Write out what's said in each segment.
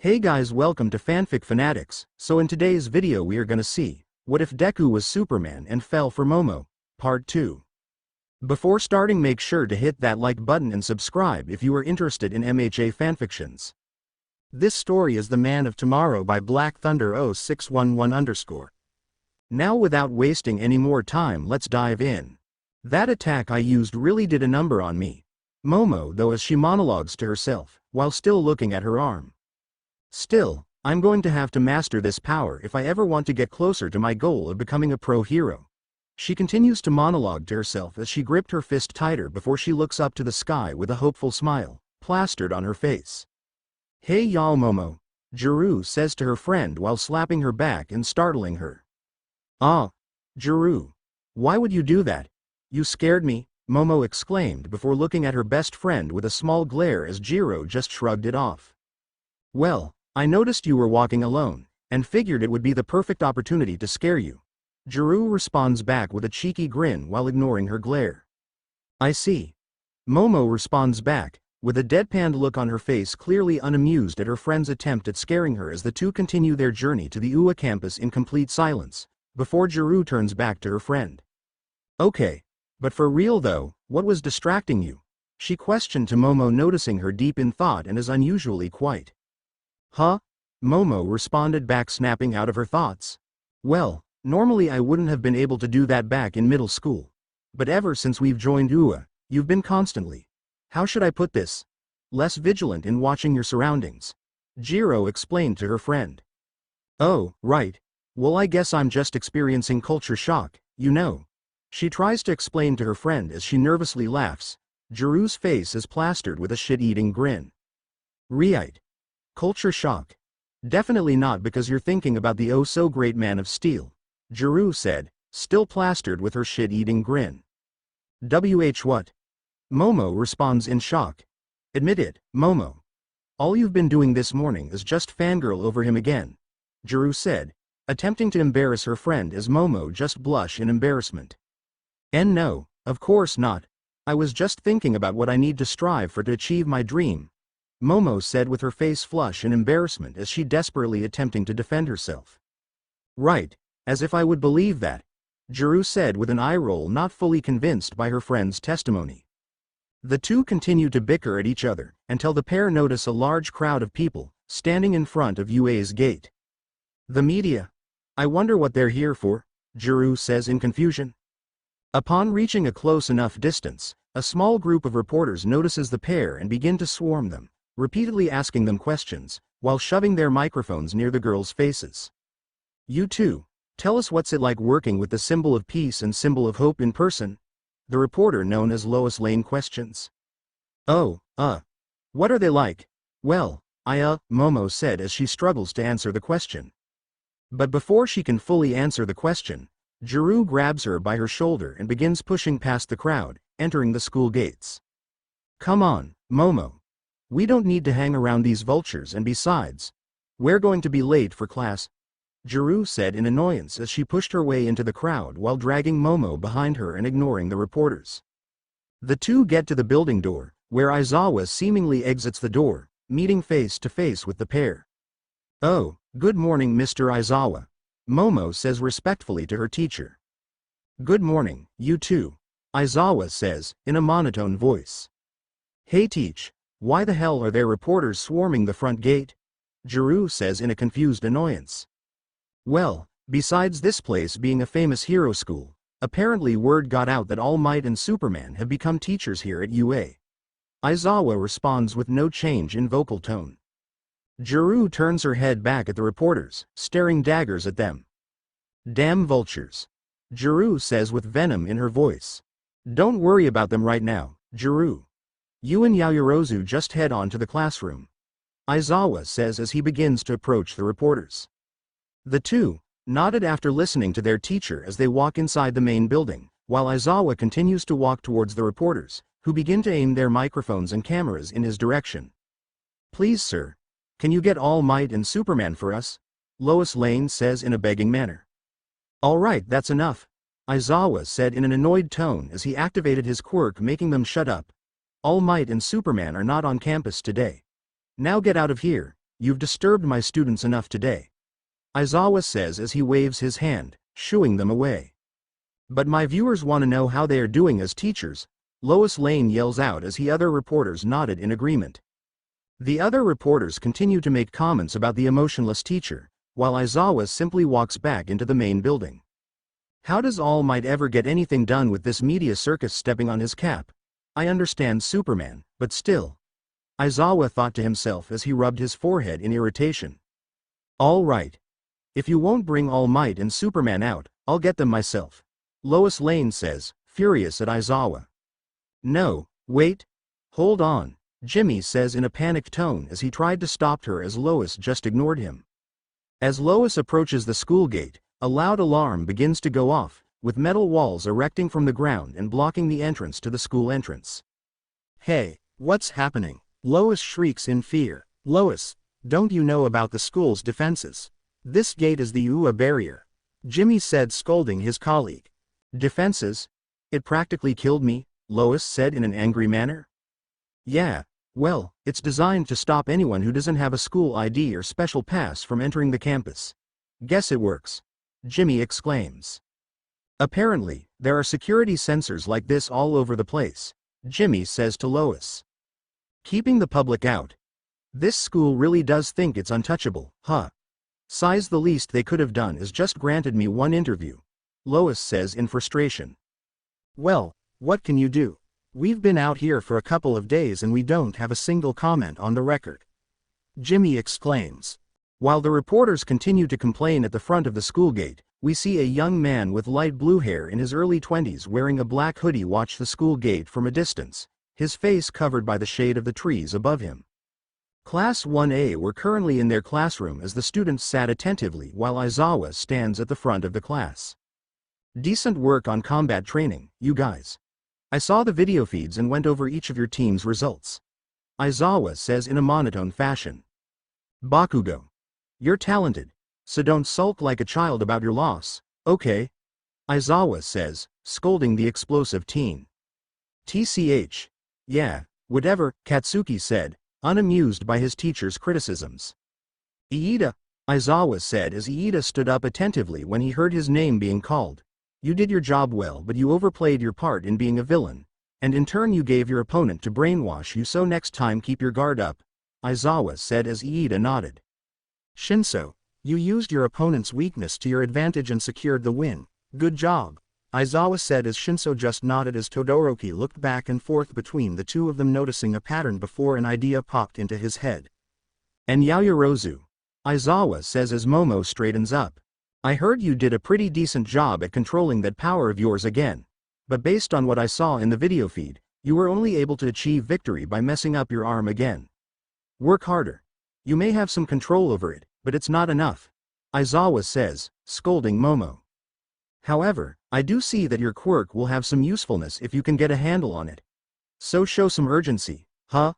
Hey guys, welcome to Fanfic Fanatics. So in today's video we are gonna see, what if Deku was Superman and fell for Momo? Part 2. Before starting, make sure to hit that like button and subscribe if you are interested in MHA fanfictions. This story is The Man of Tommorow by Black Thunder 0611_. Now without wasting any more time, let's dive in. That attack I used really did a number on me. Momo, though, as she monologues to herself, while still looking at her arm. Still, I'm going to have to master this power if I ever want to get closer to my goal of becoming a pro hero. She continues to monologue to herself as she gripped her fist tighter before she looks up to the sky with a hopeful smile plastered on her face. Hey y'all, Momo, Jiru says to her friend while slapping her back and startling her. Ah, Jiru. Why would you do that? You scared me, Momo exclaimed before looking at her best friend with a small glare as Jiro just shrugged it off. Well, I noticed you were walking alone, and figured it would be the perfect opportunity to scare you. Jiru responds back with a cheeky grin while ignoring her glare. I see. Momo responds back, with a deadpanned look on her face, clearly unamused at her friend's attempt at scaring her as the two continue their journey to the UA campus in complete silence, before Jiru turns back to her friend. Okay. But for real though, what was distracting you? She questioned to Momo, noticing her deep in thought and as unusually quiet. Huh? Momo responded back, snapping out of her thoughts. Well, normally I wouldn't have been able to do that back in middle school. But ever since we've joined UA, you've been constantly, how should I put this? Less vigilant in watching your surroundings. Jiro explained to her friend. Oh, right. Well, I guess I'm just experiencing culture shock, you know. She tries to explain to her friend as she nervously laughs. Jiru's face is plastered with a shit-eating grin. Right. Culture shock. Definitely not, because you're thinking about the oh-so-great Man of Steel, Jiru said, still plastered with her shit-eating grin. What? Momo responds in shock. Admit it, Momo. All you've been doing this morning is just fangirl over him again, Jiru said, attempting to embarrass her friend as Momo just blush in embarrassment. And no, of course not. I was just thinking about what I need to strive for to achieve my dream, Momo said with her face flush in embarrassment as she desperately attempting to defend herself. Right, as if I would believe that, Jiru said with an eye roll, not fully convinced by her friend's testimony. The two continue to bicker at each other until the pair notice a large crowd of people standing in front of UA's gate. The media. I wonder what they're here for, Jiru says in confusion. Upon reaching a close enough distance, a small group of reporters notices the pair and begin to swarm them, repeatedly asking them questions, while shoving their microphones near the girls' faces. You two, tell us what's it like working with the symbol of peace and symbol of hope in person? The reporter known as Lois Lane questions. Oh, what are they like? Well, Momo said as she struggles to answer the question. But before she can fully answer the question, Jiru grabs her by her shoulder and begins pushing past the crowd, entering the school gates. Come on, Momo. We don't need to hang around these vultures, and besides, we're going to be late for class, Jiru said in annoyance as she pushed her way into the crowd while dragging Momo behind her and ignoring the reporters. The two get to the building door, where Aizawa seemingly exits the door, meeting face to face with the pair. Oh, good morning, Mr. Aizawa, Momo says respectfully to her teacher. Good morning, you two, Aizawa says, in a monotone voice. Hey teach, why the hell are there reporters swarming the front gate? Jiru says in a confused annoyance. Well, besides this place being a famous hero school, apparently word got out that All Might and Superman have become teachers here at UA. Aizawa responds with no change in vocal tone. Jiru turns her head back at the reporters, staring daggers at them. Damn vultures, Jiru says with venom in her voice. Don't worry about them right now, Jiru. You and Yaoyorozu just head on to the classroom, Aizawa says as he begins to approach the reporters. The two nodded after listening to their teacher as they walk inside the main building, while Aizawa continues to walk towards the reporters, who begin to aim their microphones and cameras in his direction. Please sir, can you get All Might and Superman for us? Lois Lane says in a begging manner. All right, that's enough, Aizawa said in an annoyed tone as he activated his quirk, making them shut up. All Might and Superman are not on campus today. Now get out of here, You've disturbed my students enough today, Aizawa says as he waves his hand, shooing them away. But my viewers want to know how they are doing as teachers, Lois Lane yells out as the other reporters nodded in agreement. The other reporters continue to make comments about the emotionless teacher, while Aizawa simply walks back into the main building. How does All Might ever get anything done with this media circus stepping on his cap? I understand Superman, but still. Aizawa thought to himself as he rubbed his forehead in irritation. All right. If you won't bring All Might and Superman out, I'll get them myself, Lois Lane says, furious at Aizawa. No, wait. Hold on, Jimmy says in a panicked tone as he tried to stop her as Lois just ignored him. As Lois approaches the school gate, a loud alarm begins to go off, with metal walls erecting from the ground and blocking the entrance to the school entrance. Hey, what's happening? Lois shrieks in fear. Lois, don't you know about the school's defenses? This gate is the UA barrier, Jimmy said, scolding his colleague. Defenses? It practically killed me, Lois said in an angry manner. Yeah, well, it's designed to stop anyone who doesn't have a school ID or special pass from entering the campus. Guess it works, Jimmy exclaims. Apparently, there are security sensors like this all over the place, Jimmy says to Lois. Keeping the public out. This school really does think it's untouchable, huh? Sighs, the least they could have done is just granted me one interview, Lois says in frustration. Well, what can you do? We've been out here for a couple of days and we don't have a single comment on the record, Jimmy exclaims. While the reporters continue to complain at the front of the school gate, we see a young man with light blue hair in his early 20s wearing a black hoodie watch the school gate from a distance, his face covered by the shade of the trees above him. Class 1A were currently in their classroom as the students sat attentively while Aizawa stands at the front of the class. Decent work on combat training, you guys. I saw the video feeds and went over each of your team's results, Aizawa says in a monotone fashion. Bakugo. You're talented, so don't sulk like a child about your loss, okay? Aizawa says, scolding the explosive teen. TCH. Yeah, whatever, Katsuki said, unamused by his teacher's criticisms. Iida, Aizawa said as Iida stood up attentively when he heard his name being called. You did your job well, but you overplayed your part in being a villain, and in turn you gave your opponent to brainwash you, so next time keep your guard up, Aizawa said as Iida nodded. Shinso, you used your opponent's weakness to your advantage and secured the win. Good job, Aizawa said as Shinso just nodded as Todoroki looked back and forth between the two of them, noticing a pattern before an idea popped into his head. And Yaoyorozu, Aizawa says as Momo straightens up. I heard you did a pretty decent job at controlling that power of yours again, but based on what I saw in the video feed, you were only able to achieve victory by messing up your arm again. Work harder. You may have some control over it, but it's not enough, Aizawa says, scolding Momo. However, I do see that your quirk will have some usefulness if you can get a handle on it. So show some urgency, huh?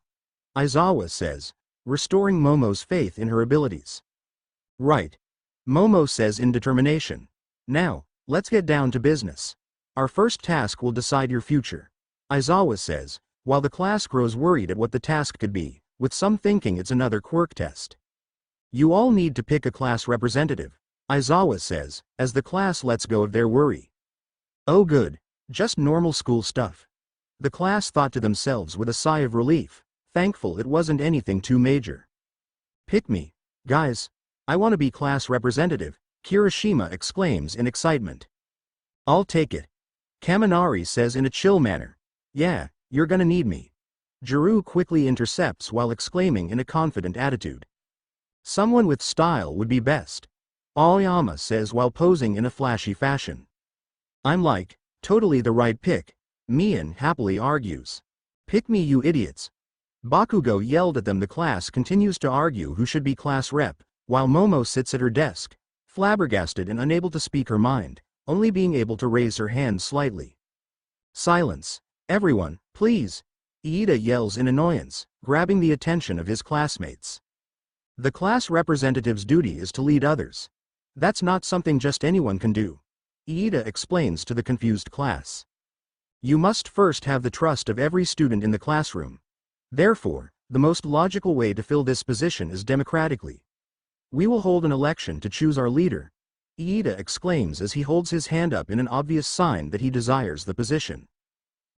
Aizawa says, restoring Momo's faith in her abilities. Right. Momo says in determination. Now, let's get down to business. Our first task will decide your future, Aizawa says, while the class grows worried at what the task could be, with some thinking it's another quirk test. You all need to pick a class representative, Aizawa says, as the class lets go of their worry. Oh good, just normal school stuff. The class thought to themselves with a sigh of relief, thankful it wasn't anything too major. Pick me, guys. I want to be class representative, Kirishima exclaims in excitement. I'll take it, Kaminari says in a chill manner. Yeah, you're gonna need me. Jiru quickly intercepts while exclaiming in a confident attitude. Someone with style would be best, Aoyama says while posing in a flashy fashion. I'm like, totally the right pick, Mian happily argues. Pick me, you idiots. Bakugo yelled at them. The class continues to argue who should be class rep, while Momo sits at her desk, flabbergasted and unable to speak her mind, only being able to raise her hand slightly. Silence, everyone, please, Iida yells in annoyance, grabbing the attention of his classmates. The class representative's duty is to lead others. That's not something just anyone can do, Iida explains to the confused class. You must first have the trust of every student in the classroom. Therefore, The most logical way to fill this position is democratically. We will hold an election to choose our leader, Iida exclaims as he holds his hand up in an obvious sign that he desires the position.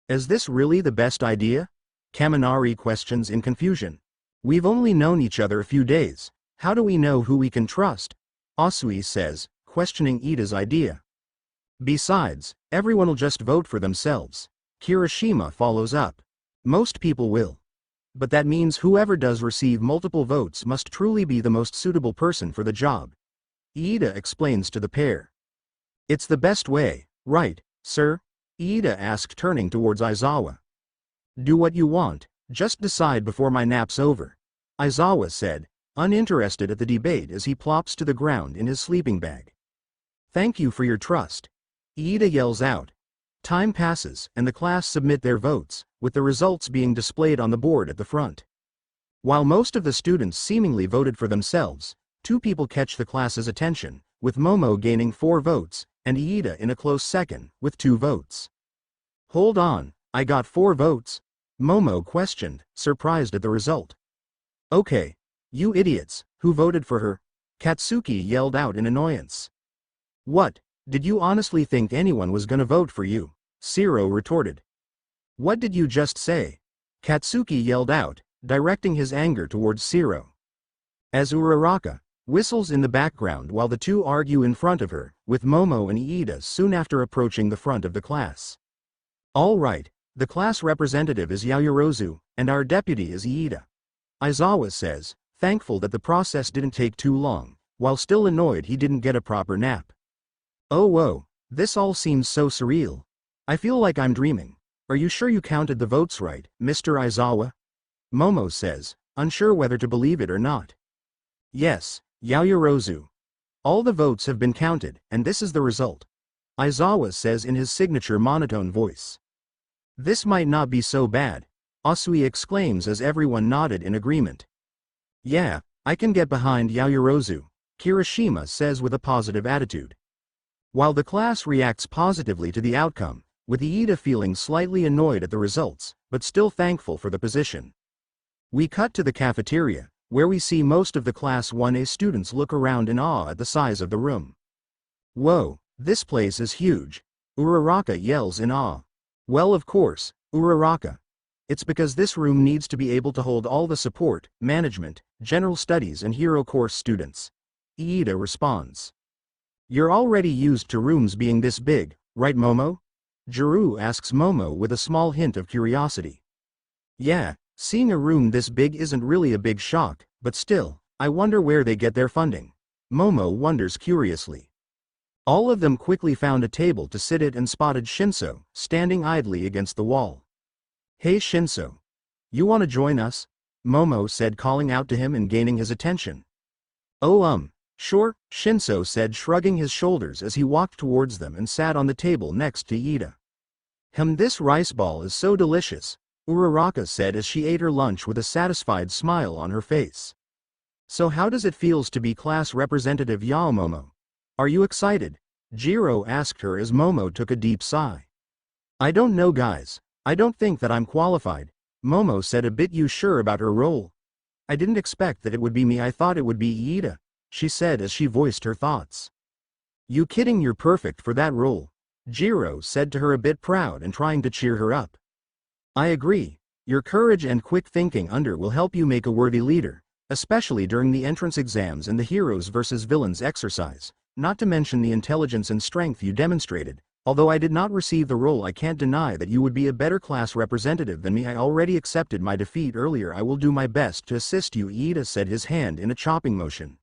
Is this really the best idea? Kaminari questions in confusion. We've only known each other a few days. How do we know who we can trust? Asui says, questioning Iida's idea. Besides, everyone will just vote for themselves. Kirishima follows up. Most people will. But that means whoever does receive multiple votes must truly be the most suitable person for the job. Iida explains to the pair. It's the best way, right, sir? Iida asked, turning towards Aizawa. Do what you want, just decide before my nap's over, Aizawa said, uninterested at the debate as he plops to the ground in his sleeping bag. Thank you for your trust. Iida yells out. Time passes and the class submit their votes, with the results being displayed on the board at the front. While most of the students seemingly voted for themselves, two people catch the class's attention, with Momo gaining 4 votes, and Iida in a close second, with 2 votes. Hold on, I got 4 votes? Momo questioned, surprised at the result. Okay. You idiots, who voted for her? Katsuki yelled out in annoyance. What, did you honestly think anyone was gonna vote for you? Shiro retorted. What did you just say? Katsuki yelled out, directing his anger towards Shiro. As Uraraka whistles in the background while the two argue in front of her, with Momo and Iida soon after approaching the front of the class. All right, the class representative is Yaoyorozu, and our deputy is Iida. Aizawa says, thankful that the process didn't take too long, while still annoyed he didn't get a proper nap. Oh whoa, this all seems so surreal. I feel like I'm dreaming. Are you sure you counted the votes right, Mr. Aizawa? Momo says, unsure whether to believe it or not. Yes, Yaoyorozu. All the votes have been counted, and this is the result. Aizawa says in his signature monotone voice. This might not be so bad, Asui exclaims as everyone nodded in agreement. Yeah, I can get behind Yaoyorozu, Kirishima says with a positive attitude. While the class reacts positively to the outcome, with Iida feeling slightly annoyed at the results, but still thankful for the position. We cut to the cafeteria, where we see most of the Class 1A students look around in awe at the size of the room. Whoa, this place is huge, Uraraka yells in awe. Well, of course, Uraraka. It's because this room needs to be able to hold all the support, management, general studies and hero course students. Iida responds. You're already used to rooms being this big, right Momo? Juru asks Momo with a small hint of curiosity. Yeah, seeing a room this big isn't really a big shock, but still, I wonder where they get their funding. Momo wonders curiously. All of them quickly found a table to sit at and spotted Shinso, standing idly against the wall. Hey Shinso. You wanna join us? Momo said, calling out to him and gaining his attention. Oh sure, Shinso said, shrugging his shoulders as he walked towards them and sat on the table next to Iida. This rice ball is so delicious, Uraraka said as she ate her lunch with a satisfied smile on her face. So how does it feels to be class representative Momo? Are you excited? Jiro asked her as Momo took a deep sigh. I don't know guys, I don't think that I'm qualified, Momo said, a bit unsure about her role. I didn't expect that it would be me, I thought it would be Iida, she said as she voiced her thoughts. You kidding, you're perfect for that role, Jiro said to her, a bit proud and trying to cheer her up. I agree, your courage and quick thinking will help you make a worthy leader, especially during the entrance exams and the heroes versus villains exercise, not to mention the intelligence and strength you demonstrated. Although I did not receive the role, I can't deny that you would be a better class representative than me. I already accepted my defeat earlier. I will do my best to assist you, Iida said, his hand in a chopping motion.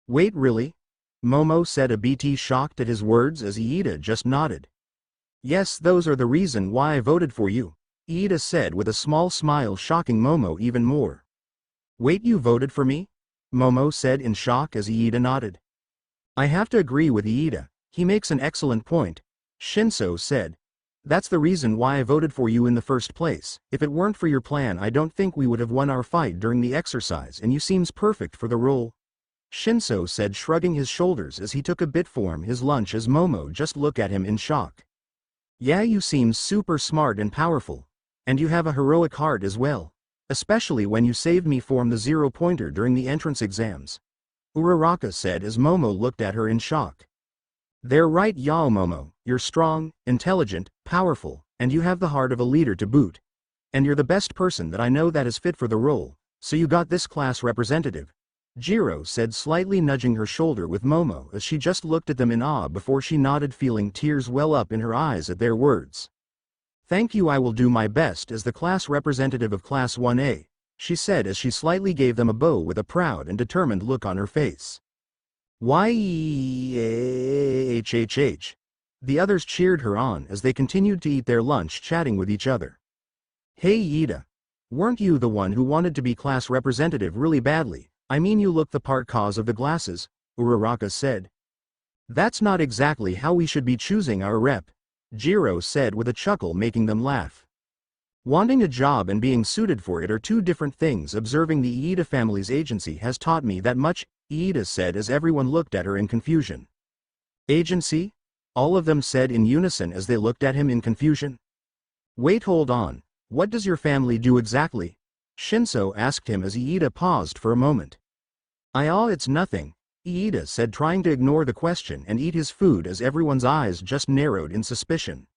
Wait, really? Momo said, a bit shocked at his words as Iida just nodded. Yes, those are the reason why I voted for you, Iida said with a small smile, shocking Momo even more. Wait, you voted for me? Momo said in shock as Iida nodded. I have to agree with Iida, he makes an excellent point, Shinso said. That's the reason why I voted for you in the first place. If it weren't for your plan, I don't think we would have won our fight during the exercise, and you seems perfect for the role, Shinso said, shrugging his shoulders as he took a bit for his lunch as Momo just looked at him in shock. Yeah, you seem super smart and powerful. And you have a heroic heart as well. Especially when you saved me from the zero-pointer during the entrance exams. Uraraka said as Momo looked at her in shock. They're right, y'all, Momo. You're strong, intelligent, powerful, and you have the heart of a leader to boot. And you're the best person that I know that is fit for the role, so you got this class representative. Jiro said, slightly nudging her shoulder with Momo as she just looked at them in awe before she nodded, feeling tears well up in her eyes at their words. Thank you, I will do my best as the class representative of Class 1A, she said as she slightly gave them a bow with a proud and determined look on her face. YEHHH. The others cheered her on as they continued to eat their lunch, chatting with each other. Hey Iida. Weren't you the one who wanted to be class representative really badly? I mean, you look the part cause of the glasses, Uraraka said. That's not exactly how we should be choosing our rep, Jiro said with a chuckle, making them laugh. Wanting a job and being suited for it are two different things. Observing the Iida family's agency has taught me that much, Iida said as everyone looked at her in confusion. Agency? All of them said in unison as they looked at him in confusion. Wait, hold on. What does your family do exactly? Shinso asked him as Iida paused for a moment. It's nothing, Iida said, trying to ignore the question and eat his food as everyone's eyes just narrowed in suspicion.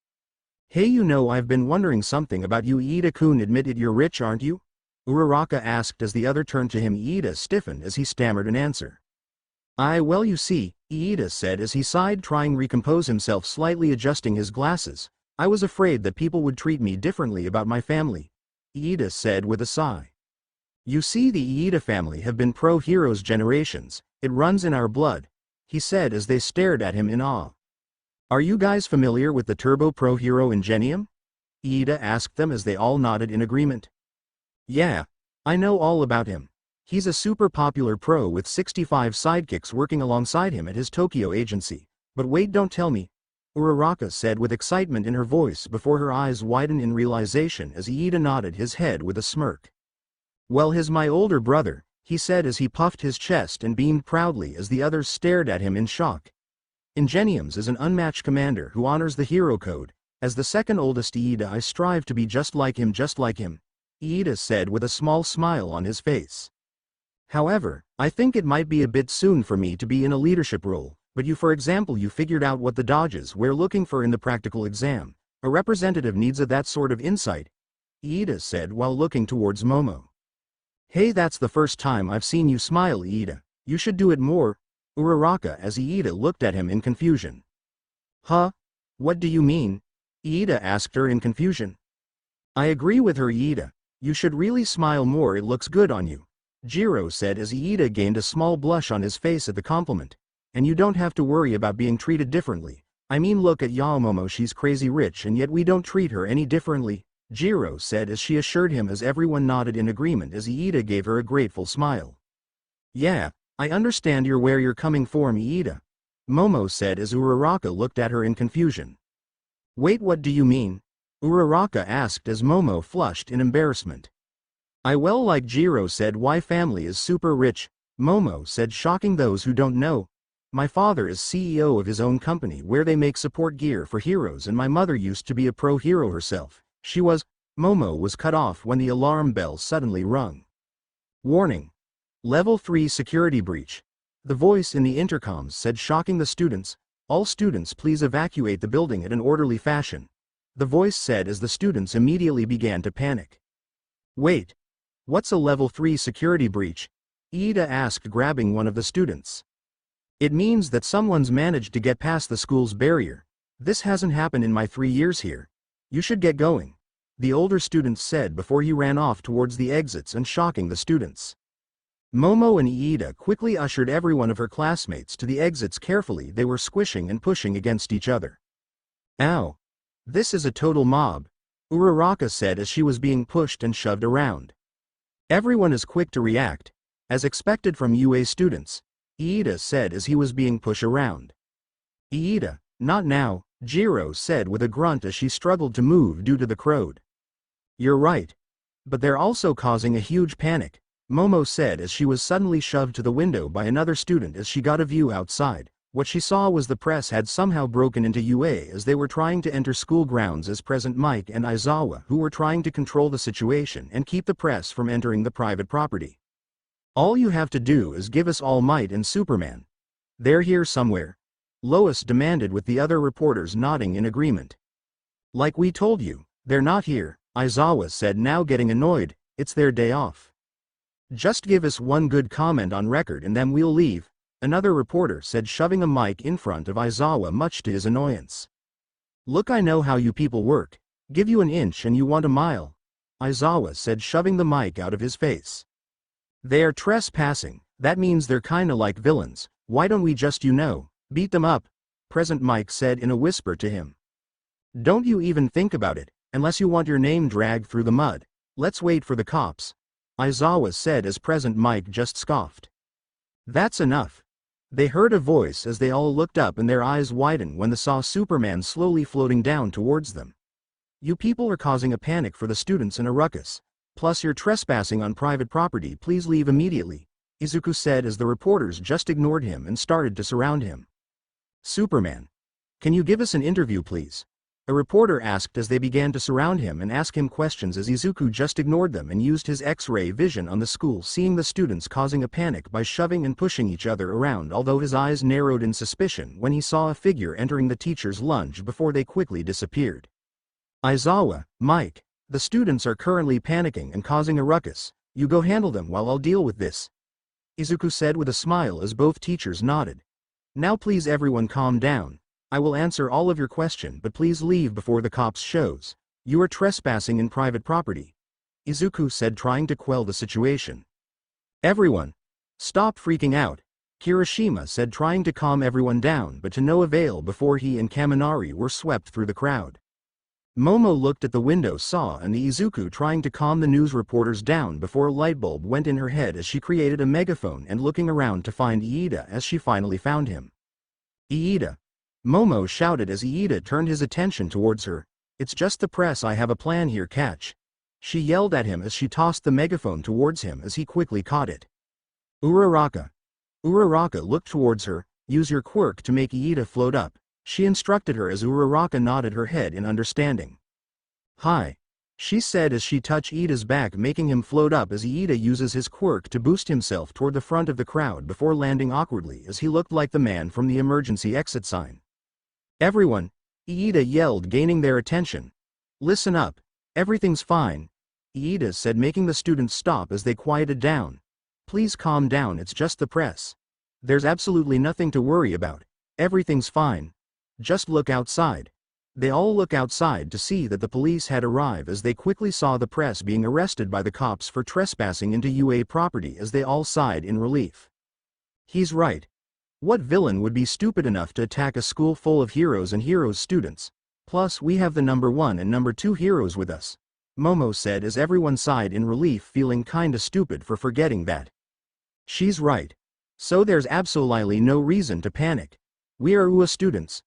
Hey, I've been wondering something about you. Iida-kun admitted, you're rich, aren't you? Uraraka asked as the other turned to him. Iida stiffened as he stammered an answer. Well, you see, Iida said as he sighed, trying to recompose himself, slightly adjusting his glasses. I was afraid that people would treat me differently about my family, Iida said with a sigh. You see, the Iida family have been pro-heroes generations. It runs in our blood, he said as they stared at him in awe. Are you guys familiar with the Turbo Pro hero Ingenium? Iida asked them as they all nodded in agreement. Yeah, I know all about him. He's a super popular pro with 65 sidekicks working alongside him at his Tokyo agency. But wait, don't tell me, Uraraka said with excitement in her voice before her eyes widened in realization as Iida nodded his head with a smirk. Well, he's my older brother, he said as he puffed his chest and beamed proudly as the others stared at him in shock. Ingeniums is an unmatched commander who honors the hero code. As the second oldest Iida, I strive to be just like him, Iida said with a small smile on his face. However, I think it might be a bit soon for me to be in a leadership role, but for example, you figured out what the dodges we're looking for in the practical exam. A representative needs that sort of insight, Iida said while looking towards Momo. Hey, that's the first time I've seen you smile, Iida. You should do it more, Uraraka as Iida looked at him in confusion. Huh? What do you mean? Iida asked her in confusion. I agree with her, Iida. You should really smile more, it looks good on you, Jiro said as Iida gained a small blush on his face at the compliment. And you don't have to worry about being treated differently. I mean, look at Momo, she's crazy rich and yet we don't treat her any differently, Jiro said as she assured him as everyone nodded in agreement as Iida gave her a grateful smile. Yeah, I understand where you're coming from, Iida, Momo said as Uraraka looked at her in confusion. Wait, what do you mean? Uraraka asked as Momo flushed in embarrassment. Well, like Jiro said, my family is super rich, Momo said, shocking those who don't know. My father is CEO of his own company where they make support gear for heroes, and my mother used to be a pro hero herself. Momo was cut off when the alarm bell suddenly rung. Warning. Level 3 security breach. The voice in the intercoms said, shocking the students. All students please evacuate the building in an orderly fashion, the voice said as the students immediately began to panic. Wait. What's a level 3 security breach? Iida asked, grabbing one of the students. It means that someone's managed to get past the school's barrier. This hasn't happened in my 3 years here. You should get going, the older student said before he ran off towards the exits and shocking the students. Momo and Iida quickly ushered every one of her classmates to the exits carefully. They were squishing and pushing against each other. Ow. This is a total mob, Uraraka said as she was being pushed and shoved around. Everyone is quick to react, as expected from UA students, Iida said as he was being pushed around. Iida, not now, Jiro said with a grunt as she struggled to move due to the crowd. You're right. But they're also causing a huge panic, Momo said as she was suddenly shoved to the window by another student as she got a view outside. What she saw was the press had somehow broken into UA as they were trying to enter school grounds as present Mike and Aizawa who were trying to control the situation and keep the press from entering the private property. All you have to do is give us All Might and Superman. They're here somewhere, Lois demanded with the other reporters nodding in agreement. Like we told you, they're not here, Aizawa said, now getting annoyed. It's their day off. Just give us one good comment on record and then we'll leave, another reporter said, shoving a mic in front of Aizawa much to his annoyance. Look, I know how you people work. Give you an inch and you want a mile, Aizawa said, shoving the mic out of his face. They are trespassing, that means they're kinda like villains. Why don't we just, beat them up, present Mike said in a whisper to him. Don't you even think about it, unless you want your name dragged through the mud. Let's wait for the cops, Aizawa said as present Mike just scoffed. That's enough. They heard a voice as they all looked up and their eyes widened when they saw Superman slowly floating down towards them. You people are causing a panic for the students and a ruckus. Plus you're trespassing on private property, please leave immediately, Izuku said as the reporters just ignored him and started to surround him. Superman. Can you give us an interview please? A reporter asked as they began to surround him and ask him questions as Izuku just ignored them and used his X-ray vision on the school, seeing the students causing a panic by shoving and pushing each other around, although his eyes narrowed in suspicion when he saw a figure entering the teacher's lunge before they quickly disappeared. Aizawa, Mike, the students are currently panicking and causing a ruckus. You go handle them while I'll deal with this, Izuku said with a smile as both teachers nodded. Now please everyone calm down. I will answer all of your questions, but please leave before the cops shows. You are trespassing in private property, Izuku said, trying to quell the situation. Everyone, stop freaking out, Kirishima said, trying to calm everyone down, but to no avail before he and Kaminari were swept through the crowd. Momo looked at the window, saw and Izuku trying to calm the news reporters down before a lightbulb went in her head as she created a megaphone and looking around to find Iida as she finally found him. Iida, Momo shouted as Iida turned his attention towards her. It's just the press, I have a plan here, catch. She yelled at him as she tossed the megaphone towards him as he quickly caught it. Uraraka. Uraraka looked towards her. Use your quirk to make Iida float up, she instructed her as Uraraka nodded her head in understanding. Hi, she said as she touched Iida's back, making him float up as Iida uses his quirk to boost himself toward the front of the crowd before landing awkwardly as he looked like the man from the emergency exit sign. Everyone, Iida yelled, gaining their attention. Listen up, everything's fine, Iida said, making the students stop as they quieted down. Please calm down, it's just the press. There's absolutely nothing to worry about. Everything's fine. Just look outside. They all look outside to see that the police had arrived as they quickly saw the press being arrested by the cops for trespassing into UA property as they all sighed in relief. He's right. What villain would be stupid enough to attack a school full of heroes and heroes students? Plus we have the number 1 and number 2 heroes with us, Momo said as everyone sighed in relief, feeling kinda stupid for forgetting that. She's right. So there's absolutely no reason to panic. We are UA students.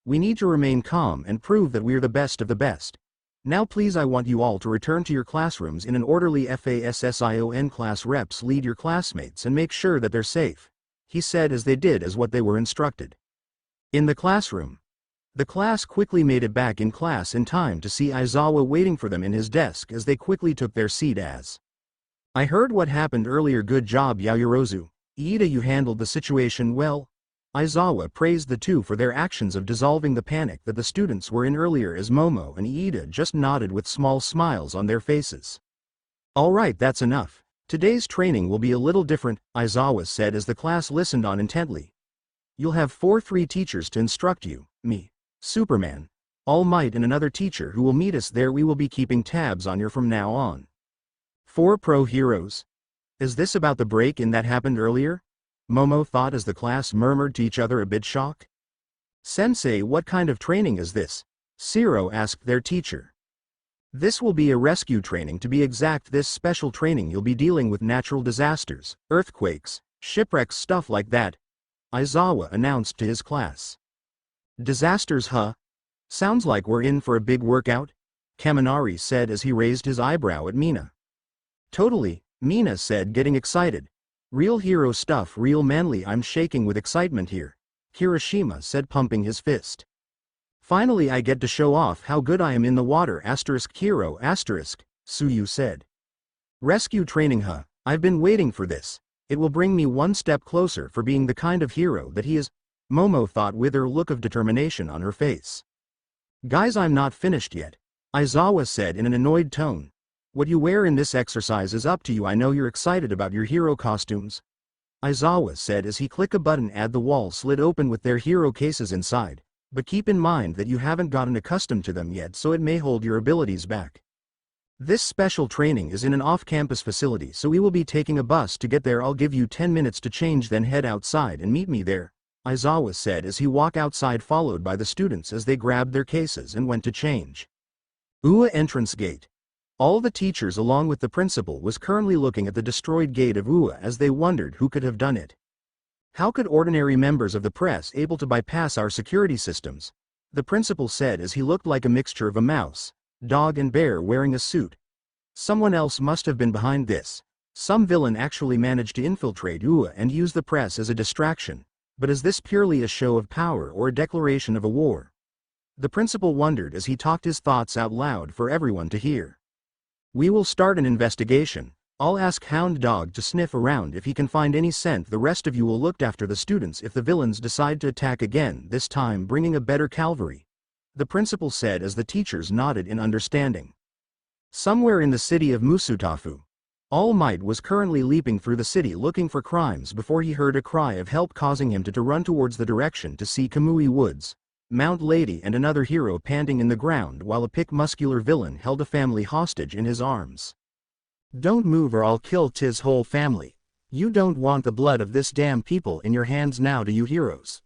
We need to remain calm and prove that we're the best of the best. Now please, I want you all to return to your classrooms in an orderly fashion. Class reps lead your classmates and make sure that they're safe, he said as they did as what they were instructed. In the classroom, the class quickly made it back in class in time to see Aizawa waiting for them in his desk as they quickly took their seat as. I heard what happened earlier, good job Yaoyorozu, Iida, you handled the situation well. Aizawa praised the two for their actions of dissolving the panic that the students were in earlier as Momo and Iida just nodded with small smiles on their faces. Alright, that's enough. Today's training will be a little different, Aizawa said as the class listened on intently. You'll have 3 teachers to instruct you, me, Superman, All Might and another teacher who will meet us there. We will be keeping tabs on you from now on. 4 pro heroes. Is this about the break-in that happened earlier? Momo thought as the class murmured to each other, a bit shocked. Sensei, what kind of training is this? Zero asked their teacher. This will be a rescue training, to be exact. This special training you'll be dealing with natural disasters, earthquakes, shipwrecks, stuff like that, Aizawa announced to his class. Disasters, huh? Sounds like we're in for a big workout, Kaminari said as he raised his eyebrow at Mina. Totally, Mina said, getting excited. Real hero stuff, real manly. I'm shaking with excitement here. Hiroshima said, pumping his fist. Finally I get to show off how good I am in the water hero Suyu said. Rescue training I've been waiting for this. It will bring me one step closer for being the kind of hero that he is, Momo thought with her look of determination on her face. Guys, I'm not finished yet, Aizawa said in an annoyed tone. What you wear in this exercise is up to you. I know you're excited about your hero costumes, Aizawa said as he clicked a button and the wall slid open with their hero cases inside, but keep in mind that you haven't gotten accustomed to them yet, so it may hold your abilities back. This special training is in an off-campus facility, so we will be taking a bus to get there. I'll give you 10 minutes to change, then head outside and meet me there, Aizawa said as he walked outside followed by the students as they grabbed their cases and went to change. UA entrance gate. All the teachers along with the principal was currently looking at the destroyed gate of UA as they wondered who could have done it. How could ordinary members of the press able to bypass our security systems? The principal said as he looked like a mixture of a mouse, dog and bear wearing a suit. Someone else must have been behind this. Some villain actually managed to infiltrate UA and use the press as a distraction, but is this purely a show of power or a declaration of a war? The principal wondered as he talked his thoughts out loud for everyone to hear. We will start an investigation. I'll ask Hound Dog to sniff around if he can find any scent. The rest of you will look after the students if the villains decide to attack again, this time bringing a better cavalry, the principal said as the teachers nodded in understanding. Somewhere in the city of Musutafu, All Might was currently leaping through the city looking for crimes before he heard a cry of help, causing him to run towards the direction to see Kamui Woods, Mount Lady and another hero panting in the ground while a pick muscular villain held a family hostage in his arms. Don't move or I'll kill T's whole family. You don't want the blood of this damn people in your hands now, do you heroes?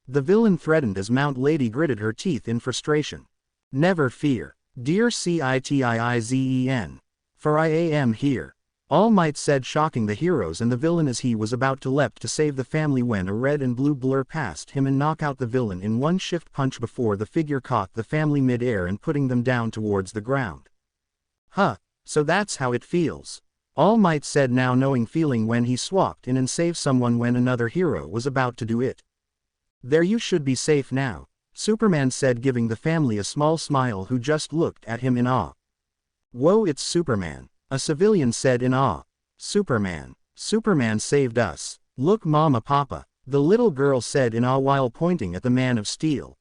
The villain threatened as Mount Lady gritted her teeth in frustration. Never fear, dear Citiizen. For I am here, All Might said, shocking the heroes and the villain as he was about to leap to save the family when a red and blue blur passed him and knock out the villain in one shift punch before the figure caught the family mid-air and putting them down towards the ground. So that's how it feels, All Might said, now knowing feeling when he swapped in and saved someone when another hero was about to do it. There, you should be safe now, Superman said, giving the family a small smile who just looked at him in awe. Whoa, it's Superman, a civilian said in awe. Superman saved us. Look Mama Papa, the little girl said in awe while pointing at the Man of Steel.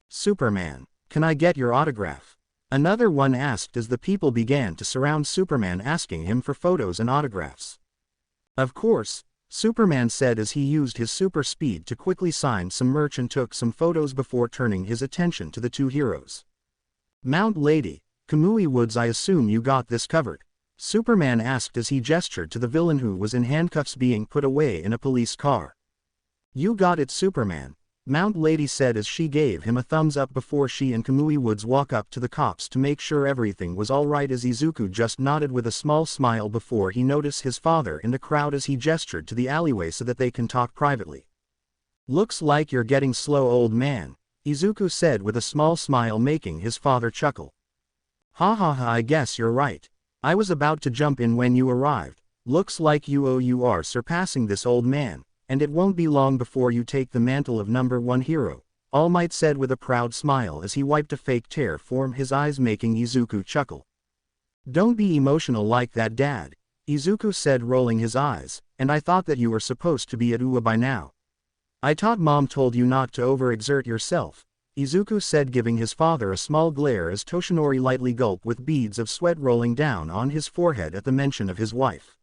Superman, can I get your autograph? Another one asked as the people began to surround Superman asking him for photos and autographs. Of course, Superman said as he used his super speed to quickly sign some merch and took some photos before turning his attention to the two heroes. Mount Lady, Kamui Woods, I assume you got this covered, Superman asked as he gestured to the villain who was in handcuffs being put away in a police car. You got it, Superman, Mount Lady said as she gave him a thumbs up before she and Kamui Woods walk up to the cops to make sure everything was alright as Izuku just nodded with a small smile before he noticed his father in the crowd as he gestured to the alleyway so that they can talk privately. Looks like you're getting slow, old man, Izuku said with a small smile, making his father chuckle. Ha, I guess you're right. I was about to jump in when you arrived. Looks like you are surpassing this old man, and it won't be long before you take the mantle of #1 hero, All Might said with a proud smile as he wiped a fake tear from his eyes, making Izuku chuckle. Don't be emotional like that, Dad, Izuku said, rolling his eyes, and I thought that you were supposed to be at UA by now. I thought Mom told you not to overexert yourself, Izuku said, giving his father a small glare as Toshinori lightly gulped with beads of sweat rolling down on his forehead at the mention of his wife.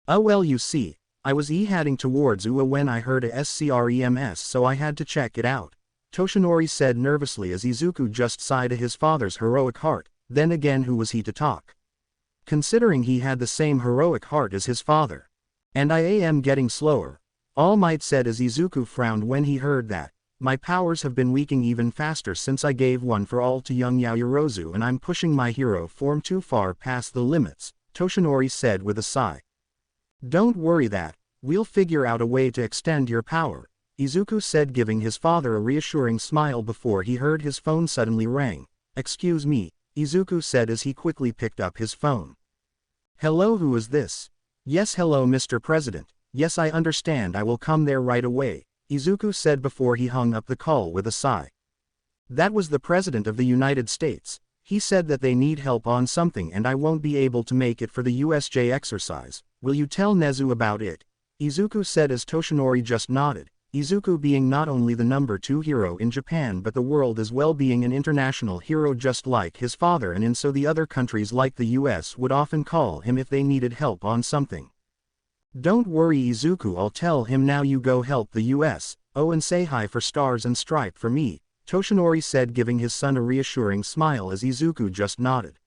Oh well, you see, I was heading towards UA when I heard a screams, so I had to check it out, Toshinori said nervously as Izuku just sighed at his father's heroic heart. Then again, who was he to talk? Considering he had the same heroic heart as his father. And I am getting slower, All Might said as Izuku frowned when he heard that. My powers have been weakening even faster since I gave one for all to young Yaoyorozu, and I'm pushing my hero form too far past the limits, Toshinori said with a sigh. Don't worry that, we'll figure out a way to extend your power, Izuku said, giving his father a reassuring smile before he heard his phone suddenly ring. Excuse me, Izuku said as he quickly picked up his phone. Hello, who is this? Yes, hello Mr. President, yes I understand, I will come there right away, Izuku said before he hung up the call with a sigh. That was the President of the United States. He said that they need help on something and I won't be able to make it for the USJ exercise. Will you tell Nezu about it? Izuku said as Toshinori just nodded. Izuku being not only the number 2 hero in Japan but the world as well, being an international hero just like his father, and in so the other countries like the US would often call him if they needed help on something. Don't worry Izuku, I'll tell him now, you go help the US. Oh, and say hi for Stars and Stripe for me, Toshinori said, giving his son a reassuring smile as Izuku just nodded.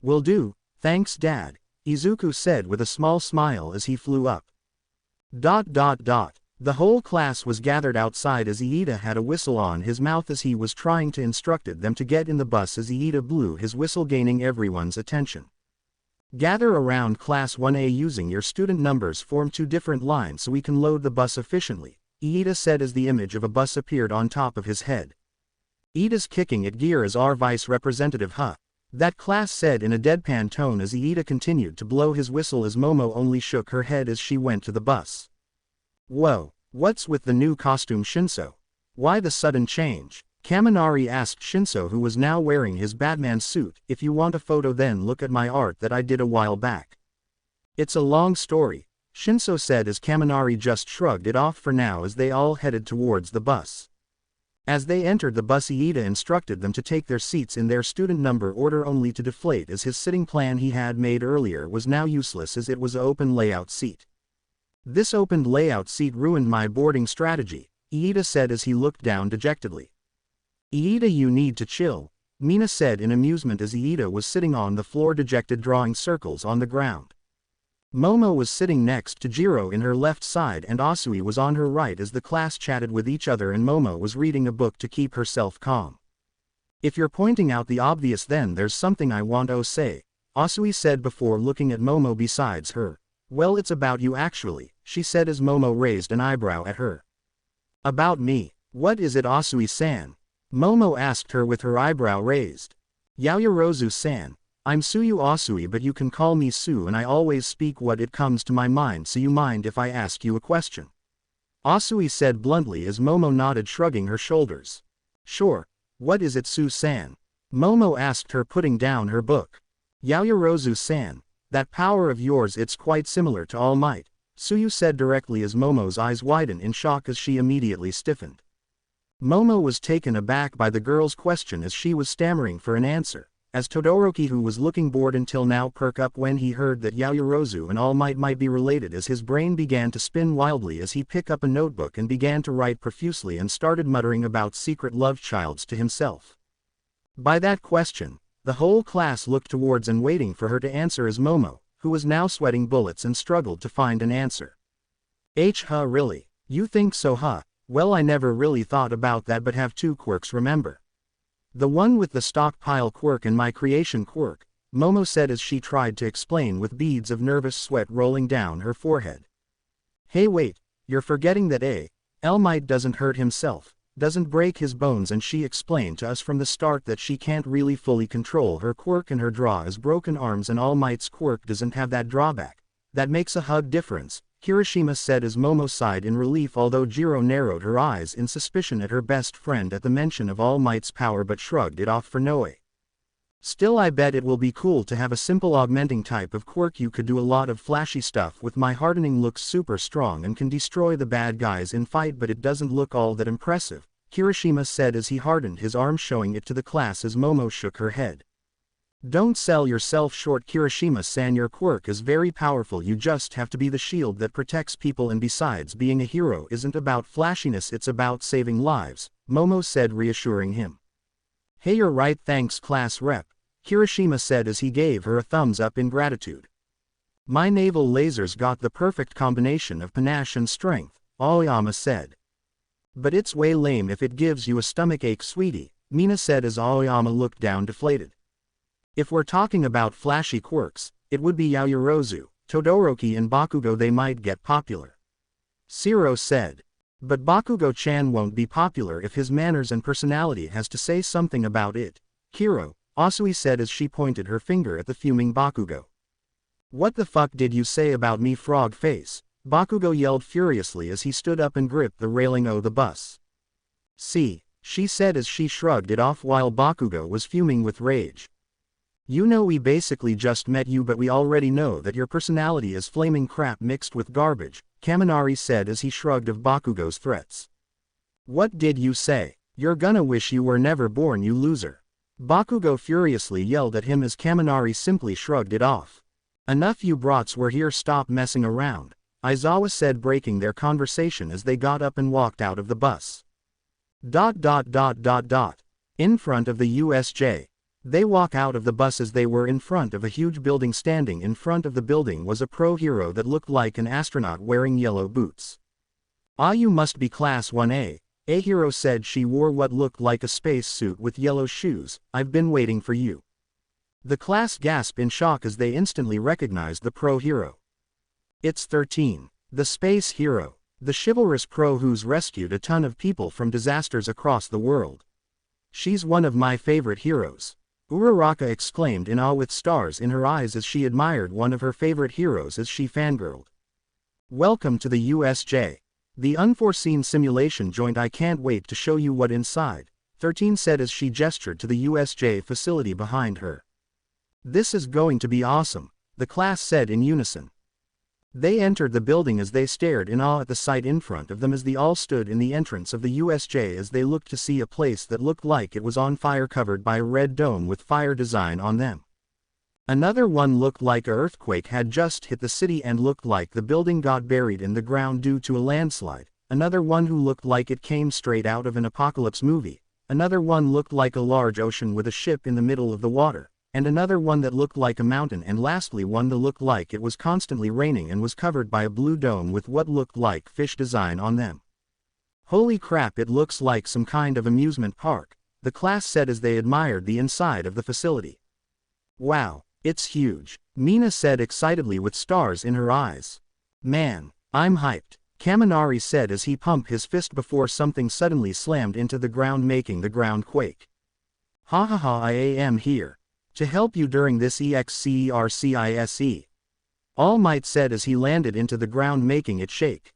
Will do, thanks Dad, Izuku said with a small smile as he flew up. The whole class was gathered outside as Iida had a whistle on his mouth as he was trying to instruct them to get in the bus as Iida blew his whistle, gaining everyone's attention. Gather around class 1A using your student numbers, form 2 different lines so we can load the bus efficiently, Iida said as the image of a bus appeared on top of his head. Iida's kicking it gear as our vice representative, huh? That class said in a deadpan tone as Iida continued to blow his whistle as Momo only shook her head as she went to the bus. Whoa, what's with the new costume Shinso? Why the sudden change? Kaminari asked Shinso, who was now wearing his Batman suit. If you want a photo then look at my art that I did a while back. It's a long story, Shinso said as Kaminari just shrugged it off for now as they all headed towards the bus. As they entered the bus, Iida instructed them to take their seats in their student number order, only to deflate as his sitting plan he had made earlier was now useless as it was an open layout seat. This opened layout seat ruined my boarding strategy, Iida said as he looked down dejectedly. Iida, you need to chill, Mina said in amusement as Iida was sitting on the floor dejected, drawing circles on the ground. Momo was sitting next to Jiro in her left side and Asui was on her right as the class chatted with each other, and Momo was reading a book to keep herself calm. If you're pointing out the obvious then there's something I want to say, Asui said before looking at Momo besides her. Well, it's about you actually, she said as Momo raised an eyebrow at her. About me? What is it, Asui-san? Momo asked her with her eyebrow raised. Yaoyorozu-san, I'm Suyu Asui, but you can call me Su, and I always speak what it comes to my mind, so you mind if I ask you a question? Asui said bluntly as Momo nodded, shrugging her shoulders. Sure, what is it, Su-san? Momo asked her, putting down her book. Yaoyorozu-san, that power of yours, it's quite similar to All Might, Suyu said directly as Momo's eyes widened in shock as she immediately stiffened. Momo was taken aback by the girl's question as she was stammering for an answer, as Todoroki, who was looking bored until now, perked up when he heard that Yaoyorozu and All Might be related, as his brain began to spin wildly as he picked up a notebook and began to write profusely and started muttering about secret love childs to himself. By that question, the whole class looked towards and waiting for her to answer as Momo, who was now sweating bullets and struggled to find an answer. Huh, really? You think so, huh? Well, I never really thought about that, but have 2 quirks, remember? The one with the stockpile quirk and my creation quirk, Momo said as she tried to explain with beads of nervous sweat rolling down her forehead. Hey wait, you're forgetting that All Might doesn't hurt himself, doesn't break his bones, and she explained to us from the start that she can't really fully control her quirk and her draw as broken arms, and All Might's quirk doesn't have that drawback. That makes a hug difference, Kirishima said as Momo sighed in relief, although Jiro narrowed her eyes in suspicion at her best friend at the mention of All Might's power but shrugged it off for Noe. Still, I bet it will be cool to have a simple augmenting type of quirk. You could do a lot of flashy stuff with my hardening, looks super strong and can destroy the bad guys in fight, but it doesn't look all that impressive, Kirishima said as he hardened his arm, showing it to the class as Momo shook her head. Don't sell yourself short, Kirishima-san, your quirk is very powerful, you just have to be the shield that protects people, and besides, being a hero isn't about flashiness, it's about saving lives, Momo said, reassuring him. Hey, you're right, thanks class rep, Kirishima said as he gave her a thumbs up in gratitude. My naval lasers got the perfect combination of panache and strength, Aoyama said. But it's way lame if it gives you a stomachache, sweetie, Mina said as Aoyama looked down deflated. If we're talking about flashy quirks, it would be Yaoyorozu, Todoroki and Bakugo, they might get popular. Shiro said. But Bakugo-chan won't be popular if his manners and personality has to say something about it, Kiro, Asui said as she pointed her finger at the fuming Bakugo. What the fuck did you say about me, frog face? Bakugo yelled furiously as he stood up and gripped the railing of the bus. "See," she said as she shrugged it off while Bakugo was fuming with rage. "You know we basically just met you, but we already know that your personality is flaming crap mixed with garbage," Kaminari said as he shrugged off Bakugo's threats. "What did you say? You're gonna wish you were never born, you loser." Bakugo furiously yelled at him as Kaminari simply shrugged it off. "Enough, you brats were here, stop messing around," Aizawa said, breaking their conversation as they got up and walked out of the bus. In front of the USJ. They walk out of the bus as they were in front of a huge building. Standing in front of the building was a pro hero that looked like an astronaut wearing yellow boots. "Ah, you must be Class 1A. A hero said. She wore what looked like a space suit with yellow shoes. "I've been waiting for you." The class gasped in shock as they instantly recognized the pro hero. It's 13. The space hero. The chivalrous pro who's rescued a ton of people from disasters across the world. "She's one of my favorite heroes," Uraraka exclaimed in awe with stars in her eyes as she admired one of her favorite heroes as she fangirled. "Welcome to the USJ. The unforeseen simulation joint. I can't wait to show you what inside," 13 said as she gestured to the USJ facility behind her. "This is going to be awesome," the class said in unison. They entered the building as they stared in awe at the sight in front of them as they all stood in the entrance of the USJ as they looked to see a place that looked like it was on fire, covered by a red dome with fire design on them. Another one looked like an earthquake had just hit the city and looked like the building got buried in the ground due to a landslide. Another one who looked like it came straight out of an apocalypse movie. Another one looked like a large ocean with a ship in the middle of the water. And another one that looked like a mountain, and lastly one that looked like it was constantly raining and was covered by a blue dome with what looked like fish design on them. "Holy crap, it looks like some kind of amusement park," the class said as they admired the inside of the facility. "Wow, it's huge," Mina said excitedly with stars in her eyes. "Man, I'm hyped," Kaminari said as he pumped his fist before something suddenly slammed into the ground, making the ground quake. "Ha ha ha, I am here to help you during this exercise," All Might said as he landed into the ground, making it shake.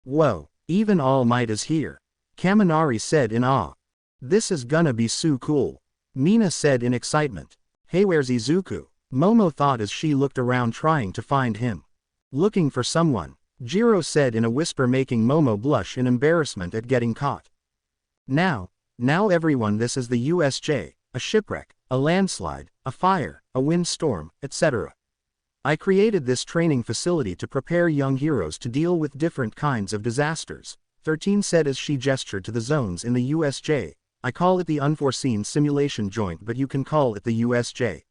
"Whoa, even All Might is here," Kaminari said in awe. "This is gonna be so cool," Mina said in excitement. "Hey, where's Izuku?" Momo thought as she looked around trying to find him. "Looking for someone," Jiro said in a whisper, making Momo blush in embarrassment at getting caught. Now everyone, this is the USJ, a shipwreck, a landslide, a fire, a windstorm, etc. I created this training facility to prepare young heroes to deal with different kinds of disasters, 13 said as she gestured to the zones in the USJ. "I call it the unforeseen simulation joint, but you can call it the USJ,"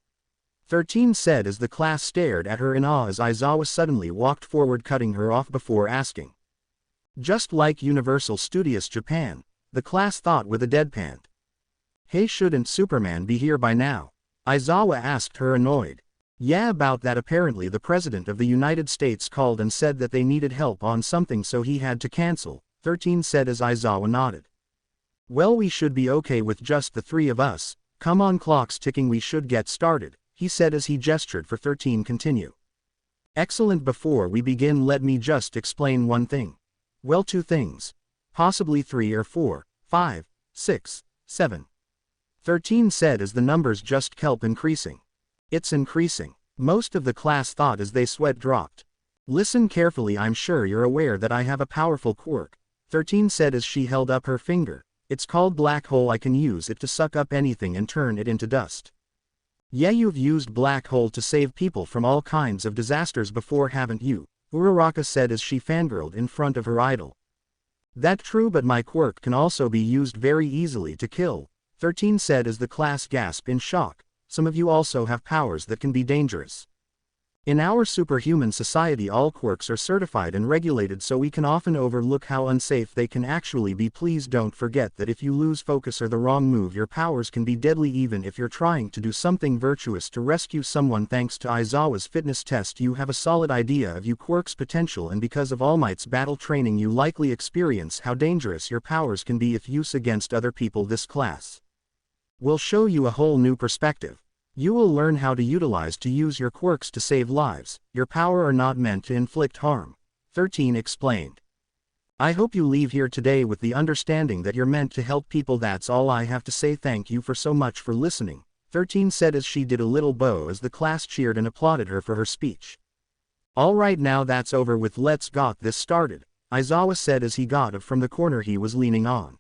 13 said as the class stared at her in awe as Aizawa suddenly walked forward, cutting her off before asking. "Just like Universal Studios Japan," the class thought with a deadpan. "Hey, shouldn't Superman be here by now?" Aizawa asked her, annoyed. "Yeah, about that. Apparently the President of the United States called and said that they needed help on something, so he had to cancel," 13 said as Aizawa nodded. "Well, we should be okay with just the three of us. Come on, clock's ticking, we should get started," he said as he gestured for 13 continue. "Excellent. Before we begin, let me just explain one thing. Well, two things. Possibly 3 or 4, 5, 6, 7. 13 said as the numbers just kept increasing. "It's increasing," most of the class thought as they sweat dropped. "Listen carefully, I'm sure you're aware that I have a powerful quirk," 13 said as she held up her finger. "It's called Black Hole. I can use it to suck up anything and turn it into dust." "Yeah, you've used Black Hole to save people from all kinds of disasters before, haven't you?" Uraraka said as she fangirled in front of her idol. "That's true, but my quirk can also be used very easily to kill," 13 said as the class gasped in shock. "Some of you also have powers that can be dangerous. In our superhuman society, all quirks are certified and regulated, so we can often overlook how unsafe they can actually be. Please don't forget that if you lose focus or the wrong move, your powers can be deadly, even if you're trying to do something virtuous to rescue someone. Thanks to Aizawa's fitness test, you have a solid idea of your quirk's potential, and because of All Might's battle training, you likely experience how dangerous your powers can be if used against other people. This class will show you a whole new perspective. You will learn how to use your quirks to save lives. Your power are not meant to inflict harm," 13 explained. I hope you leave here today with the understanding that you're meant to help people. That's all I have to say. Thank you for so much for listening, 13 said as she did a little bow as the class cheered and applauded her for her speech. Alright, now that's over with, let's got this started, Aizawa said as he got up from the corner he was leaning on.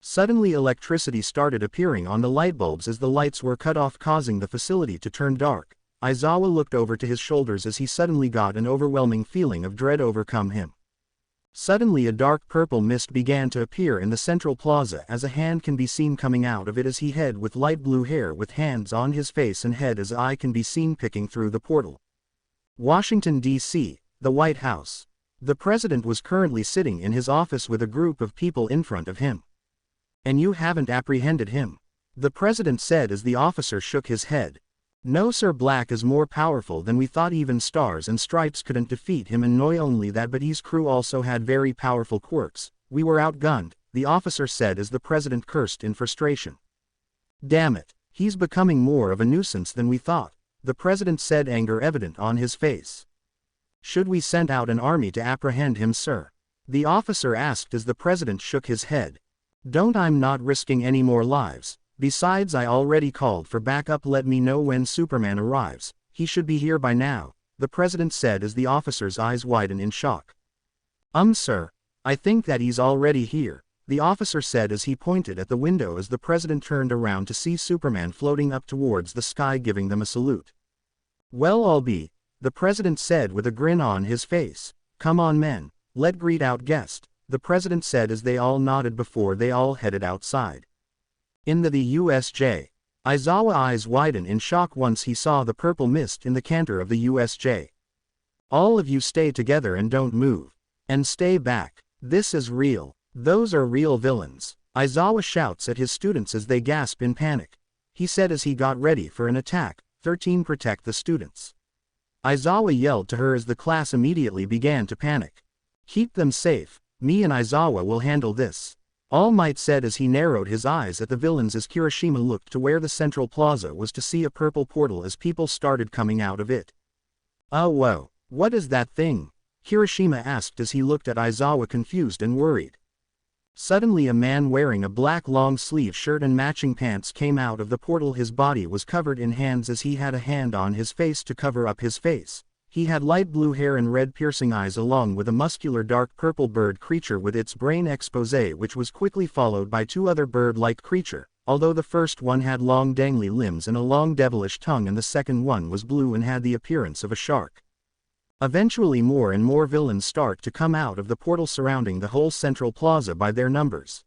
Suddenly electricity started appearing on the light bulbs as the lights were cut off, causing the facility to turn dark. Aizawa looked over to his shoulders as he suddenly got an overwhelming feeling of dread overcome him. Suddenly a dark purple mist began to appear in the central plaza as a hand can be seen coming out of it as he head with light blue hair with hands on his face and head as eye can be seen picking through the portal. Washington, D.C., the White House. The president was currently sitting in his office with a group of people in front of him. And you haven't apprehended him? The president said as the officer shook his head. No sir, Black is more powerful than we thought. Even Stars and Stripes couldn't defeat him, and not only that but his crew also had very powerful quirks. We were outgunned, the officer said as the president cursed in frustration. Damn it, he's becoming more of a nuisance than we thought, the president said, anger evident on his face. Should we send out an army to apprehend him, sir? The officer asked as the president shook his head. Don't, I'm not risking any more lives. Besides, I already called for backup. Let me know when Superman arrives. He should be here by now, the president said as the officer's eyes widened in shock. Sir, I think that he's already here, the officer said as he pointed at the window as the president turned around to see Superman floating up towards the sky giving them a salute. Well, I'll be, the president said with a grin on his face. Come on men, let's greet out guest, the president said as they all nodded before they all headed outside. In the USJ. Aizawa's eyes widened in shock once he saw the purple mist in the canter of the USJ. All of you stay together and don't move. And stay back. This is real. Those are real villains. Aizawa shouts at his students as they gasp in panic. He said as he got ready for an attack. 13 Protect the students. Aizawa yelled to her as the class immediately began to panic. Keep them safe. Me and Aizawa will handle this, All Might said as he narrowed his eyes at the villains as Kirishima looked to where the central plaza was to see a purple portal as people started coming out of it. Oh whoa, what is that thing? Kirishima asked as he looked at Aizawa confused and worried. Suddenly a man wearing a black long-sleeve shirt and matching pants came out of the portal. His body was covered in hands as he had a hand on his face to cover up his face. He had light blue hair and red piercing eyes along with a muscular dark purple bird creature with its brain exposé, which was quickly followed by two other bird-like creature, although the first one had long dangly limbs and a long devilish tongue and the second one was blue and had the appearance of a shark. Eventually more and more villains start to come out of the portal surrounding the whole central plaza by their numbers.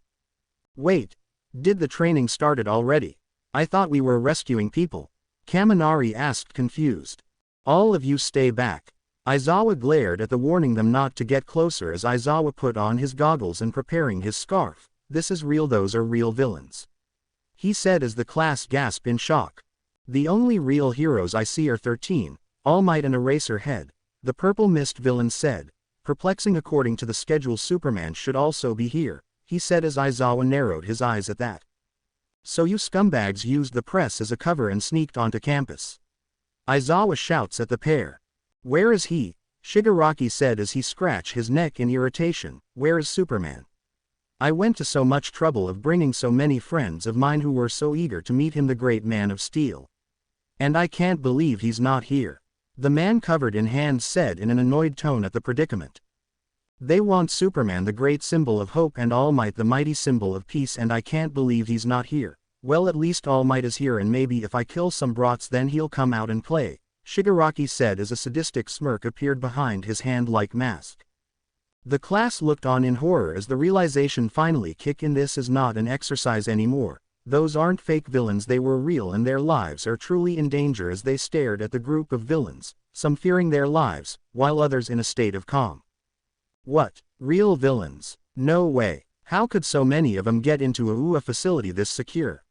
Wait, did the training started already? I thought we were rescuing people. Kaminari asked confused. All of you stay back. Aizawa glared at the warning them not to get closer as Aizawa put on his goggles and preparing his scarf. This is real, those are real villains, he said as the class gasped in shock. The only real heroes I see are 13, All Might and Eraserhead, the Purple Mist villain said. Perplexing, according to the schedule Superman should also be here, he said as Aizawa narrowed his eyes at that. So you scumbags used the press as a cover and sneaked onto campus. Aizawa shouts at the pair. Where is he? Shigaraki said as he scratched his neck in irritation. Where is Superman? I went to so much trouble of bringing so many friends of mine who were so eager to meet him, the great Man of Steel. And I can't believe he's not here, the man covered in hands said in an annoyed tone at the predicament. They want Superman, the great symbol of hope, and All Might, the mighty symbol of peace, and I can't believe he's not here. Well, at least All Might is here, and maybe if I kill some brats then he'll come out and play, Shigaraki said as a sadistic smirk appeared behind his hand-like mask. The class looked on in horror as the realization finally kicked in. This is not an exercise anymore. Those aren't fake villains, they were real, and their lives are truly in danger as they stared at the group of villains, some fearing their lives, while others in a state of calm. What? Real villains? No way. How could so many of them get into a UA facility this secure?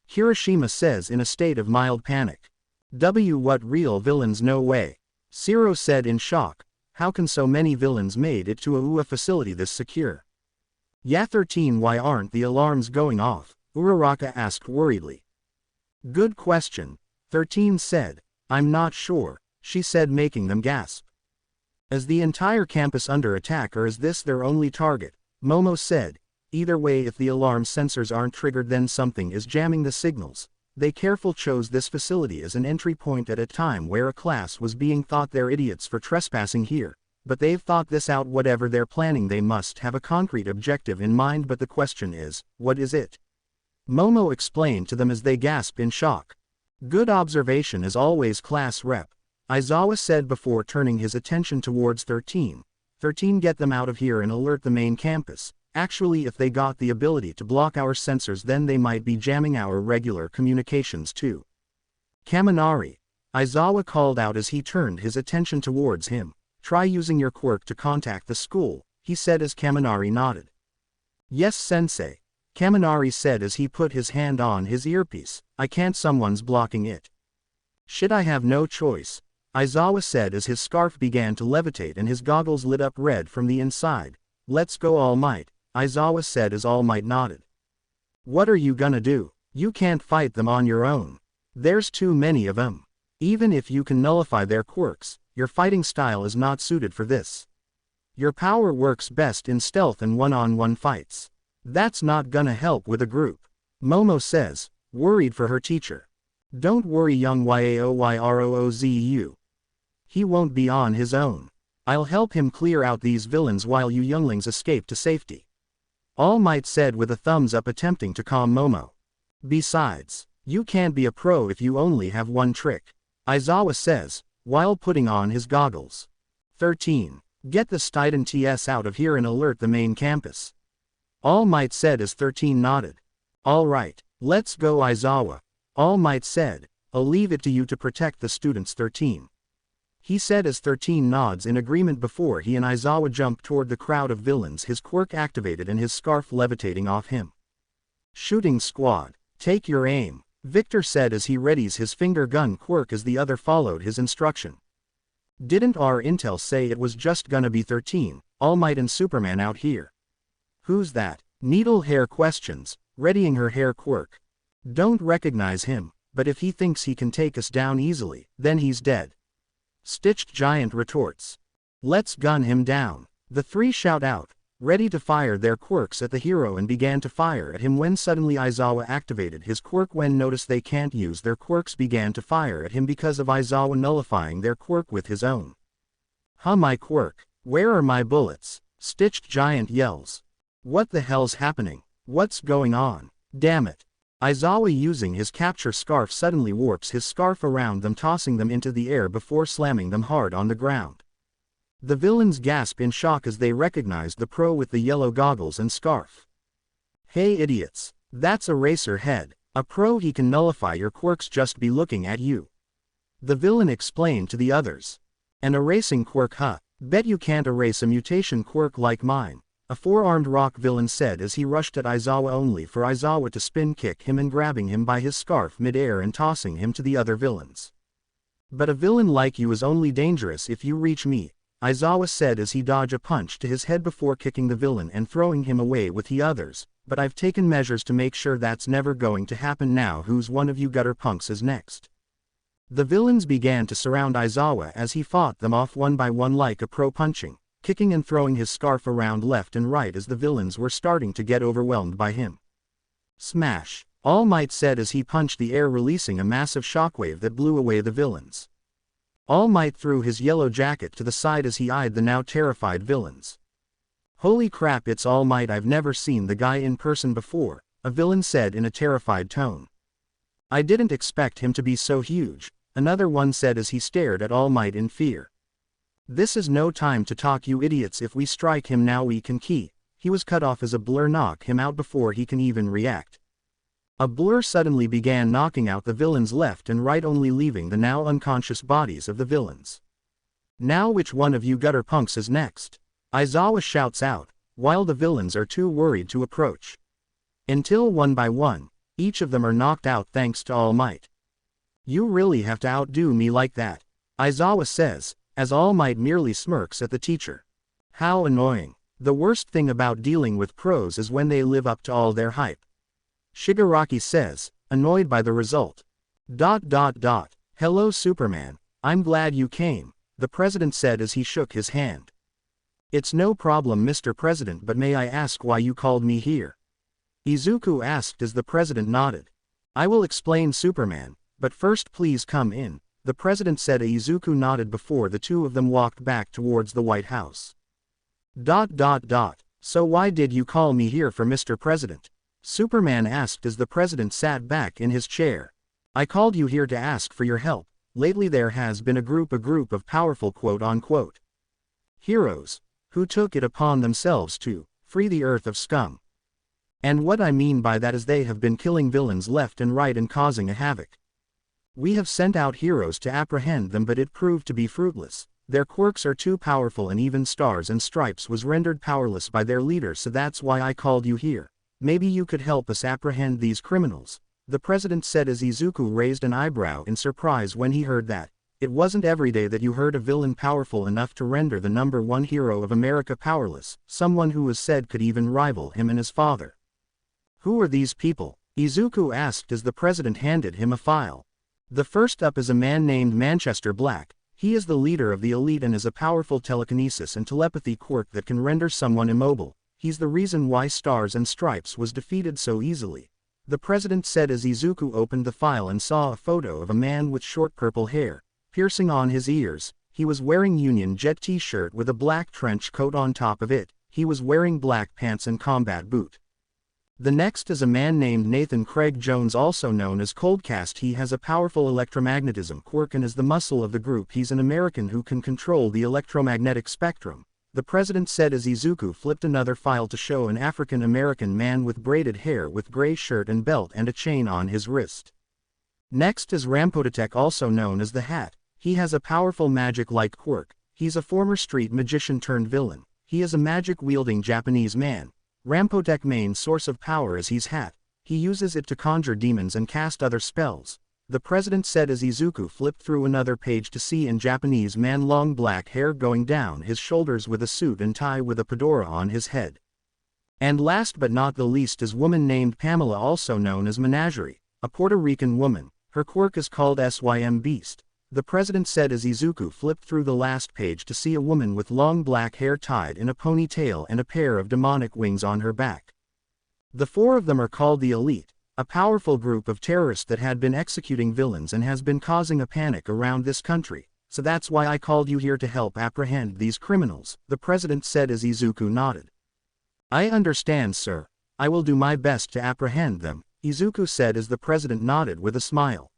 Kirishima says in a state of mild panic. What real villains? No way. Zero said in shock. How can so many villains made it to a UA facility this secure? Yeah, 13, why aren't the alarms going off? Uraraka asked worriedly. Good question, 13 said. I'm not sure, she said, making them gasp. Is the entire campus under attack or is this their only target? Momo said. Either way, if the alarm sensors aren't triggered then something is jamming the signals. They carefully chose this facility as an entry point at a time where a class was being thought they're idiots for trespassing here. But they've thought this out. Whatever they're planning, they must have a concrete objective in mind, but the question is, what is it? Momo explained to them as they gasped in shock. Good observation as always, class rep. Aizawa said before turning his attention towards 13. 13, get them out of here and alert the main campus. Actually, if they got the ability to block our sensors then they might be jamming our regular communications too. Kaminari. Aizawa called out as he turned his attention towards him. Try using your quirk to contact the school, he said as Kaminari nodded. Yes, sensei. Kaminari said as he put his hand on his earpiece. I can't, someone's blocking it. Shit, I have no choice. Aizawa said as his scarf began to levitate and his goggles lit up red from the inside. Let's go, All Might, Aizawa said as All Might nodded. What are you gonna do? You can't fight them on your own. There's too many of them. Even if you can nullify their quirks, your fighting style is not suited for this. Your power works best in stealth and one-on-one fights. That's not gonna help with a group. Momo says, worried for her teacher. Don't worry, young Yaoyroozu. He won't be on his own. I'll help him clear out these villains while you younglings escape to safety. All Might said with a thumbs up, attempting to calm Momo. Besides, you can't be a pro if you only have one trick, Aizawa says, while putting on his goggles. 13. Get the students out of here and alert the main campus. All Might said as 13 nodded. All right, let's go, Aizawa. All Might said, I'll leave it to you to protect the students, 13. He said as 13 nods in agreement before he and Aizawa jumped toward the crowd of villains, his quirk activated and his scarf levitating off him. Shooting squad, take your aim, Victor said as he readies his finger gun quirk as the other followed his instruction. Didn't our intel say it was just gonna be 13, All Might and Superman out here? Who's that? Needle Hair questions, readying her hair quirk. Don't recognize him, but if he thinks he can take us down easily, then he's dead. Stitched Giant retorts. Let's gun him down. The three shout out, ready to fire their quirks at the hero, and began to fire at him when suddenly Aizawa activated his quirk. When noticed they can't use their quirks, began to fire at him because of Aizawa nullifying their quirk with his own. Huh, my quirk. Where are my bullets? Stitched Giant yells. What the hell's happening? What's going on? Damn it. Aizawa, using his capture scarf, suddenly warps his scarf around them, tossing them into the air before slamming them hard on the ground. The villains gasp in shock as they recognize the pro with the yellow goggles and scarf. Hey idiots, that's Eraser Head, a pro, he can nullify your quirks, just be looking at you. The villain explained to the others. An erasing quirk, huh? Bet you can't erase a mutation quirk like mine, a four-armed rock villain said as he rushed at Aizawa, only for Aizawa to spin kick him and grabbing him by his scarf mid-air and tossing him to the other villains. But a villain like you is only dangerous if you reach me, Aizawa said as he dodged a punch to his head before kicking the villain and throwing him away with the others, but I've taken measures to make sure that's never going to happen. Now who's one of you gutter punks is next? The villains began to surround Aizawa as he fought them off one by one like a pro, punching, kicking and throwing his scarf around left and right as the villains were starting to get overwhelmed by him. Smash, All Might said as he punched the air, releasing a massive shockwave that blew away the villains. All Might threw his yellow jacket to the side as he eyed the now terrified villains. Holy crap, it's All Might, I've never seen the guy in person before, a villain said in a terrified tone. I didn't expect him to be so huge, another one said as he stared at All Might in fear. This is no time to talk, you idiots. If we strike him now we can key. He was cut off as a blur knocked him out before he can even react. A blur suddenly began knocking out the villains left and right, only leaving the now unconscious bodies of the villains. Now which one of you gutter punks is next? Aizawa shouts out, while the villains are too worried to approach. Until one by one, each of them are knocked out thanks to All Might. You really have to outdo me like that, Aizawa says, as All Might merely smirks at the teacher. How annoying. The worst thing about dealing with pros is when they live up to all their hype, Shigaraki says, annoyed by the result. Hello Superman, I'm glad you came, the president said as he shook his hand. It's no problem, Mr. President, but may I ask why you called me here? Izuku asked as the president nodded. I will explain, Superman, but first please come in, the president said. Izuku nodded before the two of them walked back towards the White House. So why did you call me here for, Mr. President? Superman asked as the president sat back in his chair. I called you here to ask for your help. Lately there has been a group of powerful quote-unquote heroes, who took it upon themselves to free the Earth of scum. And what I mean by that is they have been killing villains left and right and causing a havoc. We have sent out heroes to apprehend them, but it proved to be fruitless. Their quirks are too powerful, and even Stars and Stripes was rendered powerless by their leader, so that's why I called you here. Maybe you could help us apprehend these criminals, the president said as Izuku raised an eyebrow in surprise when he heard that. It wasn't every day that you heard a villain powerful enough to render the #1 hero of America powerless, someone who was said could even rival him and his father. Who are these people? Izuku asked as the president handed him a file. The first up is a man named Manchester Black. He is the leader of the elite and is a powerful telekinesis and telepathy quirk that can render someone immobile. He's the reason why Stars and Stripes was defeated so easily, the president said as Izuku opened the file and saw a photo of a man with short purple hair, piercing on his ears. He was wearing Union Jet t-shirt with a black trench coat on top of it. He was wearing black pants and combat boot. The next is a man named Nathan Craig Jones, also known as Coldcast. He has a powerful electromagnetism quirk and is the muscle of the group. He's an American who can control the electromagnetic spectrum, the president said as Izuku flipped another file to show an African American man with braided hair with gray shirt and belt and a chain on his wrist. Next is Rampotatek, also known as the Hat. He has a powerful magic-like quirk. He's a former street magician turned villain. He is a magic-wielding Japanese man. Rampotek's main source of power is his hat. He uses it to conjure demons and cast other spells, the president said as Izuku flipped through another page to see in Japanese man long black hair going down his shoulders with a suit and tie with a fedora on his head. And last but not the least is woman named Pamela, also known as Menagerie, a Puerto Rican woman. Her quirk is called SYM Beast, the president said as Izuku flipped through the last page to see a woman with long black hair tied in a ponytail and a pair of demonic wings on her back. The four of them are called the Elite, a powerful group of terrorists that had been executing villains and has been causing a panic around this country, so that's why I called you here to help apprehend these criminals, the president said as Izuku nodded. I understand, sir. I will do my best to apprehend them, Izuku said as the president nodded with a smile.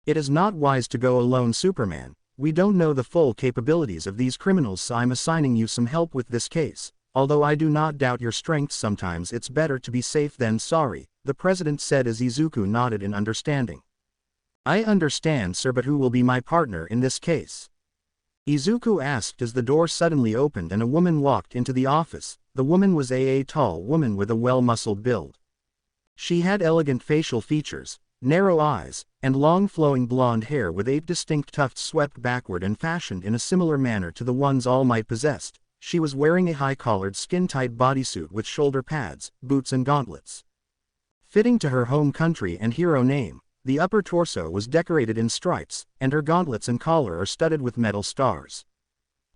It is not wise to go alone, Superman. We don't know the full capabilities of these criminals, so I'm assigning you some help with this case. Although I do not doubt your strength, sometimes it's better to be safe than sorry, the president said as Izuku nodded in understanding. I understand, sir, but who will be my partner in this case? Izuku asked as the door suddenly opened and a woman walked into the office. The woman was a tall woman with a well-muscled build. She had elegant facial features, narrow eyes, and long flowing blonde hair with 8 distinct tufts swept backward and fashioned in a similar manner to the ones All Might possessed. She was wearing a high-collared skin-tight bodysuit with shoulder pads, boots and gauntlets. Fitting to her home country and hero name, the upper torso was decorated in stripes, and her gauntlets and collar are studded with metal stars.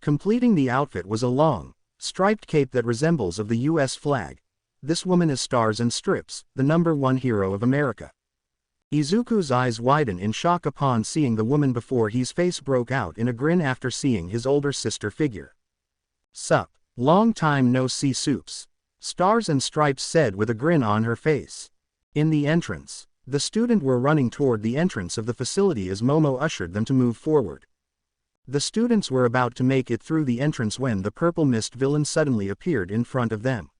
Completing the outfit was a long, striped cape that resembles of the U.S. flag. This woman is Stars and Stripes, the #1 hero of America. Izuku's eyes widened in shock upon seeing the woman before his face broke out in a grin after seeing his older sister figure. Sup, long time no see, Soups, Stars and Stripes said with a grin on her face. In the entrance, the students were running toward the entrance of the facility as Momo ushered them to move forward. The students were about to make it through the entrance when the purple mist villain suddenly appeared in front of them.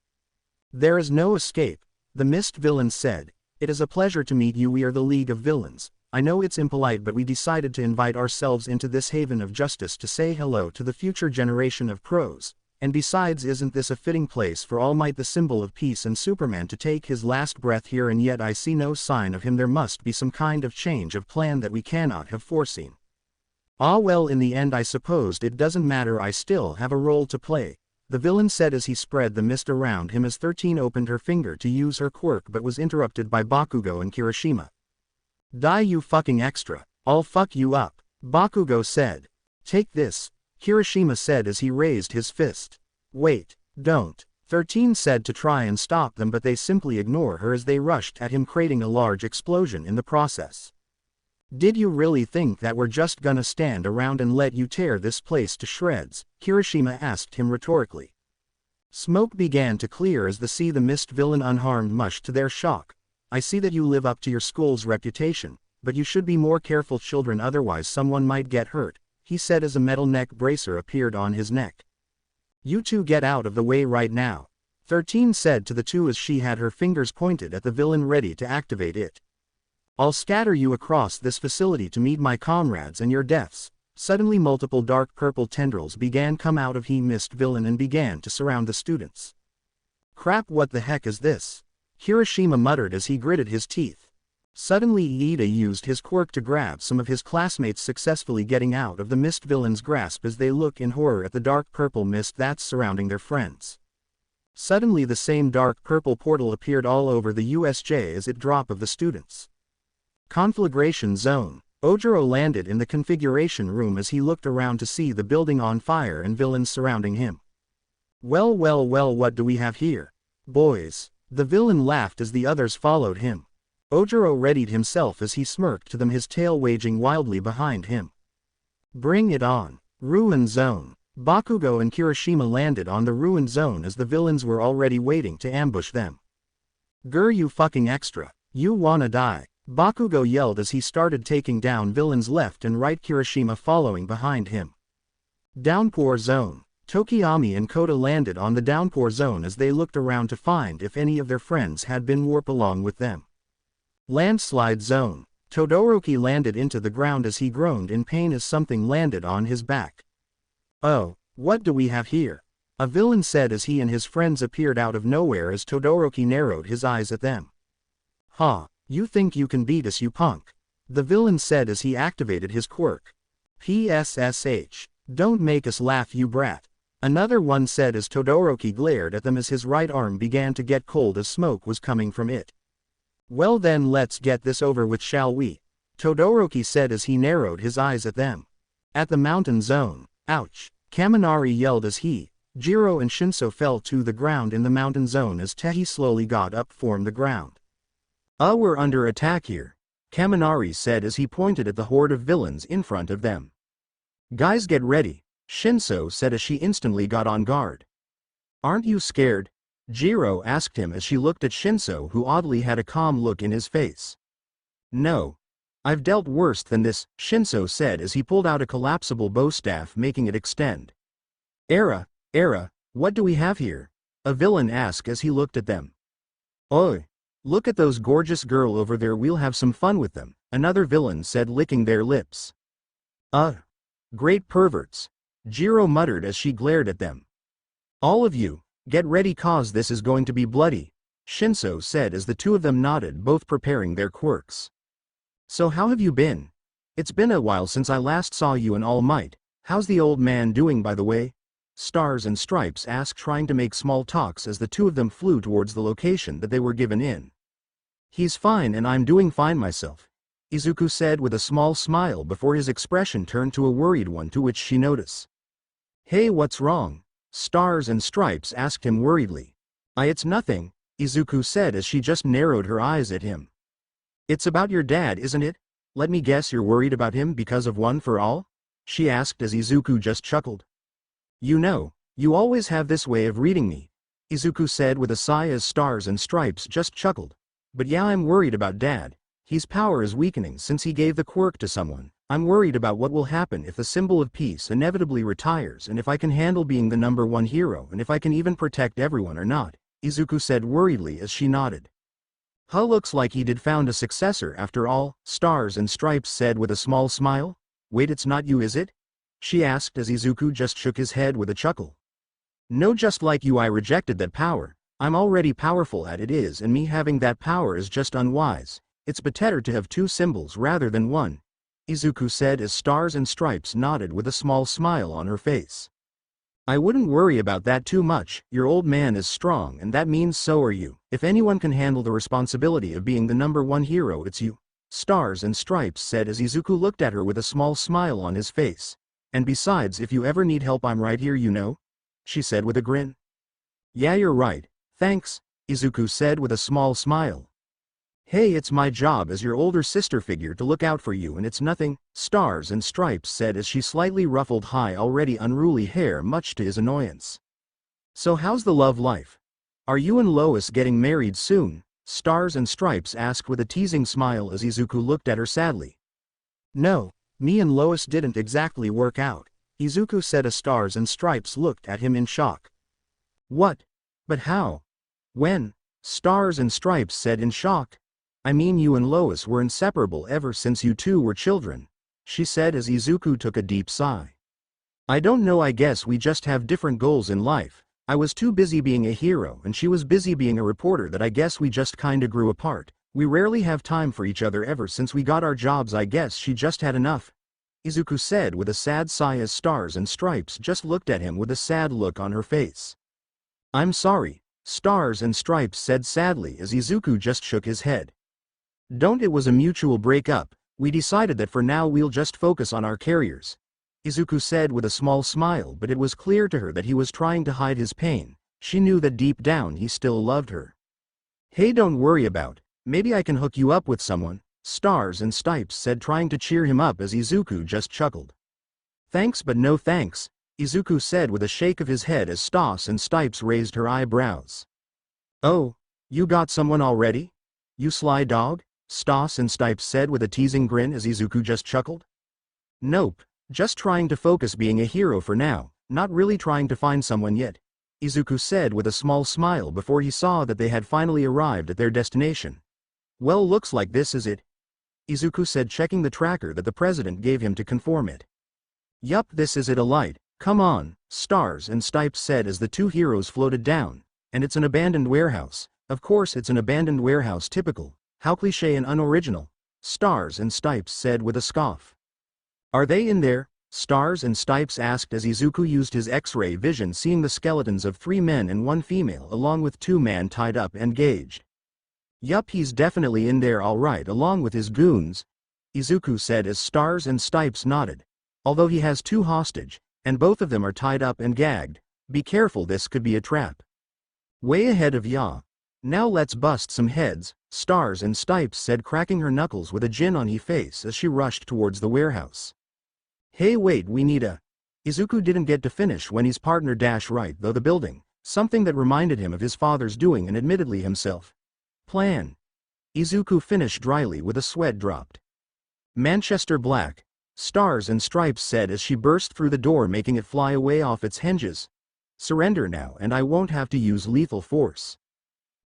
There is no escape, the mist villain said. It is a pleasure to meet you. We are the League of Villains. I know it's impolite, but we decided to invite ourselves into this haven of justice to say hello to the future generation of pros. And besides, isn't this a fitting place for All Might, the symbol of peace, and Superman to take his last breath here? And yet I see no sign of him. There must be some kind of change of plan that we cannot have foreseen. Ah well, in the end I supposed it doesn't matter. I still have a role to play, the villain said as he spread the mist around him as 13 opened her finger to use her quirk but was interrupted by Bakugo and Kirishima. Die, you fucking extra. I'll fuck you up, Bakugo said. Take this, Kirishima said as he raised his fist. Wait, don't. 13 said to try and stop them, but they simply ignore her as they rushed at him, creating a large explosion in the process. Did you really think that we're just gonna stand around and let you tear this place to shreds? Kirishima asked him rhetorically. Smoke began to clear as the mist villain unharmed, much to their shock. I see that you live up to your school's reputation, but you should be more careful, children, otherwise someone might get hurt, he said as a metal neck bracer appeared on his neck. You two get out of the way right now, 13 said to the two as she had her fingers pointed at the villain ready to activate it. I'll scatter you across this facility to meet my comrades and your deaths. Suddenly multiple dark purple tendrils began come out of mist villain and began to surround the students. Crap, what the heck is this? Kirishima muttered as he gritted his teeth. Suddenly Iida used his quirk to grab some of his classmates, successfully getting out of the mist villain's grasp as they look in horror at the dark purple mist that's surrounding their friends. Suddenly the same dark purple portal appeared all over the USJ as it dropped of the students. Conflagration zone. Ojiro landed in the configuration room as he looked around to see the building on fire and villains surrounding him. Well, what do we have here? Boys. The villain laughed as the others followed him. Ojiro readied himself as he smirked to them, his tail waging wildly behind him. Bring it on. Ruin zone. Bakugo and Kirishima landed on the ruined zone as the villains were already waiting to ambush them. Grr, you fucking extra. You wanna die. Bakugo yelled as he started taking down villains left and right, Kirishima following behind him. Downpour zone. Tokiyami and Kota landed on the downpour zone as they looked around to find if any of their friends had been warped along with them. Landslide zone. Todoroki landed into the ground as he groaned in pain as something landed on his back. Oh, what do we have here? A villain said as he and his friends appeared out of nowhere as Todoroki narrowed his eyes at them. Ha, you think you can beat us, you punk? The villain said as he activated his quirk. PSSH. Don't make us laugh, you brat. Another one said as Todoroki glared at them as his right arm began to get cold as smoke was coming from it. Well then, let's get this over with, shall we? Todoroki said as he narrowed his eyes at them. At the mountain zone. Ouch. Kaminari yelled as he, Jiro and Shinso fell to the ground in the mountain zone as Tehi slowly got up from the ground. We're under attack here, Kaminari said as he pointed at the horde of villains in front of them. Guys, get ready, Shinso said as she instantly got on guard. Aren't you scared? Jiro asked him as she looked at Shinso, who oddly had a calm look in his face. No. I've dealt worse than this, Shinso said as he pulled out a collapsible bow staff, making it extend. Era, what do we have here? A villain asked as he looked at them. Oi. Look at those gorgeous girl over there, we'll have some fun with them, another villain said, licking their lips. Great perverts, Jiro muttered as she glared at them. All of you, get ready cause this is going to be bloody, Shinso said as the two of them nodded, both preparing their quirks. So how have you been? It's been a while since I last saw you in All Might. How's the old man doing, by the way? Stars and Stripes asked, trying to make small talks as the two of them flew towards the location that they were given in. He's fine and I'm doing fine myself, Izuku said with a small smile before his expression turned to a worried one, to which she noticed. Hey, what's wrong? Stars and Stripes asked him worriedly. It's nothing, Izuku said as she just narrowed her eyes at him. It's about your dad, isn't it? Let me guess, you're worried about him because of One for All? She asked as Izuku just chuckled. You know, you always have this way of reading me, Izuku said with a sigh as Stars and Stripes just chuckled. But yeah, I'm worried about Dad. His power is weakening since he gave the quirk to someone. I'm worried about what will happen if the symbol of peace inevitably retires, and if I can handle being the #1 hero, and if I can even protect everyone or not, Izuku said worriedly as she nodded. Looks like he did found a successor after all, Stars and Stripes said with a small smile. Wait, it's not you, is it? She asked as Izuku just shook his head with a chuckle. No, just like you, I rejected that power. I'm already powerful as it is, and me having that power is just unwise. It's better to have two symbols rather than one, Izuku said as Stars and Stripes nodded with a small smile on her face. I wouldn't worry about that too much. Your old man is strong, and that means so are you. If anyone can handle the responsibility of being the #1 hero, it's you, Stars and Stripes said as Izuku looked at her with a small smile on his face. And besides, if you ever need help, I'm right here, you know? She said with a grin. Yeah, you're right, thanks, Izuku said with a small smile. Hey, it's my job as your older sister figure to look out for you, and it's nothing, Stars and Stripes said as she slightly ruffled high already unruly hair much to his annoyance. So how's the love life? Are you and Lois getting married soon? Stars and Stripes asked with a teasing smile as Izuku looked at her sadly. No, me and Lois didn't exactly work out, Izuku said as Stars and Stripes looked at him in shock. What? But how? When? Stars and Stripes said in shock. I mean, you and Lois were inseparable ever since you two were children, she said as Izuku took a deep sigh. I don't know, I guess we just have different goals in life. I was too busy being a hero and she was busy being a reporter that I guess we just kinda grew apart. We rarely have time for each other ever since we got our jobs. I guess she just had enough, Izuku said with a sad sigh as Stars and Stripes just looked at him with a sad look on her face. I'm sorry, Stars and Stripes said sadly as Izuku just shook his head. Don't, it was a mutual breakup. We decided that for now we'll just focus on our careers, Izuku said with a small smile, but it was clear to her that he was trying to hide his pain. She knew that deep down he still loved her. Hey, don't worry about, maybe I can hook you up with someone, Stars and Stripes said, trying to cheer him up as Izuku just chuckled. Thanks but no thanks, Izuku said with a shake of his head as Stars and Stripes raised her eyebrows. Oh, you got someone already? You sly dog? Stars and Stripes said with a teasing grin as Izuku just chuckled. Nope, just trying to focus being a hero for now, not really trying to find someone yet, Izuku said with a small smile before he saw that they had finally arrived at their destination. Well, looks like this is it, Izuku said, checking the tracker that the president gave him to confirm it. Yup, this is it, a light. Come on, Stars and Stripes said as the two heroes floated down. And it's an abandoned warehouse. Of course it's an abandoned warehouse, typical. How cliché and unoriginal, Stars and Stripes said with a scoff. Are they in there? Stars and Stripes asked as Izuku used his X-ray vision, seeing the skeletons of 3 men and 1 female along with 2 men tied up and gauged. Yup, he's definitely in there alright along with his goons, Izuku said as Stars and Stripes nodded. Although he has 2 hostage, and both of them are tied up and gagged. Be careful, this could be a trap. Way ahead of ya. Now let's bust some heads, Stars and Stripes said, cracking her knuckles with a gin on her face as she rushed towards the warehouse. Hey wait, we need a... Izuku didn't get to finish when his partner dashed right though the building, something that reminded him of his father's doing and admittedly himself. Plan. Izuku finished dryly with a sweat dropped. Manchester Black, Stars and Stripes said as she burst through the door, making it fly away off its hinges. Surrender now and I won't have to use lethal force.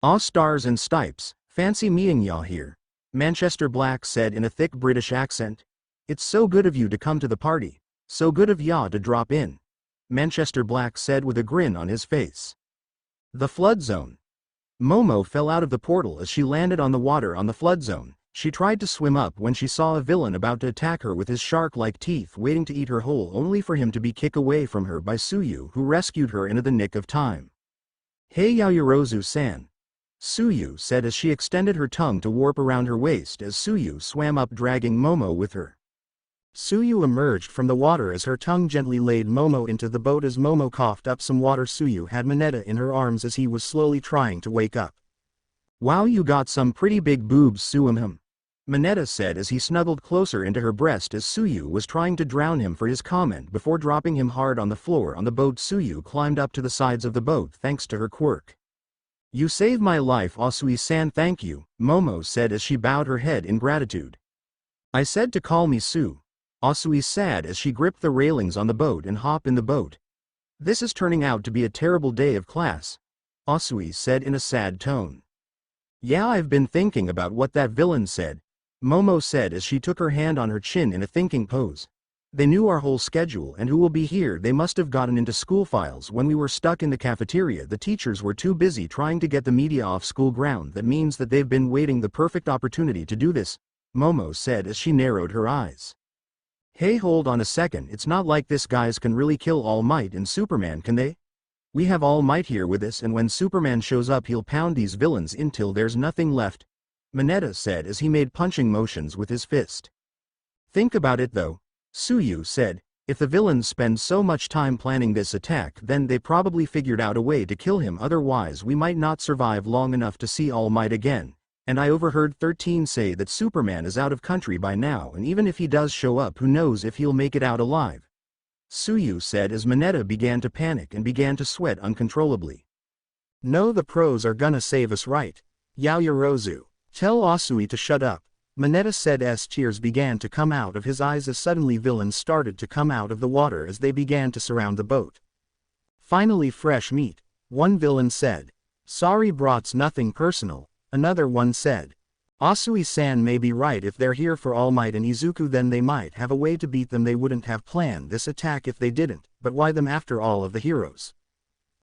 Aw, Stars and Stripes, fancy meeting y'all here, Manchester Black said in a thick British accent. It's so good of you to come to the party, so good of ya to drop in, Manchester Black said with a grin on his face. The flood zone. Momo fell out of the portal as she landed on the water on the flood zone. She tried to swim up when she saw a villain about to attack her with his shark-like teeth waiting to eat her whole, only for him to be kicked away from her by Suyu, who rescued her in the nick of time. Hey Yaoyorozu-san, Suyu said as she extended her tongue to warp around her waist as Suyu swam up, dragging Momo with her. Suyu emerged from the water as her tongue gently laid Momo into the boat. As Momo coughed up some water, Suyu had Mineta in her arms as he was slowly trying to wake up. Wow, you got some pretty big boobs, Suamham, Mineta said as he snuggled closer into her breast as Suyu was trying to drown him for his comment before dropping him hard on the floor on the boat. Suyu climbed up to the sides of the boat thanks to her quirk. You saved my life, Asui-san. Thank you, Momo said as she bowed her head in gratitude. I said to call me Su, Asui said as she gripped the railings on the boat and hopped in the boat. This is turning out to be a terrible day of class, Asui said in a sad tone. Yeah, I've been thinking about what that villain said, Momo said as she took her hand on her chin in a thinking pose. They knew our whole schedule and who will be here. They must have gotten into school files when we were stuck in the cafeteria. The teachers were too busy trying to get the media off school ground. That means that they've been waiting the perfect opportunity to do this, Momo said as she narrowed her eyes. Hey, hold on a second, it's not like this guys can really kill All Might and Superman, can they? We have All Might here with us, and when Superman shows up he'll pound these villains until there's nothing left, Mineta said as he made punching motions with his fist. Think about it though, Suyu said, If the villains spend so much time planning this attack, then they probably figured out a way to kill him, otherwise we might not survive long enough to see All Might again. And I overheard 13 say that Superman is out of country by now, and even if he does show up, who knows if he'll make it out alive. Suyu said as Mineta began to panic and began to sweat uncontrollably. No, the pros are gonna save us, right? Yaoyorozu. Tell Asui to shut up. Mineta said as tears began to come out of his eyes as suddenly villains started to come out of the water as they began to surround the boat. Finally, fresh meat, one villain said. Sorry brats, nothing personal, another one said. Asui-san may be right. If they're here for All Might and Izuku, then they might have a way to beat them. They wouldn't have planned this attack if they didn't, but why them after all of the heroes?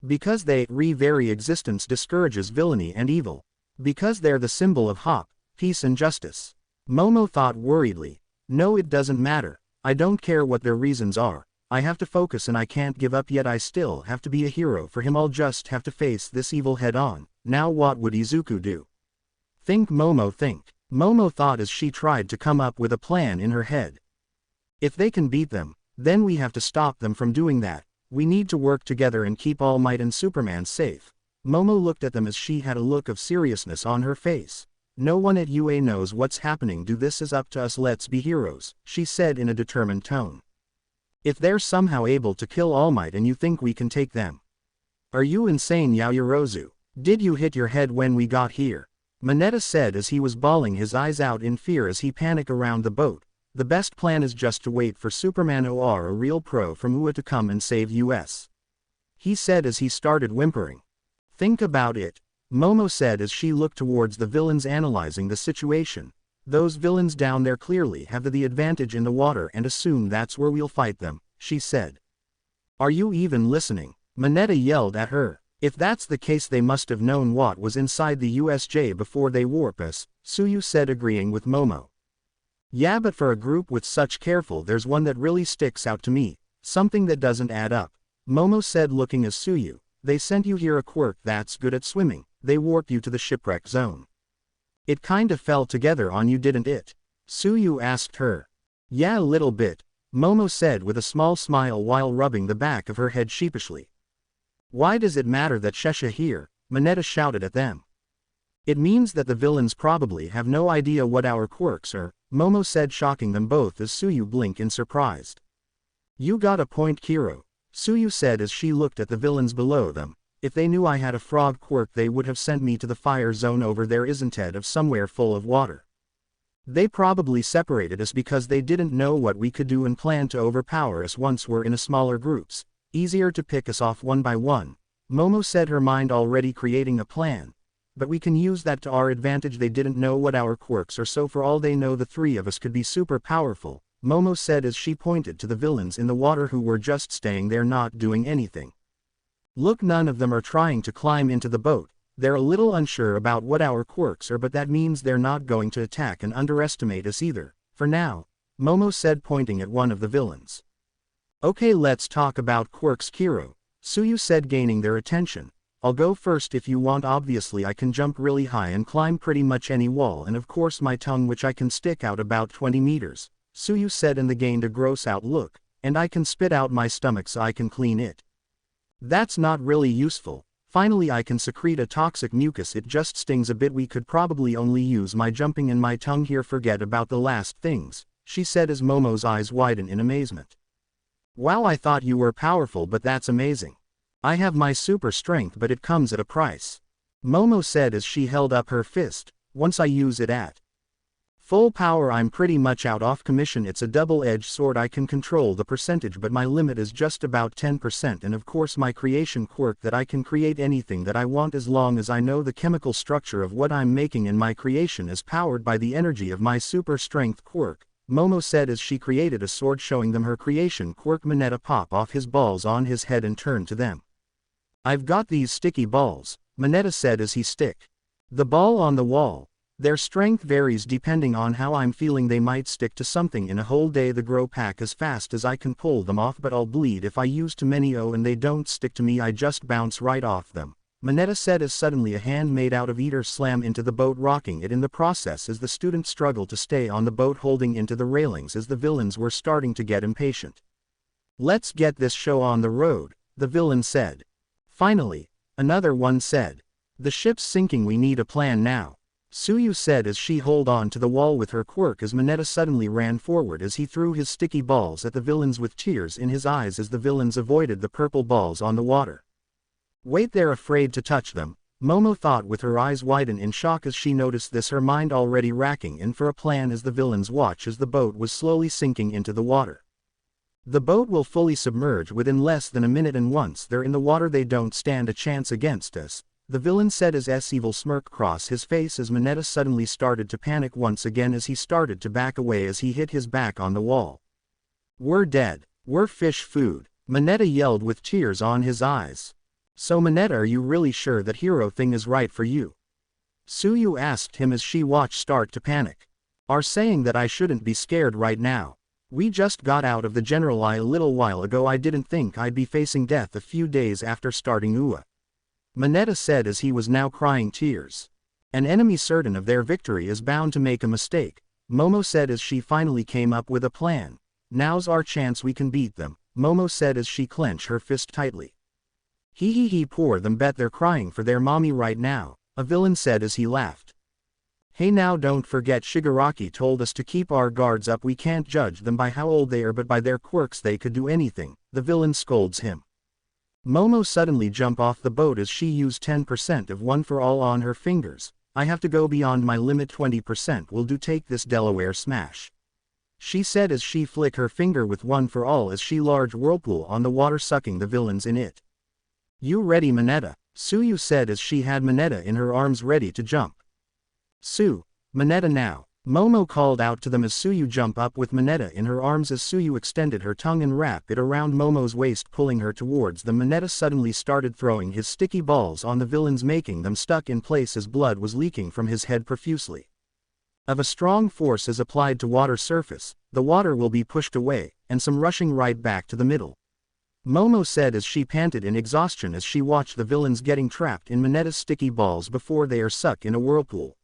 Because they very existence discourages villainy and evil. Because they're the symbol of hope, peace and justice. Momo thought worriedly. No, it doesn't matter. I don't care what their reasons are. I have to focus and I can't give up yet. I still have to be a hero for him. I'll just have to face this evil head on. Now what would Izuku do? Think, Momo, think. Momo thought as she tried to come up with a plan in her head. If they can beat them, then we have to stop them from doing that. We need to work together and keep All Might and Superman safe. Momo looked at them as she had a look of seriousness on her face. No one at UA knows what's happening. This is up to us. Let's be heroes, she said in a determined tone. If they're somehow able to kill All Might and you think we can take them. Are you insane, Yaoyorozu? Did you hit your head when we got here? Mineta said as he was bawling his eyes out in fear as he panicked around the boat. The best plan is just to wait for Superman or a real pro from UA to come and save us. He said as he started whimpering. Think about it, Momo said as she looked towards the villains analyzing the situation. Those villains down there clearly have the advantage in the water and assume that's where we'll fight them, she said. Are you even listening? Mineta yelled at her. If that's the case, they must have known what was inside the USJ before they warp us, Suyu said, agreeing with Momo. Yeah, but for a group with such careful, there's one that really sticks out to me, something that doesn't add up, Momo said, looking at Suyu. They sent you here, a quirk that's good at swimming. They warped you to the shipwreck zone. It kind of fell together on you, didn't it? Suyu asked her. Yeah, a little bit, Momo said with a small smile while rubbing the back of her head sheepishly. Why does it matter that Shesha here? Mineta shouted at them. It means that the villains probably have no idea what our quirks are, Momo said, shocking them both as Suyu blinked in surprise. You got a point, Kiro, Suyu said as she looked at the villains below them. If they knew I had a frog quirk, they would have sent me to the fire zone over there, isn't it, of somewhere full of water. They probably separated us because they didn't know what we could do and planned to overpower us once we're in a smaller groups. Easier to pick us off one by one, Momo said, her mind already creating a plan. But we can use that to our advantage. They didn't know what our quirks are, so for all they know the three of us could be super powerful, Momo said as she pointed to the villains in the water who were just staying there not doing anything. Look, none of them are trying to climb into the boat. They're a little unsure about what our quirks are, but that means they're not going to attack and underestimate us either, for now, Momo said, pointing at one of the villains. Okay, let's talk about quirks, Kiro, Suyu said, gaining their attention. I'll go first if you want. Obviously I can jump really high and climb pretty much any wall, and of course my tongue, which I can stick out about 20 meters, Suyu said, and they gained a gross out look, and I can spit out my stomach so I can clean it. That's not really useful. Finally, I can secrete a toxic mucus. It just stings a bit. We could probably only use my jumping and my tongue here. Forget about the last things, she said as Momo's eyes widened in amazement. Wow, I thought you were powerful, but that's amazing. I have my super strength, but it comes at a price, Momo said as she held up her fist. Once I use it at full power, I'm pretty much out of commission. It's a double-edged sword. I can control the percentage, but my limit is just about 10%, and of course my creation quirk that I can create anything that I want as long as I know the chemical structure of what I'm making, and my creation is powered by the energy of my super strength quirk, Momo said as she created a sword, showing them her creation quirk. Mineta popped off his balls on his head and turned to them. I've got these sticky balls, Mineta said as he stick the ball on the wall. Their strength varies depending on how I'm feeling. They might stick to something in a whole day. The grow pack as fast as I can pull them off, but I'll bleed if I use too many. Oh, and they don't stick to me. I just bounce right off them, Mineta said as suddenly a hand made out of eater slammed into the boat, rocking it in the process as the students struggled to stay on the boat, holding into the railings as the villains were starting to get impatient. Let's get this show on the road, the villain said. Finally, another one said. The ship's sinking, we need a plan now. Suyu said as she held on to the wall with her quirk as Mineta suddenly ran forward as he threw his sticky balls at the villains with tears in his eyes as the villains avoided the purple balls on the water. Wait, they're afraid to touch them, Momo thought with her eyes widen in shock as she noticed this, her mind already racking in for a plan as the villains watch as the boat was slowly sinking into the water. The boat will fully submerge within less than a minute, and once they're in the water they don't stand a chance against us, the villain said as evil smirk crossed his face as Mineta suddenly started to panic once again as he started to back away as he hit his back on the wall. We're dead, we're fish food, Mineta yelled with tears on his eyes. So Mineta, are you really sure that hero thing is right for you? Suyu asked him as she watched start to panic. Are saying that I shouldn't be scared right now. We just got out of the general eye a little while ago. I didn't think I'd be facing death a few days after starting UA. Mineta said as he was now crying tears. An enemy certain of their victory is bound to make a mistake, Momo said as she finally came up with a plan. Now's our chance, we can beat them, Momo said as she clenched her fist tightly. He poor them, bet they're crying for their mommy right now, a villain said as he laughed. Hey, now don't forget Shigaraki told us to keep our guards up, we can't judge them by how old they are but by their quirks, they could do anything, the villain scolds him. Momo suddenly jumped off the boat as she used 10% of one for all on her fingers. I have to go beyond my limit, 20% will do, take this Delaware smash. She said as she flicked her finger with one for all as she large whirlpool on the water sucking the villains in it. You ready, Mineta? Suyu said as she had Mineta in her arms ready to jump. Mineta now. Momo called out to them as Suyu jumped up with Mineta in her arms as Suyu extended her tongue and wrapped it around Momo's waist, pulling her towards them. Mineta suddenly started throwing his sticky balls on the villains, making them stuck in place as blood was leaking from his head profusely. If a strong force is applied to water surface, the water will be pushed away, and some rushing right back to the middle. Momo said as she panted in exhaustion as she watched the villains getting trapped in Mineta's sticky balls before they are sucked in a whirlpool.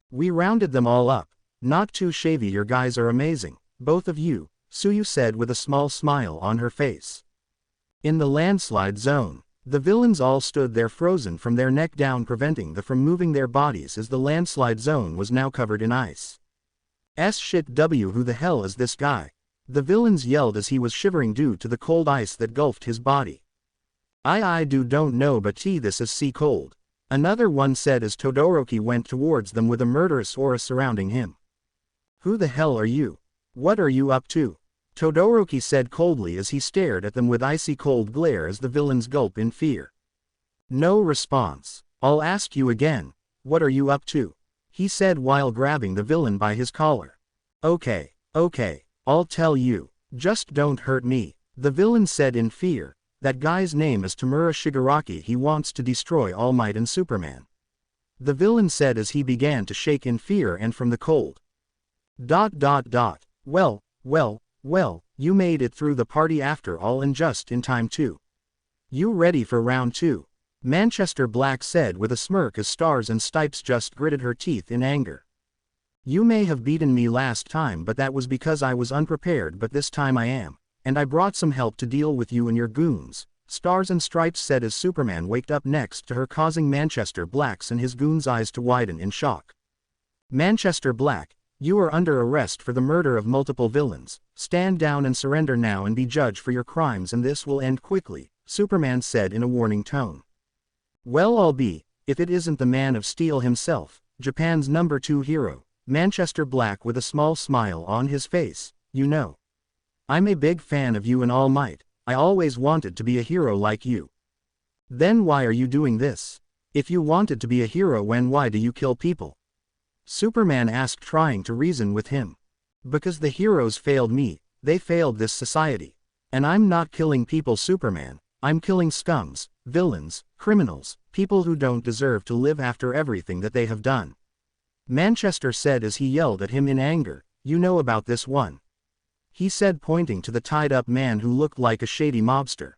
We rounded them all up. Not too shabby, your guys are amazing, both of you, Suyu said with a small smile on her face. In the landslide zone, the villains all stood there frozen from their neck down, preventing them from moving their bodies as the landslide zone was now covered in ice. Shit, who the hell is this guy? The villains yelled as he was shivering due to the cold ice that gulfed his body. I don't know, but this is sea cold. Another one said as Todoroki went towards them with a murderous aura surrounding him. Who the hell are you? What are you up to? Todoroki said coldly as he stared at them with icy cold glare as the villains gulp in fear. No response. I'll ask you again. What are you up to? He said while grabbing the villain by his collar. Okay, I'll tell you. Just don't hurt me, the villain said in fear. That guy's name is Tamura Shigaraki. He wants to destroy All Might and Superman. The villain said as he began to shake in fear and from the cold. Well, you made it through the party after all, and just in time too. You ready for round 2? Manchester Black said with a smirk as Stars and Stripes just gritted her teeth in anger. You may have beaten me last time, but that was because I was unprepared, but this time I am. And I brought some help to deal with you and your goons, Stars and Stripes said as Superman waked up next to her, causing Manchester Black's and his goons' eyes to widen in shock. Manchester Black, you are under arrest for the murder of multiple villains. Stand down and surrender now and be judged for your crimes, and this will end quickly, Superman said in a warning tone. Well, I'll be, if it isn't the Man of Steel himself, Japan's number 2 hero, Manchester Black with a small smile on his face. You know, I'm a big fan of you and All Might. I always wanted to be a hero like you. Then why are you doing this? If you wanted to be a hero, why do you kill people? Superman asked, trying to reason with him. Because the heroes failed me, they failed this society. And I'm not killing people, Superman. I'm killing scums, villains, criminals, people who don't deserve to live after everything that they have done. Manchester said as he yelled at him in anger. You know about this one? He said, pointing to the tied-up man who looked like a shady mobster.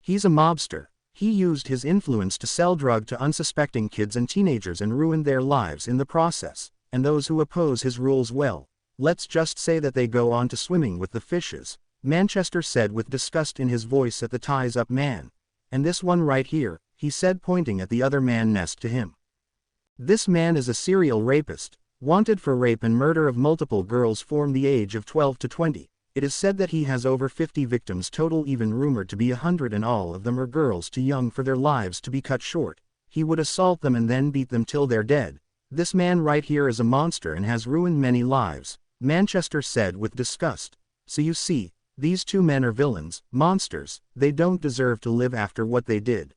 He's a mobster. He used his influence to sell drugs to unsuspecting kids and teenagers and ruined their lives in the process, and those who oppose his rules, well, let's just say that they go on to swimming with the fishes, Manchester said with disgust in his voice at the ties up man. And this one right here, he said pointing at the other man next to him. This man is a serial rapist, wanted for rape and murder of multiple girls from the age of 12 to 20. It is said that he has over 50 victims total, even rumored to be 100, and all of them are girls too young for their lives to be cut short. He would assault them and then beat them till they're dead. This man right here is a monster and has ruined many lives, Manchester said with disgust. So you see, these two men are villains, monsters. They don't deserve to live after what they did.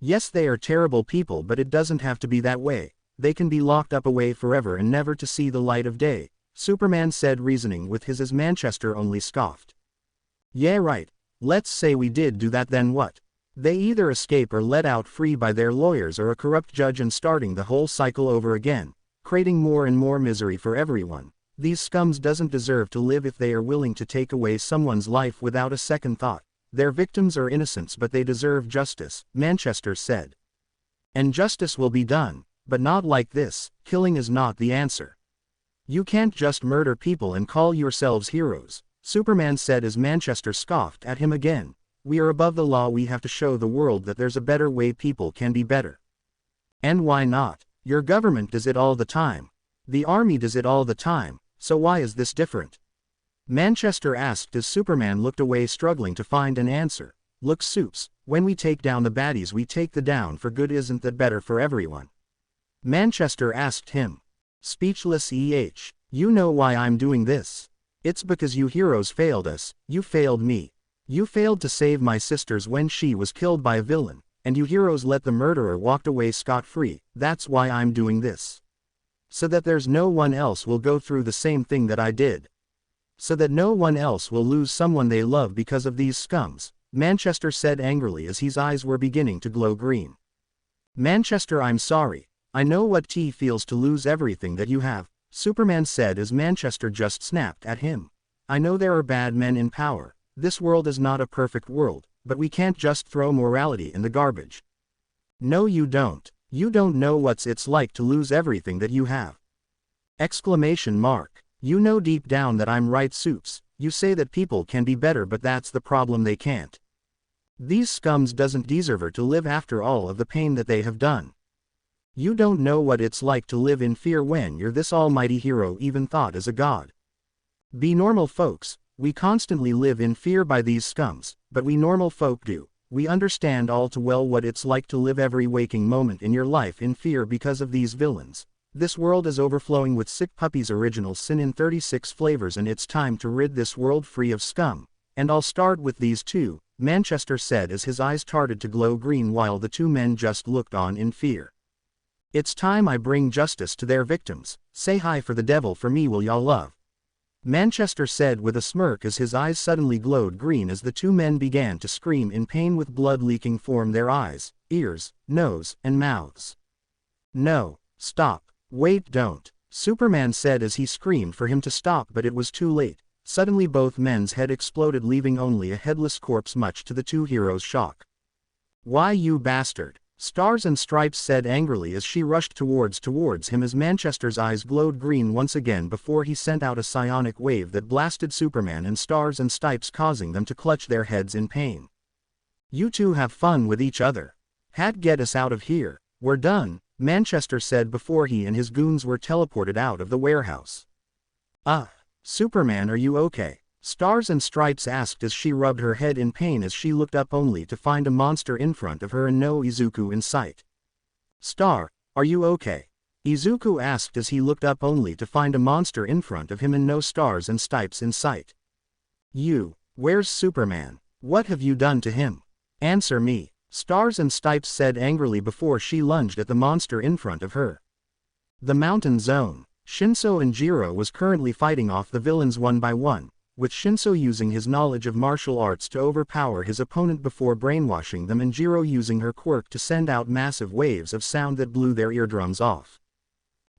Yes, they are terrible people, but it doesn't have to be that way. They can be locked up away forever and never to see the light of day, Superman said, reasoning with his as Manchester only scoffed. Yeah right, let's say we did do that, then what? They either escape or let out free by their lawyers or a corrupt judge, and starting the whole cycle over again, creating more and more misery for everyone. These scums doesn't deserve to live if they are willing to take away someone's life without a second thought. Their victims are innocents, but they deserve justice, Manchester said. And justice will be done, but not like this. Killing is not the answer. You can't just murder people and call yourselves heroes, Superman said as Manchester scoffed at him again. We are above the law. We have to show the world that there's a better way. People can be better. And why not? Your government does it all the time. The army does it all the time, so why is this different? Manchester asked as Superman looked away, struggling to find an answer. Look, Supes, when we take down the baddies, we take the down for good. Isn't that better for everyone? Manchester asked him. Speechless. You know why I'm doing this? It's because you heroes failed us. You failed me. You failed to save my sisters when she was killed by a villain, and you heroes let the murderer walk away scot-free. That's why I'm doing this. So that there's no one else will go through the same thing that I did. So that no one else will lose someone they love because of these scums, Manchester said angrily as his eyes were beginning to glow green. Manchester, I'm sorry. I know what T feels to lose everything that you have, Superman said as Manchester just snapped at him. I know there are bad men in power. This world is not a perfect world, but we can't just throw morality in the garbage. No, you don't. You don't know what it's like to lose everything that you have. Exclamation mark. You know deep down that I'm right, Supes. You say that people can be better, but that's the problem, they can't. These scums doesn't deserve to live after all of the pain that they have done. You don't know what it's like to live in fear when you're this almighty hero, even thought as a god. Be normal folks. We constantly live in fear by these scums, but we normal folk do. We understand all too well what it's like to live every waking moment in your life in fear because of these villains. This world is overflowing with sick puppies, original sin in 36 flavors, and it's time to rid this world free of scum. And I'll start with these two, Manchester said as his eyes started to glow green while the two men just looked on in fear. It's time I bring justice to their victims. Say hi for the devil for me, will y'all love? Manchester said with a smirk as his eyes suddenly glowed green as the two men began to scream in pain with blood leaking from their eyes, ears, nose, and mouths. No, stop. Wait, don't, Superman said as he screamed for him to stop, but it was too late. Suddenly both men's head exploded, leaving only a headless corpse, much to the two heroes' shock. Why, you bastard, Stars and Stripes said angrily as she rushed towards him as Manchester's eyes glowed green once again before he sent out a psionic wave that blasted Superman and Stars and Stripes, causing them to clutch their heads in pain. You two have fun with each other. Get us out of here. We're done, Manchester said before he and his goons were teleported out of the warehouse. Superman, are you okay? Stars and Stripes asked as she rubbed her head in pain as she looked up only to find a monster in front of her and no Izuku in sight. Star, are you okay? Izuku asked as he looked up only to find a monster in front of him and no Stars and Stripes in sight. Where's Superman? What have you done to him? Answer me, Stars and Stripes said angrily before she lunged at the monster in front of her. The Mountain Zone. Shinso and Jiro was currently fighting off the villains one by one, with Shinso using his knowledge of martial arts to overpower his opponent before brainwashing them, and Jiro using her quirk to send out massive waves of sound that blew their eardrums off.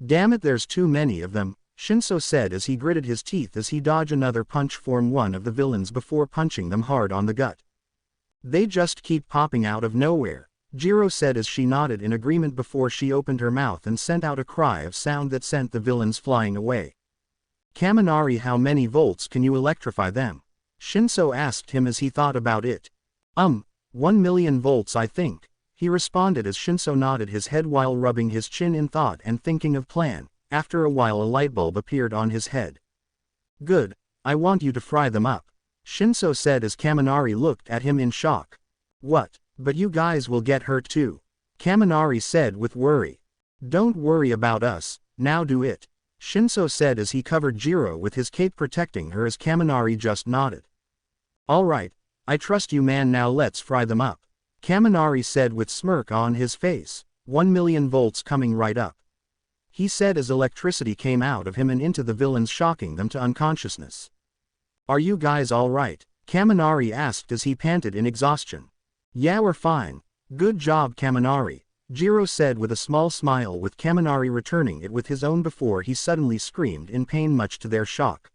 Damn it, there's too many of them, Shinso said as he gritted his teeth as he dodged another punch from one of the villains before punching them hard on the gut. They just keep popping out of nowhere, Jiro said as she nodded in agreement before she opened her mouth and sent out a cry of sound that sent the villains flying away. Kaminari, how many volts can you electrify them? Shinso asked him as he thought about it. 1,000,000 volts I think, he responded as Shinso nodded his head while rubbing his chin in thought and thinking of plan. After a while a light bulb appeared on his head. Good, I want you to fry them up, Shinso said as Kaminari looked at him in shock. What, but you guys will get hurt too, Kaminari said with worry. Don't worry about us, now do it, Shinso said as he covered Jiro with his cape protecting her as Kaminari just nodded. Alright, I trust you man, now let's fry them up, Kaminari said with smirk on his face. 1,000,000 volts coming right up, he said as electricity came out of him and into the villains, shocking them to unconsciousness. Are you guys alright? Kaminari asked as he panted in exhaustion. Yeah, we're fine. Good job Kaminari, Jiro said with a small smile, with Kaminari returning it with his own before he suddenly screamed in pain much to their shock.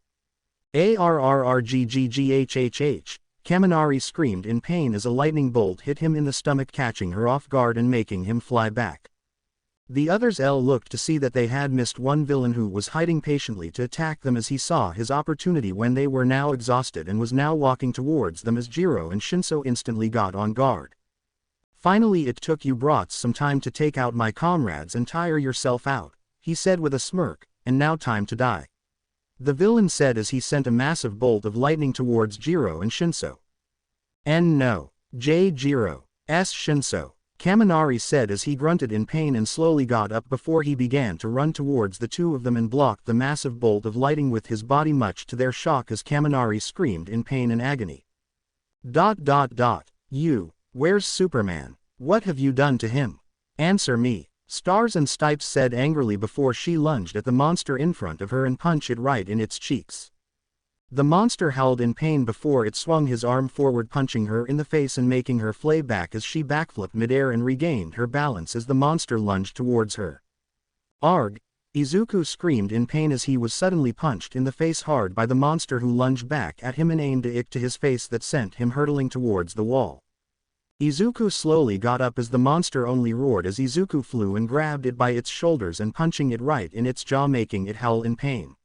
Arrrrgggghhh, Kaminari screamed in pain as a lightning bolt hit him in the stomach, catching her off guard and making him fly back. The others looked to see that they had missed one villain who was hiding patiently to attack them as he saw his opportunity when they were now exhausted and was now walking towards them as Jiro and Shinso instantly got on guard. Finally, it took you brats some time to take out my comrades and tire yourself out, he said with a smirk, and now time to die, the villain said as he sent a massive bolt of lightning towards Jiro and Shinso. And no, Jiro, Shinso, Kaminari said as he grunted in pain and slowly got up before he began to run towards the two of them and blocked the massive bolt of lightning with his body, much to their shock as Kaminari screamed in pain and agony. You, where's Superman? What have you done to him? Answer me, Stars and Stipes said angrily before she lunged at the monster in front of her and punched it right in its cheeks. The monster howled in pain before it swung his arm forward, punching her in the face and making her flay back as she backflipped midair and regained her balance as the monster lunged towards her. Arg! Izuku screamed in pain as he was suddenly punched in the face hard by the monster, who lunged back at him and aimed a ick to his face that sent him hurtling towards the wall. Izuku slowly got up as the monster only roared as Izuku flew and grabbed it by its shoulders and punching it right in its jaw, making it howl in pain.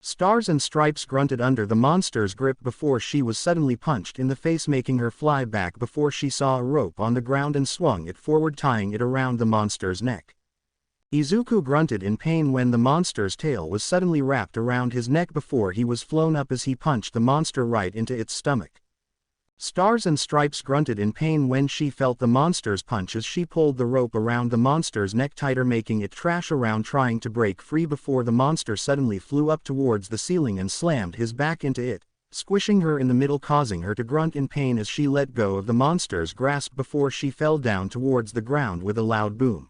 Stars and Stripes grunted under the monster's grip before she was suddenly punched in the face, making her fly back before she saw a rope on the ground and swung it forward, tying it around the monster's neck. Izuku grunted in pain when the monster's tail was suddenly wrapped around his neck before he was flown up as he punched the monster right into its stomach. Stars and Stripes grunted in pain when she felt the monster's punch as she pulled the rope around the monster's neck tighter, making it thrash around trying to break free before the monster suddenly flew up towards the ceiling and slammed his back into it, squishing her in the middle, causing her to grunt in pain as she let go of the monster's grasp before she fell down towards the ground with a loud boom.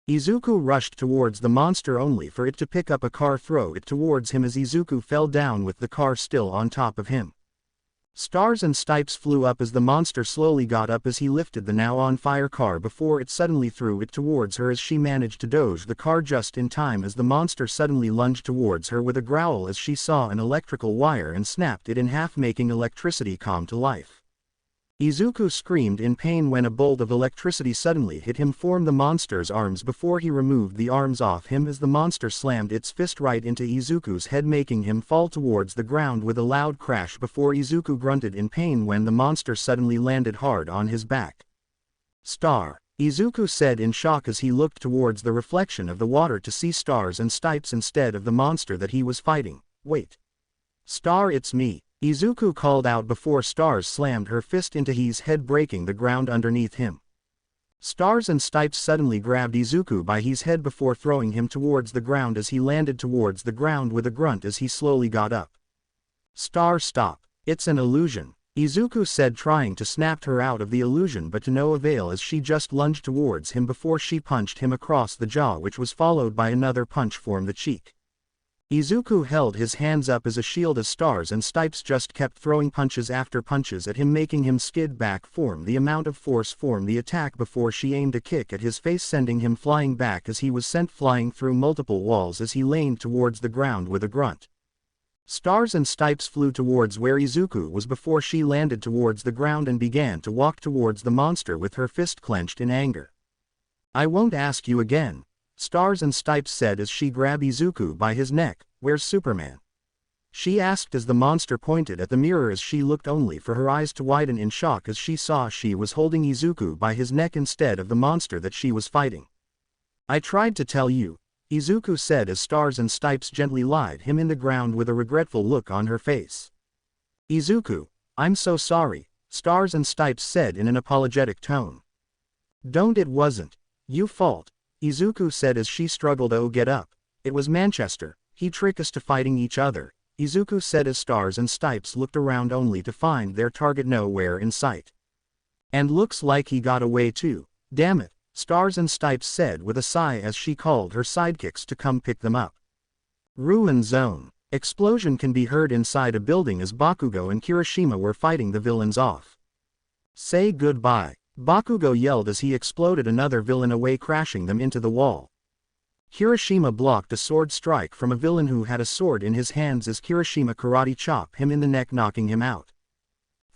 Izuku rushed towards the monster only for it to pick up a car, throw it towards him as Izuku fell down with the car still on top of him. Stars and Stipes flew up as the monster slowly got up as he lifted the now on fire car before it suddenly threw it towards her as she managed to dodge the car just in time as the monster suddenly lunged towards her with a growl as she saw an electrical wire and snapped it in half, making electricity come to life. Izuku screamed in pain when a bolt of electricity suddenly hit him from the monster's arms before he removed the arms off him as the monster slammed its fist right into Izuku's head, making him fall towards the ground with a loud crash before Izuku grunted in pain when the monster suddenly landed hard on his back. Izuku said in shock as he looked towards the reflection of the water to see Stars and Stipes instead of the monster that he was fighting. Wait. Star, it's me, Izuku called out before Stars slammed her fist into his head, breaking the ground underneath him. Stars and Stipes suddenly grabbed Izuku by his head before throwing him towards the ground as he landed towards the ground with a grunt as he slowly got up. Star, stop, it's an illusion, Izuku said, trying to snap her out of the illusion but to no avail as she just lunged towards him before she punched him across the jaw, which was followed by another punch from the cheek. Izuku held his hands up as a shield as Stars and Stipes just kept throwing punches after punches at him, making him skid back from the amount of force from the attack before she aimed a kick at his face, sending him flying back as he was sent flying through multiple walls as he leaned towards the ground with a grunt. Stars and Stipes flew towards where Izuku was before she landed towards the ground and began to walk towards the monster with her fist clenched in anger. I won't ask you again, Stars and Stipes said as she grabbed Izuku by his neck. Where's Superman? she asked as the monster pointed at the mirror as she looked only for her eyes to widen in shock as she saw she was holding Izuku by his neck instead of the monster that she was fighting. I tried to tell you, Izuku said as Stars and Stripes gently laid him in the ground with a regretful look on her face. Izuku, I'm so sorry, Stars and Stripes said in an apologetic tone. Don't, it wasn't your fault, Izuku said as she struggled to get up. It was Manchester, he tricked us to fighting each other, Izuku said as Stars and Stripes looked around only to find their target nowhere in sight. And looks like he got away too, damn it, Stars and Stripes said with a sigh as she called her sidekicks to come pick them up. Ruin Zone. Explosion can be heard inside a building as Bakugo and Kirishima were fighting the villains off. Say goodbye, Bakugo yelled as he exploded another villain away, crashing them into the wall. Kirishima blocked a sword strike from a villain who had a sword in his hands as Kirishima karate chopped him in the neck, knocking him out.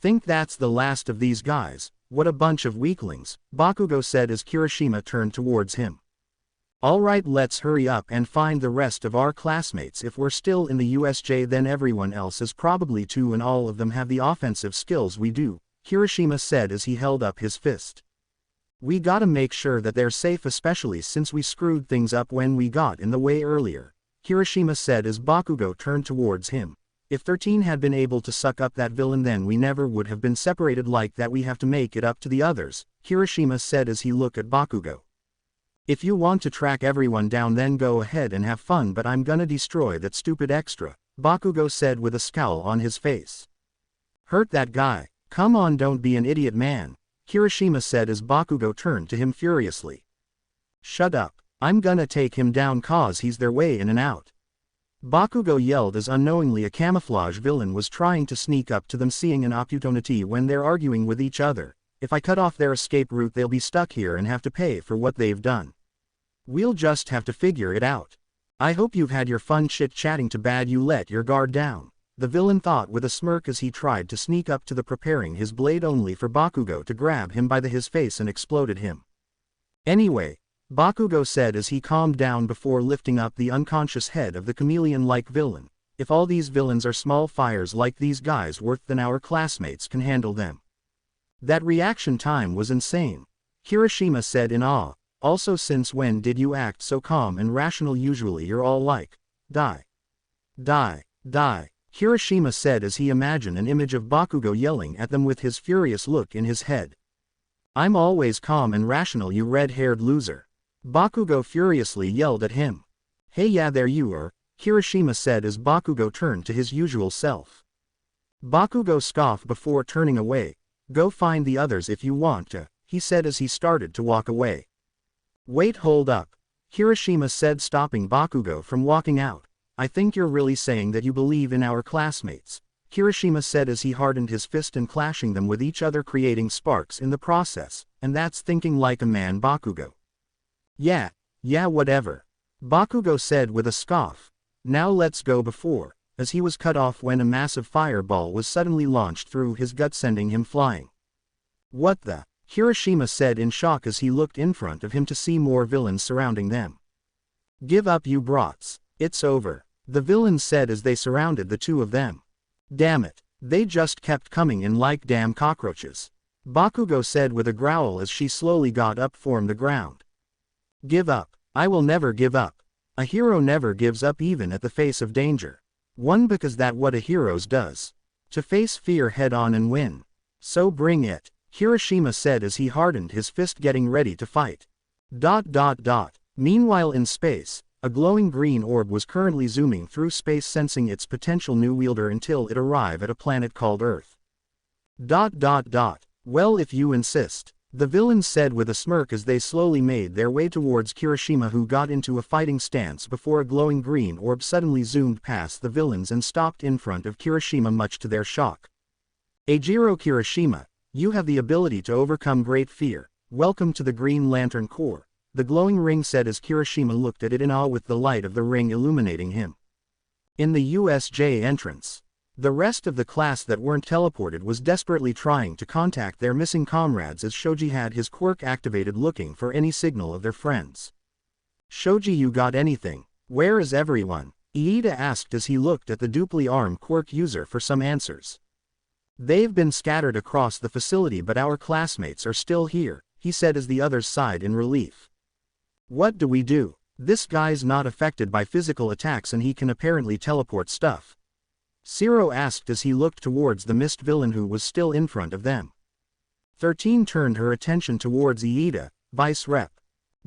Think that's the last of these guys, what a bunch of weaklings, Bakugo said as Kirishima turned towards him. Alright, let's hurry up and find the rest of our classmates. If we're still in the USJ then everyone else is probably too, and all of them have the offensive skills we do, Kirishima said as he held up his fist. We gotta make sure that they're safe, especially since we screwed things up when we got in the way earlier, Kirishima said as Bakugo turned towards him. If 13 had been able to suck up that villain then we never would have been separated like that. We have to make it up to the others, Kirishima said as he looked at Bakugo. If you want to track everyone down then go ahead and have fun, but I'm gonna destroy that stupid extra, Bakugo said with a scowl on his face. Hurt that guy, come on, don't be an idiot man, Kirishima said as Bakugo turned to him furiously. Shut up, I'm gonna take him down cause he's their way in and out. Bakugo yelled as unknowingly a camouflage villain was trying to sneak up to them, seeing an opportunity when they're arguing with each other. If I cut off their escape route they'll be stuck here and have to pay for what they've done. We'll just have to figure it out. I hope you've had your fun chit-chatting, too bad you let your guard down, the villain thought with a smirk as he tried to sneak up to the, preparing his blade only for Bakugo to grab him by his face and exploded him. Anyway, Bakugo said as he calmed down before lifting up the unconscious head of the chameleon-like villain, if all these villains are small fires like these guys worth, then our classmates can handle them. That reaction time was insane, Kirishima said in awe. Also, since when did you act so calm and rational? Usually you're all like, die. Die. Die. Kirishima said as he imagined an image of Bakugo yelling at them with his furious look in his head. I'm always calm and rational, you red-haired loser, Bakugo furiously yelled at him. Hey, yeah, there you are, Kirishima said as Bakugo turned to his usual self. Bakugo scoffed before turning away. Go find the others if you want to, he said as he started to walk away. Wait, hold up, Kirishima said, stopping Bakugo from walking out. I think you're really saying that you believe in our classmates, Kirishima said as he hardened his fist and clashing them with each other, creating sparks in the process, and that's thinking like a man, Bakugo. Yeah, whatever, Bakugo said with a scoff. Now let's go, before, as he was cut off when a massive fireball was suddenly launched through his gut, sending him flying. What the? Kirishima said in shock as he looked in front of him to see more villains surrounding them. Give up, you brats, it's over, the villains said as they surrounded the two of them. Damn it, they just kept coming in like damn cockroaches, Bakugo said with a growl as she slowly got up from the ground. Give up, I will never give up. A hero never gives up even at the face of danger. One, because that's what a hero does. To face fear head on and win. So bring it, Kirishima said as he hardened his fist, getting ready to fight. Meanwhile in space, a glowing green orb was currently zooming through space, sensing its potential new wielder until it arrived at a planet called Earth. Well, if you insist, the villains said with a smirk as they slowly made their way towards Kirishima, who got into a fighting stance before a glowing green orb suddenly zoomed past the villains and stopped in front of Kirishima, much to their shock. Eijiro Kirishima, you have the ability to overcome great fear. Welcome to the Green Lantern Corps, the glowing ring said as Kirishima looked at it in awe with the light of the ring illuminating him. In the USJ entrance, the rest of the class that weren't teleported was desperately trying to contact their missing comrades as Shoji had his quirk activated, looking for any signal of their friends. Shoji, you got anything? Where is everyone? Iida asked as he looked at the duply armed quirk user for some answers. They've been scattered across the facility, but our classmates are still here, he said as the others sighed in relief. What do we do? This guy's not affected by physical attacks and he can apparently teleport stuff. Zero asked as he looked towards the mist villain who was still in front of them. 13 turned her attention towards Iida, Vice Rep.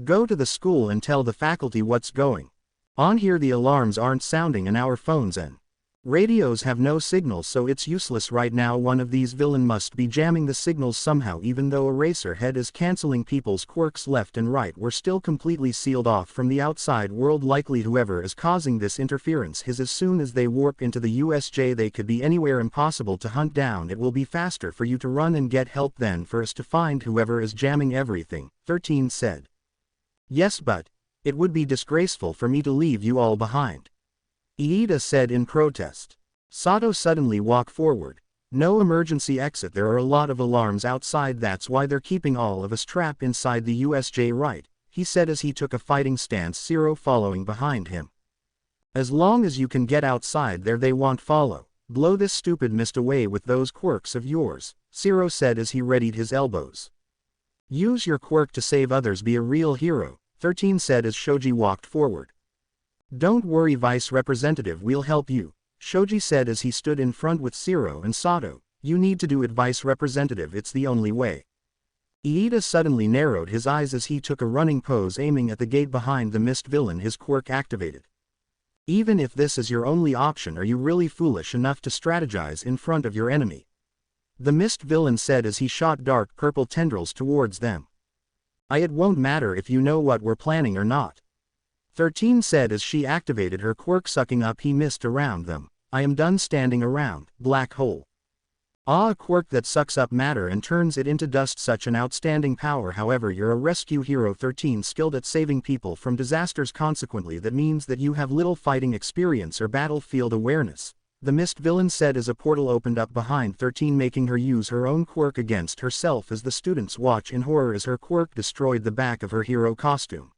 Go to the school and tell the faculty what's going on here. The alarms aren't sounding and our phones and radios have no signal, so it's useless right now. One of these villain must be jamming the signals somehow. Even though Eraserhead is canceling people's quirks left and right, we're still completely sealed off from the outside world. Likely whoever is causing this interference is as soon as they warp into the USJ they could be anywhere, impossible to hunt down. It will be faster for you to run and get help than for us to find whoever is jamming everything, 13 said. Yes, but it would be disgraceful for me to leave you all behind, Iida said in protest. Sato suddenly walked forward. No emergency exit, there are a lot of alarms outside, that's why they're keeping all of us trapped inside the USJ, right, he said as he took a fighting stance, Zero following behind him. As long as you can get outside there they won't follow. Blow this stupid mist away with those quirks of yours, Zero said as he readied his elbows. Use your quirk to save others, be a real hero, 13 said as Shoji walked forward. Don't worry Vice Representative, we'll help you, Shoji said as he stood in front with Zero and Sato. You need to do it Vice Representative, it's the only way. Iida suddenly narrowed his eyes as he took a running pose, aiming at the gate behind the mist villain, his quirk activated. Even if this is your only option, are you really foolish enough to strategize in front of your enemy? The mist villain said as he shot dark purple tendrils towards them. It won't matter if you know what we're planning or not, 13 said as she activated her quirk, sucking up he mist around them. I am done standing around, black hole. A quirk that sucks up matter and turns it into dust, such an outstanding power. However, you're a rescue hero, 13, skilled at saving people from disasters. Consequently, that means that you have little fighting experience or battlefield awareness, the mist villain said as a portal opened up behind 13, making her use her own quirk against herself as the students watch in horror as her quirk destroyed the back of her hero costume.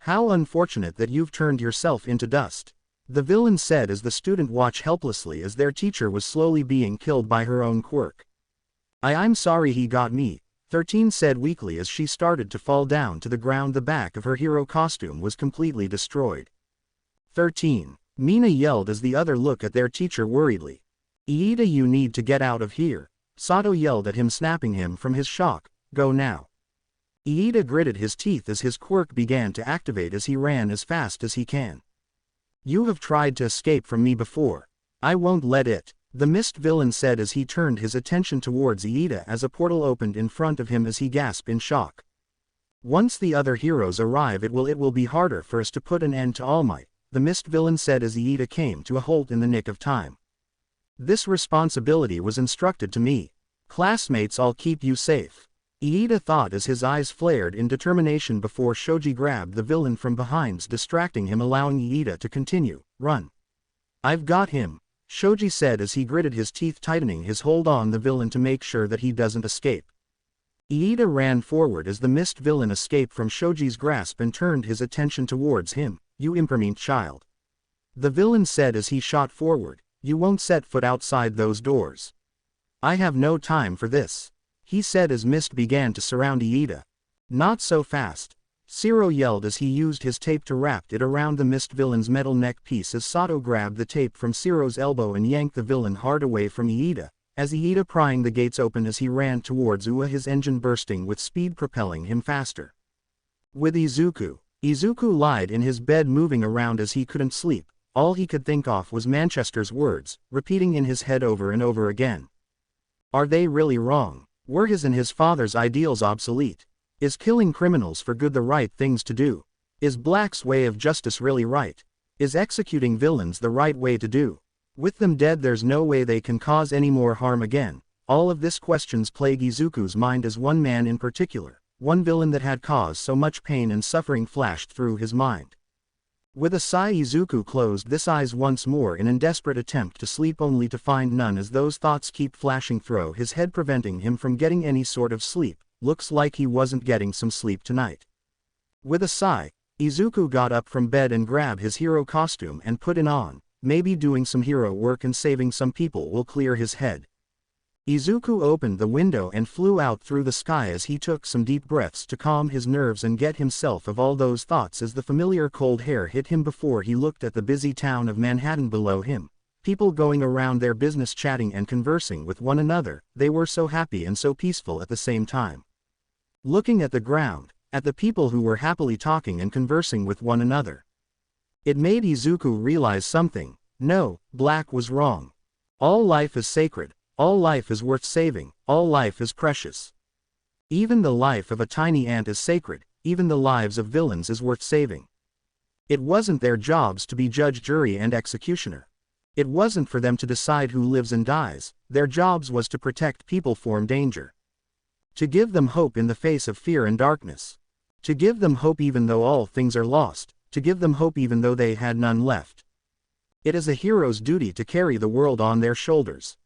How unfortunate that you've turned yourself into dust, the villain said as the student watched helplessly as their teacher was slowly being killed by her own quirk. I'm sorry he got me, 13 said weakly as she started to fall down to the ground. The back of her hero costume was completely destroyed. 13. Mina yelled as the other looked at their teacher worriedly. Iida, you need to get out of here, Sato yelled at him, snapping him from his shock. Go now. Iida gritted his teeth as his quirk began to activate as he ran as fast as he can. You have tried to escape from me before. I won't let it, the mist villain said as he turned his attention towards Iida as a portal opened in front of him as he gasped in shock. Once the other heroes arrive it will be harder for us to put an end to All Might, the mist villain said as Iida came to a halt in the nick of time. This responsibility was entrusted to me. Classmates, I'll keep you safe, Iida thought as his eyes flared in determination before Shoji grabbed the villain from behind, distracting him, allowing Iida to continue. Run. I've got him, Shoji said as he gritted his teeth, tightening his hold on the villain to make sure that he doesn't escape. Iida ran forward as the mist villain escaped from Shoji's grasp and turned his attention towards him. You impertinent child, the villain said as he shot forward. You won't set foot outside those doors. I have no time for this, he said as mist began to surround Iida. Not so fast, Zero yelled as he used his tape to wrap it around the mist villain's metal neck piece as Sato grabbed the tape from Zero's elbow and yanked the villain hard away from Iida, as Iida prying the gates open as he ran towards Ua, his engine bursting with speed propelling him faster. With Izuku lied in his bed, moving around as he couldn't sleep. All he could think of was Manchester's words, repeating in his head over and over again. Are they really wrong? Were his and his father's ideals obsolete? Is killing criminals for good the right things to do? Is Black's way of justice really right? Is executing villains the right way to do? With them dead there's no way they can cause any more harm again. All of these questions plague Izuku's mind as one man in particular, one villain that had caused so much pain and suffering, flashed through his mind. With a sigh, Izuku closed his eyes once more in a desperate attempt to sleep, only to find none as those thoughts keep flashing through his head, preventing him from getting any sort of sleep. Looks like he wasn't getting some sleep tonight. With a sigh, Izuku got up from bed and grabbed his hero costume and put it on. Maybe doing some hero work and saving some people will clear his head. Izuku opened the window and flew out through the sky as he took some deep breaths to calm his nerves and get himself of all those thoughts as the familiar cold air hit him before he looked at the busy town of Manhattan below him. People going around their business chatting and conversing with one another, they were so happy and so peaceful at the same time. Looking at the ground, at the people who were happily talking and conversing with one another. It made Izuku realize something. No, Black was wrong. All life is sacred. All life is worth saving, all life is precious. Even the life of a tiny ant is sacred, even the lives of villains is worth saving. It wasn't their jobs to be judge, jury and executioner. It wasn't for them to decide who lives and dies, their jobs was to protect people from danger. To give them hope in the face of fear and darkness. To give them hope even though all things are lost, to give them hope even though they had none left. It is a hero's duty to carry the world on their shoulders.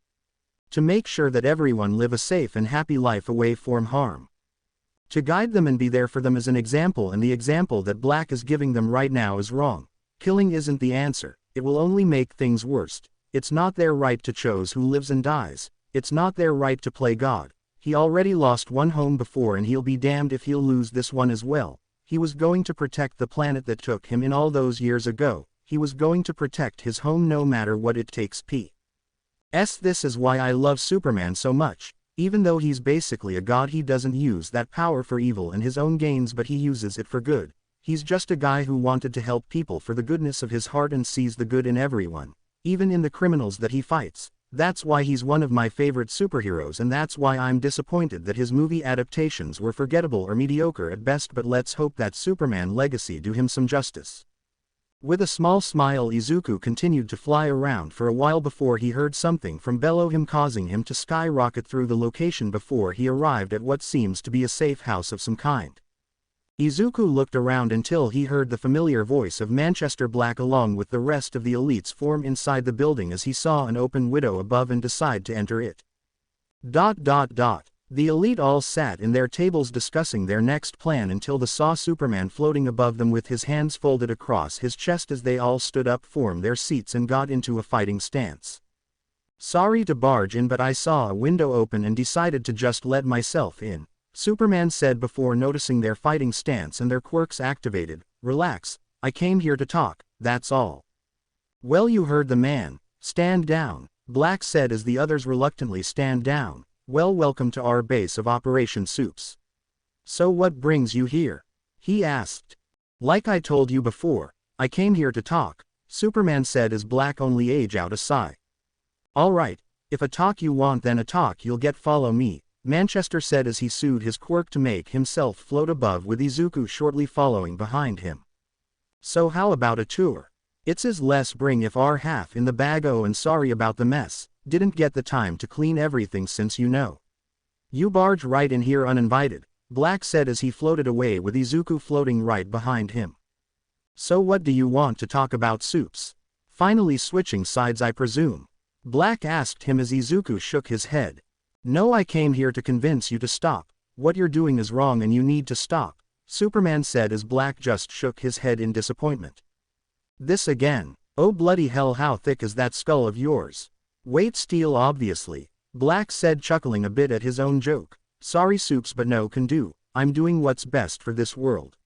To make sure that everyone live a safe and happy life away from harm. To guide them and be there for them as an example, and the example that Black is giving them right now is wrong. Killing isn't the answer, it will only make things worse. It's not their right to choose who lives and dies, it's not their right to play God. He already lost one home before and he'll be damned if he'll lose this one as well. He was going to protect the planet that took him in all those years ago, he was going to protect his home no matter what it takes. This is why I love Superman so much. Even though he's basically a god, he doesn't use that power for evil and his own gains, but he uses it for good. He's just a guy who wanted to help people for the goodness of his heart and sees the good in everyone, even in the criminals that he fights. That's why he's one of my favorite superheroes, and that's why I'm disappointed that his movie adaptations were forgettable or mediocre at best, but let's hope that Superman legacy do him some justice. With a small smile, Izuku continued to fly around for a while before he heard something from below him, causing him to skyrocket through the location before he arrived at what seems to be a safe house of some kind. Izuku looked around until he heard the familiar voice of Manchester Black along with the rest of the elites form inside the building as he saw an open window above and decide to enter it. The elite all sat in their tables discussing their next plan until they saw Superman floating above them with his hands folded across his chest as they all stood up from their seats and got into a fighting stance. Sorry to barge in, but I saw a window open and decided to just let myself in, Superman said before noticing their fighting stance and their quirks activated. Relax, I came here to talk, that's all. Well, you heard the man. Stand down, Black said as the others reluctantly stand down. Well, welcome to our base of Operation Soups. So what brings you here? He asked. Like I told you before, I came here to talk, Superman said as Black only age out a sigh. Alright, if a talk you want then a talk you'll get, follow me, Manchester said as he sued his quirk to make himself float above with Izuku shortly following behind him. So how about a tour? It's his less bring if our half in the bag. Oh, and sorry about the mess. Didn't get the time to clean everything since you know. You barge right in here uninvited, Black said as he floated away with Izuku floating right behind him. So what do you want to talk about, Soups? Finally switching sides, I presume? Black asked him as Izuku shook his head. No, I came here to convince you to stop. What you're doing is wrong and you need to stop, Superman said as Black just shook his head in disappointment. This again? Oh bloody hell, how thick is that skull of yours? Wait, steel obviously, Black said, chuckling a bit at his own joke. Sorry Soups, but no can do, I'm doing what's best for this world.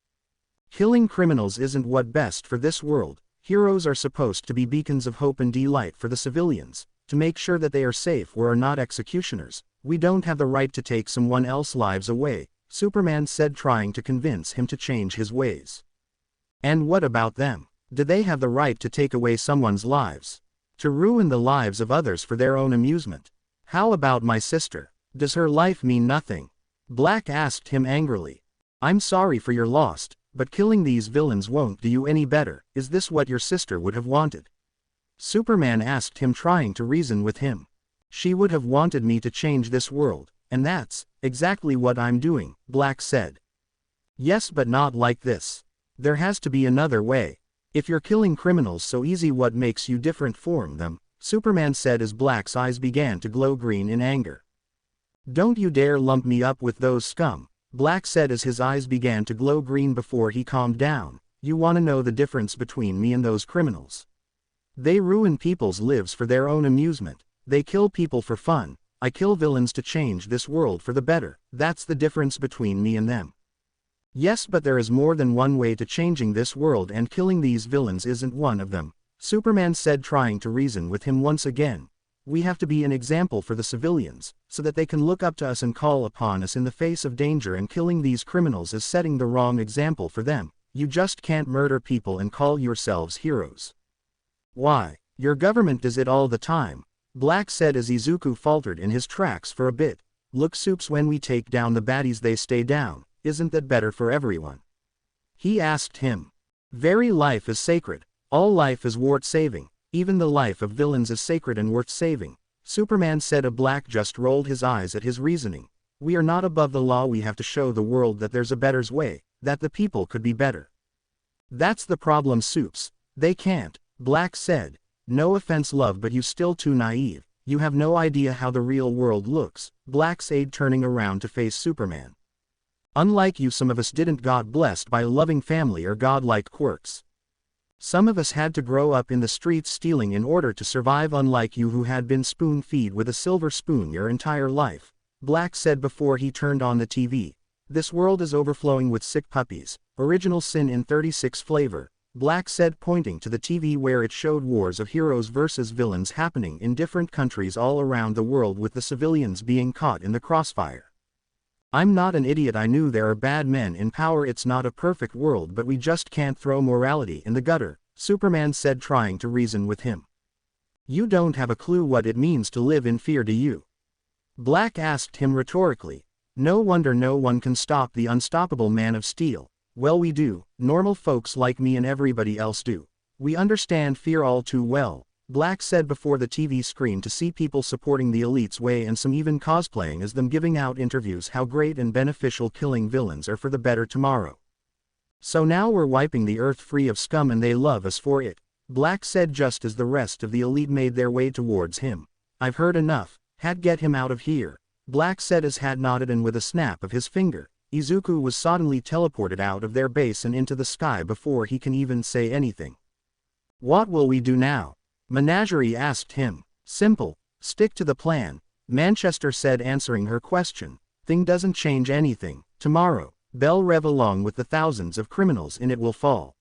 Killing criminals isn't what's best for this world. Heroes are supposed to be beacons of hope and delight for the civilians, to make sure that they are safe. We are not executioners, we don't have the right to take someone else's lives away, Superman said, trying to convince him to change his ways. And what about them? Do they have the right to take away someone's lives? To ruin the lives of others for their own amusement? How about my sister? Does her life mean nothing? Black asked him angrily. I'm sorry for your loss, but killing these villains won't do you any better. Is this what your sister would have wanted? Superman asked him, trying to reason with him. She would have wanted me to change this world, and that's exactly what I'm doing, Black said. Yes, but not like this. There has to be another way. If you're killing criminals so easy, what makes you different from them? Superman said as Black's eyes began to glow green in anger. Don't you dare lump me up with those scum, Black said as his eyes began to glow green before he calmed down. You wanna know the difference between me and those criminals? They ruin people's lives for their own amusement. They kill people for fun. I kill villains to change this world for the better. That's the difference between me and them. Yes, but there is more than one way to changing this world, and killing these villains isn't one of them, Superman said, trying to reason with him once again. We have to be an example for the civilians, so that they can look up to us and call upon us in the face of danger, and killing these criminals is setting the wrong example for them. You just can't murder people and call yourselves heroes. Why? Your government does it all the time, Black said as Izuku faltered in his tracks for a bit. Look, Soups, when we take down the baddies they stay down. Isn't that better for everyone? He asked him. Very life is sacred. All life is worth saving. Even the life of villains is sacred and worth saving, Superman said. A Black just rolled his eyes at his reasoning. We are not above the law. We have to show the world that there's a better way, that the people could be better. That's the problem, Soups. They can't, Black said. No offense, love, but you still too naive. You have no idea how the real world looks, Black said, turning around to face Superman. Unlike you, some of us didn't got blessed by a loving family or godlike quirks. Some of us had to grow up in the streets stealing in order to survive, unlike you who had been spoon-fed with a silver spoon your entire life, Black said before he turned on the TV. This world is overflowing with sick puppies, original sin in 36 flavor, Black said, pointing to the TV where it showed wars of heroes versus villains happening in different countries all around the world, with the civilians being caught in the crossfire. I'm not an idiot. I knew there are bad men in power. It's not a perfect world, but we just can't throw morality in the gutter, Superman said, trying to reason with him. You don't have a clue what it means to live in fear, do you? Black asked him rhetorically. No wonder no one can stop the unstoppable Man of Steel. Well, we do. Normal folks like me and everybody else do. We understand fear all too well, Black said before the TV screen, to see people supporting the elite's way and some even cosplaying as them, giving out interviews how great and beneficial killing villains are for the better tomorrow. So now we're wiping the earth free of scum and they love us for it, Black said just as the rest of the elite made their way towards him. I've heard enough. Had get him out of here, Black said as Had nodded, and with a snap of his finger, Izuku was suddenly teleported out of their base and into the sky before he can even say anything. What will we do now? Menagerie asked him. Simple. Stick to the plan, Manchester said, answering her question. Thing doesn't change anything. Tomorrow, Belle Reve along with the thousands of criminals in it will fall.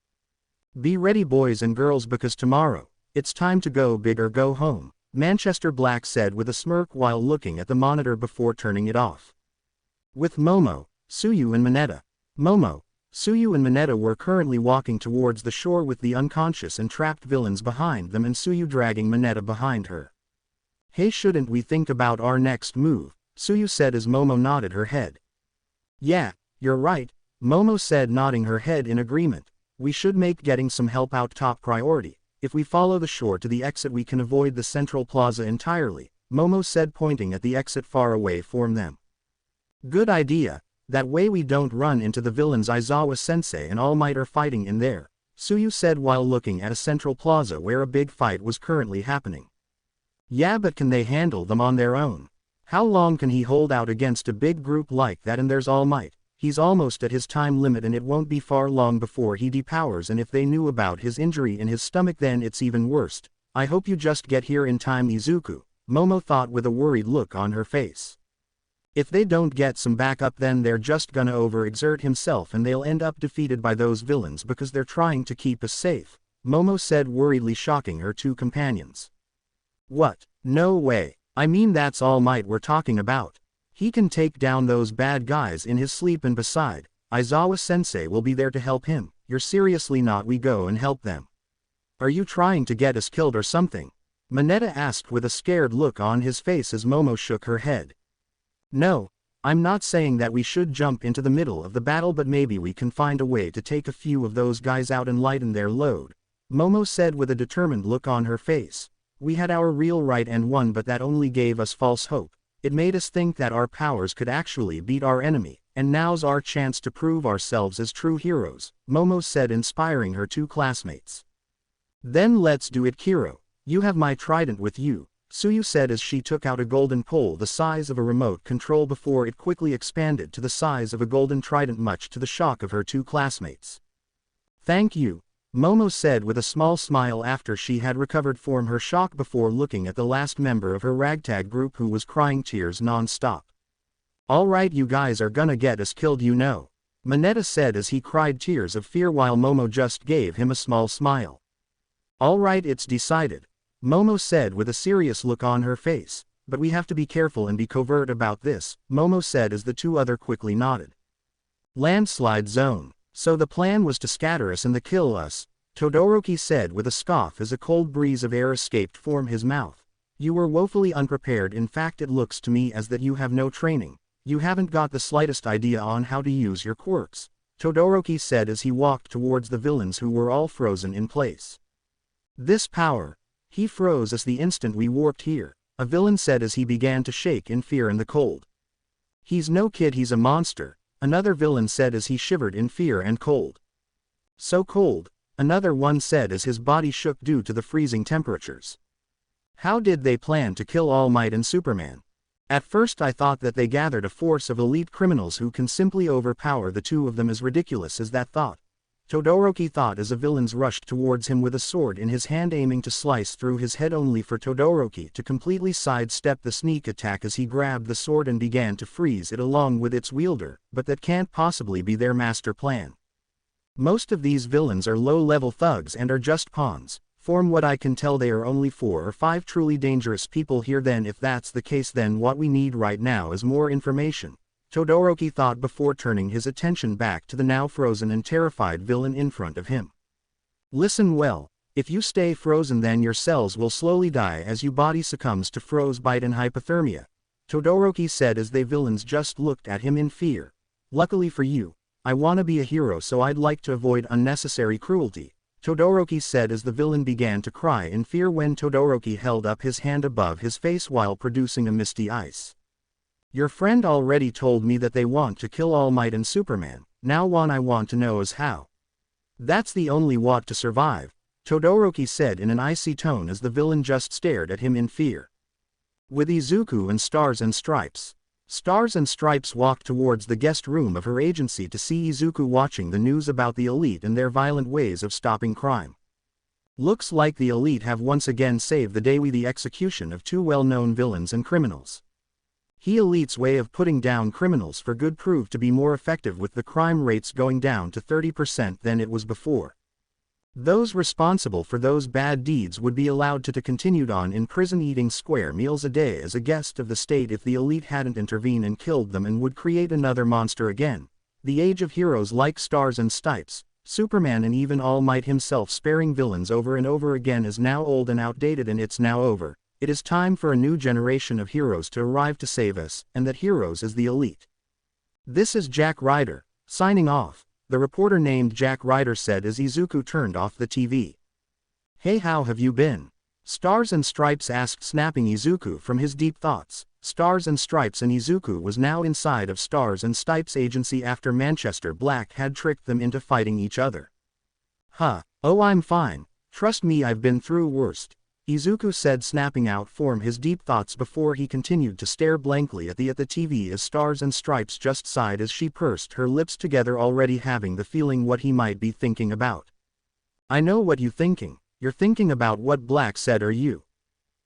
Be ready, boys and girls, because tomorrow, it's time to go big or go home, Manchester, Black said with a smirk while looking at the monitor before turning it off. With Momo, Suyu and Mineta. Momo, Suyu and Mineta were currently walking towards the shore with the unconscious and trapped villains behind them, and Suyu dragging Mineta behind her. Hey, shouldn't we think about our next move? Suyu said as Momo nodded her head. Yeah, you're right, Momo said, nodding her head in agreement. We should make getting some help out top priority. If we follow the shore to the exit we can avoid the central plaza entirely, Momo said, pointing at the exit far away from them. Good idea. That way we don't run into the villains Aizawa-sensei and All Might are fighting in there, Suyu said while looking at a central plaza where a big fight was currently happening. Yeah, but can they handle them on their own? How long can he hold out against a big group like that? And there's All Might. He's almost at his time limit and it won't be far long before he depowers, and if they knew about his injury in his stomach then it's even worse. I hope you just get here in time, Izuku, Momo thought with a worried look on her face. If they don't get some backup then they're just gonna overexert himself and they'll end up defeated by those villains because they're trying to keep us safe, Momo said worriedly, shocking her two companions. What? No way. I mean, that's All Might we're talking about. He can take down those bad guys in his sleep, and beside, Aizawa-sensei will be there to help him. You're seriously not we go and help them? Are you trying to get us killed or something? Mineta asked with a scared look on his face as Momo shook her head. No, I'm not saying that we should jump into the middle of the battle, but maybe we can find a way to take a few of those guys out and lighten their load, Momo said with a determined look on her face. We had our real right and won, but that only gave us false hope. It made us think that our powers could actually beat our enemy, and now's our chance to prove ourselves as true heroes, Momo said, inspiring her two classmates. Then let's do it, Kiro. You have my trident with you, Suyu said as she took out a golden pole the size of a remote control before it quickly expanded to the size of a golden trident, much to the shock of her two classmates. Thank you, Momo said with a small smile after she had recovered from her shock before looking at the last member of her ragtag group who was crying tears non-stop. Alright, you guys are gonna get us killed, you know, Mineta said as he cried tears of fear while Momo just gave him a small smile. Alright, it's decided, Momo said with a serious look on her face, but we have to be careful and be covert about this, Momo said as the two other quickly nodded. Landslide zone. So the plan was to scatter us and kill us, Todoroki said with a scoff as a cold breeze of air escaped from his mouth. You were woefully unprepared. In fact, it looks to me as that you have no training. You haven't got the slightest idea on how to use your quirks, Todoroki said as he walked towards the villains who were all frozen in place. This power. He froze us the instant we warped here, a villain said as he began to shake in fear and the cold. He's no kid, he's a monster, another villain said as he shivered in fear and cold. So cold, another one said as his body shook due to the freezing temperatures. How did they plan to kill All Might and Superman? At first I thought that they gathered a force of elite criminals who can simply overpower the two of them. As ridiculous as that thought, Todoroki thought as the villains rushed towards him with a sword in his hand aiming to slice through his head, only for Todoroki to completely sidestep the sneak attack as he grabbed the sword and began to freeze it along with its wielder. But that can't possibly be their master plan. Most of these villains are low-level thugs and are just pawns. From what I can tell, they are only 4 or 5 truly dangerous people here. Then if that's the case, then what we need right now is more information, Todoroki thought before turning his attention back to the now frozen and terrified villain in front of him. Listen well, if you stay frozen then your cells will slowly die as your body succumbs to frostbite and hypothermia, Todoroki said as the villains just looked at him in fear. Luckily for you, I wanna be a hero, so I'd like to avoid unnecessary cruelty, Todoroki said as the villain began to cry in fear when Todoroki held up his hand above his face while producing a misty ice. Your friend already told me that they want to kill All Might and Superman. Now what I want to know is how. That's the only way to survive, Todoroki said in an icy tone as the villain just stared at him in fear. With Izuku and Stars and Stripes. Stars and Stripes walked towards the guest room of her agency to see Izuku watching the news about the elite and their violent ways of stopping crime. Looks like the elite have once again saved the day with the execution of 2 well-known villains and criminals. The elite's way of putting down criminals for good proved to be more effective, with the crime rates going down to 30% than it was before. Those responsible for those bad deeds would be allowed to continue on in prison, eating square meals a day as a guest of the state if the elite hadn't intervened and killed them, and would create another monster again. The age of heroes like Stars and Stripes, Superman and even All Might himself sparing villains over and over again is now old and outdated, and it's now over. It is time for a new generation of heroes to arrive to save us, and that heroes is the elite. This is Jack Ryder, signing off, the reporter named Jack Ryder said as Izuku turned off the TV. Hey, how have you been? Stars and Stripes asked, snapping Izuku from his deep thoughts. Stars and Stripes and Izuku was now inside of Stars and Stripes' agency after Manchester Black had tricked them into fighting each other. Oh, I'm fine, trust me, I've been through worst, Izuku said, snapping out from his deep thoughts before he continued to stare blankly at the TV as Stars and Stripes just sighed as she pursed her lips together, already having the feeling what he might be thinking about. I know what you're thinking. You're thinking about what Black said, are you?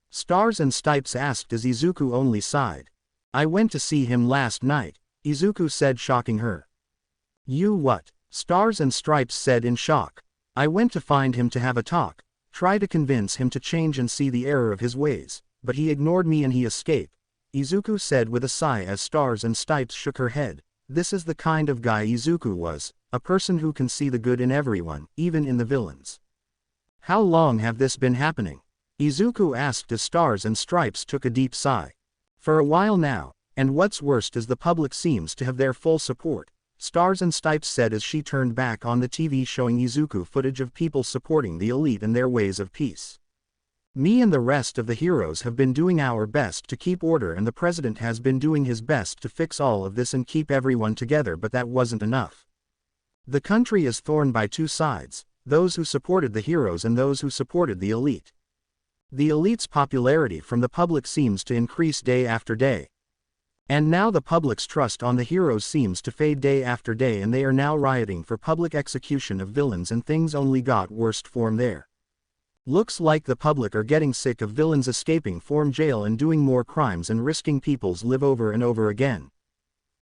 Stars and Stripes asked as Izuku only sighed. I went to see him last night, Izuku said, shocking her. You what? Stars and Stripes said in shock. I went to find him to have a talk. Try to convince him to change and see the error of his ways, but he ignored me and he escaped, Izuku said with a sigh as Stars and Stripes shook her head. This is the kind of guy Izuku was, a person who can see the good in everyone, even in the villains. How long have this been happening? Izuku asked as Stars and Stripes took a deep sigh. For a while now, and what's worst is the public seems to have their full support, Stars and Stripes said as she turned back on the TV showing Izuku footage of people supporting the elite and their ways of peace. Me and the rest of the heroes have been doing our best to keep order, and the president has been doing his best to fix all of this and keep everyone together, but that wasn't enough. The country is torn by 2 sides, those who supported the heroes and those who supported the elite. The elite's popularity from the public seems to increase day after day. And now the public's trust on the heroes seems to fade day after day, and they are now rioting for public execution of villains, and things only got worse from there. Looks like the public are getting sick of villains escaping from jail and doing more crimes and risking people's lives over and over again.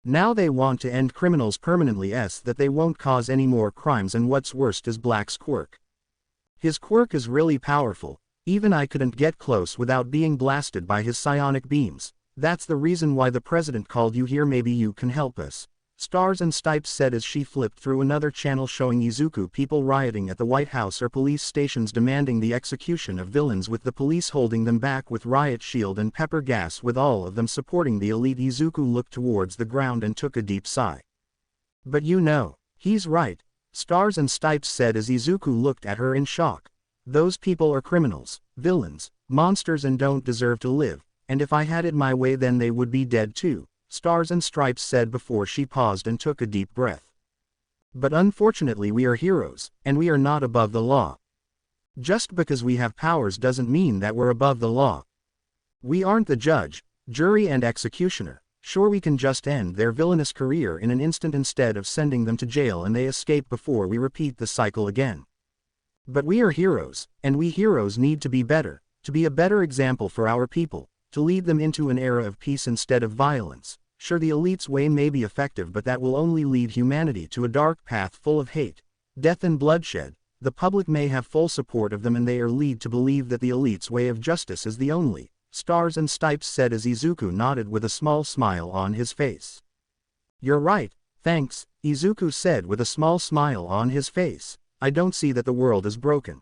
Now they want to end criminals permanently, that they won't cause any more crimes, and what's worst is Black's quirk. His quirk is really powerful. Even I couldn't get close without being blasted by his psionic beams. That's the reason why the president called you here. Maybe you can help us. Stars and Stripes said as she flipped through another channel showing Izuku people rioting at the White House or police stations demanding the execution of villains, with the police holding them back with riot shield and pepper gas, with all of them supporting the elite. Izuku looked towards the ground and took a deep sigh. But you know, he's right, Stars and Stripes said as Izuku looked at her in shock. Those people are criminals, villains, monsters, and don't deserve to live, and if I had it my way then they would be dead too, Stars and Stripes said before she paused and took a deep breath. But unfortunately we are heroes, and we are not above the law. Just because we have powers doesn't mean that we're above the law. We aren't the judge, jury, and executioner. Sure, we can just end their villainous career in an instant instead of sending them to jail and they escape before we repeat the cycle again. But we are heroes, and we heroes need to be better, to be a better example for our people, to lead them into an era of peace instead of violence. Sure, the elite's way may be effective, but that will only lead humanity to a dark path full of hate, death, and bloodshed. The public may have full support of them, and they are led to believe that the elite's way of justice is the only, Stars and Stripes said as Izuku nodded with a small smile on his face. You're right, thanks, Izuku said with a small smile on his face. I don't see that the world is broken.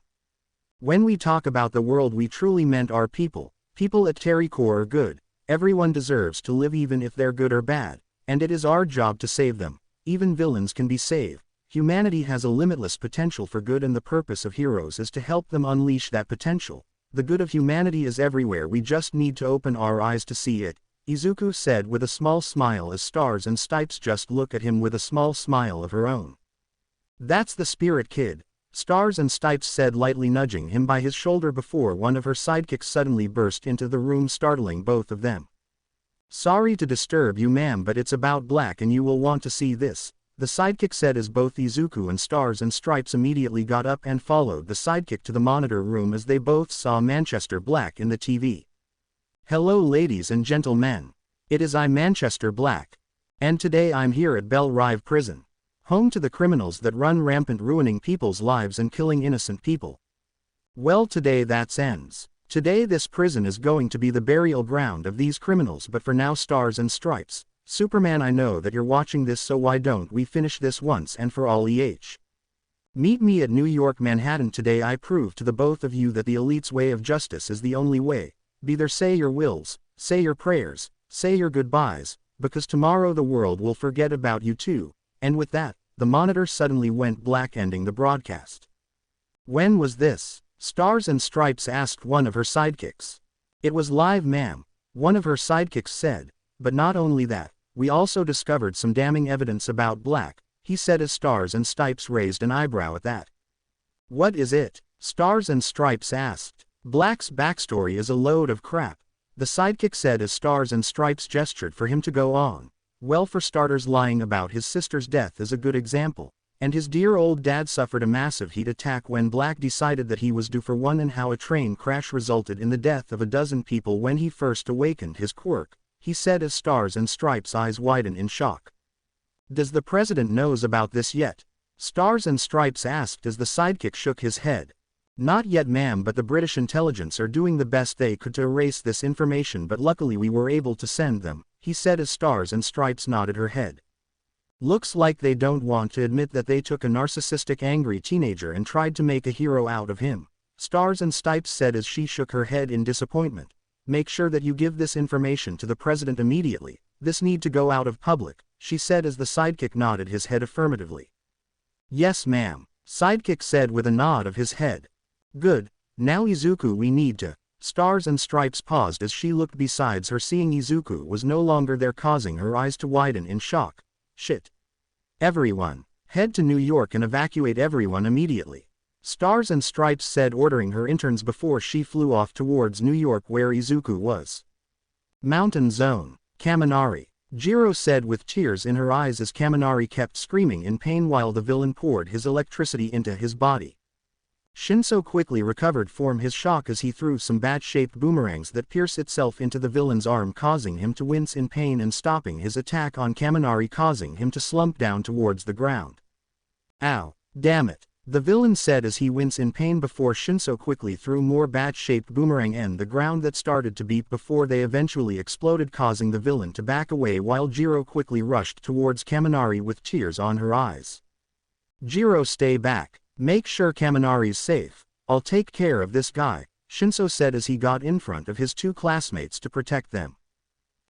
When we talk about the world, we truly meant our people. People at Terry Core are good. Everyone deserves to live, even if they're good or bad, and it is our job to save them. Even villains can be saved. Humanity has a limitless potential for good, and the purpose of heroes is to help them unleash that potential. The good of humanity is everywhere, we just need to open our eyes to see it, Izuku said with a small smile as Stars and Stripes just looked at him with a small smile of her own. That's the spirit, kid, Stars and Stripes said, lightly nudging him by his shoulder before one of her sidekicks suddenly burst into the room, startling both of them. Sorry to disturb you, ma'am, but it's about Black and you will want to see this, the sidekick said as both Izuku and Stars and Stripes immediately got up and followed the sidekick to the monitor room as they both saw Manchester Black in the TV. Hello ladies and gentlemen. It is I, Manchester Black. And today I'm here at Belle Rive Prison, home to the criminals that run rampant, ruining people's lives and killing innocent people. Well, today that's ends. Today this prison is going to be the burial ground of these criminals, but for now, Stars and Stripes, Superman, I know that you're watching this, so why don't we finish this once and for all? Meet me at New York, Manhattan. Today I prove to the both of you that the elite's way of justice is the only way. Be there, say your wills, say your prayers, say your goodbyes, because tomorrow the world will forget about you too. And with that, the monitor suddenly went black, ending the broadcast. When was this? Stars and Stripes asked one of her sidekicks. It was live, ma'am, one of her sidekicks said. But not only that, we also discovered some damning evidence about Black, he said as Stars and Stripes raised an eyebrow at that. What is it? Stars and Stripes asked. Black's backstory is a load of crap, the sidekick said as Stars and Stripes gestured for him to go on. Well, for starters, lying about his sister's death is a good example, and his dear old dad suffered a massive heat attack when Black decided that he was due for one, and how a train crash resulted in the death of a dozen people when he first awakened his quirk, he said as Stars and Stripes' eyes widened in shock. Does the president knows about this yet? Stars and Stripes asked as the sidekick shook his head. Not yet, ma'am, but the British intelligence are doing the best they could to erase this information, but luckily we were able to send them, he said as Stars and Stripes nodded her head. Looks like they don't want to admit that they took a narcissistic, angry teenager and tried to make a hero out of him, Stars and Stripes said as she shook her head in disappointment. Make sure that you give this information to the president immediately. This need to go out of public, she said as the sidekick nodded his head affirmatively. Yes, ma'am, sidekick said with a nod of his head. Good. Now Izuku, we need to. Stars and Stripes paused as she looked besides her, seeing Izuku was no longer there, causing her eyes to widen in shock. Shit. Everyone, head to New York and evacuate everyone immediately, Stars and Stripes said, ordering her interns before she flew off towards New York where Izuku was. Mountain Zone, Kaminari. Jiro said with tears in her eyes as Kaminari kept screaming in pain while the villain poured his electricity into his body. Shinso quickly recovered from his shock as he threw some bat-shaped boomerangs that pierced itself into the villain's arm, causing him to wince in pain and stopping his attack on Kaminari, causing him to slump down towards the ground. Ow, damn it, the villain said as he winced in pain before Shinso quickly threw more bat-shaped boomerang in the ground that started to beep before they eventually exploded, causing the villain to back away while Jiro quickly rushed towards Kaminari with tears on her eyes. Jiro, stay back. Make sure Kaminari's safe. I'll take care of this guy, Shinso said as he got in front of his two classmates to protect them.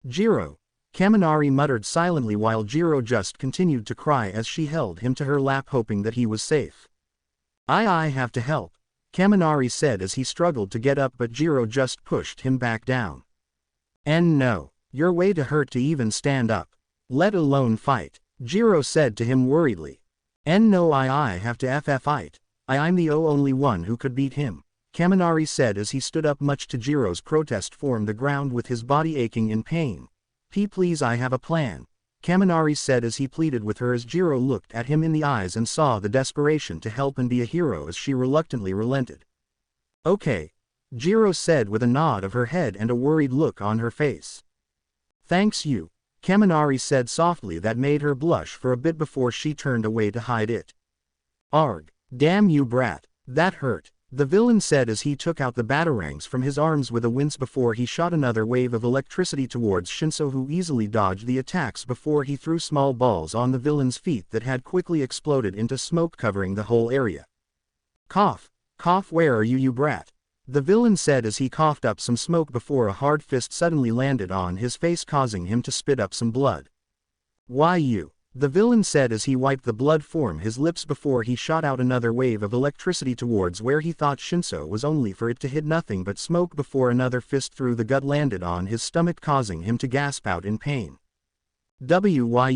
Jiro, Kaminari muttered silently while Jiro just continued to cry as she held him to her lap hoping that he was safe. I have to help, Kaminari said as he struggled to get up, but Jiro just pushed him back down. And no, you're way too hurt to even stand up, let alone fight, Jiro said to him worriedly. And no, I have to fight. I'm the only one who could beat him, Kaminari said as he stood up much to Jiro's protest from the ground with his body aching in pain. Please, I have a plan, Kaminari said as he pleaded with her as Jiro looked at him in the eyes and saw the desperation to help and be a hero as she reluctantly relented. Okay, Jiro said with a nod of her head and a worried look on her face. Thanks you, Kaminari said softly, that made her blush for a bit before she turned away to hide it. Arg, damn you brat, that hurt, the villain said as he took out the batarangs from his arms with a wince before he shot another wave of electricity towards Shinso, who easily dodged the attacks before he threw small balls on the villain's feet that had quickly exploded into smoke covering the whole area. Cough, where are you brat? The villain said as he coughed up some smoke before a hard fist suddenly landed on his face, causing him to spit up some blood. Why you? The villain said as he wiped the blood from his lips before he shot out another wave of electricity towards where he thought Shinso was, only for it to hit nothing but smoke before another fist through the gut landed on his stomach, causing him to gasp out in pain. Why,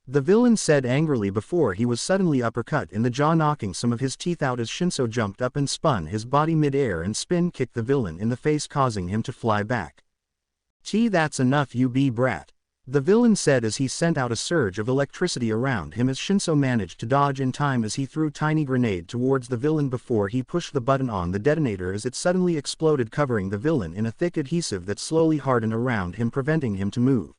the villain said angrily before he was suddenly uppercut in the jaw, knocking some of his teeth out as Shinso jumped up and spun his body mid-air and spin kicked the villain in the face, causing him to fly back. That's enough, you brat, the villain said as he sent out a surge of electricity around him as Shinso managed to dodge in time as he threw tiny grenade towards the villain before he pushed the button on the detonator as it suddenly exploded, covering the villain in a thick adhesive that slowly hardened around him, preventing him to move.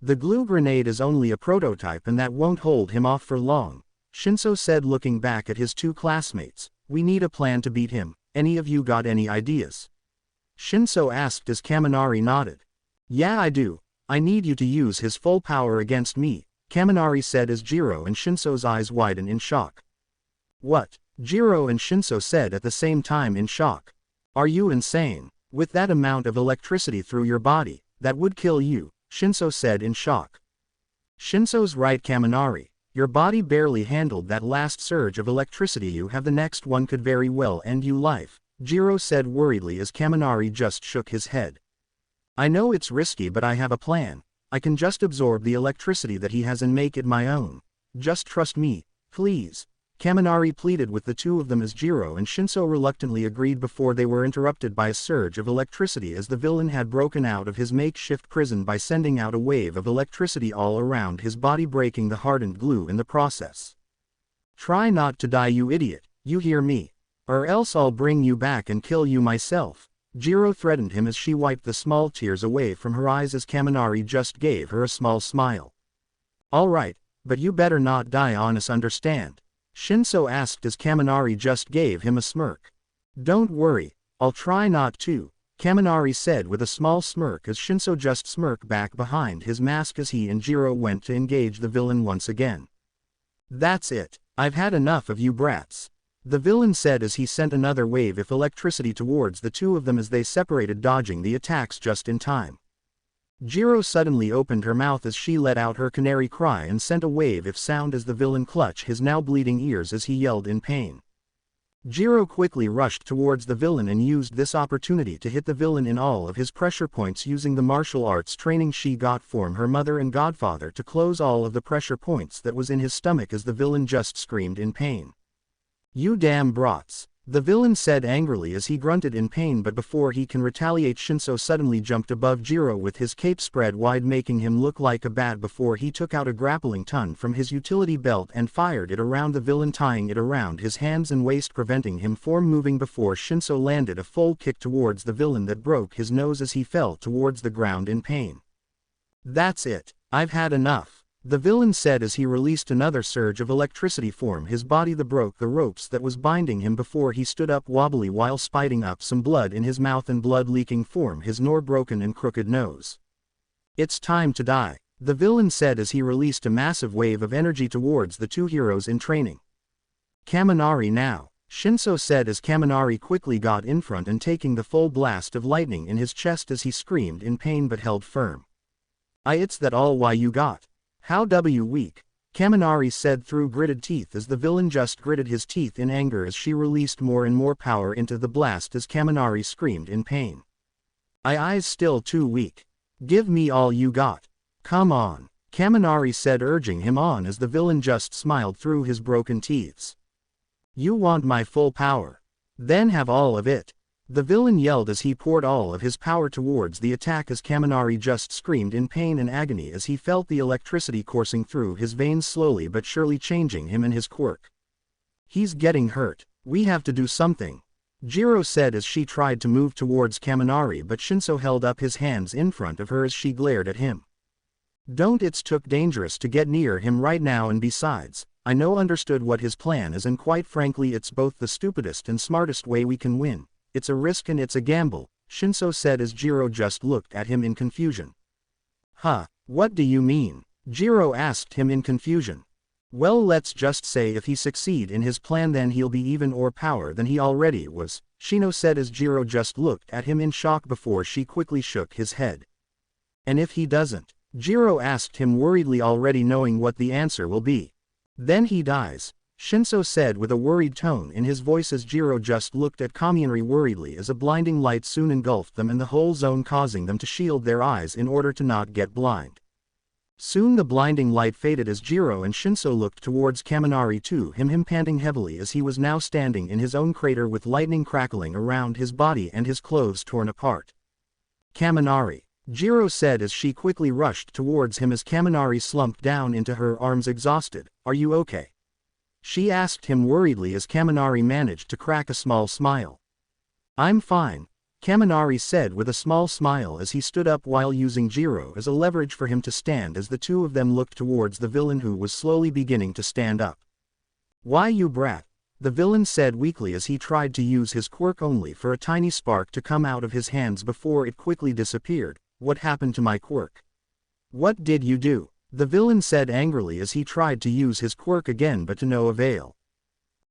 The glue grenade is only a prototype and that won't hold him off for long, Shinso said looking back at his two classmates. We need a plan to beat him, any of you got any ideas? Shinso asked as Kaminari nodded. Yeah, I do. I need you to use his full power against me, Kaminari said as Jiro and Shinso's eyes widened in shock. What? Jiro and Shinso said at the same time in shock. Are you insane? With that amount of electricity through your body, that would kill you, Shinso said in shock. Shinso's right, Kaminari. Your body barely handled that last surge of electricity. You have the next one could very well end you life, Jiro said worriedly as Kaminari just shook his head. I know it's risky, but I have a plan. I can just absorb the electricity that he has and make it my own. Just trust me, please, Kaminari pleaded with the two of them as Jiro and Shinso reluctantly agreed before they were interrupted by a surge of electricity as the villain had broken out of his makeshift prison by sending out a wave of electricity all around his body, breaking the hardened glue in the process. Try not to die, you idiot, you hear me? Or else I'll bring you back and kill you myself, Jiro threatened him as she wiped the small tears away from her eyes as Kaminari just gave her a small smile. Alright, but you better not die, honest, understand? Shinso asked as Kaminari just gave him a smirk. Don't worry, I'll try not to, Kaminari said with a small smirk as Shinso just smirked back behind his mask as he and Jiro went to engage the villain once again. That's it, I've had enough of you brats, the villain said as he sent another wave of electricity towards the two of them as they separated, dodging the attacks just in time. Jiro suddenly opened her mouth as she let out her canary cry and sent a wave of sound as the villain clutched his now bleeding ears as he yelled in pain. Jiro quickly rushed towards the villain and used this opportunity to hit the villain in all of his pressure points using the martial arts training she got from her mother and godfather to close all of the pressure points that was in his stomach as the villain just screamed in pain. You damn brats, The villain said angrily as he grunted in pain, but before he can retaliate, Shinso suddenly jumped above Jiro with his cape spread wide, making him look like a bat before he took out a grappling ton from his utility belt and fired it around the villain, tying it around his hands and waist, preventing him from moving before Shinso landed a full kick towards the villain that broke his nose as he fell towards the ground in pain. "That's it. I've had enough," the villain said as he released another surge of electricity from his body that broke the ropes that was binding him before he stood up wobbly while spitting up some blood in his mouth and blood leaking from his broken and crooked nose. "It's time to die," the villain said as he released a massive wave of energy towards the two heroes in training. "Kaminari now," Shinso said as Kaminari quickly got in front and taking the full blast of lightning in his chest as he screamed in pain but held firm. "It's that all why you got? How weak," Kaminari said through gritted teeth as the villain just gritted his teeth in anger as she released more and more power into the blast as Kaminari screamed in pain. "I's still too weak. Give me all you got. Come on," Kaminari said, urging him on as the villain just smiled through his broken teeth. "You want my full power? Then have all of it," the villain yelled as he poured all of his power towards the attack as Kaminari just screamed in pain and agony as he felt the electricity coursing through his veins, slowly but surely changing him and his quirk. "He's getting hurt. We have to do something," Jiro said as she tried to move towards Kaminari, but Shinso held up his hands in front of her as she glared at him. "Don't, it's too dangerous to get near him right now, and besides, I know understood what his plan is, and quite frankly it's both the stupidest and smartest way we can win. It's a risk and it's a gamble," Shinso said as Jiro just looked at him in confusion. "Huh, what do you mean?" Jiro asked him in confusion. "Well, let's just say if he succeed in his plan then he'll be even more power than he already was," Shino said as Jiro just looked at him in shock before she quickly shook his head. "And if he doesn't?" Jiro asked him worriedly, already knowing what the answer will be. "Then he dies," Shinso said with a worried tone in his voice as Jiro just looked at Kaminari worriedly as a blinding light soon engulfed them and the whole zone, causing them to shield their eyes in order to not get blind. Soon the blinding light faded as Jiro and Shinso looked towards Kaminari to him panting heavily as he was now standing in his own crater with lightning crackling around his body and his clothes torn apart. "Kaminari," Jiro said as she quickly rushed towards him as Kaminari slumped down into her arms exhausted. "Are you okay?" she asked him worriedly as Kaminari managed to crack a small smile. "I'm fine," Kaminari said with a small smile as he stood up while using Jiro as a leverage for him to stand as the two of them looked towards the villain who was slowly beginning to stand up. "Why, you brat," the villain said weakly as he tried to use his quirk only for a tiny spark to come out of his hands before it quickly disappeared. "What happened to my quirk?" "What did you do?" the villain said angrily as he tried to use his quirk again but to no avail.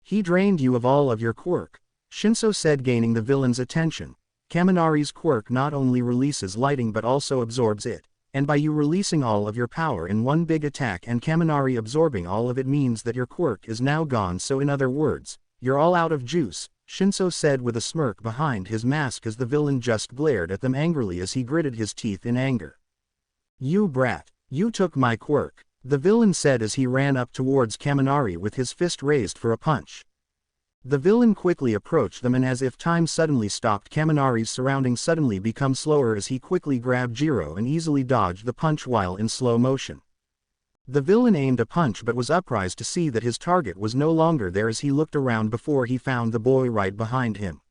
"He drained you of all of your quirk," Shinso said, gaining the villain's attention. "Kaminari's quirk not only releases lighting but also absorbs it, and by you releasing all of your power in one big attack and Kaminari absorbing all of it means that your quirk is now gone, so in other words, you're all out of juice," Shinso said with a smirk behind his mask as the villain just glared at them angrily as he gritted his teeth in anger. "You brat, you took my quirk," the villain said as he ran up towards Kaminari with his fist raised for a punch. The villain quickly approached them and as if time suddenly stopped, Kaminari's surroundings suddenly become slower as he quickly grabbed Jiro and easily dodged the punch while in slow motion. The villain aimed a punch but was surprised to see that his target was no longer there as he looked around before he found the boy right behind him.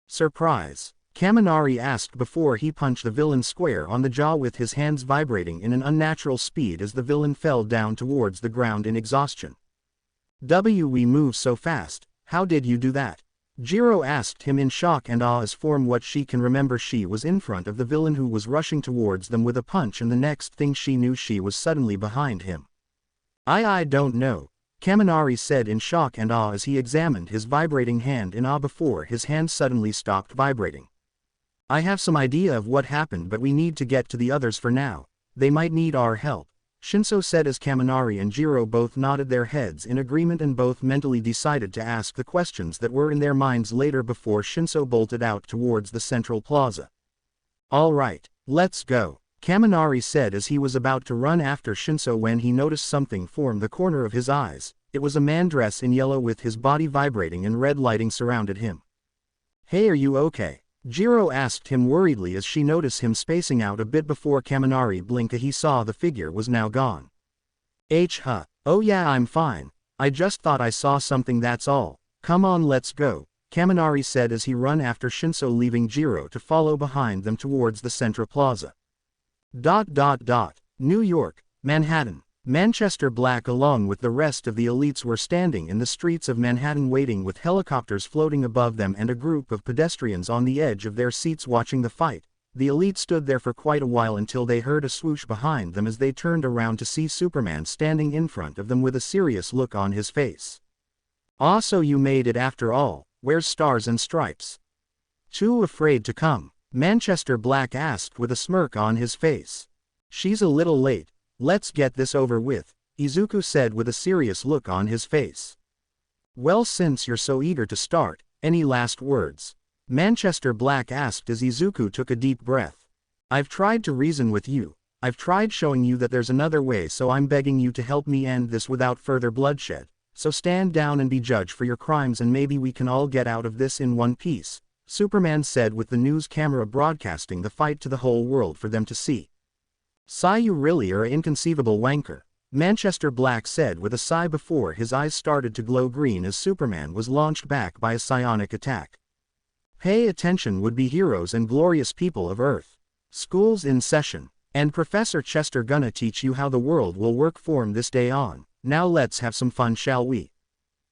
"Surprise?" Kaminari asked before he punched the villain square on the jaw with his hands vibrating in an unnatural speed as the villain fell down towards the ground in exhaustion. "We move so fast, how did you do that?" Jiro asked him in shock and awe as from what she can remember she was in front of the villain who was rushing towards them with a punch, and the next thing she knew she was suddenly behind him. I don't know," Kaminari said in shock and awe as he examined his vibrating hand in awe before his hand suddenly stopped vibrating. "I have some idea of what happened, but we need to get to the others for now. They might need our help," Shinso said as Kaminari and Jiro both nodded their heads in agreement and both mentally decided to ask the questions that were in their minds later before Shinso bolted out towards the central plaza. "All right, let's go," Kaminari said as he was about to run after Shinso when he noticed something form the corner of his eyes. It was a man dressed in yellow with his body vibrating and red lighting surrounded him. "Hey, are you okay?" Jiro asked him worriedly as she noticed him spacing out a bit before Kaminari blinked. He saw the figure was now gone. Huh. Oh yeah, I'm fine. I just thought I saw something, that's all. Come on, let's go, Kaminari said as he ran after Shinso, leaving Jiro to follow behind them towards the Central Plaza. New York, Manhattan. Manchester Black along with the rest of the elites were standing in the streets of Manhattan waiting with helicopters floating above them and a group of pedestrians on the edge of their seats watching the fight. The elite stood there for quite a while until they heard a swoosh behind them as they turned around to see Superman standing in front of them with a serious look on his face. "Ah, so you made it after all. Where's Stars and Stripes?" "Too afraid to come?" Manchester Black asked with a smirk on his face. "She's a little late. Let's get this over with," Izuku said with a serious look on his face. "Well, since you're so eager to start, any last words?" Manchester Black asked as Izuku took a deep breath. "I've tried to reason with you. I've tried showing you that there's another way, so I'm begging you to help me end this without further bloodshed. So stand down and be judged for your crimes and maybe we can all get out of this in one piece," Superman said with the news camera broadcasting the fight to the whole world for them to see. "Sigh, you really are an inconceivable wanker," Manchester Black said with a sigh before his eyes started to glow green as Superman was launched back by a psionic attack. "Pay attention, would-be heroes and glorious people of Earth. School's in session, and Professor Chester gonna teach you how the world will work from this day on. Now let's have some fun, shall we?"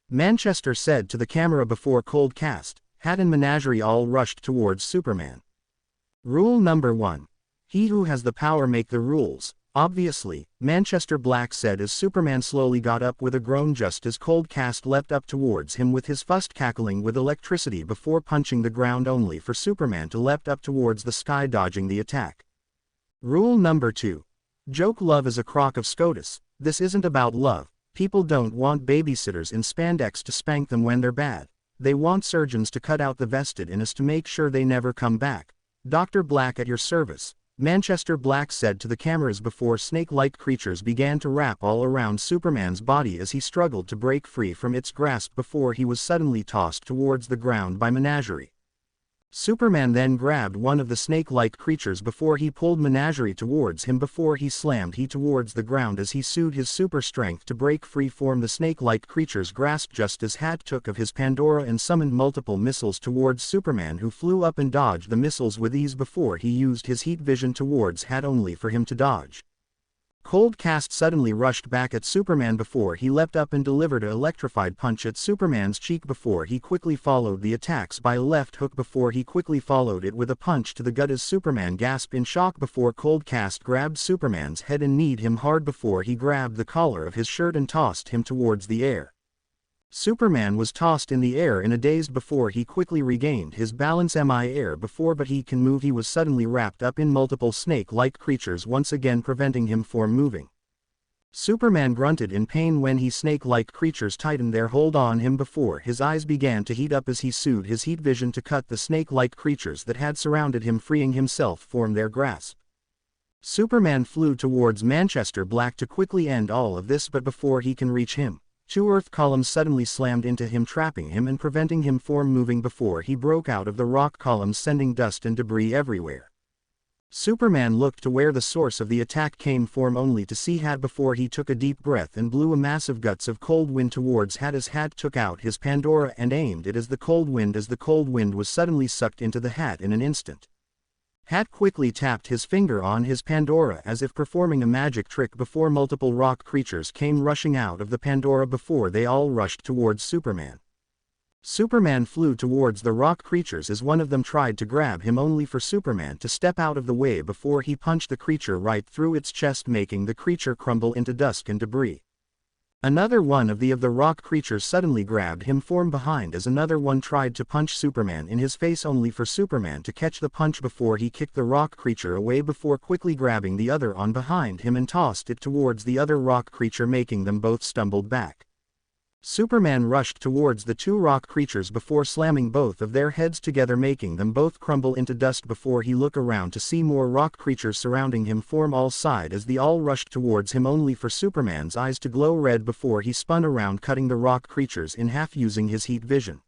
Manchester said to the camera before Cold Cast, Hat and Menagerie all rushed towards Superman. "Rule number 1. He who has the power make the rules, obviously," Manchester Black said as Superman slowly got up with a groan just as Cold Cast leapt up towards him with his fist cackling with electricity before punching the ground only for Superman to leapt up towards the sky dodging the attack. "Rule number 2. Joke love is a crock of SCOTUS. This isn't about love. People don't want babysitters in spandex to spank them when they're bad. They want surgeons to cut out the vested in us to make sure they never come back. Dr. Black at your service," Manchester Black said to the cameras before snake-like creatures began to wrap all around Superman's body as he struggled to break free from its grasp before he was suddenly tossed towards the ground by Menagerie. Superman then grabbed one of the snake-like creatures before he pulled Menagerie towards him before he slammed he towards the ground as he sued his super strength to break free from the snake-like creature's grasp just as Hat took of his Pandora and summoned multiple missiles towards Superman, who flew up and dodged the missiles with ease before he used his heat vision towards Hat only for him to dodge. Cold Cast suddenly rushed back at Superman before he leapt up and delivered an electrified punch at Superman's cheek before he quickly followed the attacks by a left hook before he quickly followed it with a punch to the gut as Superman gasped in shock before Cold Cast grabbed Superman's head and kneed him hard before he grabbed the collar of his shirt and tossed him towards the air. Superman was tossed in the air in a daze before he quickly regained his balance air before but he can move. He was suddenly wrapped up in multiple snake-like creatures once again preventing him from moving. Superman grunted in pain when he snake-like creatures tightened their hold on him before his eyes began to heat up as he sued his heat vision to cut the snake-like creatures that had surrounded him, freeing himself from their grasp. Superman flew towards Manchester Black to quickly end all of this, but before he can reach him, 2 earth columns suddenly slammed into him, trapping him and preventing him from moving before he broke out of the rock columns, sending dust and debris everywhere. Superman looked to where the source of the attack came from only to see Hat before he took a deep breath and blew a massive guts of cold wind towards Hat as Hat took out his Pandora and aimed it as the cold wind was suddenly sucked into the Hat in an instant. Hat quickly tapped his finger on his Pandora as if performing a magic trick before multiple rock creatures came rushing out of the Pandora before they all rushed towards Superman. Superman flew towards the rock creatures as one of them tried to grab him only for Superman to step out of the way before he punched the creature right through its chest, making the creature crumble into dust and debris. Another one of the rock creatures suddenly grabbed him from behind as another one tried to punch Superman in his face only for Superman to catch the punch before he kicked the rock creature away before quickly grabbing the other on behind him and tossed it towards the other rock creature, making them both stumbled back. Superman rushed towards the two rock creatures before slamming both of their heads together, making them both crumble into dust before he looked around to see more rock creatures surrounding him form all side as they all rushed towards him, only for Superman's eyes to glow red before he spun around, cutting the rock creatures in half using his heat vision.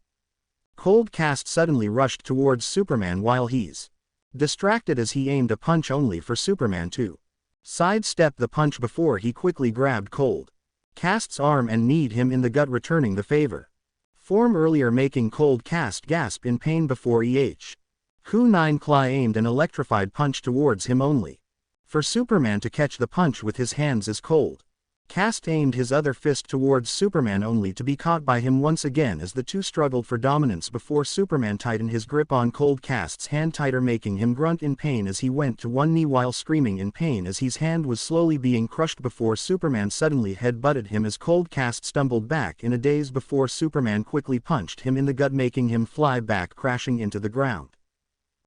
Cold Cast suddenly rushed towards Superman while he's distracted as he aimed a punch, only for Superman to sidestep the punch before he quickly grabbed Cold Cast's arm and kneed him in the gut, returning the favor. Form earlier, making Cold Cast gasp in pain before Ku9 Kla aimed an electrified punch towards him, only for Superman to catch the punch with his hands as Cold Cast aimed his other fist towards Superman, only to be caught by him once again as the two struggled for dominance before Superman tightened his grip on Cold Cast's hand tighter, making him grunt in pain as he went to one knee while screaming in pain as his hand was slowly being crushed before Superman suddenly head-butted him as Cold Cast stumbled back in a daze before Superman quickly punched him in the gut, making him fly back crashing into the ground.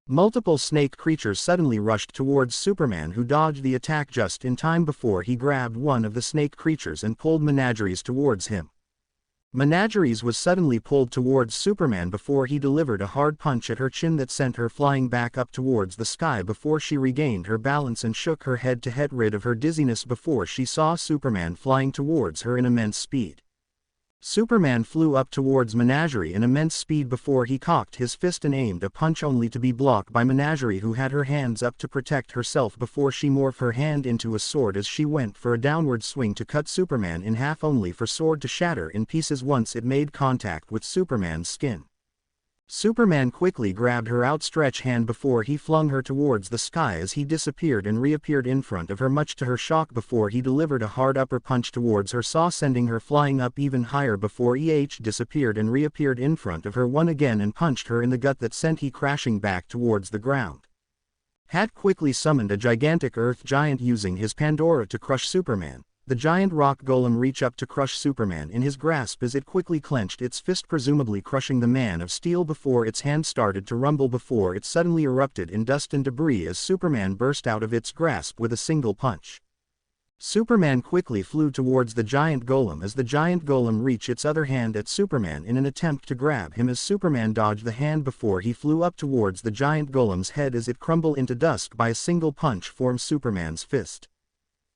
Multiple snake creatures suddenly rushed towards Superman, who dodged the attack just in time before he grabbed one of the snake creatures and pulled Menageries towards him. Menageries was suddenly pulled towards Superman before he delivered a hard punch at her chin that sent her flying back up towards the sky before she regained her balance and shook her head to get rid of her dizziness before she saw Superman flying towards her in immense speed. Superman flew up towards Menagerie in immense speed before he cocked his fist and aimed a punch, only to be blocked by Menagerie, who had her hands up to protect herself before she morphed her hand into a sword as she went for a downward swing to cut Superman in half, only for sword to shatter in pieces once it made contact with Superman's skin. Superman quickly grabbed her outstretched hand before he flung her towards the sky as he disappeared and reappeared in front of her, much to her shock before he delivered a hard upper punch towards her, sending her flying up even higher before disappeared and reappeared in front of her one again and punched her in the gut that sent he crashing back towards the ground. Hat quickly summoned a gigantic earth giant using his Pandora to crush Superman. The giant rock golem reached up to crush Superman in his grasp as it quickly clenched its fist, presumably crushing the Man of Steel before its hand started to rumble before it suddenly erupted in dust and debris as Superman burst out of its grasp with a single punch. Superman quickly flew towards the giant golem as the giant golem reached its other hand at Superman in an attempt to grab him as Superman dodged the hand before he flew up towards the giant golem's head as it crumbled into dust by a single punch from Superman's fist.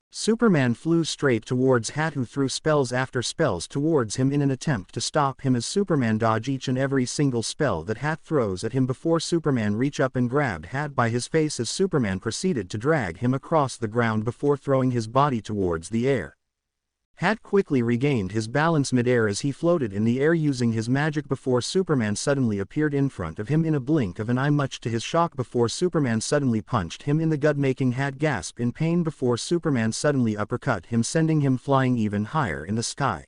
Superman flew straight towards Hat, who threw spells after spells towards him in an attempt to stop him as Superman dodged each and every single spell that Hat throws at him before Superman reached up and grabbed Hat by his face as Superman proceeded to drag him across the ground before throwing his body towards the air. Hat quickly regained his balance midair as he floated in the air using his magic before Superman suddenly appeared in front of him in a blink of an eye, much to his shock before Superman suddenly punched him in the gut, making Hat gasp in pain before Superman suddenly uppercut him, sending him flying even higher in the sky.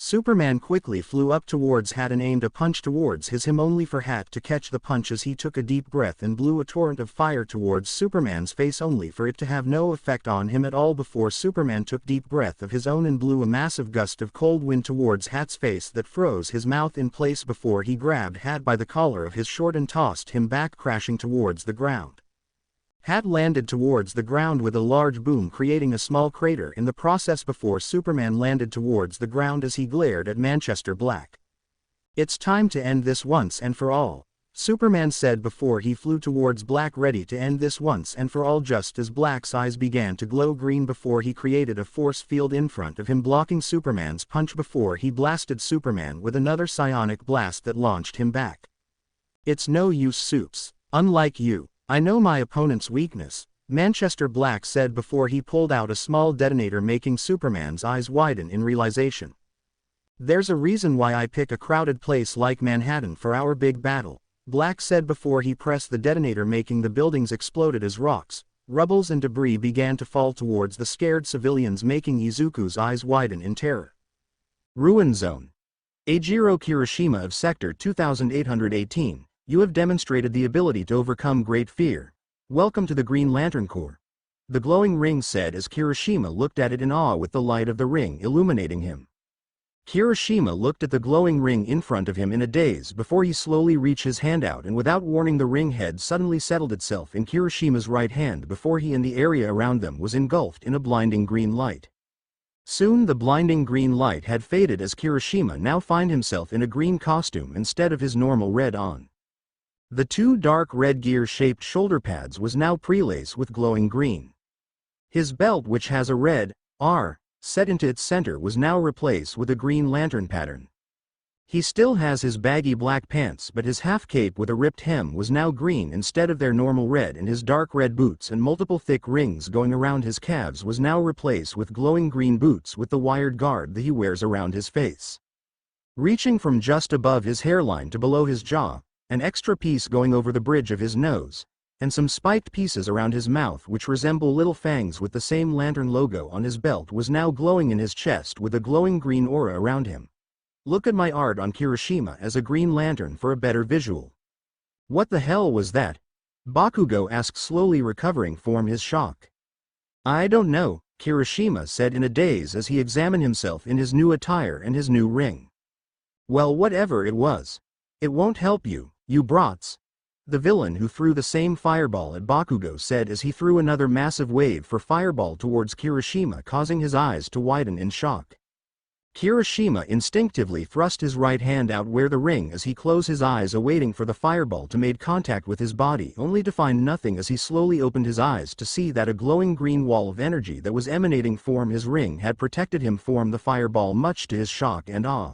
Superman quickly flew up towards Hat and aimed a punch towards him, only for Hat to catch the punch as he took a deep breath and blew a torrent of fire towards Superman's face, only for it to have no effect on him at all before Superman took deep breath of his own and blew a massive gust of cold wind towards Hat's face that froze his mouth in place before he grabbed Hat by the collar of his short and tossed him back crashing towards the ground. Hat landed towards the ground with a large boom, creating a small crater in the process before Superman landed towards the ground as he glared at Manchester Black. "It's time to end this once and for all," Superman said before he flew towards Black, ready to end this once and for all, just as Black's eyes began to glow green before he created a force field in front of him blocking Superman's punch before he blasted Superman with another psionic blast that launched him back. "It's no use, Supes. Unlike you, I know my opponent's weakness," Manchester Black said before he pulled out a small detonator, making Superman's eyes widen in realization. "There's a reason why I pick a crowded place like Manhattan for our big battle," Black said before he pressed the detonator, making the buildings exploded as rocks, rubbles and debris began to fall towards the scared civilians, making Izuku's eyes widen in terror. Ruin Zone. Eijiro Kirishima of Sector 2818. You have demonstrated the ability to overcome great fear. Welcome to the Green Lantern Corps. The glowing ring said as Kirishima looked at it in awe with the light of the ring illuminating him. Kirishima looked at the glowing ring in front of him in a daze before he slowly reached his hand out, and without warning the ring head suddenly settled itself in Kirishima's right hand before he and the area around them was engulfed in a blinding green light. Soon the blinding green light had faded as Kirishima now found himself in a green costume instead of his normal red on. The two dark red gear-shaped shoulder pads was now prelaced with glowing green. His belt, which has a red R set into its center, was now replaced with a green lantern pattern. He still has his baggy black pants, but his half cape with a ripped hem was now green instead of their normal red, and his dark red boots and multiple thick rings going around his calves was now replaced with glowing green boots with the wired guard that he wears around his face. Reaching from just above his hairline to below his jaw, an extra piece going over the bridge of his nose, and some spiked pieces around his mouth which resemble little fangs with the same lantern logo on his belt was now glowing in his chest with a glowing green aura around him. Look at my art on Kirishima as a green lantern for a better visual. What the hell was that? Bakugo asked, slowly recovering from his shock. I don't know, Kirishima said in a daze as he examined himself in his new attire and his new ring. Well, whatever it was. It won't help you, you brats. The villain who threw the same fireball at Bakugo said as he threw another massive wave for fireball towards Kirishima, causing his eyes to widen in shock. Kirishima instinctively thrust his right hand out where the ring as he closed his eyes awaiting for the fireball to make contact with his body, only to find nothing as he slowly opened his eyes to see that a glowing green wall of energy that was emanating from his ring had protected him from the fireball, much to his shock and awe.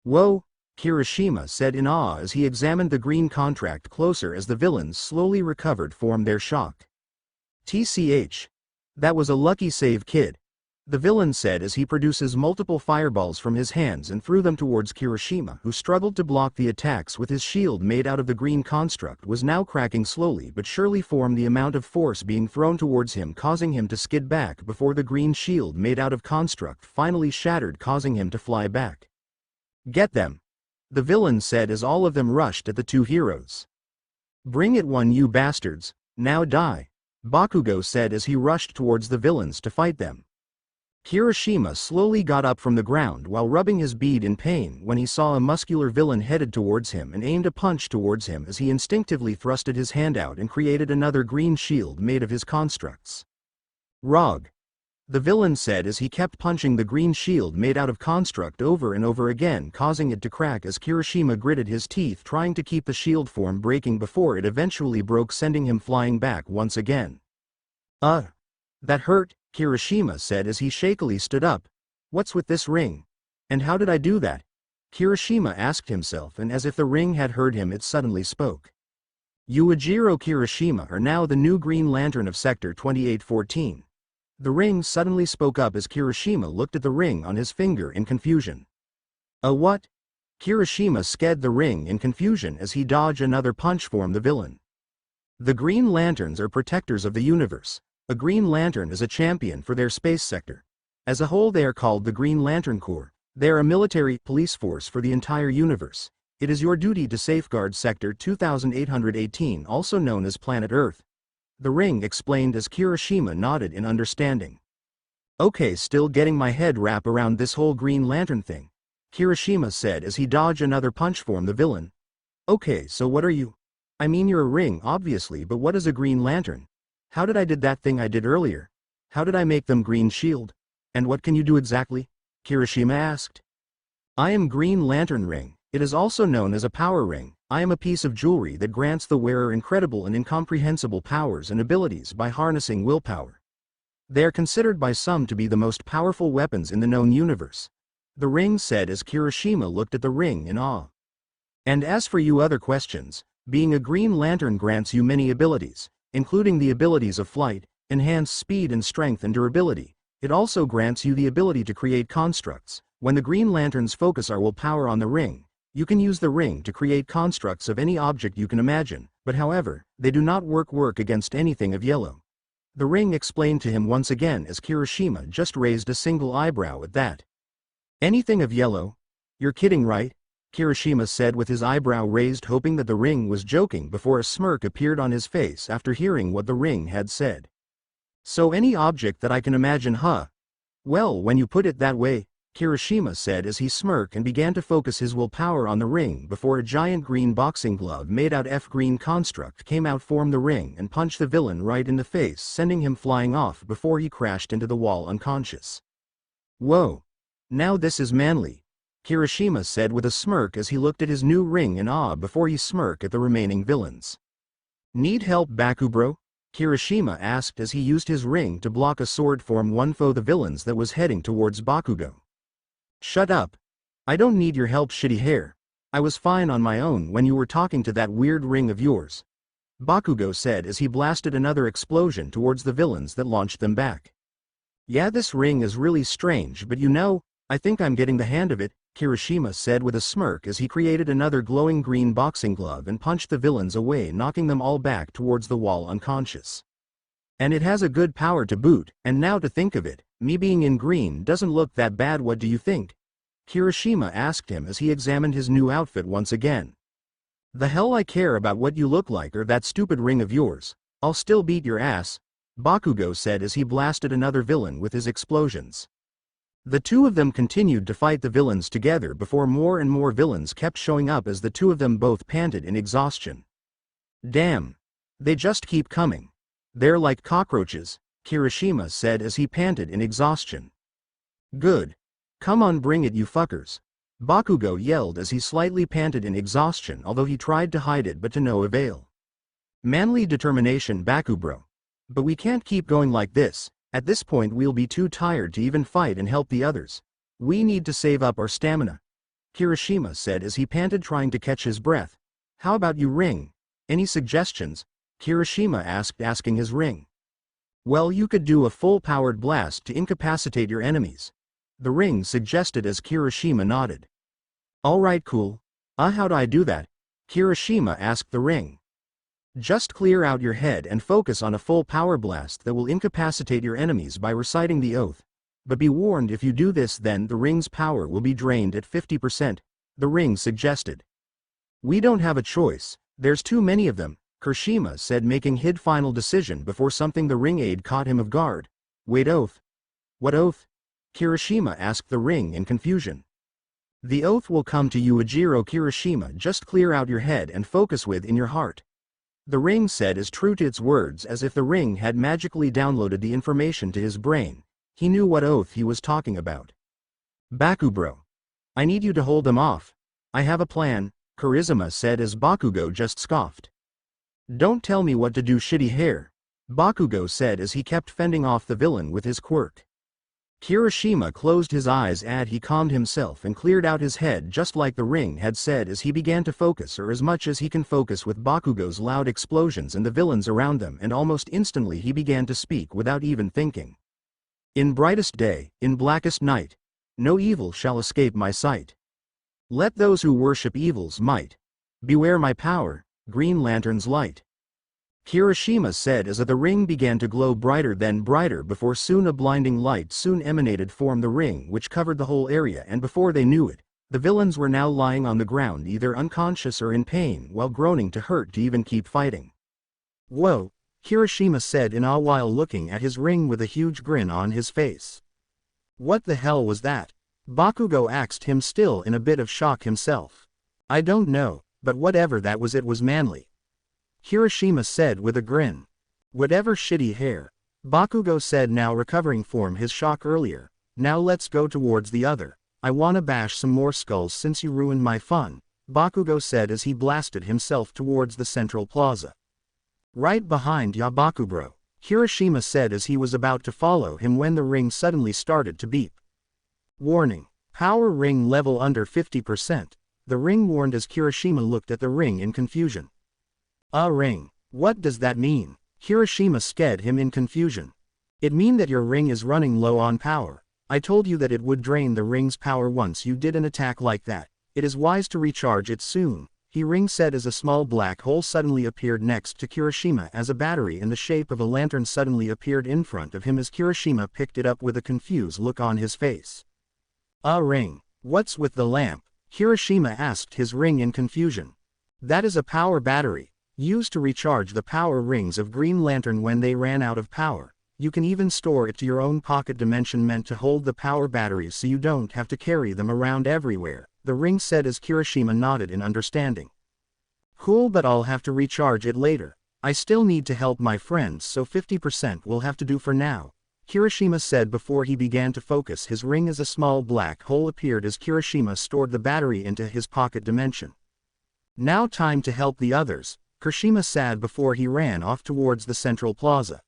Whoa, Kirishima said in awe as he examined the green contract closer as the villains slowly recovered from their shock. TCH. That was a lucky save, kid. The villain said as he produces multiple fireballs from his hands and threw them towards Kirishima, who struggled to block the attacks with his shield made out of the green construct was now cracking slowly but surely from the amount of force being thrown towards him, causing him to skid back before the green shield made out of construct finally shattered, causing him to fly back. Get them! The villain said as all of them rushed at the two heroes. Bring it one, you bastards, now die, Bakugo said as he rushed towards the villains to fight them. Kirishima slowly got up from the ground while rubbing his bead in pain when he saw a muscular villain headed towards him and aimed a punch towards him as he instinctively thrusted his hand out and created another green shield made of his constructs. Rog. The villain said as he kept punching the green shield made out of construct over and over again, causing it to crack as Kirishima gritted his teeth trying to keep the shield from breaking before it eventually broke, sending him flying back once again. That hurt, Kirishima said as he shakily stood up. What's with this ring? And how did I do that? Kirishima asked himself, and as if the ring had heard him it suddenly spoke. Yuichiro Kirishima are now the new Green Lantern of Sector 2814. The ring suddenly spoke up as Kirishima looked at the ring on his finger in confusion. A what? Kirishima sked the ring in confusion as he dodged another punch from the villain. The Green Lanterns are protectors of the universe. A Green Lantern is a champion for their space sector. As a whole they are called the Green Lantern Corps. They are a military police force for the entire universe. It is your duty to safeguard Sector 2818, also known as Planet Earth. The ring explained as Kirishima nodded in understanding. Okay, still getting my head wrap around this whole Green Lantern thing, Kirishima said as he dodged another punch from the villain. Okay, so what are you? I mean, you're a ring obviously, but what is a Green Lantern? How did I did that thing I did earlier? How did I make them green shield? And what can you do exactly? Kirishima asked. I am Green Lantern Ring. It is also known as a power ring. I am a piece of jewelry that grants the wearer incredible and incomprehensible powers and abilities by harnessing willpower. They are considered by some to be the most powerful weapons in the known universe. The ring said as Kirishima looked at the ring in awe. And as for you other questions, being a Green Lantern grants you many abilities, including the abilities of flight, enhanced speed and strength and durability. It also grants you the ability to create constructs. When the Green Lanterns focus our willpower on the ring, you can use the ring to create constructs of any object you can imagine, but however, they do not work against anything of yellow. The ring explained to him once again as Kirishima just raised a single eyebrow at that. Anything of yellow? You're kidding, right? Kirishima said with his eyebrow raised, hoping that the ring was joking, before a smirk appeared on his face after hearing what the ring had said. So any object that I can imagine, huh? Well, when you put it that way, Kirishima said as he smirked and began to focus his willpower on the ring before a giant green boxing glove made out of green construct came out from the ring and punched the villain right in the face, sending him flying off before he crashed into the wall unconscious. Whoa. Now this is manly, Kirishima said with a smirk as he looked at his new ring in awe before he smirked at the remaining villains. Need help, Bakubro? Kirishima asked as he used his ring to block a sword form one foe the villains that was heading towards Bakugo. Shut up. I don't need your help, shitty hair. I was fine on my own when you were talking to that weird ring of yours, Bakugo said as he blasted another explosion towards the villains that launched them back. Yeah, this ring is really strange, but I think I'm getting the hang of it, Kirishima said with a smirk as he created another glowing green boxing glove and punched the villains away, knocking them all back towards the wall unconscious. And it has a good power to boot, and now to think of it, me being in green doesn't look that bad, what do you think? Kirishima asked him as he examined his new outfit once again. The hell I care about what you look like or that stupid ring of yours. I'll still beat your ass, Bakugo said as he blasted another villain with his explosions. The two of them continued to fight the villains together before more and more villains kept showing up as the two of them both panted in exhaustion. Damn. They just keep coming. They're like cockroaches, Kirishima said as he panted in exhaustion. Good. Come on, bring it, you fuckers, Bakugo yelled as he slightly panted in exhaustion, although he tried to hide it but to no avail. Manly determination, Bakubro. But we can't keep going like this. At this point we'll be too tired to even fight and help the others. We need to save up our stamina, Kirishima said as he panted, trying to catch his breath. How about you, ring? Any suggestions? Kirishima asked, asking his ring. Well, you could do a full-powered blast to incapacitate your enemies, the ring suggested as Kirishima nodded. Alright, cool. How do I do that? Kirishima asked the ring. Just clear out your head and focus on a full power blast that will incapacitate your enemies by reciting the oath. But be warned, if you do this then the ring's power will be drained at 50%, the ring suggested. We don't have a choice, there's too many of them, Kirishima said, making his final decision before something the ring aide caught him off guard. Wait, oath? What oath? Kirishima asked the ring in confusion. The oath will come to you, Ajiro, Kirishima, just clear out your head and focus within your heart, the ring said as true to its words as if the ring had magically downloaded the information to his brain. He knew what oath he was talking about. Bakubro. I need you to hold them off. I have a plan, Kirishima said as Bakugo just scoffed. Don't tell me what to do, shitty hair, Bakugo said as he kept fending off the villain with his quirk. Kirishima closed his eyes as he calmed himself and cleared out his head just like the ring had said as he began to focus, or as much as he can focus, with Bakugo's loud explosions and the villains around them, and almost instantly he began to speak without even thinking. In brightest day, in blackest night, no evil shall escape my sight. Let those who worship evil's might beware my power, Green Lantern's light, Kirishima said as the ring began to glow brighter than brighter before soon a blinding light soon emanated from the ring which covered the whole area, and before they knew it, the villains were now lying on the ground either unconscious or in pain while groaning to hurt to even keep fighting. Whoa, Kirishima said in awe while looking at his ring with a huge grin on his face. What the hell was that? Bakugo asked him, still in a bit of shock himself. I don't know, but whatever that was, it was manly, Kirishima said with a grin. Whatever, shitty hair, Bakugo said, now recovering from his shock earlier. Now let's go towards the other. I wanna bash some more skulls since you ruined my fun, Bakugo said as he blasted himself towards the central plaza. Right behind ya, Bakubro, Kirishima said as he was about to follow him when the ring suddenly started to beep. Warning. Power ring level under 50%, the ring warned as Kirishima looked at the ring in confusion. A ring. What does that mean? Kirishima scared him in confusion. It mean that your ring is running low on power. I told you that it would drain the ring's power once you did an attack like that. It is wise to recharge it soon, he ring said as a small black hole suddenly appeared next to Kirishima as a battery in the shape of a lantern suddenly appeared in front of him as Kirishima picked it up with a confused look on his face. A ring. What's with the lamp? Kirishima asked his ring in confusion. That is a power battery, used to recharge the power rings of Green Lantern when they ran out of power. You can even store it to your own pocket dimension meant to hold the power batteries so you don't have to carry them around everywhere, the ring said as Kirishima nodded in understanding. Cool, but I'll have to recharge it later. I still need to help my friends, so 50% will have to do for now, Kirishima said before he began to focus his ring as a small black hole appeared as Kirishima stored the battery into his pocket dimension. Now time to help the others, Kirishima said before he ran off towards the central plaza.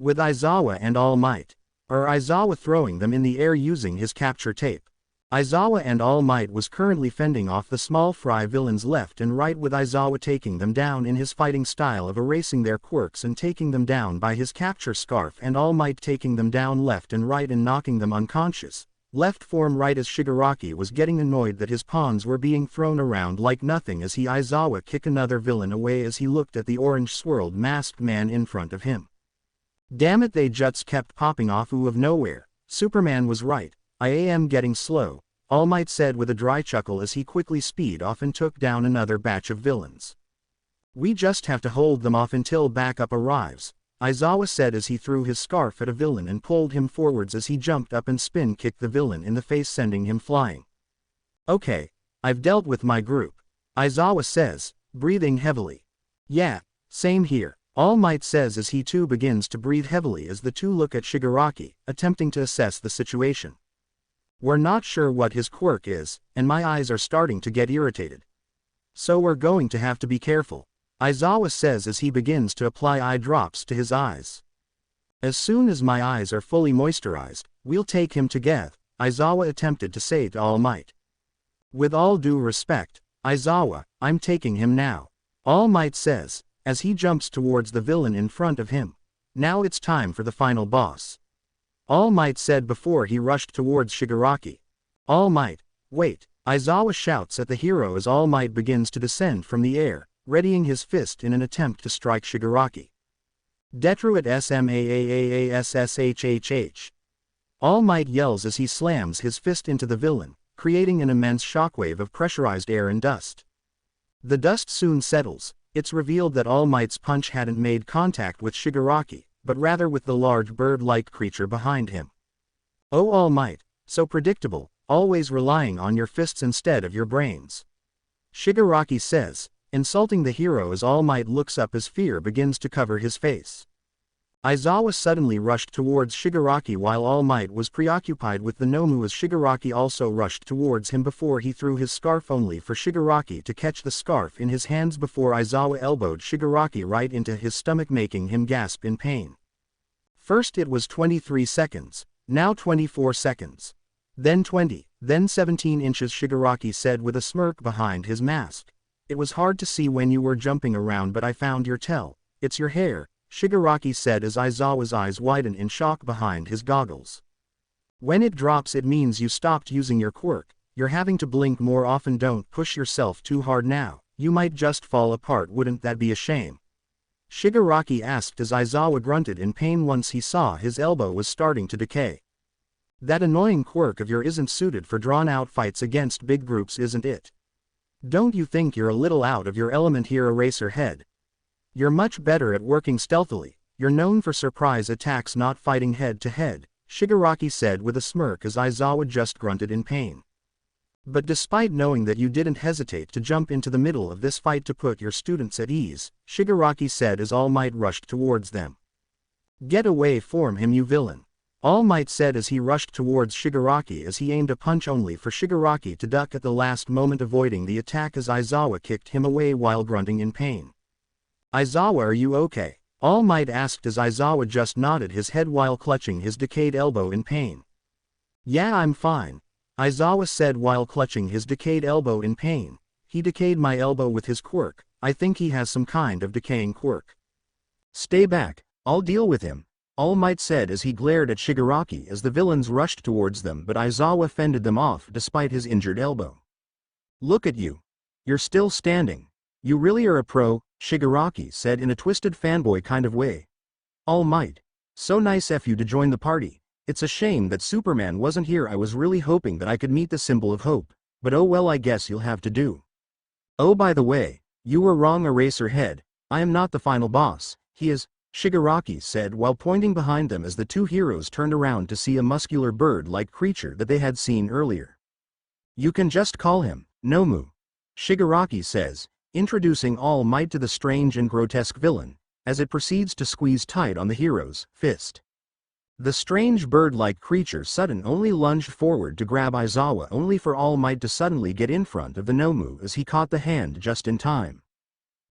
With Aizawa and All Might. Aizawa throwing them in the air using his capture tape. Aizawa and All Might was currently fending off the small fry villains left and right with Aizawa taking them down in his fighting style of erasing their quirks and taking them down by his capture scarf and All Might taking them down left and right and knocking them unconscious. Left form right as Shigaraki was getting annoyed that his pawns were being thrown around like nothing as he Aizawa kick another villain away as he looked at the orange swirled masked man in front of him. Damn it, they just kept popping off out of nowhere. Superman was right. I am getting slow, All Might said with a dry chuckle as he quickly speed off and took down another batch of villains. We just have to hold them off until backup arrives, Aizawa said as he threw his scarf at a villain and pulled him forwards as he jumped up and spin kicked the villain in the face sending him flying. Okay, I've dealt with my group, Aizawa says, breathing heavily. Yeah, same here, All Might says as he too begins to breathe heavily as the two look at Shigaraki, attempting to assess the situation. We're not sure what his quirk is, and my eyes are starting to get irritated. So we're going to have to be careful, Aizawa says as he begins to apply eye drops to his eyes. As soon as my eyes are fully moisturized, we'll take him to Geth, Aizawa attempted to say to All Might. With all due respect, Aizawa, I'm taking him now, All Might says, as he jumps towards the villain in front of him. Now it's time for the final boss. All Might said before he rushed towards Shigaraki. All Might, wait, Aizawa shouts at the hero as All Might begins to descend from the air, readying his fist in an attempt to strike Shigaraki. Detruit SMAAASSHHH. All Might yells as he slams his fist into the villain, creating an immense shockwave of pressurized air and dust. The dust soon settles. It's revealed that All Might's punch hadn't made contact with Shigaraki, but rather with the large bird-like creature behind him. Oh All Might, so predictable, always relying on your fists instead of your brains. Shigaraki says, insulting the hero as All Might looks up as fear begins to cover his face. Aizawa suddenly rushed towards Shigaraki while All Might was preoccupied with the Nomu as Shigaraki also rushed towards him before he threw his scarf only for Shigaraki to catch the scarf in his hands before Aizawa elbowed Shigaraki right into his stomach making him gasp in pain. First it was 23 seconds, now 24 seconds. Then 20, then 17 inches Shigaraki said with a smirk behind his mask. It was hard to see when you were jumping around but I found your tell, it's your hair, Shigaraki said as Aizawa's eyes widen in shock behind his goggles. When it drops it means you stopped using your quirk, you're having to blink more often, don't push yourself too hard now, you might just fall apart, wouldn't that be a shame? Shigaraki asked as Aizawa grunted in pain once he saw his elbow was starting to decay. That annoying quirk of yours isn't suited for drawn-out fights against big groups, isn't it? Don't you think you're a little out of your element here, Eraserhead? You're much better at working stealthily, you're known for surprise attacks not fighting head-to-head, Shigaraki said with a smirk as Aizawa just grunted in pain. But despite knowing that you didn't hesitate to jump into the middle of this fight to put your students at ease, Shigaraki said as All Might rushed towards them. Get away from him, you villain, All Might said as he rushed towards Shigaraki as he aimed a punch only for Shigaraki to duck at the last moment, avoiding the attack as Aizawa kicked him away while grunting in pain. Aizawa, are you okay? All Might asked as Aizawa just nodded his head while clutching his decayed elbow in pain. Yeah, I'm fine, Aizawa said while clutching his decayed elbow in pain. He decayed my elbow with his quirk, I think he has some kind of decaying quirk. Stay back, I'll deal with him, All Might said as he glared at Shigaraki as the villains rushed towards them, but Aizawa fended them off despite his injured elbow. Look at you. You're still standing. You really are a pro, Shigaraki said in a twisted fanboy kind of way. All Might. So nice of you to join the party. It's a shame that Superman wasn't here. I was really hoping that I could meet the symbol of hope, but oh well, I guess you'll have to do. Oh, by the way, you were wrong, Eraserhead. I am not the final boss, he is, Shigaraki said while pointing behind them as the two heroes turned around to see a muscular bird-like creature that they had seen earlier. You can just call him Nomu, Shigaraki says, introducing All Might to the strange and grotesque villain, as it proceeds to squeeze tight on the hero's fist. The strange bird-like creature only lunged forward to grab Aizawa only for All Might to suddenly get in front of the Nomu as he caught the hand just in time.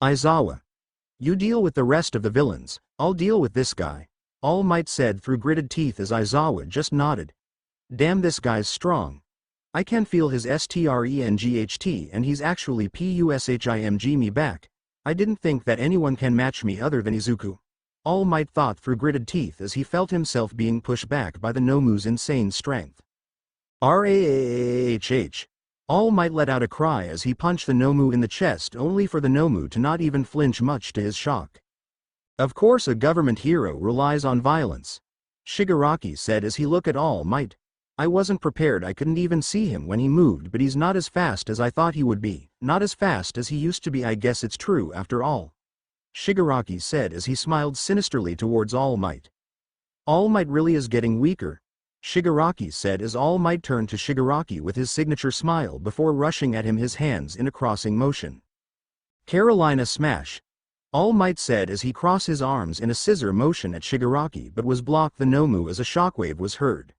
Aizawa. You deal with the rest of the villains, I'll deal with this guy, All Might said through gritted teeth as Aizawa just nodded. Damn, this guy's strong. I can feel his strength and he's actually pushing me back. I didn't think that anyone can match me other than Izuku. All Might thought through gritted teeth as he felt himself being pushed back by the Nomu's insane strength. Rahhh. All Might let out a cry as he punched the Nomu in the chest only for the Nomu to not even flinch much to his shock. Of course a government hero relies on violence, Shigaraki said as he looked at All Might. I wasn't prepared, I couldn't even see him when he moved, but he's not as fast as I thought he would be, not as fast as he used to be. I guess it's true after all, Shigaraki said as he smiled sinisterly towards All Might. All Might really is getting weaker, Shigaraki said as All Might turned to Shigaraki with his signature smile before rushing at him, his hands in a crossing motion. Carolina smash, All Might said as he crossed his arms in a scissor motion at Shigaraki but was blocked the Nomu as a shockwave was heard.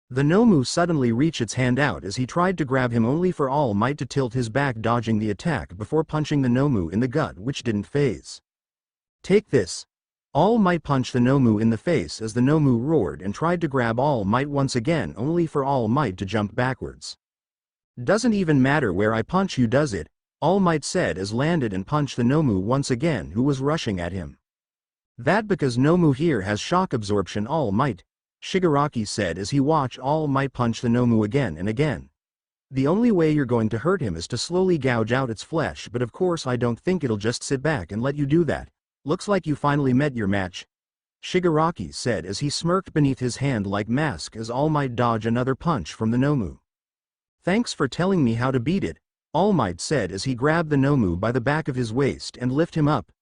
The Nomu suddenly reached its hand out as he tried to grab him only for All Might to tilt his back dodging the attack before punching the Nomu in the gut, which didn't phase. Take this. All Might punched the Nomu in the face as the Nomu roared and tried to grab All Might once again only for All Might to jump backwards. Doesn't even matter where I punch you, does it? All Might said as landed and punched the Nomu once again who was rushing at him. That because Nomu here has shock absorption, All Might, Shigaraki said as he watched All Might punch the Nomu again and again. The only way you're going to hurt him is to slowly gouge out its flesh, but of course I don't think it'll just sit back and let you do that. Looks like you finally met your match, Shigaraki said as he smirked beneath his hand-like mask as All Might dodged another punch from the Nomu. Thanks for telling me how to beat it, All Might said as he grabbed the Nomu by the back of his waist and lifted him up.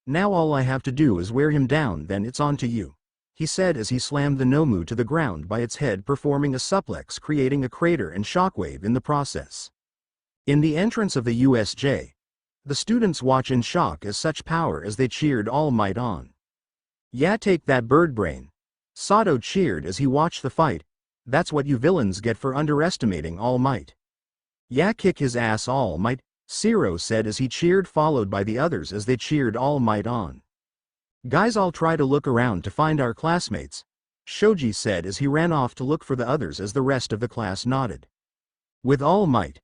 Now all I have to do is wear him down, then it's on to you, he said as he slammed the Nomu to the ground by its head, performing a suplex creating a crater and shockwave in the process. In the entrance of the USJ, the students watch in shock as such power as they cheered All Might on. Yeah, take that, bird brain, Sato cheered as he watched the fight. That's what you villains get for underestimating All Might. Yeah, kick his ass, All Might, Zero said as he cheered, followed by the others as they cheered All Might on. Guys, I'll try to look around to find our classmates, Shoji said as he ran off to look for the others as the rest of the class nodded. With All Might,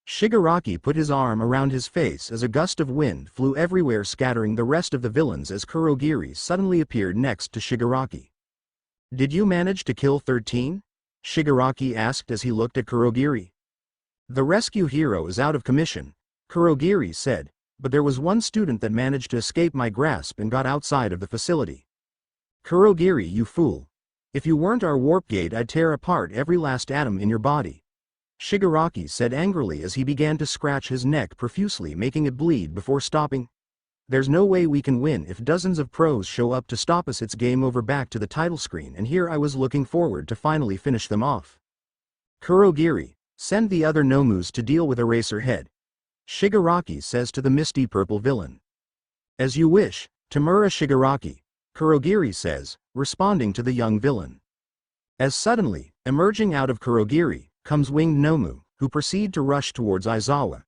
Shigaraki put his arm around his face as a gust of wind flew everywhere, scattering the rest of the villains as Kurogiri suddenly appeared next to Shigaraki. Did you manage to kill 13? Shigaraki asked as he looked at Kurogiri. The rescue hero is out of commission, Kurogiri said, but there was one student that managed to escape my grasp and got outside of the facility. Kurogiri, you fool. If you weren't our warp gate, I'd tear apart every last atom in your body, Shigaraki said angrily as he began to scratch his neck profusely, making it bleed before stopping. There's no way we can win if dozens of pros show up to stop us. It's game over. Back to the title screen, and here I was looking forward to finally finish them off. Kurogiri, send the other Nomus to deal with Eraserhead, Shigaraki says to the misty purple villain. As you wish, Tamura Shigaraki, Kurogiri says, responding to the young villain. As suddenly, emerging out of Kurogiri, comes winged Nomu, who proceed to rush towards Aizawa,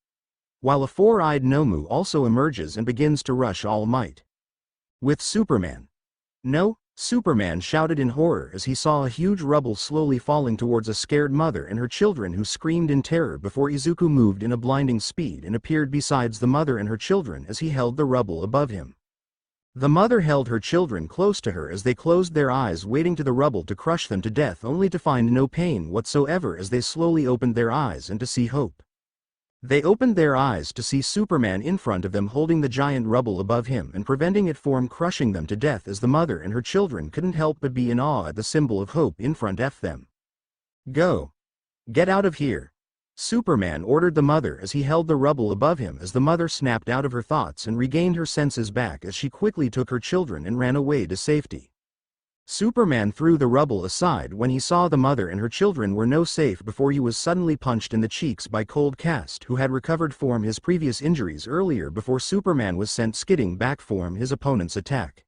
while a four-eyed Nomu also emerges and begins to rush All Might. With Superman. No, Superman shouted in horror as he saw a huge rubble slowly falling towards a scared mother and her children who screamed in terror before Izuku moved in a blinding speed and appeared besides the mother and her children as he held the rubble above him. The mother held her children close to her as they closed their eyes, waiting to the rubble to crush them to death, only to find no pain whatsoever as they slowly opened their eyes and to see hope. They opened their eyes to see Superman in front of them holding the giant rubble above him and preventing it from crushing them to death, as the mother and her children couldn't help but be in awe at the symbol of hope in front of them. Go. Get out of here, Superman ordered the mother as he held the rubble above him, as the mother snapped out of her thoughts and regained her senses back as she quickly took her children and ran away to safety. Superman threw the rubble aside when he saw the mother and her children were no safe before he was suddenly punched in the cheeks by Cold Cast, who had recovered from his previous injuries earlier before Superman was sent skidding back from his opponent's attack.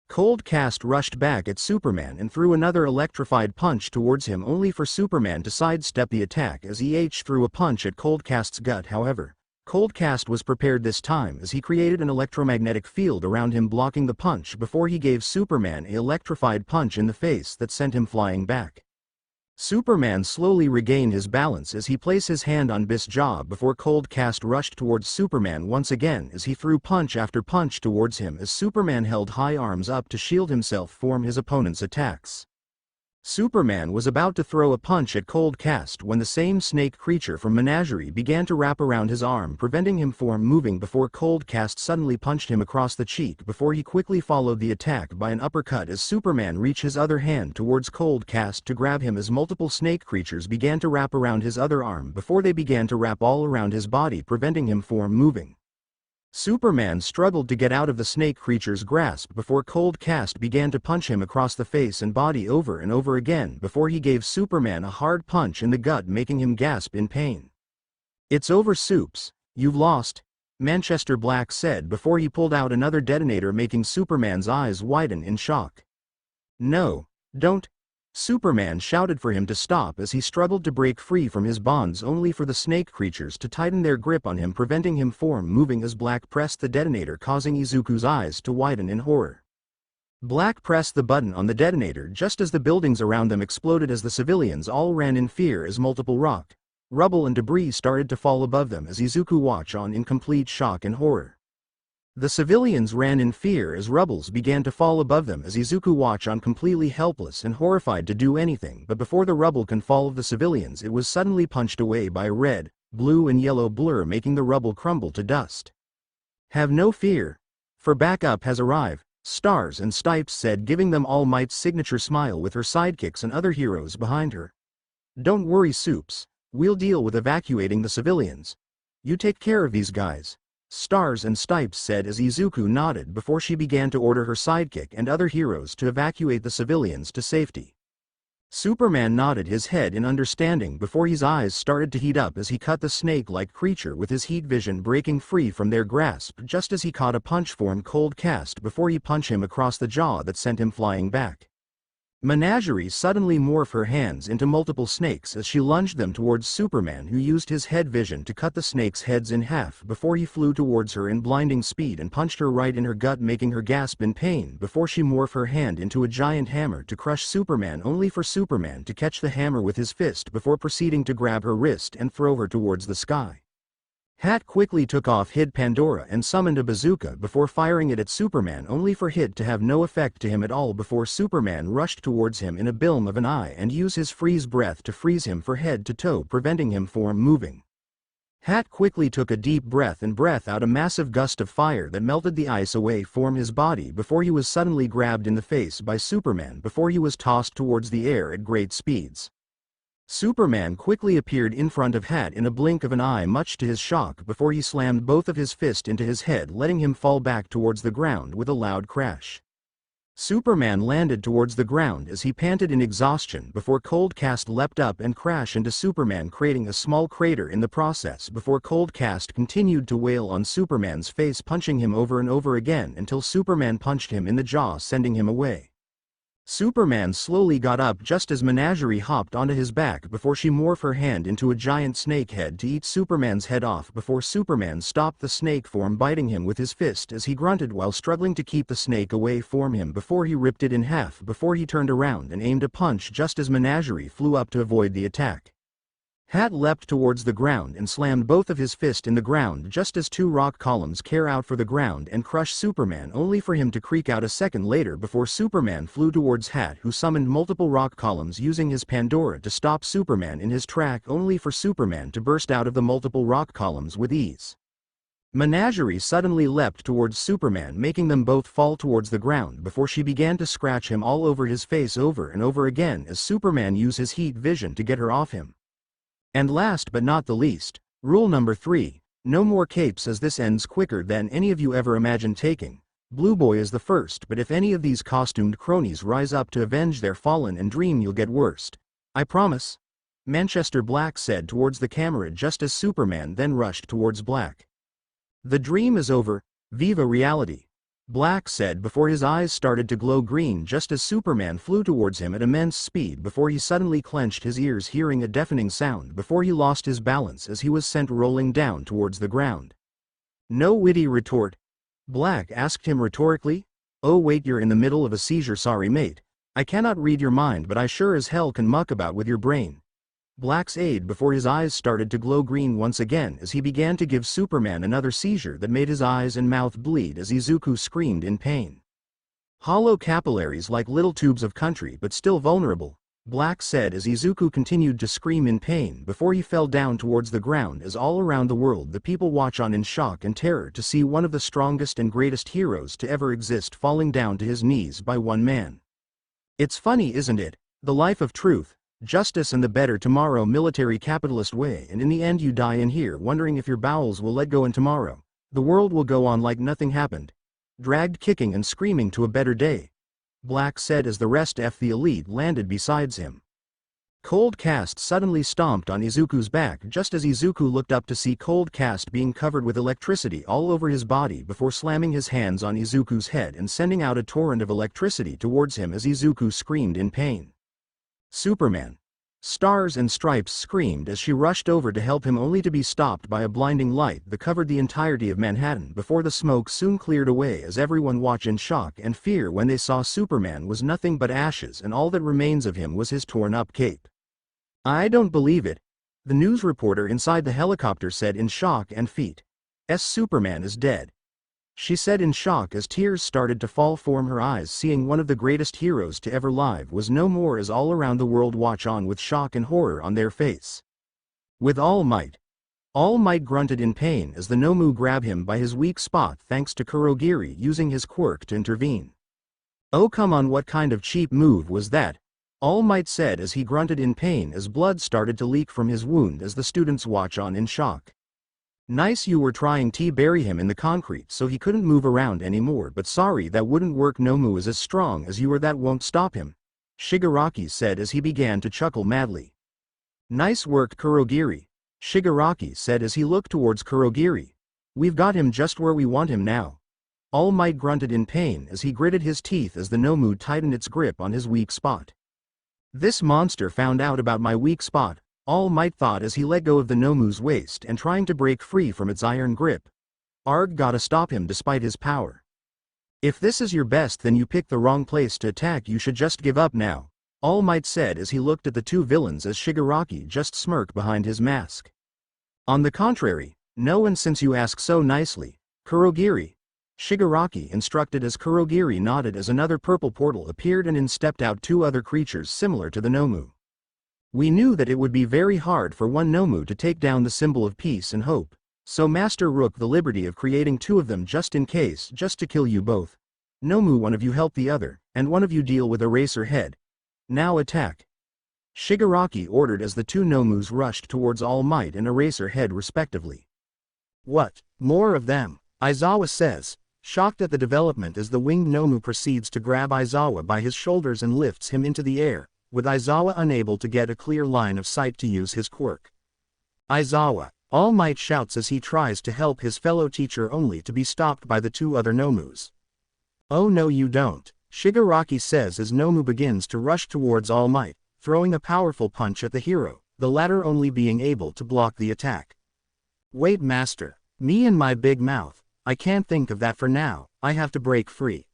Cold Cast rushed back at Superman and threw another electrified punch towards him only for Superman to sidestep the attack as threw a punch at Cold Cast's gut. However, Cold Cast was prepared this time as he created an electromagnetic field around him blocking the punch before he gave Superman an electrified punch in the face that sent him flying back. Superman slowly regained his balance as he placed his hand on Biff's jaw before Cold Cast rushed towards Superman once again as he threw punch after punch towards him as Superman held high arms up to shield himself from his opponent's attacks. Superman was about to throw a punch at Cold Cast when the same snake creature from Menagerie began to wrap around his arm, preventing him from moving before Cold Cast suddenly punched him across the cheek before he quickly followed the attack by an uppercut as Superman reached his other hand towards Cold Cast to grab him as multiple snake creatures began to wrap around his other arm before they began to wrap all around his body, preventing him from moving. Superman struggled to get out of the snake creature's grasp before Cold Cast began to punch him across the face and body over and over again before he gave Superman a hard punch in the gut, making him gasp in pain. "It's over, Supes. You've lost," Manchester Black said before he pulled out another detonator, making Superman's eyes widen in shock. "No, don't," Superman shouted for him to stop as he struggled to break free from his bonds only for the snake creatures to tighten their grip on him, preventing him from moving as Black pressed the detonator, causing Izuku's eyes to widen in horror. Black pressed the button on the detonator just as the buildings around them exploded as the civilians all ran in fear as multiple rock, rubble and debris started to fall above them as Izuku watched on in complete shock and horror. The civilians ran in fear as rubbles began to fall above them as Izuku watched on, completely helpless and horrified to do anything, but before the rubble can fall of the civilians it was suddenly punched away by a red, blue and yellow blur, making the rubble crumble to dust. "Have no fear. For backup has arrived," Stars and Stripes said, giving them All Might's signature smile with her sidekicks and other heroes behind her. "Don't worry, Supes. We'll deal with evacuating the civilians. You take care of these guys," Stars and Stripes said as Izuku nodded before she began to order her sidekick and other heroes to evacuate the civilians to safety. Superman nodded his head in understanding before his eyes started to heat up as he cut the snake-like creature with his heat vision, breaking free from their grasp just as he caught a punch from Cold Cast before he punched him across the jaw that sent him flying back. Menagerie suddenly morphed her hands into multiple snakes as she lunged them towards Superman, who used his head vision to cut the snakes' heads in half before he flew towards her in blinding speed and punched her right in her gut, making her gasp in pain before she morphed her hand into a giant hammer to crush Superman, only for Superman to catch the hammer with his fist before proceeding to grab her wrist and throw her towards the sky. Hat quickly took off Hid Pandora and summoned a bazooka before firing it at Superman, only for Hid to have no effect to him at all before Superman rushed towards him in a blink of an eye and used his freeze breath to freeze him from head to toe, preventing him from moving. Hat quickly took a deep breath and breathed out a massive gust of fire that melted the ice away from his body before he was suddenly grabbed in the face by Superman before he was tossed towards the air at great speeds. Superman quickly appeared in front of Hat in a blink of an eye, much to his shock, before he slammed both of his fists into his head, letting him fall back towards the ground with a loud crash. Superman landed towards the ground as he panted in exhaustion before Cold Cast leapt up and crashed into Superman, creating a small crater in the process before Cold Cast continued to wail on Superman's face, punching him over and over again until Superman punched him in the jaw, sending him away. Superman slowly got up just as Menagerie hopped onto his back before she morphed her hand into a giant snake head to eat Superman's head off before Superman stopped the snake from biting him with his fist as he grunted while struggling to keep the snake away from him before he ripped it in half before he turned around and aimed a punch just as Menagerie flew up to avoid the attack. Hat leapt towards the ground and slammed both of his fists in the ground just as two rock columns came out for the ground and crushed Superman, only for him to creak out a second later before Superman flew towards Hat, who summoned multiple rock columns using his Pandora to stop Superman in his track, only for Superman to burst out of the multiple rock columns with ease. Menagerie suddenly leapt towards Superman, making them both fall towards the ground before she began to scratch him all over his face over and over again as Superman used his heat vision to get her off him. And last but not the least, rule number 3, no more capes, as this ends quicker than any of you ever imagined taking. Blue Boy is the first, but if any of these costumed cronies rise up to avenge their fallen and dream, you'll get worst. I promise. Manchester Black said towards the camera just as Superman then rushed towards Black. The dream is over, viva reality. Black said before his eyes started to glow green just as Superman flew towards him at immense speed before he suddenly clenched his ears hearing a deafening sound before he lost his balance as he was sent rolling down towards the ground. No witty retort. Black asked him rhetorically. Oh wait, you're in the middle of a seizure, sorry mate. I cannot read your mind but I sure as hell can muck about with your brain. Black's aide before his eyes started to glow green once again as he began to give Superman another seizure that made his eyes and mouth bleed as Izuku screamed in pain. Hollow capillaries like little tubes of country but still vulnerable, Black said as Izuku continued to scream in pain before he fell down towards the ground as all around the world the people watch on in shock and terror to see one of the strongest and greatest heroes to ever exist falling down to his knees by one man. It's funny, isn't it? The life of truth, justice and the better tomorrow military capitalist way, and in the end you die in here wondering if your bowels will let go and tomorrow the world will go on like nothing happened. Dragged kicking and screaming to a better day. Black said as the rest of the elite landed besides him. Cold Cast suddenly stomped on Izuku's back just as Izuku looked up to see Cold Cast being covered with electricity all over his body before slamming his hands on Izuku's head and sending out a torrent of electricity towards him as Izuku screamed in pain. Superman. Stars and Stripes screamed as she rushed over to help him only to be stopped by a blinding light that covered the entirety of Manhattan before the smoke soon cleared away as everyone watched in shock and fear when they saw Superman was nothing but ashes and all that remains of him was his torn up cape. I don't believe it. The news reporter inside the helicopter said in shock and feet. Superman is dead. She said in shock as tears started to fall from her eyes seeing one of the greatest heroes to ever live was no more as all around the world watch on with shock and horror on their face. With All Might. All Might grunted in pain as the Nomu grabbed him by his weak spot thanks to Kurogiri using his quirk to intervene. Oh come on, what kind of cheap move was that? All Might said as he grunted in pain as blood started to leak from his wound as the students watch on in shock. Nice, you were trying to bury him in the concrete so he couldn't move around anymore, but sorry, that wouldn't work. Nomu is as strong as you are, that won't stop him. Shigaraki said as he began to chuckle madly. Nice work, Kurogiri. Shigaraki said as he looked towards Kurogiri. We've got him just where we want him now. All Might grunted in pain as he gritted his teeth as the Nomu tightened its grip on his weak spot. This monster found out about my weak spot, All Might thought as he let go of the Nomu's waist and trying to break free from its iron grip. Arg, gotta stop him despite his power. If this is your best, then you picked the wrong place to attack, you should just give up now, All Might said as he looked at the two villains as Shigaraki just smirked behind his mask. On the contrary, no, and since you ask so nicely, Kurogiri, Shigaraki instructed as Kurogiri nodded as another purple portal appeared and in stepped out two other creatures similar to the Nomu. We knew that it would be very hard for one Nomu to take down the symbol of peace and hope, so Master rook the liberty of creating two of them just in case, just to kill you both. Nomu, one of you help the other, and one of you deal with Eraser Head. Now attack. Shigaraki ordered as the two Nomus rushed towards All Might and Eraser Head respectively. What? More of them? Aizawa says, shocked at the development as the winged Nomu proceeds to grab Aizawa by his shoulders and lifts him into the air, with Aizawa unable to get a clear line of sight to use his quirk. Aizawa, All Might shouts as he tries to help his fellow teacher only to be stopped by the two other Nomus. Oh no you don't, Shigaraki says as Nomu begins to rush towards All Might, throwing a powerful punch at the hero, the latter only being able to block the attack. Wait master, me and my big mouth, I can't think of that for now, I have to break free.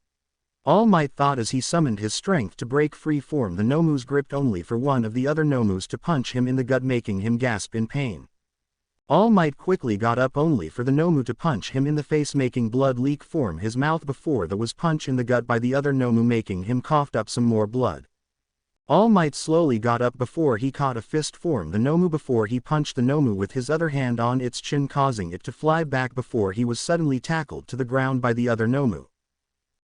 All Might thought as he summoned his strength to break free from the Nomu's grip only for one of the other Nomus to punch him in the gut making him gasp in pain. All Might quickly got up only for the Nomu to punch him in the face making blood leak from his mouth before there was punch in the gut by the other Nomu making him coughed up some more blood. All Might slowly got up before he caught a fist from the Nomu before he punched the Nomu with his other hand on its chin causing it to fly back before he was suddenly tackled to the ground by the other Nomu.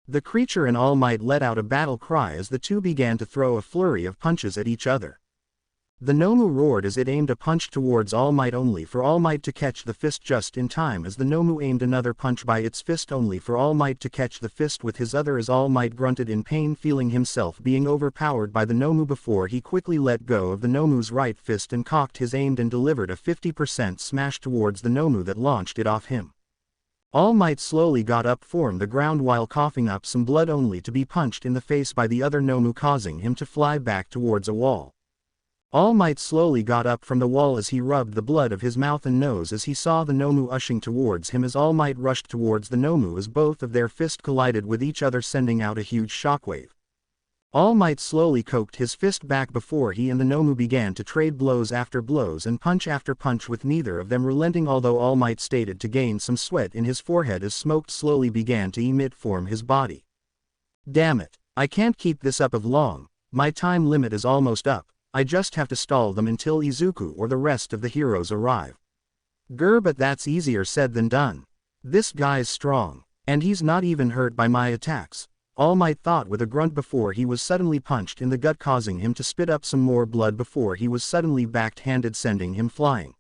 The creature and All Might let out a battle cry as the two began to throw a flurry of punches at each other. The Nomu roared as it aimed a punch towards All Might only for All Might to catch the fist just in time as the Nomu aimed another punch by its fist only for All Might to catch the fist with his other as All Might grunted in pain feeling himself being overpowered by the Nomu before he quickly let go of the Nomu's right fist and cocked his aim and delivered a 50% smash towards the Nomu that launched it off him. All Might slowly got up from the ground while coughing up some blood only to be punched in the face by the other Nomu, causing him to fly back towards a wall. All Might slowly got up from the wall as he rubbed the blood of his mouth and nose as he saw the Nomu ushing towards him as All Might rushed towards the Nomu as both of their fists collided with each other, sending out a huge shockwave. All Might slowly cocked his fist back before he and the Nomu began to trade blows after blows and punch after punch, with neither of them relenting, although All Might stated to gain some sweat in his forehead as smoke slowly began to emit from his body. "Damn it, I can't keep this up of long, my time limit is almost up. I just have to stall them until Izuku or the rest of the heroes arrive." "Grr, but that's easier said than done. This guy's strong, and he's not even hurt by my attacks," All Might thought with a grunt before he was suddenly punched in the gut, causing him to spit up some more blood before he was suddenly backhanded, sending him flying.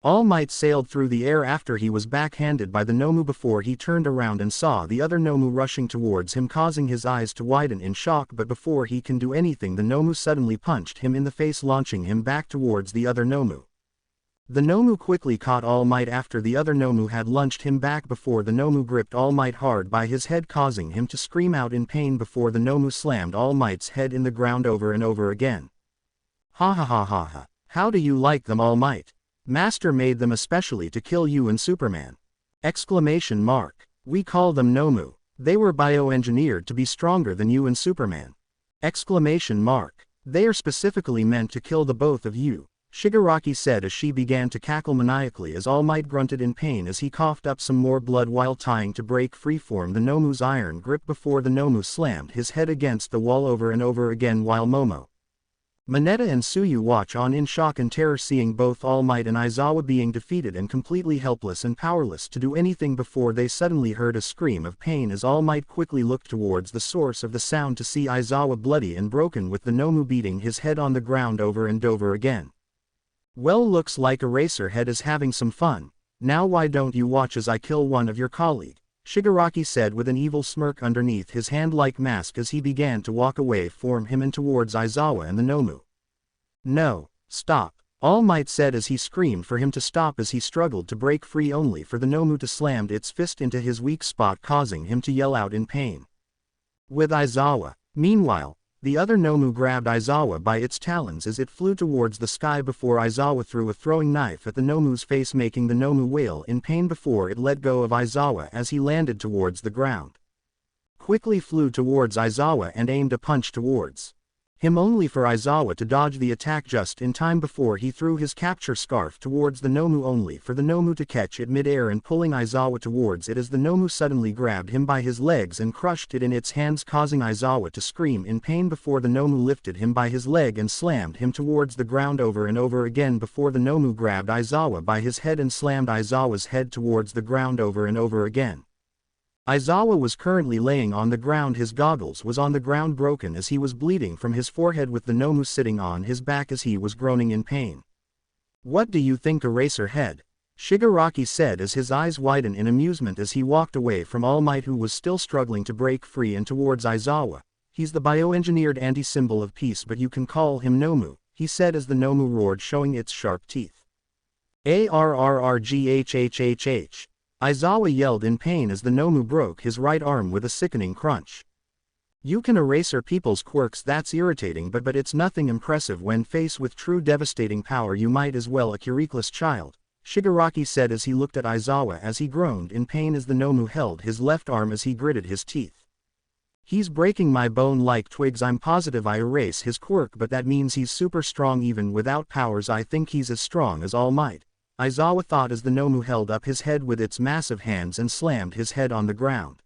All Might sailed through the air after he was backhanded by the Nomu before he turned around and saw the other Nomu rushing towards him, causing his eyes to widen in shock, but before he can do anything the Nomu suddenly punched him in the face, launching him back towards the other Nomu. The Nomu quickly caught All Might after the other Nomu had launched him back before the Nomu gripped All Might hard by his head, causing him to scream out in pain before the Nomu slammed All Might's head in the ground over and over again. "Ha ha ha ha ha, how do you like them, All Might? Master made them especially to kill you and Superman!" Exclamation mark. "We call them Nomu. They were bioengineered to be stronger than you and Superman!" Exclamation mark. "They are specifically meant to kill the both of you," Shigaraki said as she began to cackle maniacally as All Might grunted in pain as he coughed up some more blood while trying to break free from the Nomu's iron grip before the Nomu slammed his head against the wall over and over again, while Momo, Mineta and Tsuyu watch on in shock and terror, seeing both All Might and Aizawa being defeated and completely helpless and powerless to do anything before they suddenly heard a scream of pain as All Might quickly looked towards the source of the sound to see Aizawa bloody and broken with the Nomu beating his head on the ground over and over again. "Well, looks like Eraserhead is having some fun. Now why don't you watch as I kill one of your colleague?" Shigaraki said with an evil smirk underneath his hand-like mask as he began to walk away from him and towards Aizawa and the Nomu. "No, stop," All Might said as he screamed for him to stop as he struggled to break free, only for the Nomu to slam its fist into his weak spot, causing him to yell out in pain. With Aizawa. Meanwhile, the other Nomu grabbed Aizawa by its talons as it flew towards the sky before Aizawa threw a throwing knife at the Nomu's face, making the Nomu wail in pain before it let go of Aizawa as he landed towards the ground. Quickly flew towards Aizawa and aimed a punch towards him, only for Aizawa to dodge the attack just in time before he threw his capture scarf towards the Nomu, only for the Nomu to catch it mid-air and pulling Aizawa towards it as the Nomu suddenly grabbed him by his legs and crushed it in its hands, causing Aizawa to scream in pain before the Nomu lifted him by his leg and slammed him towards the ground over and over again before the Nomu grabbed Aizawa by his head and slammed Aizawa's head towards the ground over and over again. Aizawa was currently laying on the ground. His goggles was on the ground broken as he was bleeding from his forehead with the Nomu sitting on his back as he was groaning in pain. "What do you think, Eraserhead?" Shigaraki said as his eyes widened in amusement as he walked away from All Might, who was still struggling to break free, and towards Aizawa. "He's the bioengineered anti-symbol of peace, but you can call him Nomu," he said as the Nomu roared, showing its sharp teeth. "Arrrrghhhhh. Aizawa yelled in pain as the Nomu broke his right arm with a sickening crunch. "You can eraser people's quirks, that's irritating, but it's nothing impressive when faced with true devastating power. You might as well a curriculous child," Shigaraki said as he looked at Aizawa as he groaned in pain as the Nomu held his left arm as he gritted his teeth. "He's breaking my bone like twigs. I'm positive I erase his quirk, but that means he's super strong even without powers. I think he's as strong as All Might," Aizawa thought as the Nomu held up his head with its massive hands and slammed his head on the ground.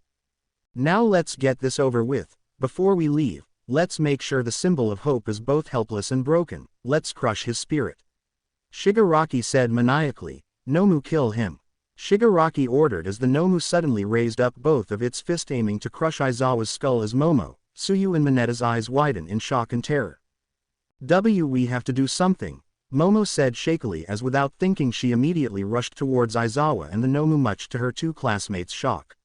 "Now let's get this over with. Before we leave, let's make sure the symbol of hope is both helpless and broken. Let's crush his spirit," Shigaraki said maniacally. "Nomu, kill him," Shigaraki ordered as the Nomu suddenly raised up both of its fists aiming to crush Aizawa's skull as Momo, Tsuyu and Mineta's eyes widened in shock and terror. We have to do something," Momo said shakily as without thinking she immediately rushed towards Aizawa and the Nomu, much to her two classmates' shock.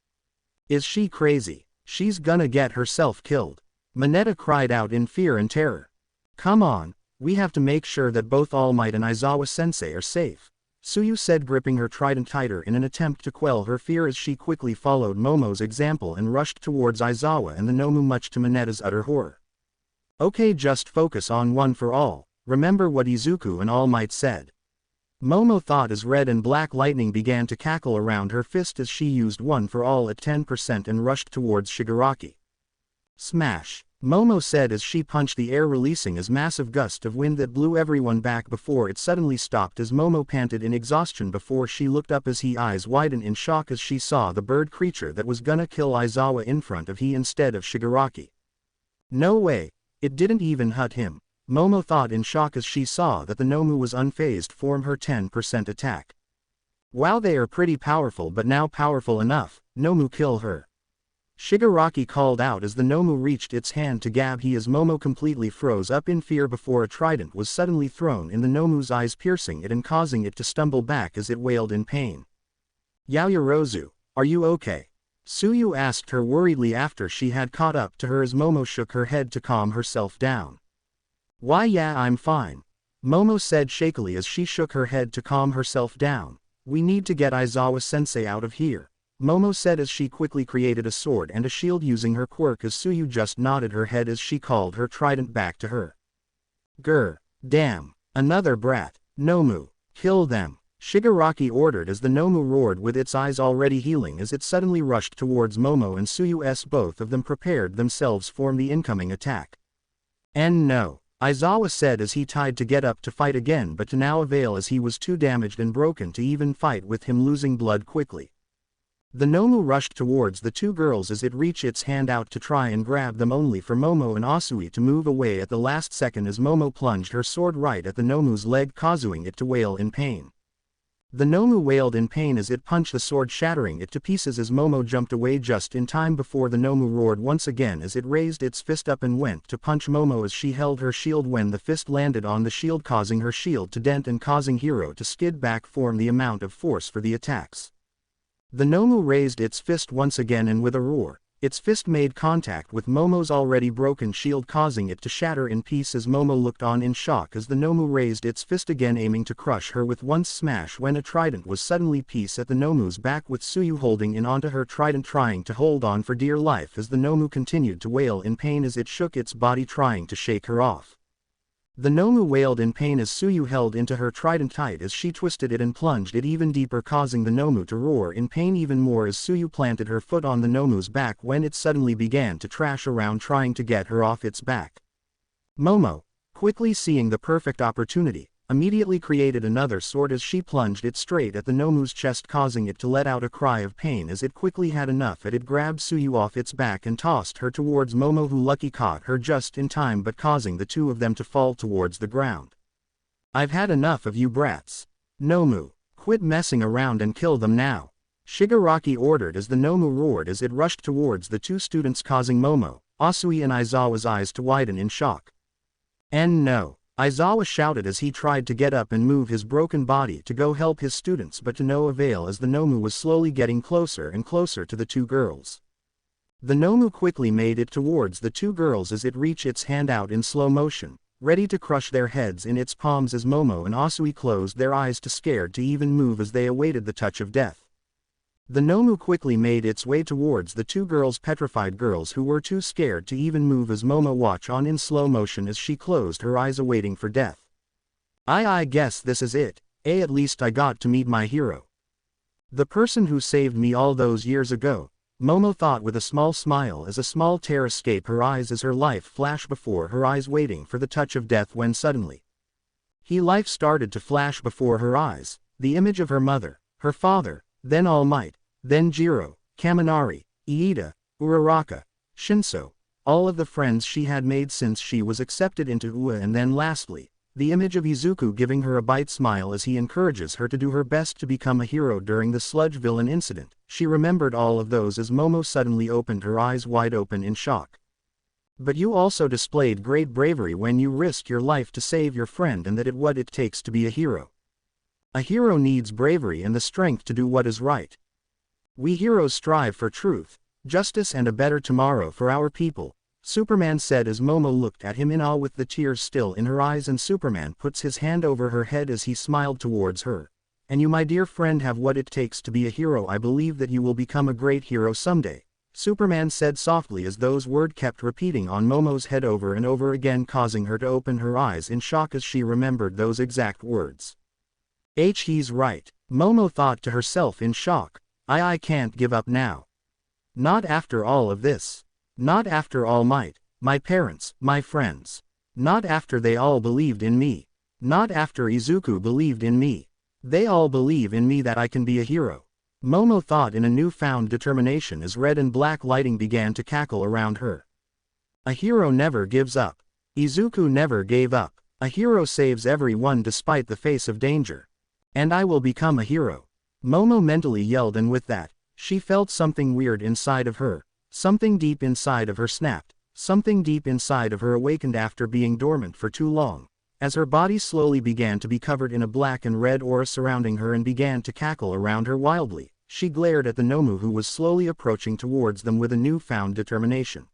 "Is she crazy? She's gonna get herself killed," Mineta cried out in fear and terror. "Come on, we have to make sure that both All Might and Aizawa-sensei are safe," Suyu said, gripping her trident tighter in an attempt to quell her fear as she quickly followed Momo's example and rushed towards Aizawa and the Nomu, much to Mineta's utter horror. Okay, just focus on one for all, remember what Izuku and All Might said. Momo thought as red and black lightning began to cackle around her fist as she used one for all at 10% and rushed towards Shigaraki. Smash! Momo said as she punched the air, releasing a massive gust of wind that blew everyone back before it suddenly stopped as Momo panted in exhaustion before she looked up as her eyes widened in shock as she saw the bird creature that was gonna kill Aizawa in front of he instead of Shigaraki. No way, it didn't even hurt him, Momo thought in shock as she saw that the Nomu was unfazed from her 10% attack. Wow, they are pretty powerful, but now powerful enough, Nomu kill her. Shigaraki called out as the Nomu reached its hand to grab he as Momo completely froze up in fear before a trident was suddenly thrown in the Nomu's eyes, piercing it and causing it to stumble back as it wailed in pain. Yaoyorozu, are you okay? Suyu asked her worriedly after she had caught up to her as Momo shook her head to calm herself down. Why, yeah, I'm fine, Momo said shakily as she shook her head to calm herself down. We need to get Aizawa-sensei out of here, Momo said as she quickly created a sword and a shield using her quirk as Suyu just nodded her head as she called her trident back to her. Grr, damn, another brat, Nomu, kill them, Shigaraki ordered as the Nomu roared with its eyes already healing as it suddenly rushed towards Momo and Suyu as both of them prepared themselves for the incoming attack. And no, Aizawa said as he tried to get up to fight again but to now avail as he was too damaged and broken to even fight with him, losing blood quickly. The Nomu rushed towards the two girls as it reached its hand out to try and grab them, only for Momo and Asui to move away at the last second as Momo plunged her sword right at the Nomu's leg, causing it to wail in pain. The Nomu wailed in pain as it punched the sword, shattering it to pieces as Momo jumped away just in time before the Nomu roared once again as it raised its fist up and went to punch Momo as she held her shield when the fist landed on the shield, causing her shield to dent and causing Hero to skid back from the amount of force for the attacks. The Nomu raised its fist once again and with a roar, its fist made contact with Momo's already broken shield, causing it to shatter in pieces. Momo looked on in shock as the Nomu raised its fist again, aiming to crush her with one smash when a trident was suddenly placed at the Nomu's back, with Suyu holding in onto her trident trying to hold on for dear life as the Nomu continued to wail in pain as it shook its body trying to shake her off. The Nomu wailed in pain as Suyu held into her trident tight as she twisted it and plunged it even deeper, causing the Nomu to roar in pain even more as Suyu planted her foot on the Nomu's back when it suddenly began to trash around trying to get her off its back. Momo, quickly seeing the perfect opportunity, immediately created another sword as she plunged it straight at the Nomu's chest, causing it to let out a cry of pain as it quickly had enough. It grabbed Suyu off its back and tossed her towards Momo, who lucky caught her just in time but causing the two of them to fall towards the ground. I've had enough of you brats. Nomu, quit messing around and kill them now, Shigaraki ordered as the Nomu roared as it rushed towards the two students, causing Momo, Asui and Aizawa's eyes to widen in shock. And no, Aizawa shouted as he tried to get up and move his broken body to go help his students, but to no avail as the Nomu was slowly getting closer and closer to the two girls. The Nomu quickly made it towards the two girls as it reached its hand out in slow motion, ready to crush their heads in its palms as Momo and Asui closed their eyes, too scared to even move as they awaited the touch of death. The Nomu quickly made its way towards the two girls, petrified girls who were too scared to even move as Momo watched on in slow motion as she closed her eyes awaiting for death. I guess this is it, at least I got to meet my hero. The person who saved me all those years ago, Momo thought with a small smile as a small tear escaped her eyes as her life flashed before her eyes waiting for the touch of death when suddenly life started to flash before her eyes, the image of her mother, her father, then All Might, then Jiro, Kaminari, Iida, Uraraka, Shinso, all of the friends she had made since she was accepted into UA, and then lastly, the image of Izuku giving her a bite smile as he encourages her to do her best to become a hero during the sludge villain incident. She remembered all of those as Momo suddenly opened her eyes wide open in shock. But you also displayed great bravery when you risked your life to save your friend, and that is what it takes to be a hero. A hero needs bravery and the strength to do what is right. We heroes strive for truth, justice and a better tomorrow for our people, Superman said as Momo looked at him in awe with the tears still in her eyes, and Superman puts his hand over her head as he smiled towards her. And you, my dear friend, have what it takes to be a hero. I believe that you will become a great hero someday," Superman said softly as those words kept repeating on Momo's head over and over again, causing her to open her eyes in shock as she remembered those exact words. He's right, Momo thought to herself in shock. I can't give up now. Not after all of this. Not after All Might, my parents, my friends. Not after they all believed in me. Not after Izuku believed in me. They all believe in me that I can be a hero. Momo thought in a newfound determination as red and black lighting began to cackle around her. A hero never gives up. Izuku never gave up. A hero saves everyone despite the face of danger. And I will become a hero. Momo mentally yelled, and with that, she felt something weird inside of her. Something deep inside of her snapped. Something deep inside of her awakened after being dormant for too long. As her body slowly began to be covered in a black and red aura surrounding her and began to cackle around her wildly, she glared at the Nomu who was slowly approaching towards them with a newfound determination.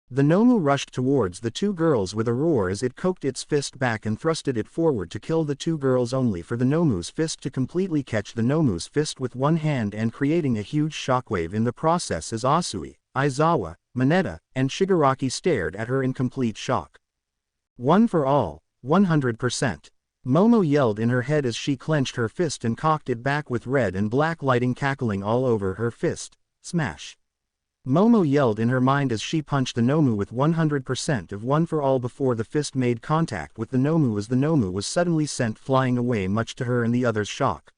The Nomu rushed towards the two girls with a roar as it cocked its fist back and thrusted it forward to kill the two girls, only for the Nomu's fist to completely catch the Nomu's fist with one hand and creating a huge shockwave in the process as Asui, Aizawa, Mineta, and Shigaraki stared at her in complete shock. One for all. 100%. Momo yelled in her head as she clenched her fist and cocked it back with red and black lighting cackling all over her fist. Smash. Momo yelled in her mind as she punched the Nomu with 100% of One for All before the fist made contact with the Nomu, as the Nomu was suddenly sent flying away, much to her and the others' shock.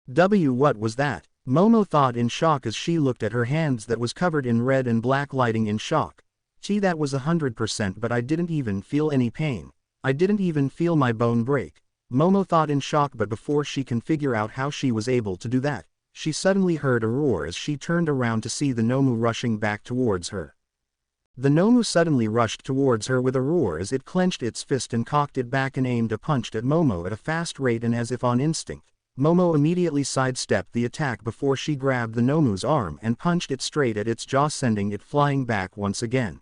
What was that? Momo thought in shock as she looked at her hands that was covered in red and black lighting in shock. Gee, that was 100%, but I didn't even feel any pain. I didn't even feel my bone break. Momo thought in shock, but before she can figure out how she was able to do that, she suddenly heard a roar as she turned around to see the Nomu rushing back towards her. The Nomu suddenly rushed towards her with a roar as it clenched its fist and cocked it back and aimed a punch at Momo at a fast rate, and as if on instinct, Momo immediately sidestepped the attack before she grabbed the Nomu's arm and punched it straight at its jaw, sending it flying back once again.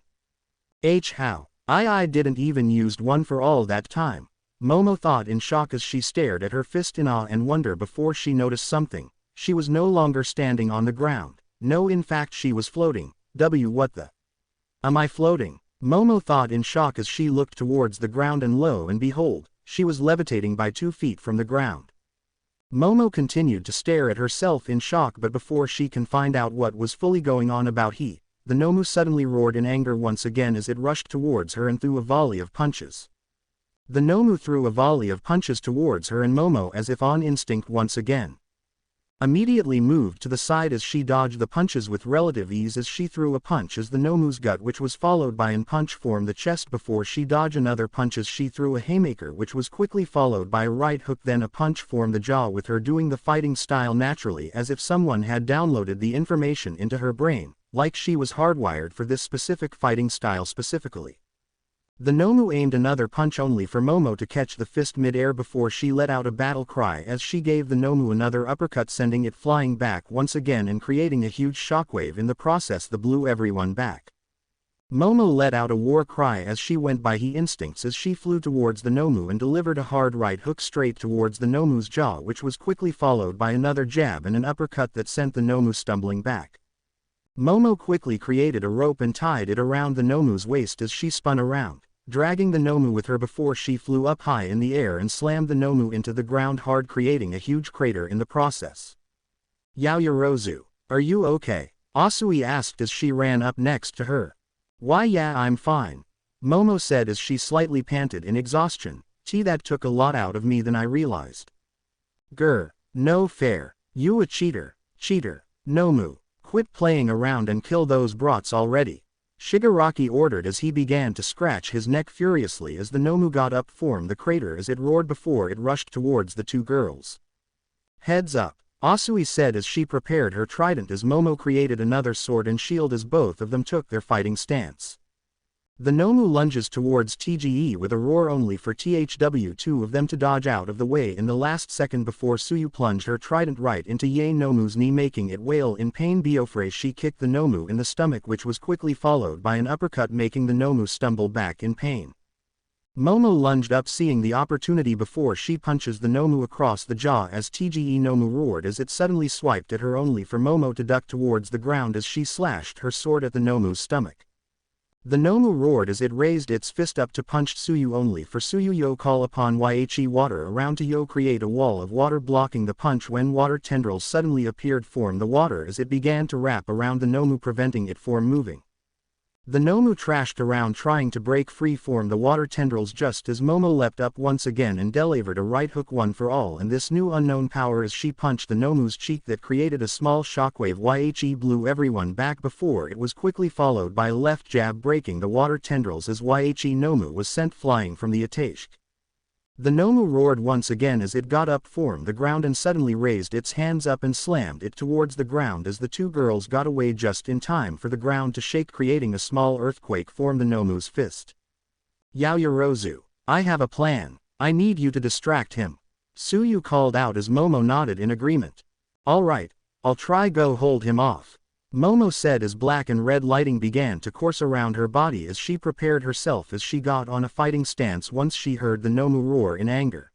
How? I didn't even used One for All that time. Momo thought in shock as she stared at her fist in awe and wonder before she noticed something. She was no longer standing on the ground. No, in fact she was floating. What the? Am I floating? Momo thought in shock as she looked towards the ground, and lo and behold, she was levitating by 2 feet from the ground. Momo continued to stare at herself in shock, but before she can find out what was fully going on about the Nomu suddenly roared in anger once again as it rushed towards her and threw a volley of punches. The Nomu threw a volley of punches towards her, and Momo, as if on instinct once again, immediately moved to the side as she dodged the punches with relative ease as she threw a punch as the Nomu's gut, which was followed by an punch form the chest before she dodged another punch as she threw a haymaker, which was quickly followed by a right hook, then a punch form the jaw, with her doing the fighting style naturally as if someone had downloaded the information into her brain, like she was hardwired for this specific fighting style specifically. The Nomu aimed another punch only for Momo to catch the fist mid-air before she let out a battle cry as she gave the Nomu another uppercut, sending it flying back once again and creating a huge shockwave in the process that blew everyone back. Momo let out a war cry as she went by instincts as she flew towards the Nomu and delivered a hard right hook straight towards the Nomu's jaw, which was quickly followed by another jab and an uppercut that sent the Nomu stumbling back. Momo quickly created a rope and tied it around the Nomu's waist as she spun around, dragging the Nomu with her before she flew up high in the air and slammed the Nomu into the ground hard, creating a huge crater in the process. Yaoyorozu, are you okay? Asui asked as she ran up next to her. Why, yeah, I'm fine, Momo said as she slightly panted in exhaustion. That took a lot out of me than I realized. Grr, no fair. You a cheater. Cheater. Nomu, quit playing around and kill those brats already, Shigaraki ordered as he began to scratch his neck furiously as the Nomu got up from the crater as it roared before it rushed towards the two girls. Heads up, Asui said as she prepared her trident as Momo created another sword and shield as both of them took their fighting stance. The Nomu lunges towards TGE with a roar only for two of them to dodge out of the way in the last second before Suyu plunged her trident right into Yae Nomu's knee, making it wail in pain. Biofre she kicked the Nomu in the stomach, which was quickly followed by an uppercut, making the Nomu stumble back in pain. Momo lunged up, seeing the opportunity before she punches the Nomu across the jaw as TGE Nomu roared as it suddenly swiped at her, only for Momo to duck towards the ground as she slashed her sword at the Nomu's stomach. The Nomu roared as it raised its fist up to punch Tsuyu, only for Tsuyu Yo call upon Yhe water around to Yo create a wall of water blocking the punch when water tendrils suddenly appeared from the water as it began to wrap around the Nomu, preventing it from moving. The Nomu trashed around trying to break free from the water tendrils just as Momo leapt up once again and delivered a right hook one for all and this new unknown power as she punched the Nomu's cheek that created a small shockwave. Yhe blew everyone back before it was quickly followed by a left jab breaking the water tendrils as Yhe Nomu was sent flying from the attack. The Nomu roared once again as it got up from the ground and suddenly raised its hands up and slammed it towards the ground as the two girls got away just in time for the ground to shake, creating a small earthquake from the Nomu's fist. Yaoyorozu, I have a plan. I need you to distract him. Tsuyu called out as Momo nodded in agreement. Alright, I'll try, go hold him off. Momo said as black and red lighting began to course around her body as she prepared herself as she got on a fighting stance once she heard the Nomu roar in anger.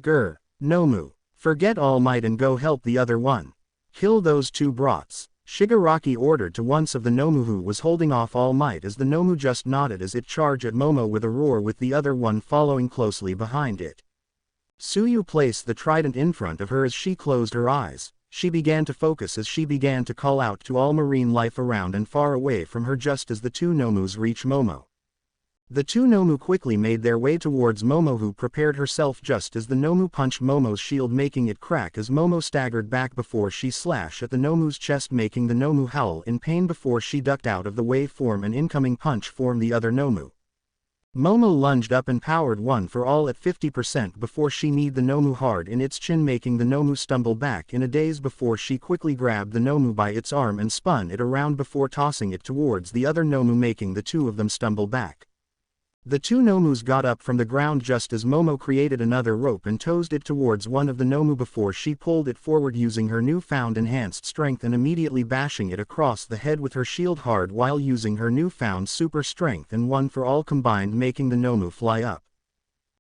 Grr, Nomu, forget All Might and go help the other one. Kill those two brats, Shigaraki ordered to one of the Nomu who was holding off All Might as the Nomu just nodded as it charged at Momo with a roar with the other one following closely behind it. Tsuyu placed the trident in front of her as she closed her eyes. She began to focus as she began to call out to all marine life around and far away from her just as the two Nomus reached Momo. The two Nomu quickly made their way towards Momo, who prepared herself just as the Nomu punched Momo's shield, making it crack as Momo staggered back before she slashed at the Nomu's chest, making the Nomu howl in pain before she ducked out of the way from an incoming punch from the other Nomu. Momo lunged up and powered one for all at 50% before she kneed the Nomu hard in its chin, making the Nomu stumble back in a daze before she quickly grabbed the Nomu by its arm and spun it around before tossing it towards the other Nomu, making the two of them stumble back. The two Nomus got up from the ground just as Momo created another rope and tossed it towards one of the Nomu before she pulled it forward using her newfound enhanced strength and immediately bashing it across the head with her shield hard while using her newfound super strength and one for all combined, making the Nomu fly up.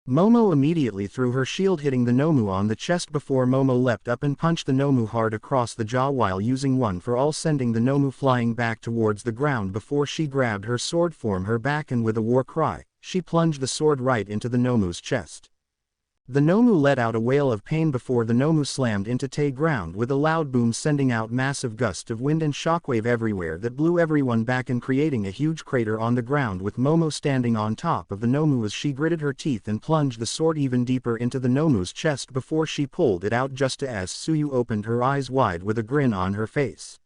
Momo immediately threw her shield, hitting the Nomu on the chest before Momo leapt up and punched the Nomu hard across the jaw while using one for all, sending the Nomu flying back towards the ground before she grabbed her sword from her back and with a war cry, she plunged the sword right into the Nomu's chest. The Nomu let out a wail of pain before the Nomu slammed into the ground with a loud boom, sending out massive gusts of wind and shockwave everywhere that blew everyone back and creating a huge crater on the ground, with Momo standing on top of the Nomu as she gritted her teeth and plunged the sword even deeper into the Nomu's chest before she pulled it out just as Tsuyu opened her eyes wide with a grin on her face.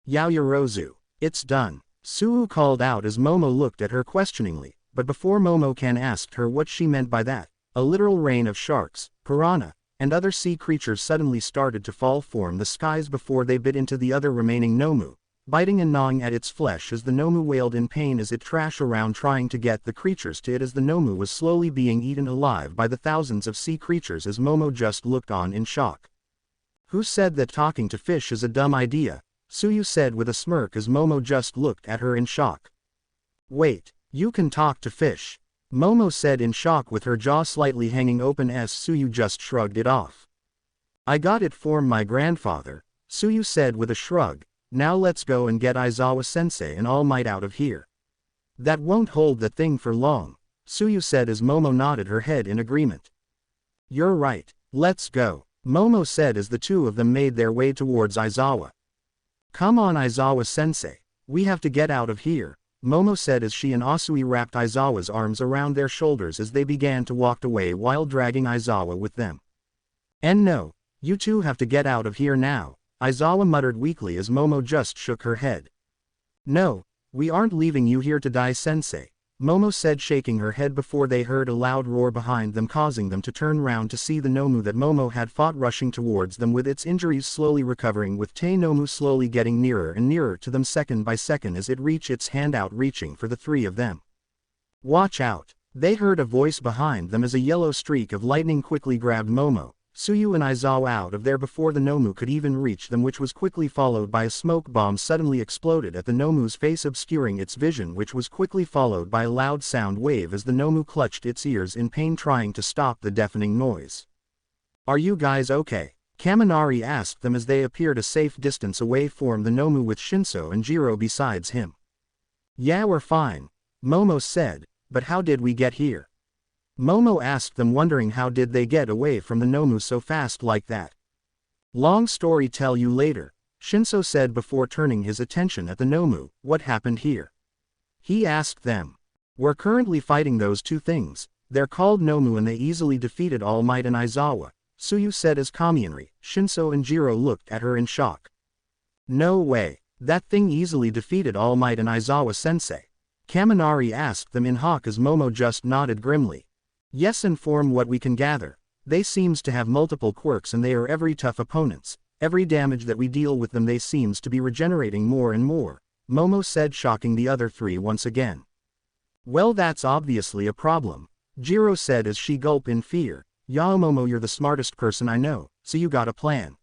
Yaoyorozu, it's done, Tsuyu called out as Momo looked at her questioningly, but before Momo can asked her what she meant by that, a literal rain of sharks, piranha, and other sea creatures suddenly started to fall from the skies before they bit into the other remaining Nomu, biting and gnawing at its flesh as the Nomu wailed in pain as it trashed around trying to get the creatures to it as the Nomu was slowly being eaten alive by the thousands of sea creatures as Momo just looked on in shock. Who said that talking to fish is a dumb idea? Tsuyu said with a smirk as Momo just looked at her in shock. Wait, you can talk to fish? Momo said in shock with her jaw slightly hanging open as Tsuyu just shrugged it off. I got it from my grandfather, Tsuyu said with a shrug. Now let's go and get Aizawa-sensei and All Might out of here. That won't hold the thing for long, Tsuyu said as Momo nodded her head in agreement. You're right, let's go, Momo said as the two of them made their way towards Aizawa. Come on Aizawa-sensei, we have to get out of here, Momo said as she and Asui wrapped Aizawa's arms around their shoulders as they began to walk away while dragging Aizawa with them. And no, you two have to get out of here now, Aizawa muttered weakly as Momo just shook her head. No, we aren't leaving you here to die, sensei, Momo said shaking her head before they heard a loud roar behind them, causing them to turn round to see the Nomu that Momo had fought rushing towards them with its injuries slowly recovering, with Te Nomu slowly getting nearer and nearer to them second by second as it reached its hand out reaching for the three of them. Watch out, they heard a voice behind them as a yellow streak of lightning quickly grabbed Momo, Suyu and Aizawa out of there before the Nomu could even reach them, which was quickly followed by a smoke bomb suddenly exploded at the Nomu's face, obscuring its vision, which was quickly followed by a loud sound wave as the Nomu clutched its ears in pain trying to stop the deafening noise. "Are you guys okay?" Kaminari asked them as they appeared a safe distance away from the Nomu with Shinso and Jiro besides him. "Yeah, we're fine," Momo said, "but how did we get here?" Momo asked them, wondering how did they get away from the Nomu so fast like that. "Long story, tell you later," Shinso said before turning his attention at the Nomu. "What happened here?" he asked them. "We're currently fighting those two things. They're called Nomu and they easily defeated All Might and Aizawa," Suyu said as Kaminari, Shinso and Jiro looked at her in shock. "No way. That thing easily defeated All Might and Aizawa-sensei?" Kaminari asked them in Hawk as Momo just nodded grimly. "Yes, and from what we can gather, they seems to have multiple quirks and they are every tough opponents. Every damage that we deal with them they seems to be regenerating more and more," Momo said, shocking the other three once again. "Well, that's obviously a problem," Jiro said as she gulped in fear. "Yao Momo, you're the smartest person I know, so you got a plan?"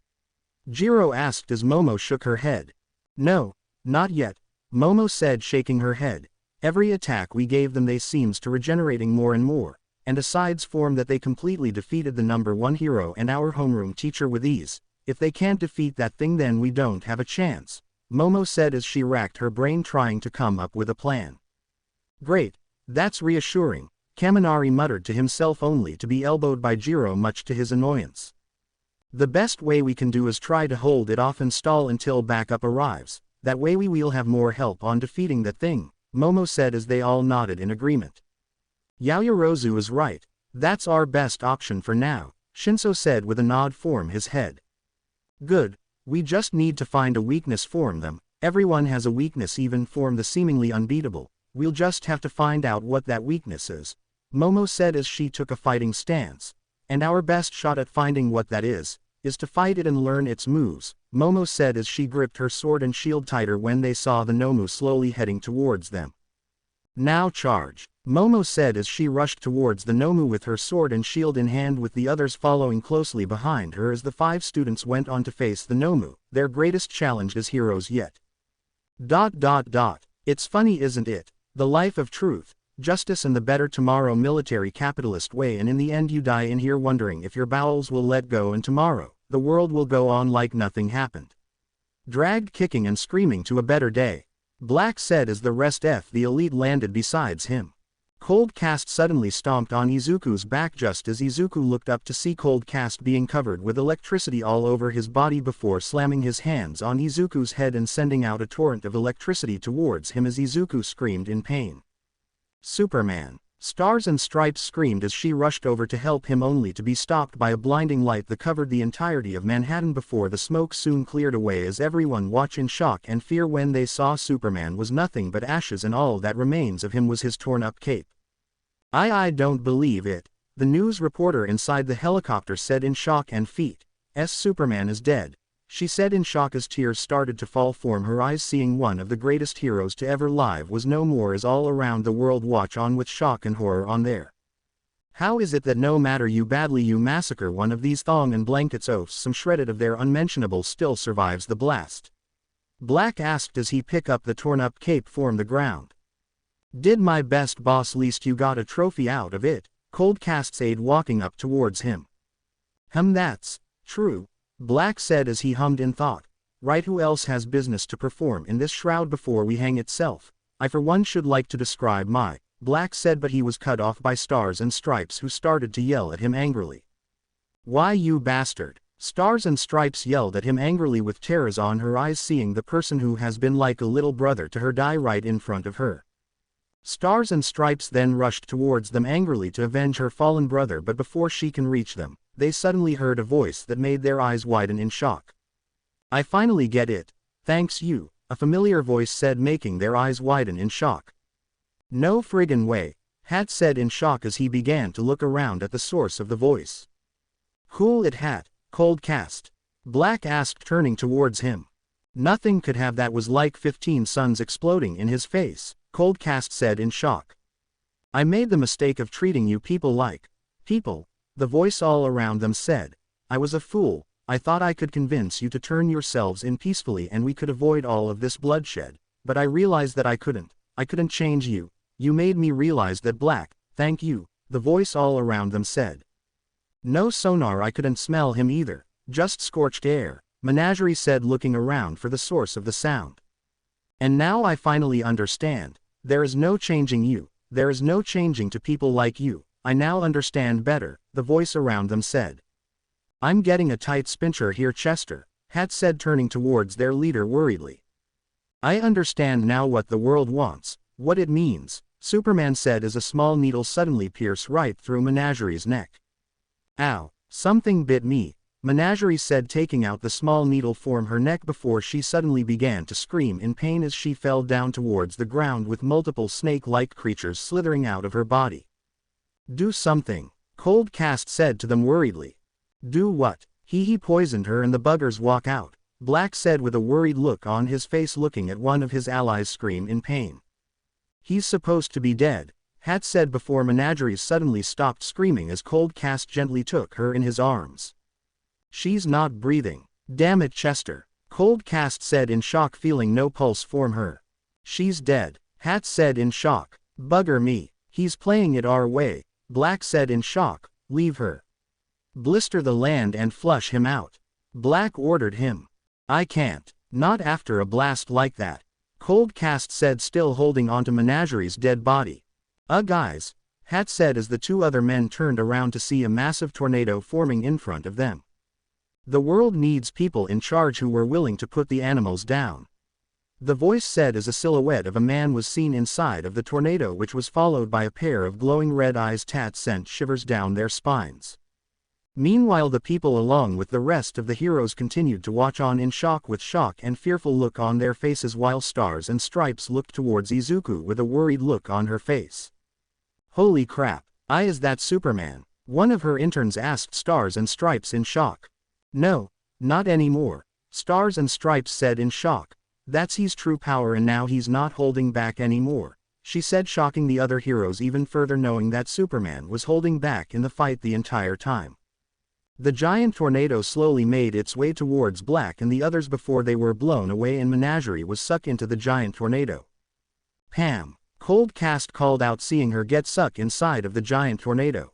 Jiro asked as Momo shook her head. "No, not yet," Momo said, shaking her head. "Every attack we gave them they seems to regenerating more and more. And asides from that they completely defeated the number one hero and our homeroom teacher with ease. If they can't defeat that thing then we don't have a chance," Momo said as she racked her brain trying to come up with a plan. "Great, that's reassuring," Kaminari muttered to himself, only to be elbowed by Jiro much to his annoyance. "The best way we can do is try to hold it off and stall until backup arrives. That way we will have more help on defeating that thing," Momo said as they all nodded in agreement. "Yaoyorozu is right. That's our best option for now," Shinso said with a nod from his head. "Good. We just need to find a weakness from them. Everyone has a weakness, even from the seemingly unbeatable. We'll just have to find out what that weakness is," Momo said as she took a fighting stance. "And our best shot at finding what that is to fight it and learn its moves," Momo said as she gripped her sword and shield tighter when they saw the Nomu slowly heading towards them. "Now charge," Momo said as she rushed towards the Nomu with her sword and shield in hand, with the others following closely behind her as the 5 students went on to face the Nomu, their greatest challenge as heroes yet. It's funny, isn't it? The life of truth, justice and the better tomorrow military capitalist way, and in the end you die in here wondering if your bowels will let go and tomorrow, the world will go on like nothing happened. Dragged kicking and screaming to a better day," Black said as the rest of the elite landed besides him. Cold Cast suddenly stomped on Izuku's back just as Izuku looked up to see Cold Cast being covered with electricity all over his body before slamming his hands on Izuku's head and sending out a torrent of electricity towards him as Izuku screamed in pain. "Superman!" Stars and Stripes screamed as she rushed over to help him, only to be stopped by a blinding light that covered the entirety of Manhattan before the smoke soon cleared away as everyone watched in shock and fear when they saw Superman was nothing but ashes and all that remains of him was his torn-up cape. I don't believe it," the news reporter inside the helicopter said in shock, and Superman is dead," she said in shock as tears started to fall from her eyes, seeing one of the greatest heroes to ever live was no more as all around the world watch on with shock and horror on there. "How is it that no matter you badly you massacre one of these thong and blankets oafs, some shredded of their unmentionable still survives the blast?" Black asked as he picked up the torn-up cape from the ground. "Did my best, boss, least you got a trophy out of it," Cold Cast said, walking up towards him. That's true," Black said as he hummed in thought. "Right, who else has business to perform in this shroud before we hang itself? I for one should like to describe my," Black said, but he was cut off by Stars and Stripes, who started to yell at him angrily. "Why, you bastard!" Stars and Stripes yelled at him angrily with tears on her eyes, seeing the person who has been like a little brother to her die right in front of her. Stars and Stripes then rushed towards them angrily to avenge her fallen brother, but before she can reach them, they suddenly heard a voice that made their eyes widen in shock. "I finally get it. Thanks you," a familiar voice said, making their eyes widen in shock. "No friggin' way," Hat said in shock as he began to look around at the source of the voice. "Cool it, Hat," Cold Cast, Black asked, turning towards him. "Nothing could have, that was like 15 suns exploding in his face," Cold Cast said in shock. "I made the mistake of treating you people like people," the voice all around them said. I was a fool. I thought I could convince you to turn yourselves in peacefully and we could avoid all of this bloodshed, but I realized that I couldn't. I couldn't change you. You made me realize that Black, thank you, the voice all around them said. No sonar, I couldn't smell him either, just scorched air, Menagerie said looking around for the source of the sound. And now I finally understand. There is no changing you, there is no changing to people like you, I now understand better, the voice around them said. I'm getting a tight spincher here, Chester, Hat said turning towards their leader worriedly. I understand now what the world wants, what it means, Superman said as a small needle suddenly pierced right through Menagerie's neck. Ow, something bit me, Menagerie said taking out the small needle from her neck before she suddenly began to scream in pain as she fell down towards the ground with multiple snake-like creatures slithering out of her body. Do something, Cold Cast said to them worriedly. Do what? He poisoned her and the buggers walk out, Black said with a worried look on his face looking at one of his allies scream in pain. He's supposed to be dead, Hat said before Menagerie suddenly stopped screaming as Cold Cast gently took her in his arms. She's not breathing. Damn it, Chester, Cold Cast said in shock feeling no pulse form her. She's dead, Hat said in shock. Bugger me, he's playing it our way, Black said in shock, leave her. Blister the land and flush him out. Black ordered him. I can't, not after a blast like that, Cold Cast said still holding onto Menagerie's dead body. Guys, Hat said as the two other men turned around to see a massive tornado forming in front of them. The world needs people in charge who were willing to put the animals down. The voice said as a silhouette of a man was seen inside of the tornado, which was followed by a pair of glowing red eyes that sent shivers down their spines. Meanwhile the people along with the rest of the heroes continued to watch on in shock with shock and fearful look on their faces while Stars and Stripes looked towards Izuku with a worried look on her face. Holy crap, is that Superman? One of her interns asked Stars and Stripes in shock. No, not anymore, Stars and Stripes said in shock. That's his true power and now he's not holding back anymore, she said, shocking the other heroes even further, knowing that Superman was holding back in the fight the entire time. The giant tornado slowly made its way towards Black and the others before they were blown away and Menagerie was sucked into the giant tornado. Pam, Cold Cast called out seeing her get sucked inside of the giant tornado.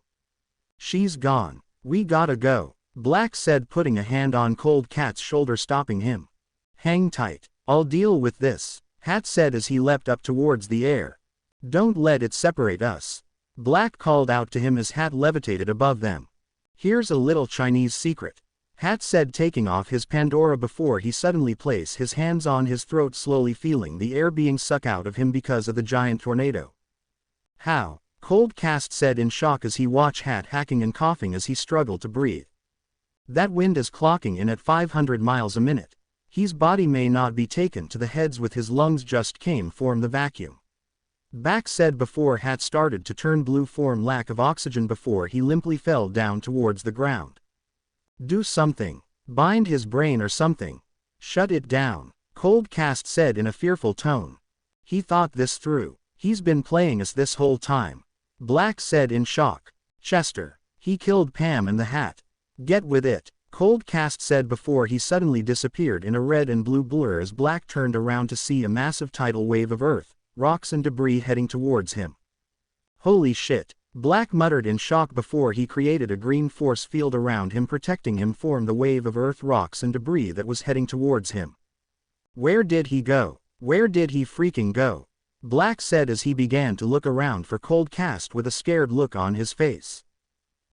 She's gone. We gotta go, Black said putting a hand on Cold Cat's shoulder stopping him. Hang tight, I'll deal with this, Hat said as he leapt up towards the air. Don't let it separate us, Black called out to him as Hat levitated above them. Here's a little Chinese secret, Hat said taking off his Pandora before he suddenly placed his hands on his throat, slowly feeling the air being sucked out of him because of the giant tornado. How? Cold Cast said in shock as he watched Hat hacking and coughing as he struggled to breathe. That wind is clocking in at 500 miles a minute. His body may not be taken to the heads with his lungs just came from the vacuum. Back said before Hat started to turn blue from lack of oxygen before he limply fell down towards the ground. Do something. Bind his brain or something. Shut it down, Cold Cast said in a fearful tone. He thought this through. He's been playing us this whole time, Black said in shock. Chester, he killed Pam and the Hat. Get with it, Cold Cast said before he suddenly disappeared in a red and blue blur as Black turned around to see a massive tidal wave of earth, rocks and debris heading towards him. Holy shit, Black muttered in shock before he created a green force field around him protecting him from the wave of earth, rocks and debris that was heading towards him. Where did he go? Where did he freaking go? Black said as he began to look around for Cold Cast with a scared look on his face.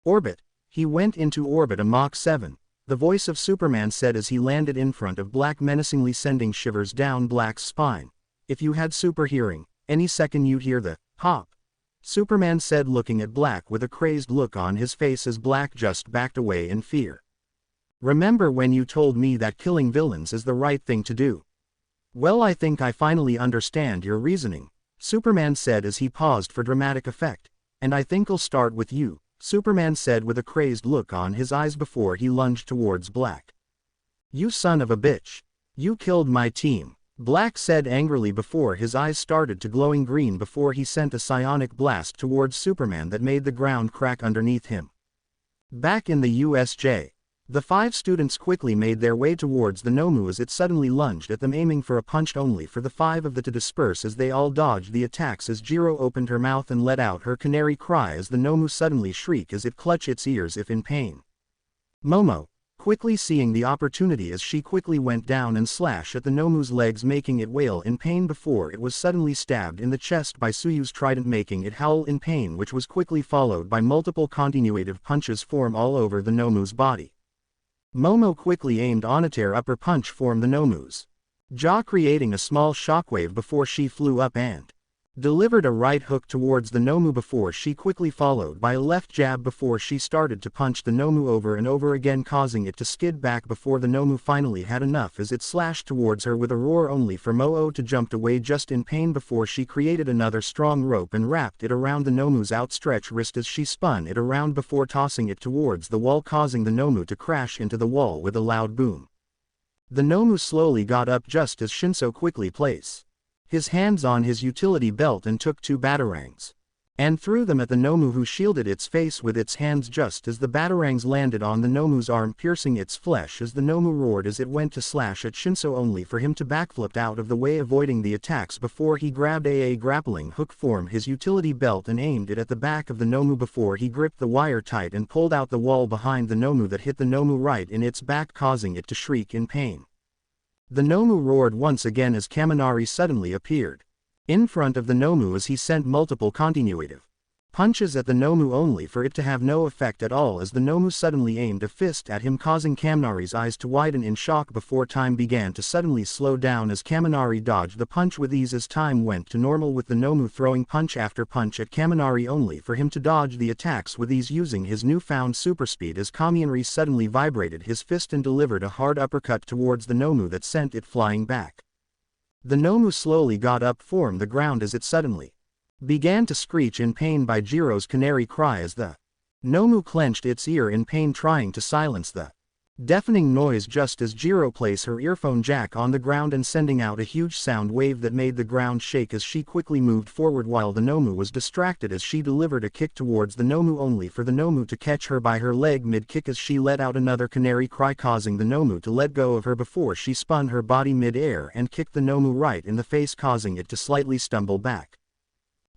Orbit. He went into orbit a Mach 7, the voice of Superman said as he landed in front of Black, menacingly sending shivers down Black's spine. If you had super hearing, any second you'd hear the pop, Superman said looking at Black with a crazed look on his face as Black just backed away in fear. Remember when you told me that killing villains is the right thing to do? Well, I think I finally understand your reasoning, Superman said as he paused for dramatic effect. And I think I'll start with you, Superman said with a crazed look on his eyes before he lunged towards Black. You son of a bitch. You killed my team, Black said angrily before his eyes started to glowing green before he sent a psionic blast towards Superman that made the ground crack underneath him. Back in the USJ. The 5 students quickly made their way towards the Nomu as it suddenly lunged at them, aiming for a punch, only for the 5 of them to disperse as they all dodged the attacks as Jiro opened her mouth and let out her canary cry as the Nomu suddenly shrieked as it clutched its ears if in pain. Momo, quickly seeing the opportunity as she quickly went down and slashed at the Nomu's legs, making it wail in pain before it was suddenly stabbed in the chest by Suyu's trident, making it howl in pain, which was quickly followed by multiple continuative punches form all over the Nomu's body. Momo quickly aimed on a tear upper punch form the Nomu's jaw, creating a small shockwave before she flew up and delivered a right hook towards the Nomu before she quickly followed by a left jab before she started to punch the Nomu over and over again, causing it to skid back before the Nomu finally had enough as it slashed towards her with a roar, only for Momo to jump away just in pain before she created another strong rope and wrapped it around the Nomu's outstretched wrist as she spun it around before tossing it towards the wall, causing the Nomu to crash into the wall with a loud boom. The Nomu slowly got up just as Shinso quickly placed his hands on his utility belt and took 2 batarangs and threw them at the Nomu, who shielded its face with its hands just as the batarangs landed on the Nomu's arm, piercing its flesh as the Nomu roared as it went to slash at Shinso, only for him to backflip out of the way, avoiding the attacks before he grabbed a grappling hook form his utility belt and aimed it at the back of the Nomu before he gripped the wire tight and pulled out the wall behind the Nomu that hit the Nomu right in its back, causing it to shriek in pain. The Nomu roared once again as Kaminari suddenly appeared in front of the Nomu as he sent multiple continuative punches at the Nomu, only for it to have no effect at all as the Nomu suddenly aimed a fist at him, causing Kaminari's eyes to widen in shock before time began to suddenly slow down as Kaminari dodged the punch with ease as time went to normal, with the Nomu throwing punch after punch at Kaminari, only for him to dodge the attacks with ease using his newfound super speed as Kaminari suddenly vibrated his fist and delivered a hard uppercut towards the Nomu that sent it flying back. The Nomu slowly got up from the ground as it suddenly began to screech in pain by Jiro's canary cry as the Nomu clenched its ear in pain, trying to silence the deafening noise just as Jiro placed her earphone jack on the ground and sending out a huge sound wave that made the ground shake as she quickly moved forward while the Nomu was distracted as she delivered a kick towards the Nomu, only for the Nomu to catch her by her leg mid-kick as she let out another canary cry, causing the Nomu to let go of her before she spun her body mid-air and kicked the Nomu right in the face, causing it to slightly stumble back.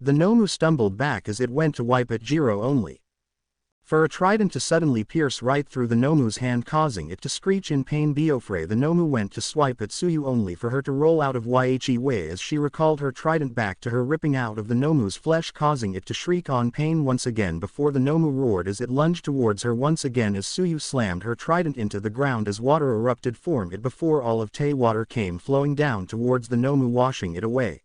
The Nomu stumbled back as it went to wipe at Jiro, only for a trident to suddenly pierce right through the Nomu's hand, causing it to screech in pain. Biofre the Nomu went to swipe at Suyu, only for her to roll out of Yhe way as she recalled her trident back to her, ripping out of the Nomu's flesh, causing it to shriek on pain once again before the Nomu roared as it lunged towards her once again as Suyu slammed her trident into the ground as water erupted from it before all of Tay water came flowing down towards the Nomu, washing it away.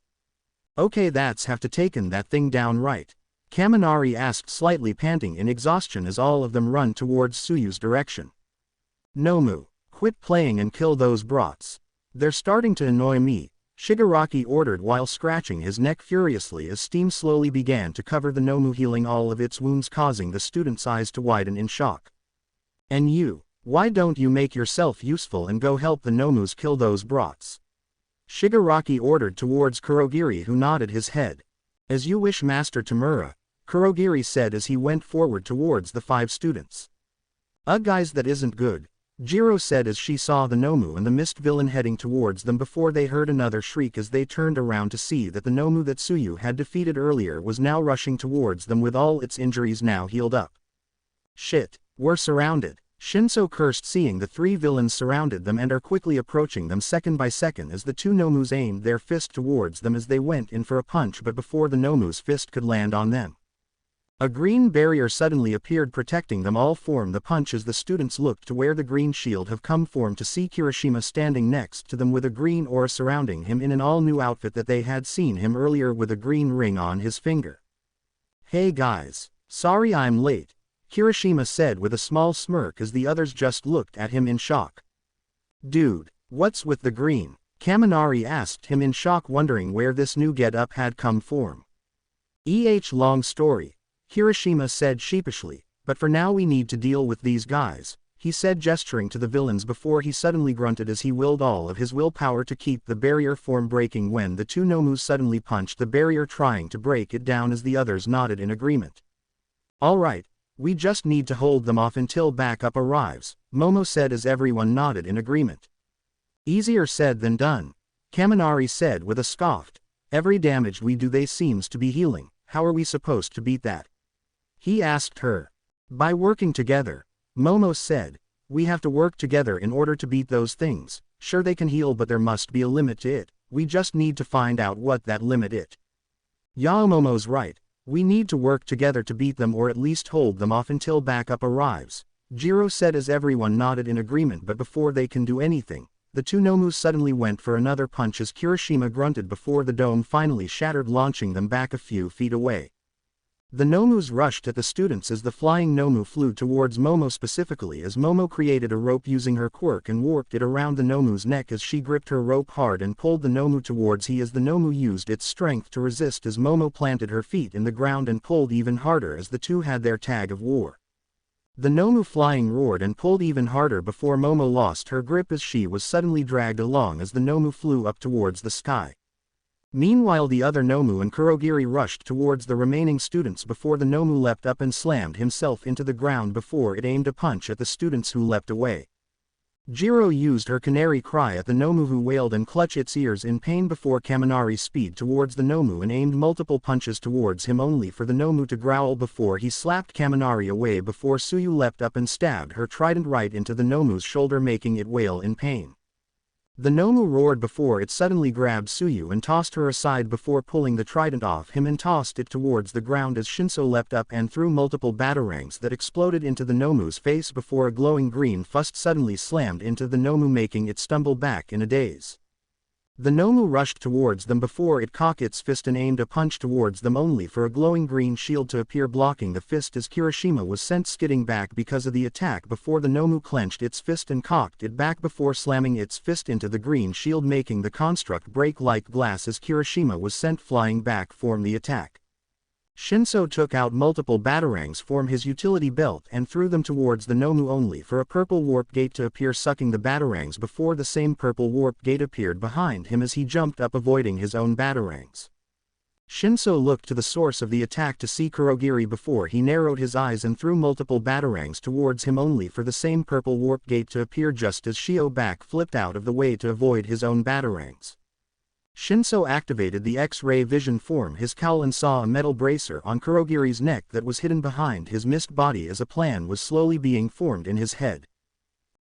"Okay, that's have to taken that thing down right?" Kaminari asked, slightly panting in exhaustion as all of them run towards Suyu's direction. "Nomu, quit playing and kill those brats. They're starting to annoy me," Shigaraki ordered while scratching his neck furiously as steam slowly began to cover the Nomu, healing all of its wounds, causing the student's eyes to widen in shock. "And you, why don't you make yourself useful and go help the Nomus kill those brats?" Shigaraki ordered towards Kurogiri, who nodded his head. "As you wish, Master Tamura," Kurogiri said as he went forward towards the 5 students. Guys, that isn't good," Jiro said as she saw the Nomu and the mist villain heading towards them before they heard another shriek as they turned around to see that the Nomu that Suyu had defeated earlier was now rushing towards them with all its injuries now healed up. "Shit, we're surrounded." Shinso cursed, seeing the 3 villains surrounded them and are quickly approaching them second by second as the 2 Nomus aimed their fist towards them as they went in for a punch, but before the Nomu's fist could land on them, a green barrier suddenly appeared protecting them all from the punch as the students looked to where the green shield have come from to see Kirishima standing next to them with a green aura surrounding him in an all-new outfit that they had seen him earlier with a green ring on his finger. "Hey guys, sorry I'm late," Kirishima said with a small smirk as the others just looked at him in shock. "Dude, what's with the green?" Kaminari asked him in shock, wondering where this new get-up had come from. Long story," Kirishima said sheepishly, "but for now we need to deal with these guys," he said, gesturing to the villains before he suddenly grunted as he willed all of his willpower to keep the barrier from breaking when the 2 Nomus suddenly punched the barrier, trying to break it down as the others nodded in agreement. "All right. We just need to hold them off until backup arrives," Momo said as everyone nodded in agreement. Easier said than done, Kaminari said with a scoff. Every damage we do they seems to be healing, how are we supposed to beat that? He asked her. By working together, Momo said. We have to work together in order to beat those things. Sure they can heal but there must be a limit to it, we just need to find out what that limit is. Momo's right, we need to work together to beat them or at least hold them off until backup arrives, Jiro said as everyone nodded in agreement, but before they can do anything, the two Nomus suddenly went for another punch as Kirishima grunted before the dome finally shattered, launching them back a few feet away. The Nomus rushed at the students as the flying Nomu flew towards Momo, specifically as Momo created a rope using her quirk and warped it around the Nomu's neck as she gripped her rope hard and pulled the Nomu towards he as the Nomu used its strength to resist as Momo planted her feet in the ground and pulled even harder as the two had their tag of war. The Nomu flying roared and pulled even harder before Momo lost her grip as she was suddenly dragged along as the Nomu flew up towards the sky. Meanwhile the other Nomu and Kurogiri rushed towards the remaining students before the Nomu leapt up and slammed himself into the ground before it aimed a punch at the students who leapt away. Jiro used her canary cry at the Nomu who wailed and clutched its ears in pain before Kaminari speed towards the Nomu and aimed multiple punches towards him only for the Nomu to growl before he slapped Kaminari away before Suyu leapt up and stabbed her trident right into the Nomu's shoulder making it wail in pain. The Nomu roared before it suddenly grabbed Suyu and tossed her aside before pulling the trident off him and tossed it towards the ground as Shinso leapt up and threw multiple batarangs that exploded into the Nomu's face before a glowing green fist suddenly slammed into the Nomu making it stumble back in a daze. The Nomu rushed towards them before it cocked its fist and aimed a punch towards them only for a glowing green shield to appear blocking the fist as Kirishima was sent skidding back because of the attack before the Nomu clenched its fist and cocked it back before slamming its fist into the green shield making the construct break like glass as Kirishima was sent flying back from the attack. Shinso took out multiple batarangs from his utility belt and threw them towards the Nomu only for a purple warp gate to appear sucking the batarangs before the same purple warp gate appeared behind him as he jumped up avoiding his own batarangs. Shinso looked to the source of the attack to see Kurogiri before he narrowed his eyes and threw multiple batarangs towards him only for the same purple warp gate to appear just as Shio back flipped out of the way to avoid his own batarangs. Shinso activated the X-ray vision form his cowl and saw a metal bracer on Kurogiri's neck that was hidden behind his mist body as a plan was slowly being formed in his head.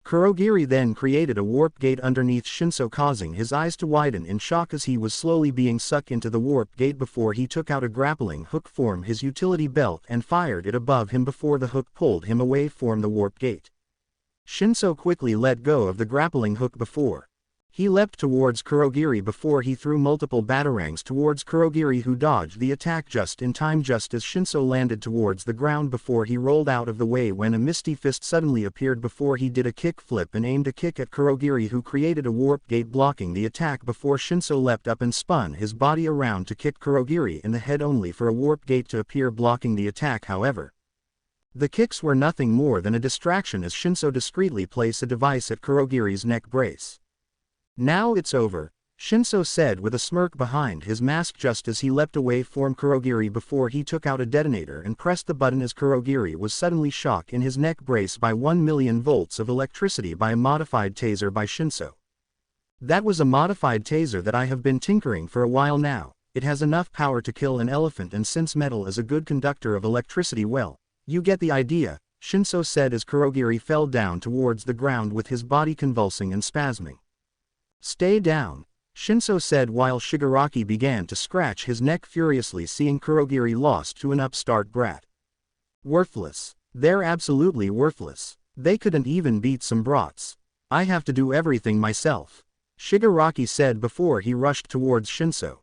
Kurogiri then created a warp gate underneath Shinso causing his eyes to widen in shock as he was slowly being sucked into the warp gate before he took out a grappling hook from his utility belt and fired it above him before the hook pulled him away from the warp gate. Shinso quickly let go of the grappling hook before he leapt towards Kurogiri before he threw multiple batarangs towards Kurogiri who dodged the attack just in time just as Shinso landed towards the ground before he rolled out of the way when a misty fist suddenly appeared before he did a kick flip and aimed a kick at Kurogiri who created a warp gate blocking the attack before Shinso leapt up and spun his body around to kick Kurogiri in the head only for a warp gate to appear blocking the attack. However, the kicks were nothing more than a distraction as Shinso discreetly placed a device at Kurogiri's neck brace. Now it's over, Shinso said with a smirk behind his mask just as he leapt away from Kurogiri before he took out a detonator and pressed the button as Kurogiri was suddenly shocked in his neck brace by 1,000,000 volts of electricity by a modified taser by Shinso. That was a modified taser that I have been tinkering for a while now. It has enough power to kill an elephant and since metal is a good conductor of electricity, well, you get the idea, Shinso said as Kurogiri fell down towards the ground with his body convulsing and spasming. Stay down, Shinso said while Shigaraki began to scratch his neck furiously seeing Kurogiri lost to an upstart brat. Worthless. They're absolutely worthless. They couldn't even beat some brats. I have to do everything myself, Shigaraki said before he rushed towards Shinso.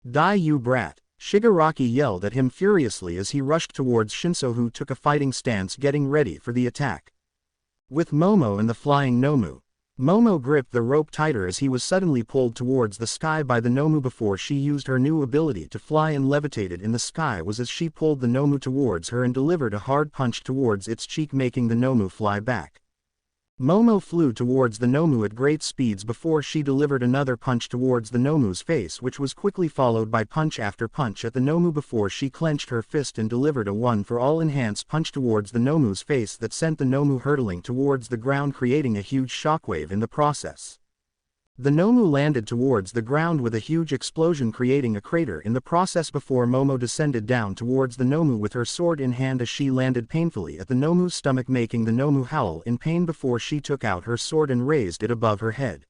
Die you brat, Shigaraki yelled at him furiously as he rushed towards Shinso who took a fighting stance getting ready for the attack. With Momo and the flying Nomu, Momo gripped the rope tighter as he was suddenly pulled towards the sky by the Nomu before she used her new ability to fly and levitated in the sky was as she pulled the Nomu towards her and delivered a hard punch towards its cheek making the Nomu fly back. Momo flew towards the Nomu at great speeds before she delivered another punch towards the Nomu's face, which was quickly followed by punch after punch at the Nomu before she clenched her fist and delivered a one-for-all enhanced punch towards the Nomu's face that sent the Nomu hurtling towards the ground, creating a huge shockwave in the process. The Nomu landed towards the ground with a huge explosion, creating a crater in the process before Momo descended down towards the Nomu with her sword in hand as she landed painfully at the Nomu's stomach, making the Nomu howl in pain before she took out her sword and raised it above her head.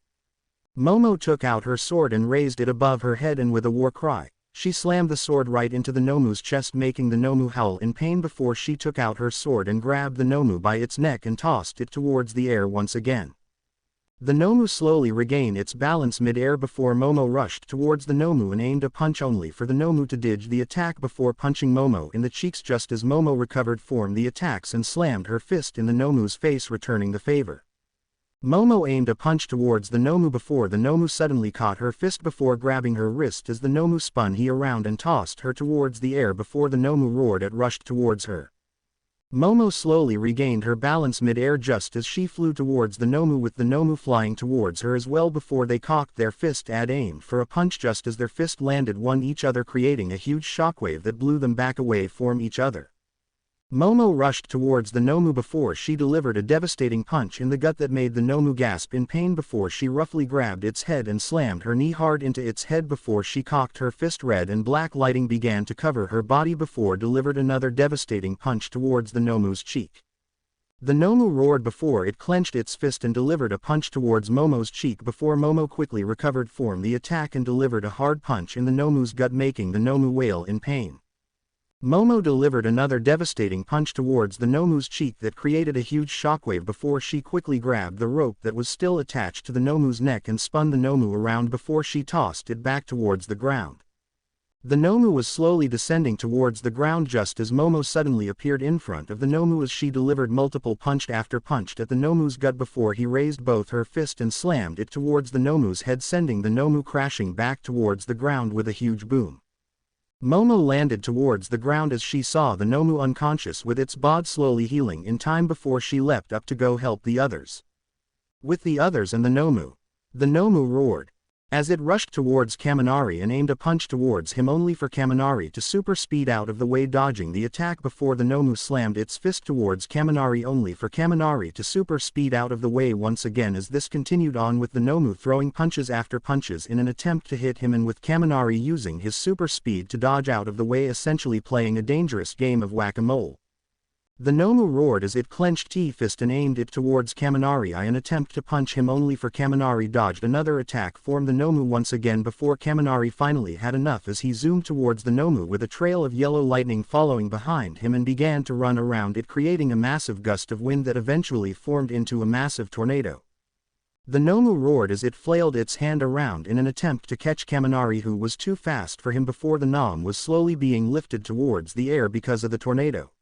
Momo took out her sword and raised it above her head, and with a war cry, she slammed the sword right into the Nomu's chest, making the Nomu howl in pain before she took out her sword and grabbed the Nomu by its neck and tossed it towards the air once again. The Nomu slowly regained its balance mid-air before Momo rushed towards the Nomu and aimed a punch only for the Nomu to dodge the attack before punching Momo in the cheeks just as Momo recovered from the attacks and slammed her fist in the Nomu's face, returning the favor. Momo aimed a punch towards the Nomu before the Nomu suddenly caught her fist before grabbing her wrist as the Nomu spun he around and tossed her towards the air before the Nomu roared and rushed towards her. Momo slowly regained her balance mid-air just as she flew towards the Nomu, with the Nomu flying towards her as well before they cocked their fist and aimed for a punch just as their fist landed one each other, creating a huge shockwave that blew them back away from each other. Momo rushed towards the Nomu before she delivered a devastating punch in the gut that made the Nomu gasp in pain before she roughly grabbed its head and slammed her knee hard into its head before she cocked her fist. Red and black lighting began to cover her body before delivered another devastating punch towards the Nomu's cheek. The Nomu roared before it clenched its fist and delivered a punch towards Momo's cheek before Momo quickly recovered from the attack and delivered a hard punch in the Nomu's gut, making the Nomu wail in pain. Momo delivered another devastating punch towards the Nomu's cheek that created a huge shockwave before she quickly grabbed the rope that was still attached to the Nomu's neck and spun the Nomu around before she tossed it back towards the ground. The Nomu was slowly descending towards the ground just as Momo suddenly appeared in front of the Nomu as she delivered multiple punch after punch at the Nomu's gut before he raised both her fist and slammed it towards the Nomu's head, sending the Nomu crashing back towards the ground with a huge boom. Momo landed towards the ground as she saw the Nomu unconscious with its bod slowly healing in time before she leapt up to go help the others. With the others and the Nomu roared as it rushed towards Kaminari and aimed a punch towards him only for Kaminari to super speed out of the way, dodging the attack before the Nomu slammed its fist towards Kaminari only for Kaminari to super speed out of the way once again, as this continued on with the Nomu throwing punches after punches in an attempt to hit him and with Kaminari using his super speed to dodge out of the way, essentially playing a dangerous game of whack-a-mole. The Nomu roared as it clenched T-fist and aimed it towards Kaminari in an attempt to punch him only for Kaminari dodged another attack from the Nomu once again before Kaminari finally had enough as he zoomed towards the Nomu with a trail of yellow lightning following behind him and began to run around it, creating a massive gust of wind that eventually formed into a massive tornado. The Nomu roared as it flailed its hand around in an attempt to catch Kaminari, who was too fast for him before the Nom was slowly being lifted towards the air because of the tornado.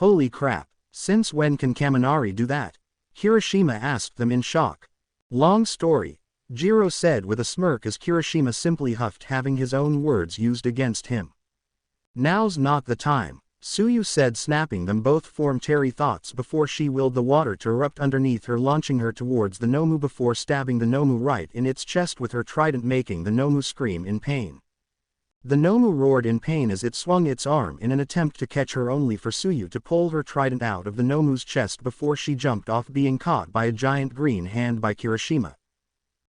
Holy crap, since when can Kaminari do that? Kirishima asked them in shock. Long story, Jiro said with a smirk as Kirishima simply huffed, having his own words used against him. Now's not the time, Suyu said, snapping them both from Terry thoughts before she willed the water to erupt underneath her, launching her towards the Nomu before stabbing the Nomu right in its chest with her trident, making the Nomu scream in pain. The Nomu roared in pain as it swung its arm in an attempt to catch her only for Suyu to pull her trident out of the Nomu's chest before she jumped off, being caught by a giant green hand by Kirishima.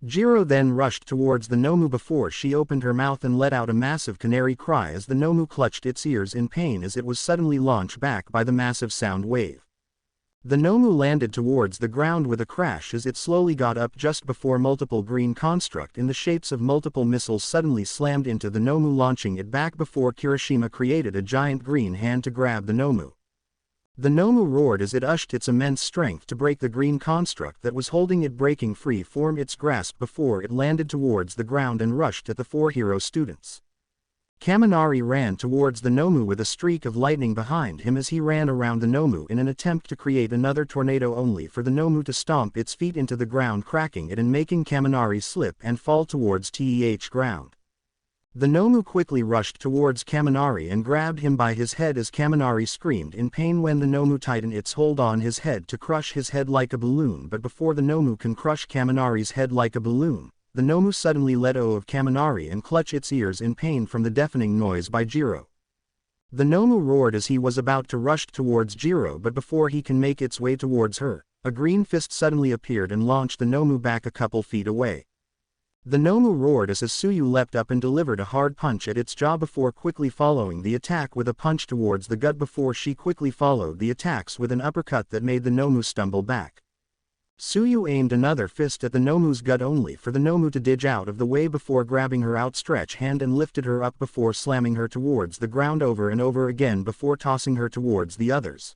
Jiro then rushed towards the Nomu before she opened her mouth and let out a massive canary cry as the Nomu clutched its ears in pain as it was suddenly launched back by the massive sound wave. The Nomu landed towards the ground with a crash as it slowly got up just before multiple green construct in the shapes of multiple missiles suddenly slammed into the Nomu, launching it back before Kirishima created a giant green hand to grab the Nomu. The Nomu roared as it ushed its immense strength to break the green construct that was holding it, breaking free from its grasp before it landed towards the ground and rushed at the four hero students. Kaminari ran towards the Nomu with a streak of lightning behind him as he ran around the Nomu in an attempt to create another tornado, only for the Nomu to stomp its feet into the ground, cracking it and making Kaminari slip and fall towards the ground. The Nomu quickly rushed towards Kaminari and grabbed him by his head as Kaminari screamed in pain when the Nomu tightened its hold on his head to crush his head like a balloon, but before the Nomu can crush Kaminari's head like a balloon, the Nomu suddenly let go of Kaminari and clutch its ears in pain from the deafening noise by Jiro. The Nomu roared as he was about to rush towards Jiro, but before he can make its way towards her, a green fist suddenly appeared and launched the Nomu back a couple feet away. The Nomu roared as Suyu leapt up and delivered a hard punch at its jaw before quickly following the attack with a punch towards the gut before she quickly followed the attacks with an uppercut that made the Nomu stumble back. Suyu aimed another fist at the Nomu's gut only for the Nomu to dodge out of the way before grabbing her outstretched hand and lifted her up before slamming her towards the ground over and over again before tossing her towards the others.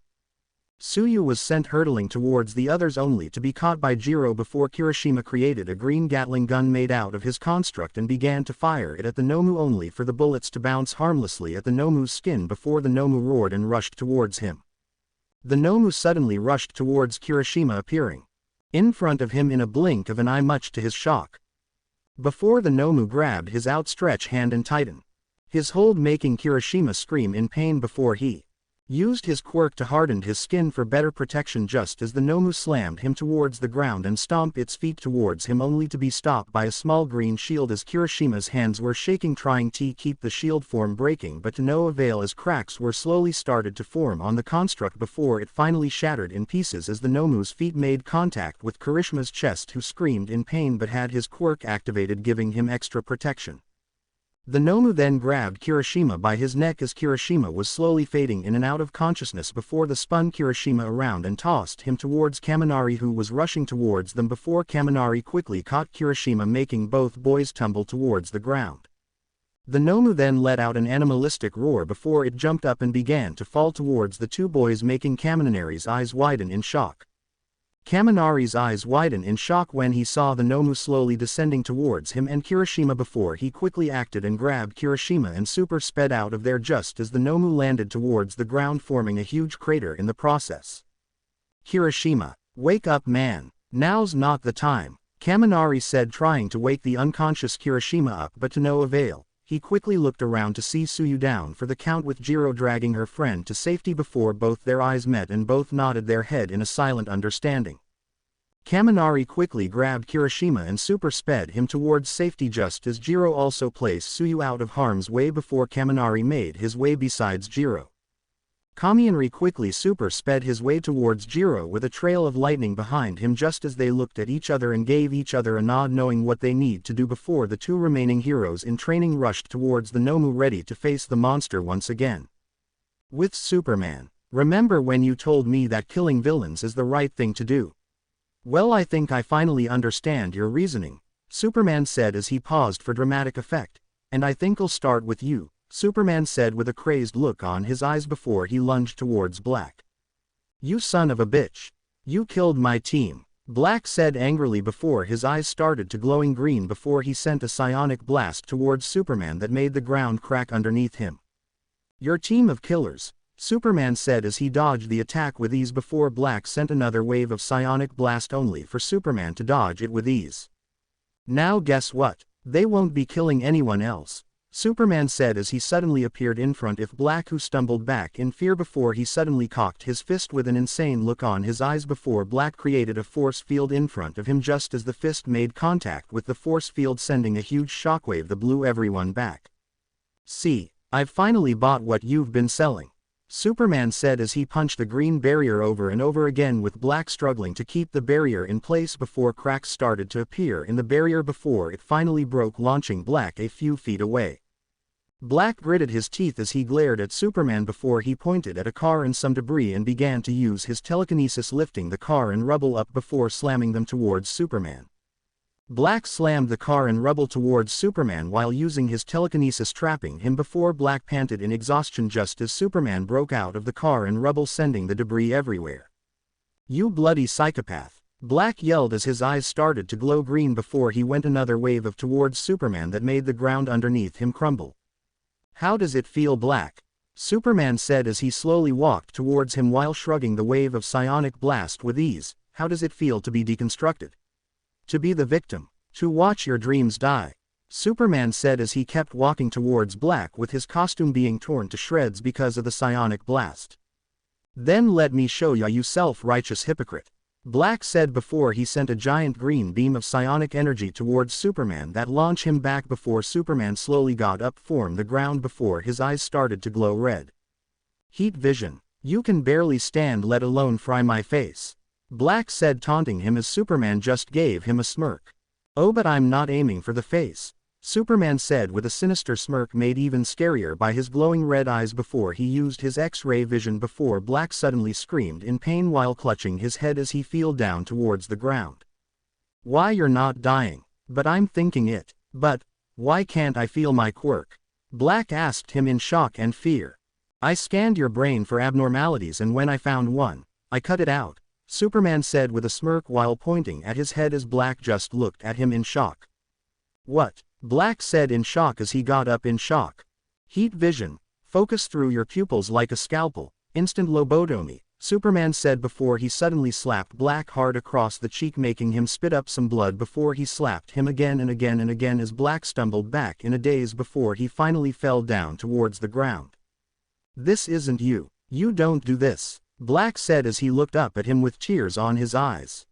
Suyu was sent hurtling towards the others only to be caught by Jiro before Kirishima created a green Gatling gun made out of his construct and began to fire it at the Nomu only for the bullets to bounce harmlessly at the Nomu's skin before the Nomu roared and rushed towards him. The Nomu suddenly rushed towards Kirishima, appearing in front of him in a blink of an eye, much to his shock. Before the Nomu grabbed his outstretched hand and tightened his hold, making Kirishima scream in pain before he used his quirk to harden his skin for better protection just as the Nomu slammed him towards the ground and stomped its feet towards him only to be stopped by a small green shield as Kirishima's hands were shaking trying to keep the shield from breaking, but to no avail as cracks were slowly started to form on the construct before it finally shattered in pieces as the Nomu's feet made contact with Kirishima's chest, who screamed in pain but had his quirk activated giving him extra protection. The Nomu then grabbed Kirishima by his neck as Kirishima was slowly fading in and out of consciousness before they spun Kirishima around and tossed him towards Kaminari, who was rushing towards them before Kaminari quickly caught Kirishima, making both boys tumble towards the ground. The Nomu then let out an animalistic roar before it jumped up and began to fall towards the two boys, making Kaminari's eyes widen in shock. Kaminari's eyes widened in shock when he saw the Nomu slowly descending towards him and Kirishima before he quickly acted and grabbed Kirishima and super sped out of there just as the Nomu landed towards the ground, forming a huge crater in the process. "Kirishima, wake up, man. Now's not the time," Kaminari said, trying to wake the unconscious Kirishima up, but to no avail. He quickly looked around to see Suyu down for the count with Jiro dragging her friend to safety before both their eyes met and both nodded their head in a silent understanding. Kaminari quickly grabbed Kirishima and super sped him towards safety just as Jiro also placed Suyu out of harm's way before Kaminari made his way besides Jiro. Kaminari quickly super sped his way towards Jiro with a trail of lightning behind him just as they looked at each other and gave each other a nod, knowing what they need to do before the two remaining heroes in training rushed towards the Nomu ready to face the monster once again. With Superman, remember when you told me that killing villains is the right thing to do? Well, I think I finally understand your reasoning, Superman said as he paused for dramatic effect. And I think I'll start with you, Superman said with a crazed look on his eyes before he lunged towards Black. You son of a bitch. You killed my team, Black said angrily before his eyes started to glowing green before he sent a psionic blast towards Superman that made the ground crack underneath him. Your team of killers, Superman said as he dodged the attack with ease before Black sent another wave of psionic blast only for Superman to dodge it with ease. Now guess what? They won't be killing anyone else, Superman said as he suddenly appeared in front of Black, who stumbled back in fear before he suddenly cocked his fist with an insane look on his eyes before Black created a force field in front of him just as the fist made contact with the force field, sending a huge shockwave that blew everyone back. See, I've finally bought what you've been selling, Superman said as he punched the green barrier over and over again with Black struggling to keep the barrier in place before cracks started to appear in the barrier before it finally broke, launching Black a few feet away. Black gritted his teeth as he glared at Superman before he pointed at a car and some debris and began to use his telekinesis, lifting the car and rubble up before slamming them towards Superman. Black slammed the car and rubble towards Superman while using his telekinesis, trapping him before Black panted in exhaustion just as Superman broke out of the car and rubble, sending the debris everywhere. You bloody psychopath, Black yelled as his eyes started to glow green before he went another wave of towards Superman that made the ground underneath him crumble. How does it feel, Black? Superman said as he slowly walked towards him while shrugging the wave of psionic blast with ease. How does it feel to be deconstructed? To be the victim? To watch your dreams die? Superman said as he kept walking towards Black with his costume being torn to shreds because of the psionic blast. Then let me show ya, you self-righteous hypocrite. Black said before he sent a giant green beam of psionic energy towards Superman that launched him back before Superman slowly got up from the ground before his eyes started to glow red. Heat vision. You can barely stand let alone fry my face. Black said taunting him as Superman just gave him a smirk. Oh, but I'm not aiming for the face. Superman said with a sinister smirk made even scarier by his glowing red eyes before he used his X-ray vision before Black suddenly screamed in pain while clutching his head as he fell down towards the ground. Why, you're not dying. But I'm thinking it. But why can't I feel my quirk? Black asked him in shock and fear. I scanned your brain for abnormalities and when I found one, I cut it out, Superman said with a smirk while pointing at his head as Black just looked at him in shock. What? Black said in shock as he got up in shock. Heat vision. Focus through your pupils like a scalpel. Instant lobotomy, Superman said before he suddenly slapped Black hard across the cheek making him spit up some blood before he slapped him again and again and again as Black stumbled back in a daze before he finally fell down towards the ground. This isn't you. You don't do this, Black said as he looked up at him with tears on his eyes.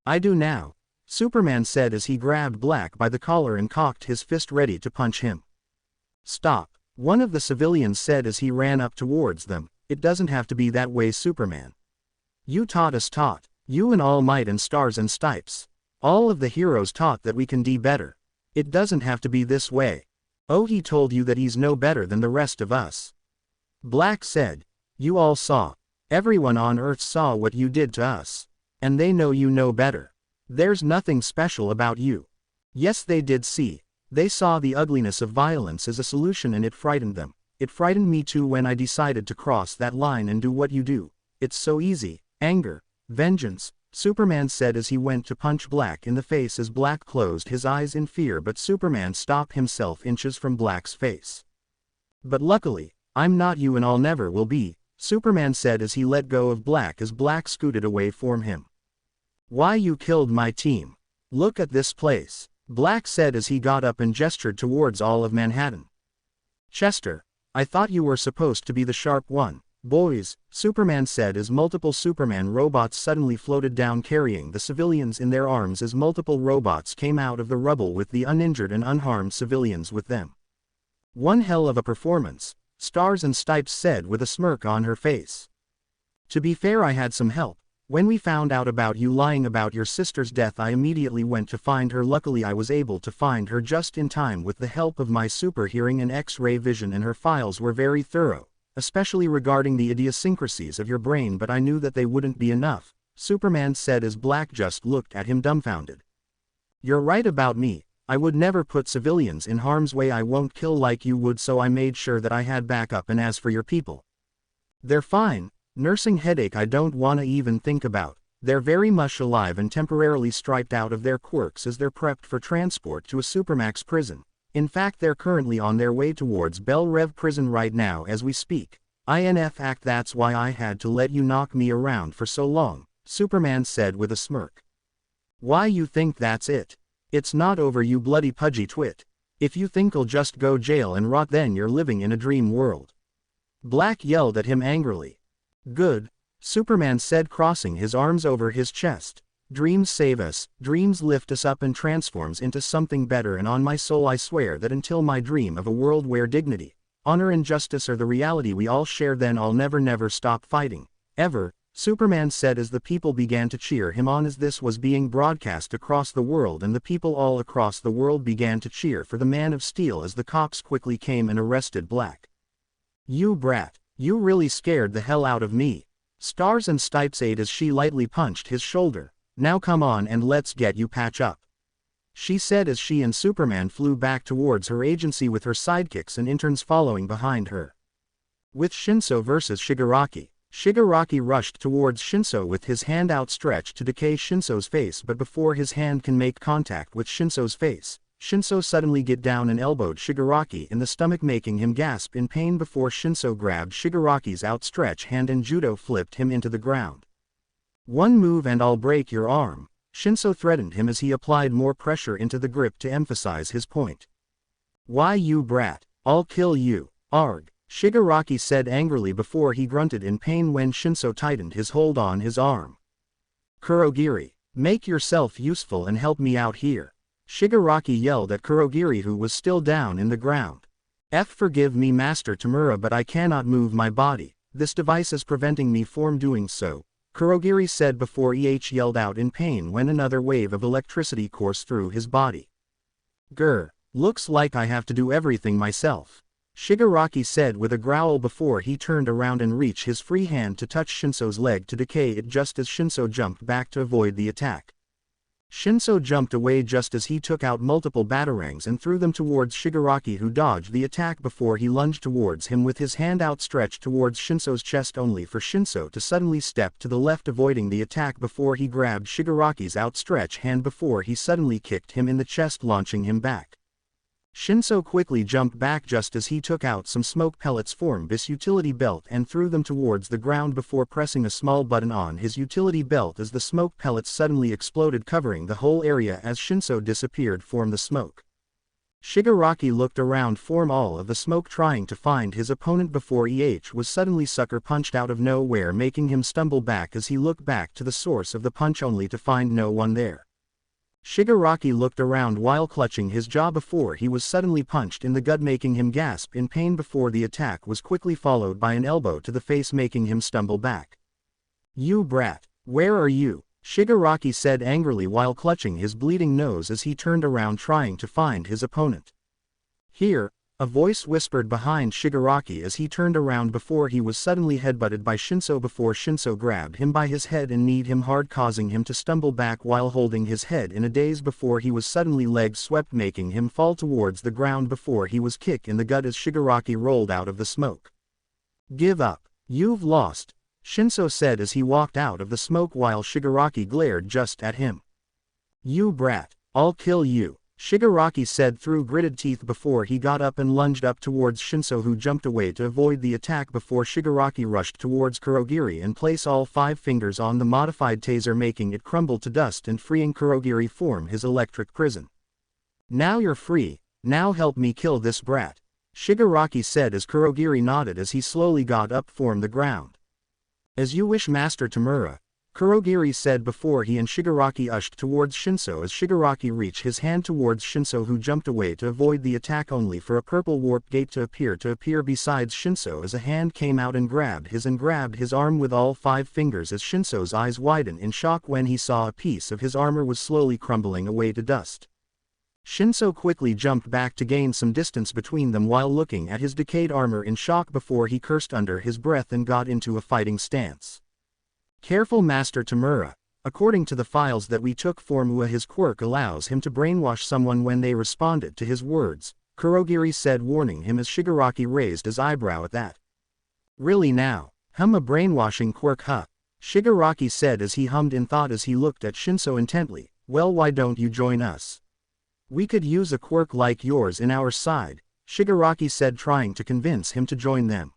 I do now, Superman said as he grabbed Black by the collar and cocked his fist ready to punch him. Stop, one of the civilians said as he ran up towards them. It doesn't have to be that way, Superman. You taught us, you and All Might and Stars and Stripes. All of the heroes taught that we can do better. It doesn't have to be this way. Oh, he told you that he's no better than the rest of us. Black said, you all saw. Everyone on Earth saw what you did to us. And they know you know better. There's nothing special about you. Yes, they did see. They saw the ugliness of violence as a solution and it frightened them. It frightened me too when I decided to cross that line and do what you do. It's so easy. Anger. Vengeance, Superman said as he went to punch Black in the face as Black closed his eyes in fear, but Superman stopped himself inches from Black's face. But luckily, I'm not you and I'll never will be, Superman said as he let go of Black as Black scooted away from him. Why, you killed my team. Look at this place, Black said as he got up and gestured towards all of Manhattan. Chester, I thought you were supposed to be the sharp one. Boys, Superman said as multiple Superman robots suddenly floated down carrying the civilians in their arms as multiple robots came out of the rubble with the uninjured and unharmed civilians with them. One hell of a performance, Stars and Stripes said with a smirk on her face. To be fair, I had some help. When we found out about you lying about your sister's death, I immediately went to find her. Luckily I was able to find her just in time with the help of my super hearing and X-ray vision, and her files were very thorough, especially regarding the idiosyncrasies of your brain, but I knew that they wouldn't be enough, Superman said as Black just looked at him dumbfounded. You're right about me. I would never put civilians in harm's way. I won't kill like you would, so I made sure that I had backup. And as for your people, they're fine. Nursing headache I don't wanna even think about. They're very much alive and temporarily striped out of their quirks as they're prepped for transport to a Supermax prison. In fact, they're currently on their way towards Belle Rev prison right now as we speak. INF act, that's why I had to let you knock me around for so long, Superman said with a smirk. Why, you think that's it? It's not over, you bloody pudgy twit. If you think I'll just go jail and rot, then you're living in a dream world. Black yelled at him angrily. Good, Superman said, crossing his arms over his chest. Dreams save us, dreams lift us up and transforms into something better, and on my soul I swear that until my dream of a world where dignity, honor and justice are the reality we all share, then I'll never stop fighting. Ever, Superman said as the people began to cheer him on as this was being broadcast across the world, and the people all across the world began to cheer for the Man of Steel as the cops quickly came and arrested Black. You brat. You really scared the hell out of me. Stars and Stripes ate as she lightly punched his shoulder. Now come on and let's get you patch up, she said as she and Superman flew back towards her agency with her sidekicks and interns following behind her. With Shinso versus Shigaraki. Shigaraki rushed towards Shinso with his hand outstretched to decay Shinso's face, but before his hand can make contact with Shinso's face, Shinso suddenly get down and elbowed Shigaraki in the stomach, making him gasp in pain before Shinso grabbed Shigaraki's outstretched hand and judo flipped him into the ground. One move and I'll break your arm, Shinso threatened him as he applied more pressure into the grip to emphasize his point. "Why you brat, I'll kill you, arg," Shigaraki said angrily before he grunted in pain when Shinso tightened his hold on his arm. "Kurogiri, make yourself useful and help me out here," Shigaraki yelled at Kurogiri, who was still down in the ground. "Forgive me Master Tamura, but I cannot move my body. This device is preventing me from doing so," Kurogiri said before yelled out in pain when another wave of electricity coursed through his body. "Grr, looks like I have to do everything myself," Shigaraki said with a growl before he turned around and reached his free hand to touch Shinso's leg to decay it just as Shinso jumped back to avoid the attack. Shinso jumped away just as he took out multiple batarangs and threw them towards Shigaraki, who dodged the attack before he lunged towards him with his hand outstretched towards Shinso's chest, only for Shinso to suddenly step to the left, avoiding the attack before he grabbed Shigaraki's outstretched hand before he suddenly kicked him in the chest, launching him back. Shinso quickly jumped back just as he took out some smoke pellets from his utility belt and threw them towards the ground before pressing a small button on his utility belt as the smoke pellets suddenly exploded, covering the whole area as Shinso disappeared from the smoke. Shigaraki looked around for all of the smoke, trying to find his opponent before was suddenly sucker punched out of nowhere, making him stumble back as he looked back to the source of the punch only to find no one there. Shigaraki looked around while clutching his jaw before he was suddenly punched in the gut, making him gasp in pain before the attack was quickly followed by an elbow to the face, making him stumble back. "You brat, where are you?" Shigaraki said angrily while clutching his bleeding nose as he turned around trying to find his opponent. "Here," a voice whispered behind Shigaraki as he turned around before he was suddenly headbutted by Shinso before Shinso grabbed him by his head and kneed him hard, causing him to stumble back while holding his head in a daze before he was suddenly leg swept, making him fall towards the ground before he was kicked in the gut as Shigaraki rolled out of the smoke. "Give up, you've lost," Shinso said as he walked out of the smoke while Shigaraki glared just at him. "You brat, I'll kill you," Shigaraki said through gritted teeth before he got up and lunged up towards Shinso, who jumped away to avoid the attack before Shigaraki rushed towards Kurogiri and placed all 5 fingers on the modified taser, making it crumble to dust and freeing Kurogiri from his electric prison. "Now you're free, now help me kill this brat," Shigaraki said as Kurogiri nodded as he slowly got up from the ground. "As you wish, Master Tamura," Kurogiri said before he and Shigaraki ushed towards Shinso as Shigaraki reached his hand towards Shinso, who jumped away to avoid the attack only for a purple warp gate to appear besides Shinso as a hand came out and grabbed his arm with all 5 fingers as Shinso's eyes widened in shock when he saw a piece of his armor was slowly crumbling away to dust. Shinso quickly jumped back to gain some distance between them while looking at his decayed armor in shock before he cursed under his breath and got into a fighting stance. "Careful, Master Tamura. According to the files that we took from Ua, his quirk allows him to brainwash someone when they responded to his words," Kurogiri said, warning him as Shigaraki raised his eyebrow at that. "Really now? A brainwashing quirk, huh?" Shigaraki said as he hummed in thought as he looked at Shinso intently. "Well, why don't you join us? We could use a quirk like yours in our side," Shigaraki said, trying to convince him to join them.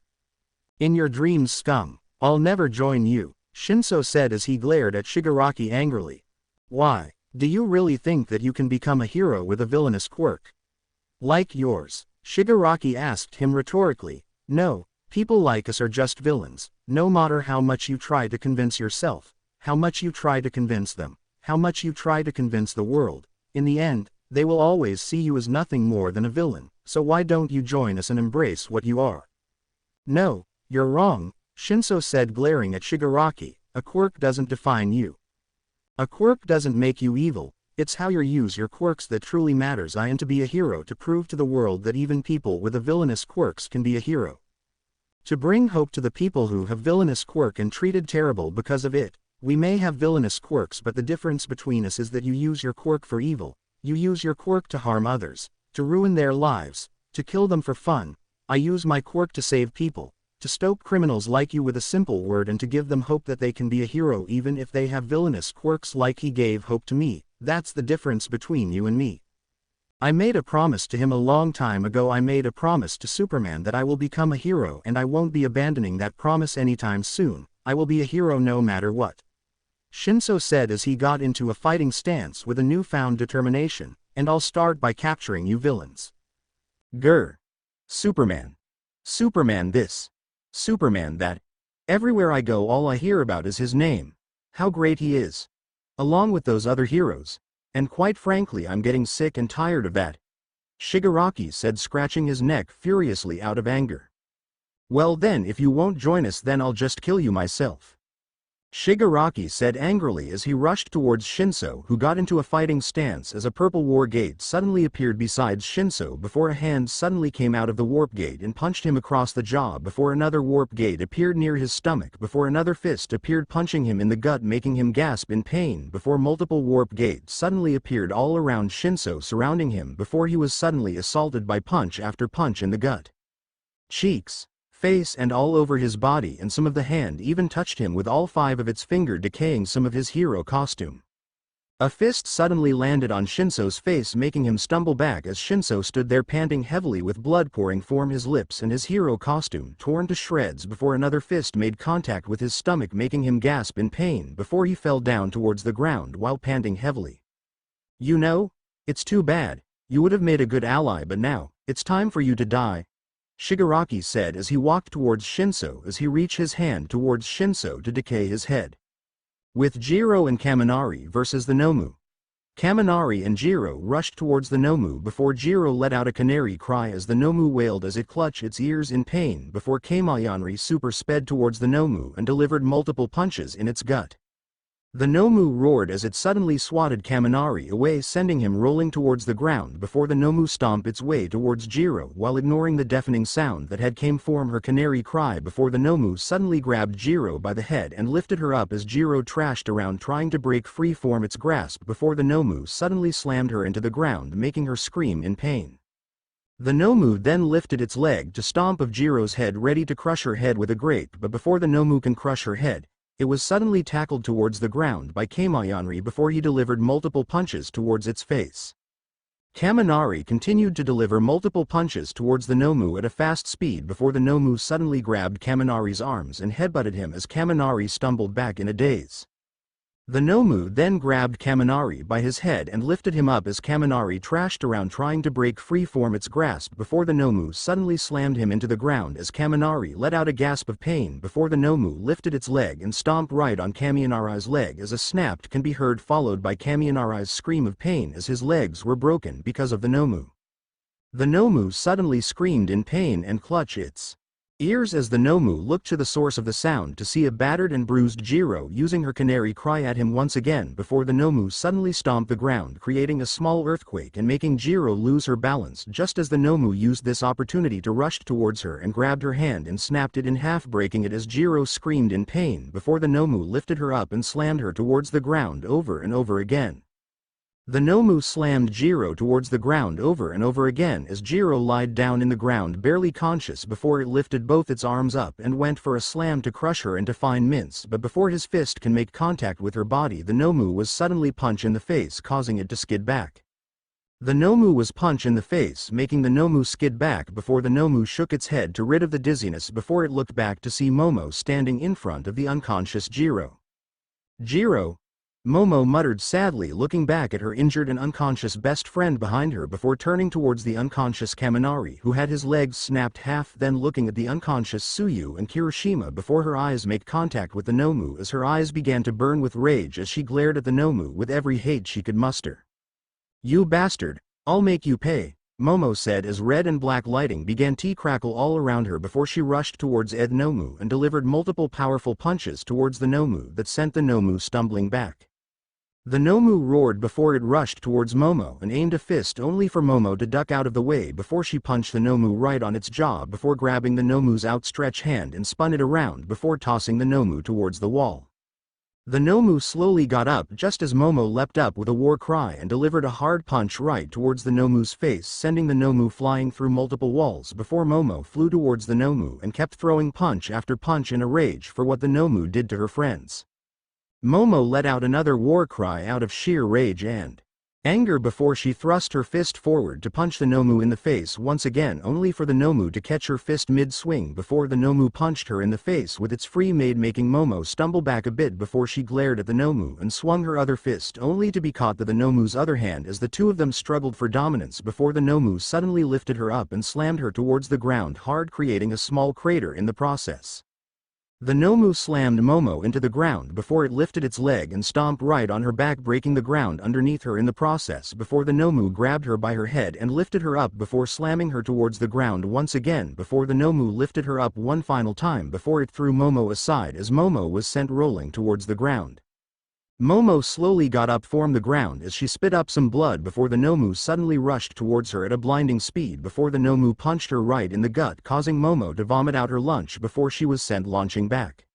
"In your dreams, scum. I'll never join you," Shinso said as he glared at Shigaraki angrily. "Why, do you really think that you can become a hero with a villainous quirk like yours?" Shigaraki asked him rhetorically. "No, people like us are just villains, no matter how much you try to convince yourself, how much you try to convince them, how much you try to convince the world. In the end, they will always see you as nothing more than a villain, so why don't you join us and embrace what you are?" "No, you're wrong," Shinso said, glaring at Shigaraki. "A quirk doesn't define you. A quirk doesn't make you evil, it's how you use your quirks that truly matters. I am to be a hero to prove to the world that even people with a villainous quirks can be a hero. To bring hope to the people who have villainous quirk and treated terrible because of it. We may have villainous quirks, but the difference between us is that you use your quirk for evil. You use your quirk to harm others, to ruin their lives, to kill them for fun. I use my quirk to save people, to stop criminals like you with a simple word and to give them hope that they can be a hero even if they have villainous quirks like he gave hope to me. That's the difference between you and me. I made a promise to him a long time ago. I made a promise to Superman that I will become a hero, and I won't be abandoning that promise anytime soon. I will be a hero no matter what." Shinso said as he got into a fighting stance with a newfound determination, and I'll start by capturing you villains. Grr. Superman. Superman this. Superman that. Everywhere I go all I hear about is his name. How great he is. Along with those other heroes. And quite frankly I'm getting sick and tired of that. Shigaraki said, scratching his neck furiously out of anger. Well then, if you won't join us then I'll just kill you myself. Shigaraki said angrily as he rushed towards Shinso, who got into a fighting stance as a purple war gate suddenly appeared beside Shinso before a hand suddenly came out of the warp gate and punched him across the jaw before another warp gate appeared near his stomach before another fist appeared punching him in the gut making him gasp in pain before multiple warp gates suddenly appeared all around Shinso surrounding him before he was suddenly assaulted by punch after punch in the gut, cheeks, face and all over his body, and some of the hand even touched him with all 5 of its finger decaying some of his hero costume. A fist suddenly landed on Shinso's face making him stumble back as Shinso stood there panting heavily with blood pouring from his lips and his hero costume torn to shreds before another fist made contact with his stomach making him gasp in pain before he fell down towards the ground while panting heavily. You know, it's too bad, you would have made a good ally but now, it's time for you to die. Shigaraki said as he walked towards Shinso as he reached his hand towards Shinso to decay his head. With Jiro and Kaminari versus the Nomu. Kaminari and Jiro rushed towards the Nomu before Jiro let out a canary cry as the Nomu wailed as it clutched its ears in pain before Kaminari super sped towards the Nomu and delivered multiple punches in its gut. The Nomu roared as it suddenly swatted Kaminari away sending him rolling towards the ground before the Nomu stomped its way towards Jiro while ignoring the deafening sound that had came from her canary cry before the Nomu suddenly grabbed Jiro by the head and lifted her up as Jiro trashed around trying to break free from its grasp before the Nomu suddenly slammed her into the ground making her scream in pain. The Nomu then lifted its leg to stomp of Jiro's head ready to crush her head with a grape but before the Nomu can crush her head, it was suddenly tackled towards the ground by Kaminari before he delivered multiple punches towards its face. Kaminari continued to deliver multiple punches towards the Nomu at a fast speed before the Nomu suddenly grabbed Kaminari's arms and headbutted him as Kaminari stumbled back in a daze. The Nomu then grabbed Kaminari by his head and lifted him up as Kaminari trashed around trying to break free from its grasp before the Nomu suddenly slammed him into the ground as Kaminari let out a gasp of pain before the Nomu lifted its leg and stomped right on Kaminari's leg as a snap can be heard followed by Kaminari's scream of pain as his legs were broken because of the Nomu. The Nomu suddenly screamed in pain and clutched its ears as the Nomu looked to the source of the sound to see a battered and bruised Jiro using her canary cry at him once again before the Nomu suddenly stomped the ground creating a small earthquake and making Jiro lose her balance just as the Nomu used this opportunity to rush towards her and grabbed her hand and snapped it in half breaking it as Jiro screamed in pain before the Nomu lifted her up and slammed her towards the ground over and over again. The Nomu slammed Jiro towards the ground over and over again as Jiro lied down in the ground barely conscious before it lifted both its arms up and went for a slam to crush her into fine mince but before his fist can make contact with her body the Nomu was suddenly punched in the face causing it to skid back. The Nomu was punched in the face making the Nomu skid back before the Nomu shook its head to rid of the dizziness before it looked back to see Momo standing in front of the unconscious Jiro. Jiro? Momo muttered sadly looking back at her injured and unconscious best friend behind her before turning towards the unconscious Kaminari who had his legs snapped half then looking at the unconscious Tsuyu and Kirishima before her eyes make contact with the Nomu as her eyes began to burn with rage as she glared at the Nomu with every hate she could muster. You bastard, I'll make you pay, Momo said as red and black lighting began to crackle all around her before she rushed towards Ed Nomu and delivered multiple powerful punches towards the Nomu that sent the Nomu stumbling back. The Nomu roared before it rushed towards Momo and aimed a fist only for Momo to duck out of the way before she punched the Nomu right on its jaw before grabbing the Nomu's outstretched hand and spun it around before tossing the Nomu towards the wall. The Nomu slowly got up just as Momo leapt up with a war cry and delivered a hard punch right towards the Nomu's face sending the Nomu flying through multiple walls before Momo flew towards the Nomu and kept throwing punch after punch in a rage for what the Nomu did to her friends. Momo let out another war cry out of sheer rage and Anger before she thrust her fist forward to punch the Nomu in the face once again, only for the Nomu to catch her fist mid-swing before the Nomu punched her in the face with its free made, making Momo stumble back a bit before she glared at the Nomu and swung her other fist, only to be caught by the Nomu's other hand as the two of them struggled for dominance before the Nomu suddenly lifted her up and slammed her towards the ground hard, creating a small crater in the process. The Nomu slammed Momo into the ground before it lifted its leg and stomped right on her back, breaking the ground underneath her in the process before the Nomu grabbed her by her head and lifted her up before slamming her towards the ground once again before the Nomu lifted her up one final time before it threw Momo aside as Momo was sent rolling towards the ground. Momo slowly got up from the ground as she spit up some blood before the Nomu suddenly rushed towards her at a blinding speed before the Nomu punched her right in the gut, causing Momo to vomit out her lunch before she was sent launching back.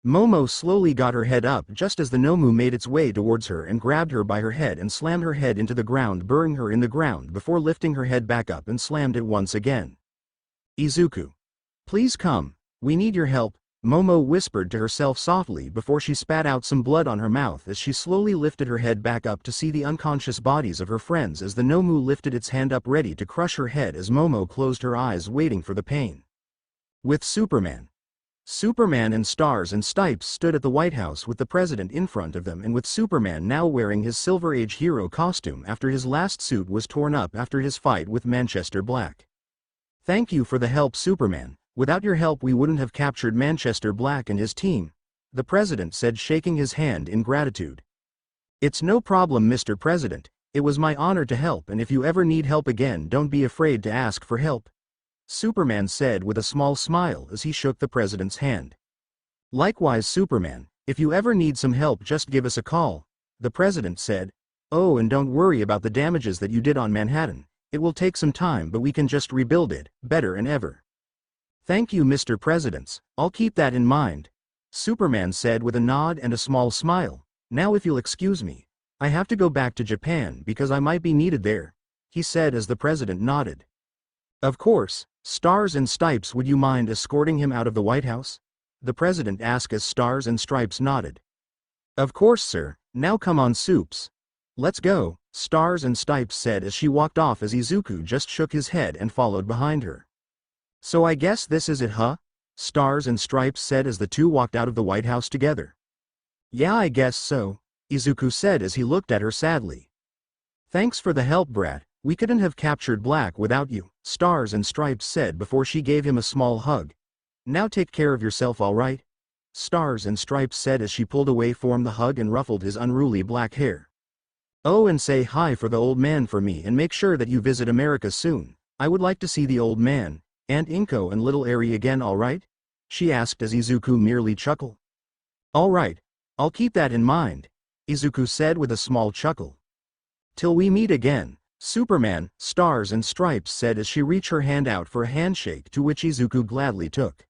Momo slowly got her head up just as the Nomu made its way towards her and grabbed her by her head and slammed her head into the ground, burying her in the ground before lifting her head back up and slammed it once again. "Izuku. Please come, we need your help," Momo whispered to herself softly before she spat out some blood on her mouth as she slowly lifted her head back up to see the unconscious bodies of her friends as the Nomu lifted its hand up ready to crush her head as Momo closed her eyes waiting for the pain. With Superman and Stars and Stripes stood at the White House with the president in front of them, and with Superman now wearing his Silver Age hero costume after his last suit was torn up after his fight with Manchester Black. "Thank you for the help, Superman. Without your help we wouldn't have captured Manchester Black and his team," the president said, shaking his hand in gratitude. "It's no problem, Mr. President. It was my honor to help, and if you ever need help again, don't be afraid to ask for help," Superman said with a small smile as he shook the president's hand. "Likewise, Superman, if you ever need some help just give us a call," the president said. "Oh, and don't worry about the damages that you did on Manhattan. It will take some time, but we can just rebuild it, better and ever." "Thank you, Mr. President. I'll keep that in mind," Superman said with a nod and a small smile. "Now if you'll excuse me, I have to go back to Japan because I might be needed there," he said as the president nodded. "Of course, Stars and Stripes, would you mind escorting him out of the White House?" the president asked as Stars and Stripes nodded. "Of course, sir. Now come on, Soups. Let's go," Stars and Stripes said as she walked off as Izuku just shook his head and followed behind her. "So I guess this is it, huh?" Stars and Stripes said as the two walked out of the White House together. "Yeah, I guess so," Izuku said as he looked at her sadly. "Thanks for the help, brat. We couldn't have captured Black without you," Stars and Stripes said before she gave him a small hug. "Now take care of yourself, all right?" Stars and Stripes said as she pulled away from the hug and ruffled his unruly black hair. "Oh, and say hi for the old man for me and make sure that you visit America soon. I would like to see the old man, Aunt Inko and little Eri again, all right?" she asked as Izuku merely chuckled. "All right, I'll keep that in mind," Izuku said with a small chuckle. "Till we meet again," Superman, Stars and Stripes said as she reached her hand out for a handshake, to which Izuku gladly took.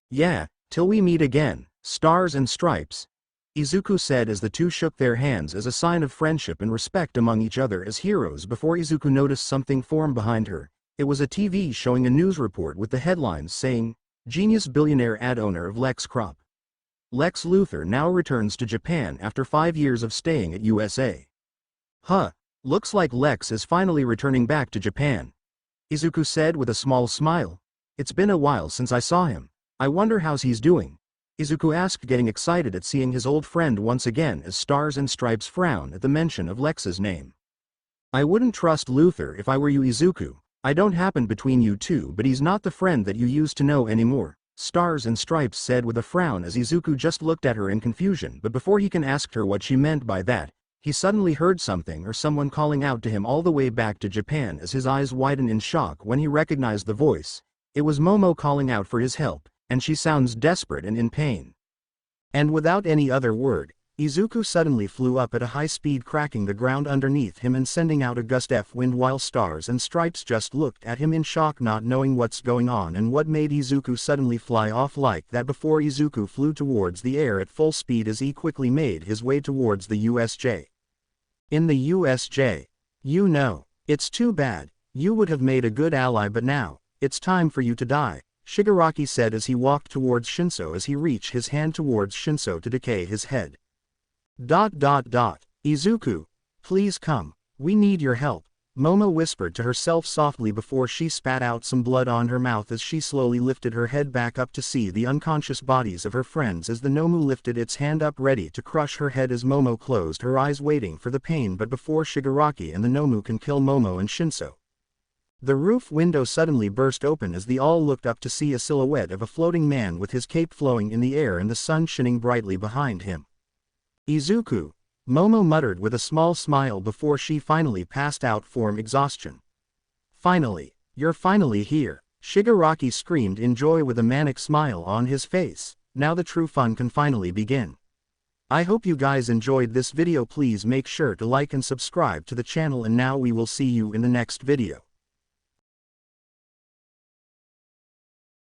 "Yeah, till we meet again, Stars and Stripes," Izuku said as the two shook their hands as a sign of friendship and respect among each other as heroes before Izuku noticed something form behind her. It was a TV showing a news report with the headlines saying, "Genius billionaire ad owner of Lex Crop. Lex Luthor now returns to Japan after 5 years of staying at USA." "Huh, looks like Lex is finally returning back to Japan," Izuku said with a small smile. "It's been a while since I saw him. I wonder how he's doing," Izuku asked, getting excited at seeing his old friend once again as Stars and Stripes frowned at the mention of Lex's name. "I wouldn't trust Luthor if I were you, Izuku. I don't happen between you two, but he's not the friend that you used to know anymore," Stars and Stripes said with a frown as Izuku just looked at her in confusion, but before he can ask her what she meant by that, he suddenly heard something or someone calling out to him all the way back to Japan as his eyes widened in shock when he recognized the voice. It was Momo calling out for his help, and she sounds desperate and in pain. And without any other word, Izuku suddenly flew up at a high speed, cracking the ground underneath him and sending out a gust of wind while Stars and Stripes just looked at him in shock, not knowing what's going on and what made Izuku suddenly fly off like that before Izuku flew towards the air at full speed as he quickly made his way towards the USJ. In the USJ. "You know, it's too bad. You would have made a good ally, but now, it's time for you to die," Shigaraki said as he walked towards Shinso as he reached his hand towards Shinso to decay his head. Izuku, please come. We need your help, Momo whispered to herself softly before she spat out some blood on her mouth as she slowly lifted her head back up to see the unconscious bodies of her friends as the Nomu lifted its hand up ready to crush her head as Momo closed her eyes waiting for the pain but before Shigaraki and the Nomu can kill Momo and Shinso. The roof window suddenly burst open as they all looked up to see a silhouette of a floating man with his cape flowing in the air and the sun shining brightly behind him. Izuku, Momo muttered with a small smile before she finally passed out from exhaustion. Finally, you're finally here, Shigaraki screamed in joy with a manic smile on his face. Now the true fun can finally begin. I hope you guys enjoyed this video. Please make sure to like and subscribe to the channel, and now we will see you in the next video.